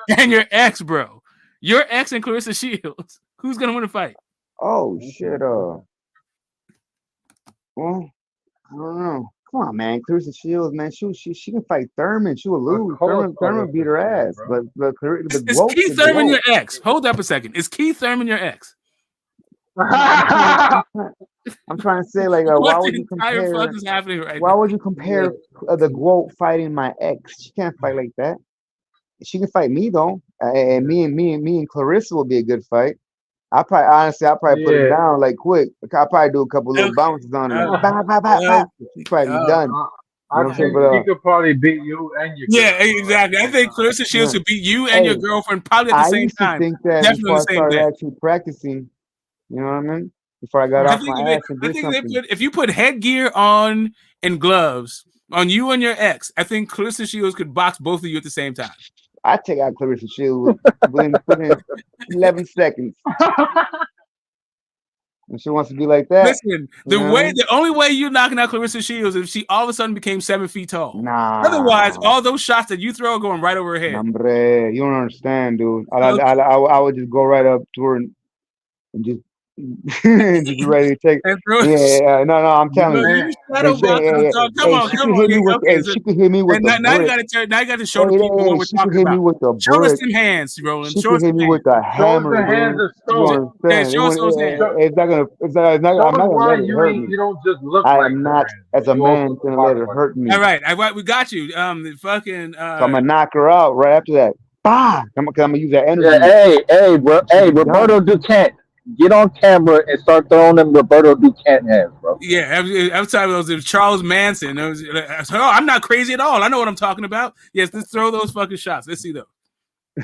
And your ex, bro. Your ex and Clarissa Shields. Who's going to win the fight? Oh, shit. Well, I don't know. Come on, man. Clarissa Shields, man. She can fight Thurman. She will lose. Thurman beat her ass. But is Keith Thurman your ex? Hold up a second. Is Keith Thurman your ex? I'm trying to say, like, why would you compare? Fuck is happening right why now? would you compare the GOAT fighting my ex? She can't fight like that. She can fight me though, and me and Clarissa will be a good fight. I'll probably put it down like quick. I'll probably do a couple little bounces on her. Like, she's probably done. I think she could probably beat you and your girlfriend. Yeah, exactly. I think Clarissa Shields could beat you and your girlfriend probably at the same time. I used to think that definitely before I started actually practicing. You know what I mean? Before I got off my ass and did something. If you put headgear on and gloves on you and your ex, I think Clarissa Shields could box both of you at the same time. I take out Clarissa Shields within 11 seconds. And she wants to be like that. Listen, the only way you're knocking out Clarissa Shields is if she all of a sudden became 7 feet tall. Nah. Otherwise, all those shots that you throw are going right over her head. Hombre, you don't understand, dude. I would just go right up to her and just just ready to take. Yeah, no, I'm telling you. She could hit me with the now you got to show the people what we're talking about. Show us them hands, Roland. Show us hit me with the hammer. Show us those hands. It's not gonna. I'm not gonna let it hurt me. You don't just look. I am not, as a man, gonna let it hurt me. All right, we got you. Fucking. So I'm gonna knock her out right after that. I'm gonna use that energy. Yeah, hey, Roberto Duquesne, get on camera and start throwing them Roberto Duquesne hands, bro. Yeah, every time it was Charles Manson. I was like, oh, I'm not crazy at all. I know what I'm talking about. Yes, let's throw those fucking shots. Let's see though.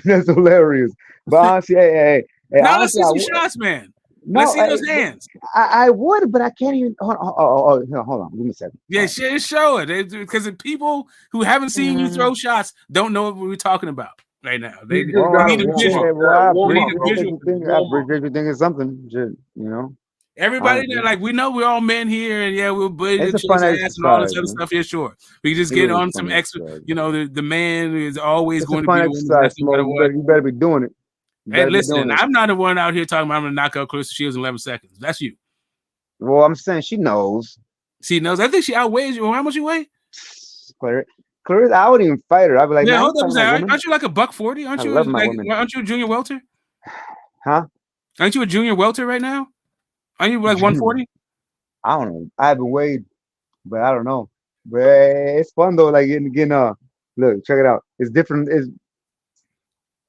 That's hilarious. But honestly, hey, now honestly, let's see some shots, man. No, let's see those hands. I would, but I can't even. Hold on. Give me a second. Yeah, show it because the people who haven't seen you throw shots don't know what we're talking about right now. They need a visual. I appreciate you thinking something. You know. Everybody that like we know we're all men here, and yeah, we'll bully the It's a fun ass and all this exercise, other man. stuff. Yeah, sure. We can just It get really on is some fun extra. exercise. You know, the man is always It's going a to be fun the exercise, no matter what. You better be doing it. Hey, listen, I'm not the one out here talking about I'm gonna knock out Clarissa Shields in 11 seconds. That's you. Well, I'm saying she knows. She knows. I think she outweighs you. How much you weigh? Clarissa, I wouldn't even fight her. I'd be like, yeah, hold up a second. Aren't you like a $140? Aren't you aren't you a junior welter? Huh? Aren't you a junior welter right now? Aren't you like 140? I don't know. I haven't weighed, but I don't know. But it's fun though. Like getting look, check it out. It's different.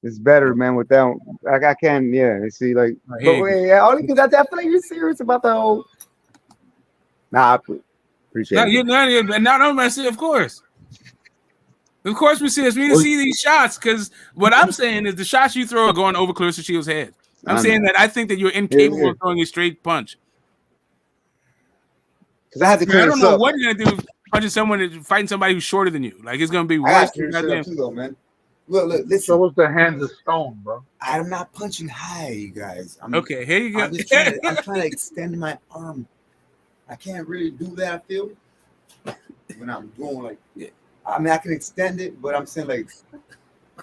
It's better, man. Without I can't. Yeah, see, like, but wait, only because I feel like you're serious about the whole. Nah, I appreciate it. You're not of course. Of course, we see this. We need to see these shots because what I'm saying is the shots you throw are going over Clarissa Shields' head. I'm saying that I think that you're incapable of throwing a straight punch. Because I have to. I don't know what you're gonna do punching someone, fighting somebody who's shorter than you. Like it's gonna be worse. Too, though, man. Look, listen. So what's the hands of stone, bro? I'm not punching high, you guys. Okay, here you go. I'm trying to extend my arm. I can't really do that, I feel. When I'm going like, I mean, I can extend it, but I'm saying like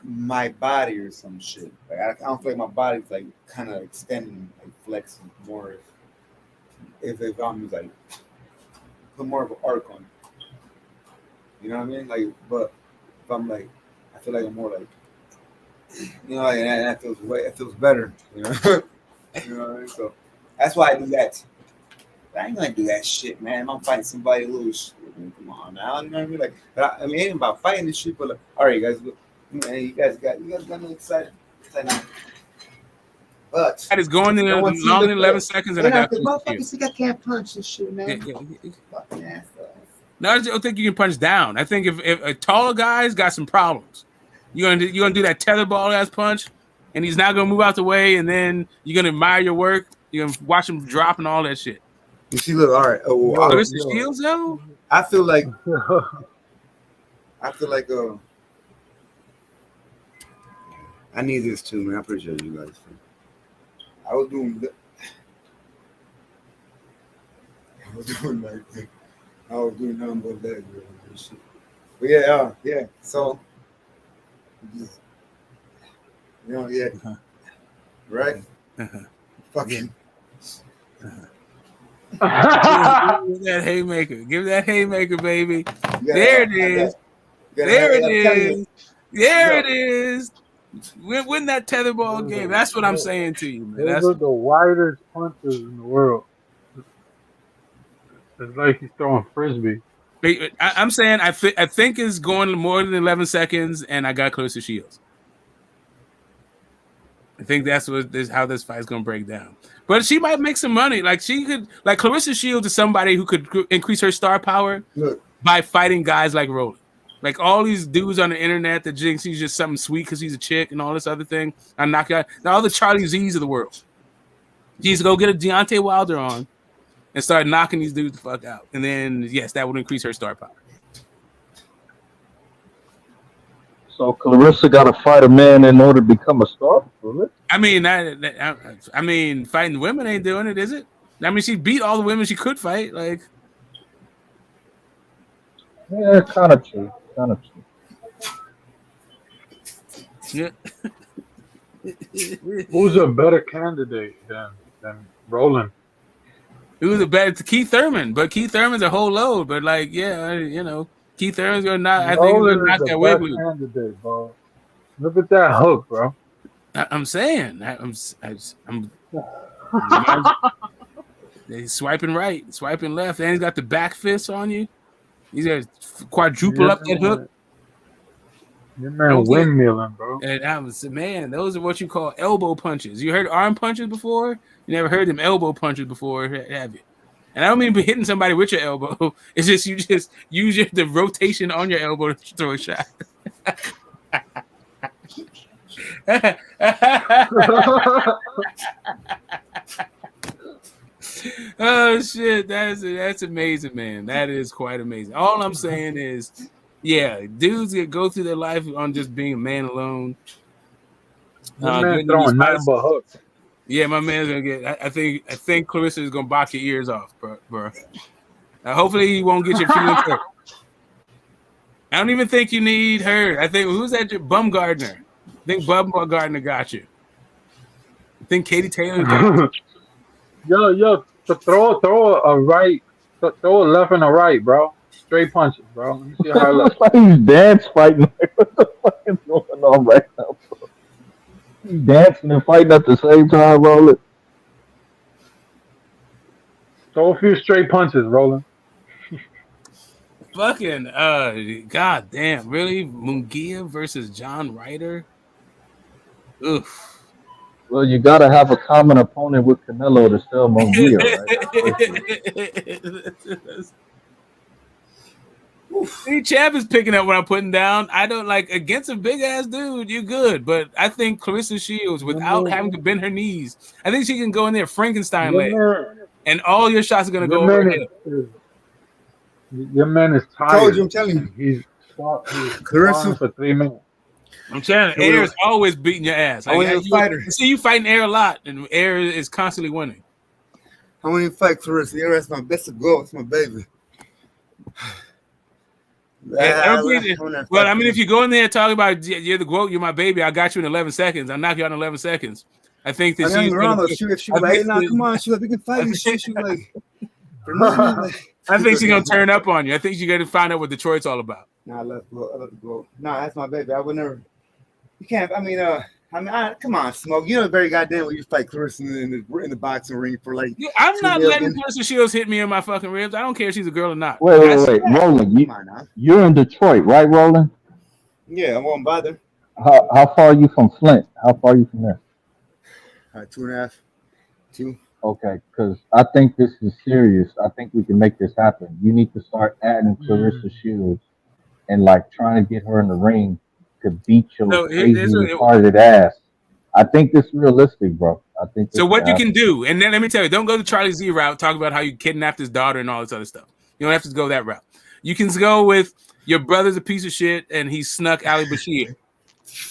my body or some shit. Like I don't feel like my body's like kind of extending, like flexing more. If I'm like put more of an arc on it. You know what I mean? Like, but if I'm like, I feel like I'm more like, you know, and that feels it feels better. You know, you know what I mean? So that's why I do that. I ain't gonna do that shit, man. I'm fighting somebody a little shit. Come on now, you know what I mean? Like, but I mean, it ain't about fighting this shit. But like, all right, guys, man, you guys got me excited. But that is going in long in 11 seconds, and I got motherfuckers think I can't punch this shit, man. Fucking ass. No, I don't think you can punch down. I think if a taller guy's got some problems, you're gonna do that tetherball ass punch, and he's not gonna move out the way, and then you're gonna admire your work. You're gonna watch him drop and all that shit. You see, look, all right. Mr. Shields, though. I feel like I need this too, man. I appreciate you guys. I was doing nothing but that, shit. But yeah. So, you know, right? Fucking. Give that haymaker. Give that haymaker, baby. There it is. There it is. There it is. Win that tetherball game. That's what I'm saying to you, man. Those are the widest punches in the world. It's like he's throwing frisbee. I'm saying I think it's going more than 11 seconds, and I got close to Shields. I think that's how this fight's gonna break down. But she might make some money. Like she could, like Clarissa Shields is somebody who could increase her star power by fighting guys like Roland. Like all these dudes on the internet that thinks he's just something sweet because he's a chick and all this other thing. I knock out now all the Charlie Z's of the world. She's go get a Deontay Wilder on and start knocking these dudes the fuck out. And then yes, that would increase her star power. So Clarissa got to fight a man in order to become a star? I mean, fighting women ain't doing it, is it? I mean, she beat all the women she could fight. Like, yeah, kind of true. Yeah. Who's a better candidate than Roland? Who's a better Keith Thurman? But Keith Thurman's a whole load. But like, yeah, you know, Keith Thurman's gonna not. I think he's gonna knock that wig loose. Candidate, bro. Look at that hook, bro. I'm saying, I'm he's swiping right, swiping left, and he's got the back fist on you. He's got quadruple up that hook. Your man windmilling, bro. And I was, man, those are what you call elbow punches. You heard arm punches before? You never heard them elbow punches before, have you? And I don't mean hitting somebody with your elbow. It's just you just use the rotation on your elbow to throw a shot. Oh shit, that's amazing, man. That is quite amazing. All I'm saying is, yeah, dudes that go through their life on just being a man alone. Man throwing nothing but hooks. Yeah, my man's gonna get. I think Clarissa is gonna box your ears off, bro. Hopefully he won't get your feelings hurt. I don't even think you need her. I think who's that? Bumgardner. I think Bumgardner got you. I think Katie Taylor got you. Yo, to throw a right, throw a left and a right, bro. Straight punches, bro. Let me see how it looks. He's dance fighting. What the fuck is going on right now, bro? He's dancing and fighting at the same time, Roland. Throw a few straight punches, Roland. Fucking god damn, really? Munguia versus John Ryder? Oof. Well, you gotta have a common opponent with Canelo to sell Munguia, right? See, Chap is picking up what I'm putting down. I don't like against a big ass dude, you're good. But I think Clarissa Shields, without having to bend her knees, I think she can go in there Frankenstein leg, and all your shots are gonna go over her head. Your man is tired. Told you, I'm telling you. He's sparring for 3 minutes. I'm telling you, Air is always beating your ass. I want to fight her. See, you fighting Air a lot, and Air is constantly winning. I want to fight Clarissa. That's my best of goal. It's my baby. Well, I mean, if you go in there and talk about you're the GOAT, you're my baby, I got you in 11 seconds. I'll knock you out in 11 seconds. I think that she's like, hey, nah, come on, she like, we can fight and shit. She like, I think she's gonna turn up on you. I think you're gonna find out what Detroit's all about. Nah, I love GOAT. Nah, that's my baby. I would never. You can't. I mean, come on, Smoke. You know very goddamn when you fight Clarissa in the boxing ring for like. Yeah, I'm not letting Clarissa Shields hit me in my fucking ribs. I don't care if she's a girl or not. Wait, Roland, you're in Detroit, right, Roland? Yeah, I won't bother. How far are you from Flint? How far are you from there? 2.5, 2. Okay, because I think this is serious. I think we can make this happen. You need to start adding Clarissa Shields and like trying to get her in the ring to beat your crazy retarded ass. I think this is realistic, bro. I think so. What you can do, and then let me tell you, don't go the Charlie Z route. Talk about how you kidnapped his daughter and all this other stuff. You don't have to go that route. You can go with your brother's a piece of shit and he snuck Ali Bashir,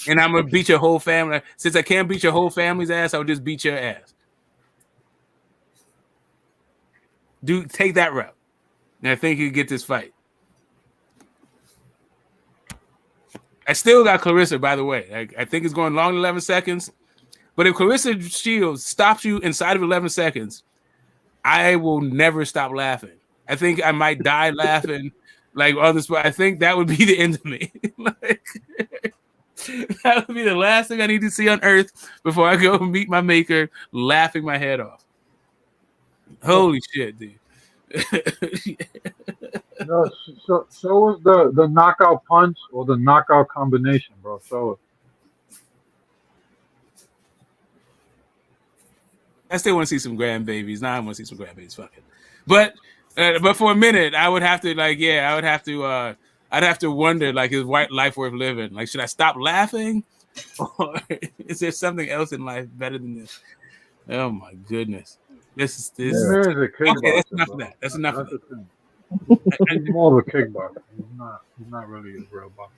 and I'm gonna beat your whole family. Since I can't beat your whole family's ass, I'll just beat your ass. Take that route, and I think you can get this fight. I still got Clarissa, by the way. I think it's going long 11 seconds. But if Clarissa Shields stops you inside of 11 seconds, I will never stop laughing. I think I might die laughing like others, but I think that would be the end of me. That would be the last thing I need to see on earth before I go meet my maker, laughing my head off. Holy shit, dude. No, so was the knockout punch or the knockout combination, bro. So I still want to see some grandbabies. Nah, I want to see some grandbabies. Fuck it. But for a minute, I would have to I'd have to wonder, like, is white life worth living? Like, should I stop laughing, or is there something else in life better than this? Oh my goodness. This. Yeah. Okay, that's enough of that. That's enough of that. He's more of a kickboxer. He's not really a real boxer.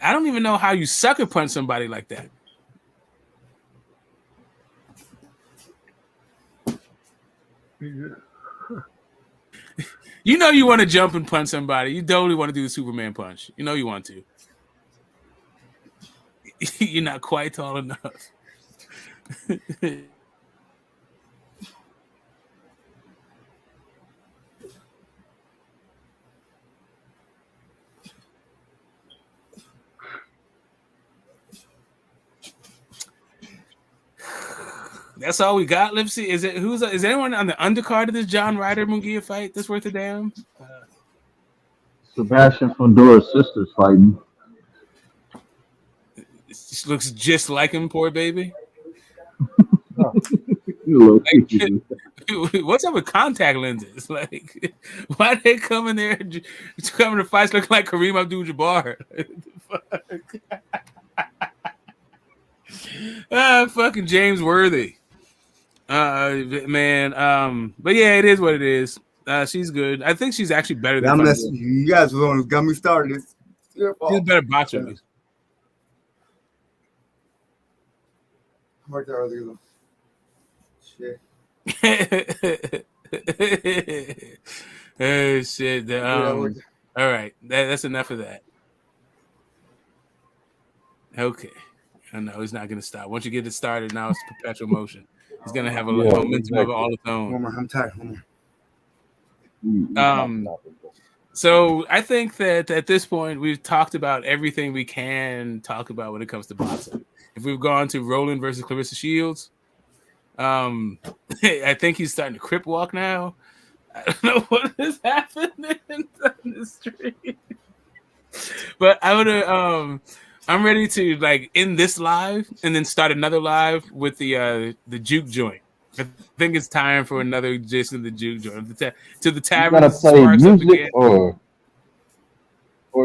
I don't even know how you sucker punch somebody like that. You know you want to jump and punch somebody. You totally want to do the Superman punch. You know you want to. You're not quite tall enough. That's all we got. Let's see. Is anyone on the undercard of this John Ryder Munguia fight that's worth a damn? Sebastian Fundora's sister's fighting. She looks just like him, poor baby. Like, what's up with contact lenses? Like, why they come in there coming to fights looking like Kareem Abdul-Jabbar? Fucking James Worthy. Man. But yeah, it is what it is. She's good. I think she's actually better than you guys were the one who got me started. It's your fault. She's a better boxer. Yeah. Right there earlier. Shit. Oh shit. All right. That's enough of that. Okay. I know he's not gonna stop. Once you get it started, now it's perpetual motion. He's gonna have a momentum of all its own. I'm tired. So I think that at this point we've talked about everything we can talk about when it comes to boxing. If we've gone to Roland versus Clarissa Shields, I think he's starting to crip walk now. I don't know what is happening on the street, but I'm ready to like end this live and then start another live with the juke joint. I think it's time for another Jason the juke joint to the tavern. You gotta play music or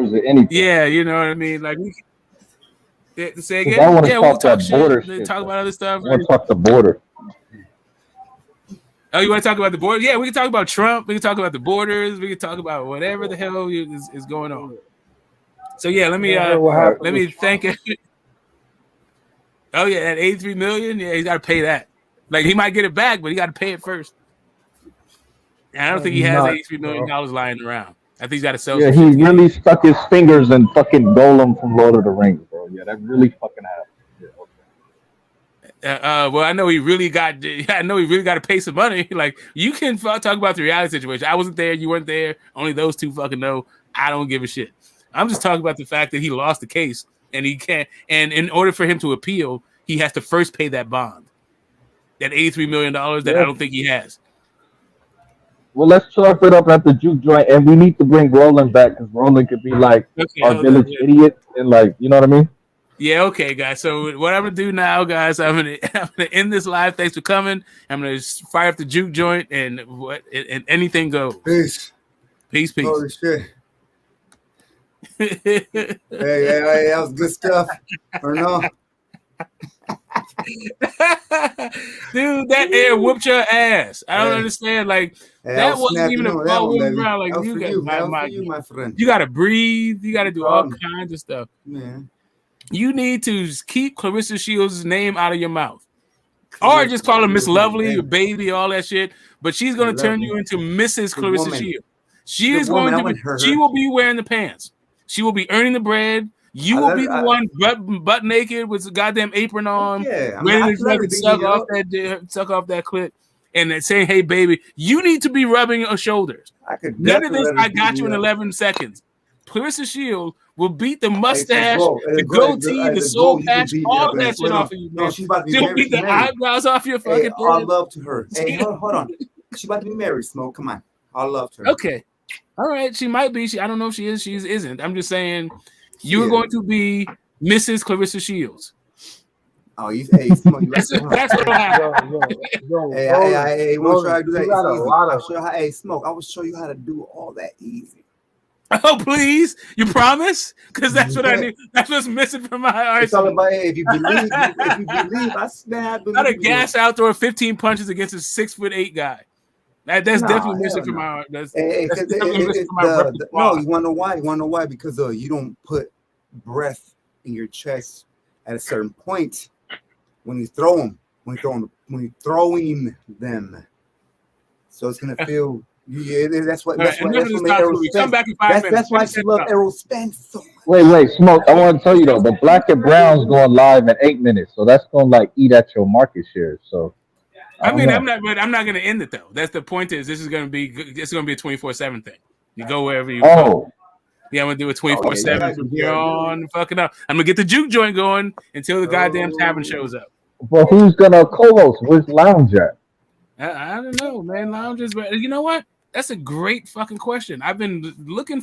is it anything? Yeah, you know what I mean. Like, say again. I want to we'll talk talk border shit. shit. Talk about other stuff. I want to talk the border. Oh, you want to talk about the border? Yeah, we can talk about Trump. We can talk about the borders. We can talk about whatever the hell is going on. So yeah, let me thank it. Oh yeah, that $83 million. Yeah, he's got to pay that. Like he might get it back, but he got to pay it first. And I don't think he has $83 million lying around. I think he's got to sell. Yeah, he really stuck his fingers in fucking Golem from Lord of the Rings, bro. Yeah, that really fucking happened. Yeah, well, I know he really got to pay some money. Like you can talk about the reality situation. I wasn't there. You weren't there. Only those two fucking know. I don't give a shit. I'm just talking about the fact that he lost the case and he can't. And in order for him to appeal, he has to first pay that bond, that $83 million that I don't think he has. Well, let's chop it up at the juke joint, and we need to bring Roland back because Roland could be like our village idiot, and like, you know what I mean? Yeah, okay, guys. So what I'm gonna do now, guys, I'm gonna end this live. Thanks for coming. I'm gonna fire up the juke joint, and anything goes. Peace. Holy shit. hey, that was good stuff. Or no? Dude, that air whooped your ass. I don't understand. Like that wasn't even a ball around. Like you my friend. You gotta breathe. You gotta do all kinds of stuff. Man. You need to keep Clarissa Shields' name out of your mouth, or just call her Miss Lovely or Baby, all that shit. But she's gonna turn you into Mrs. Clarissa Shields. She is going to be. She will be wearing the pants. She will be earning the bread. You will be the one butt naked with the goddamn apron on, ready to suck off that clit, and then saying, "Hey, baby, you need to be rubbing your shoulders." None of this. I got you in 11 seconds. Clarissa Shields will beat the mustache, the goatee, the soul patch, all that shit off of you. No, she's about to be She'll beat the eyebrows off your fucking head. All love to her. Hey, hold on. She's about to be married, Smoke. Come on. All love to her. Okay. All right. She might be. I don't know if she is. She isn't. I'm just saying you're going to be Mrs. Clarissa Shields. Oh, Smoke. That's what'll happen. Hey, won't try to do that. Hey, Smoke, I will show you how to do all that easy. Oh, please. You promise? Because that's what I need. That's what's missing from my arsenal. It's all about, hey, if you believe, I snap. Not a gas out there 15 punches against a 6'8" guy. That's definitely missing from my. No, you want to know why? You want to know why? Because you don't put breath in your chest at a certain point when you throw them. When you're throwing them, so it's gonna feel. Yeah, that's what. That's why she loved Errol Spence so much. Wait, Smoke. I want to tell you though, the Black and Brown's going live in 8 minutes, so that's going to like eat at your market share. So. I'm not going to end it though. That's the point. Is this is going to be a 24/7 thing. You go wherever you go. Yeah, I'm going to do a 24/7 from here on. Fucking up. I'm going to get the juke joint going until the goddamn tavern shows up. But who's going to co-host? Where's Lounge at? I don't know, man. Lounge is. You know what? That's a great fucking question. I've been looking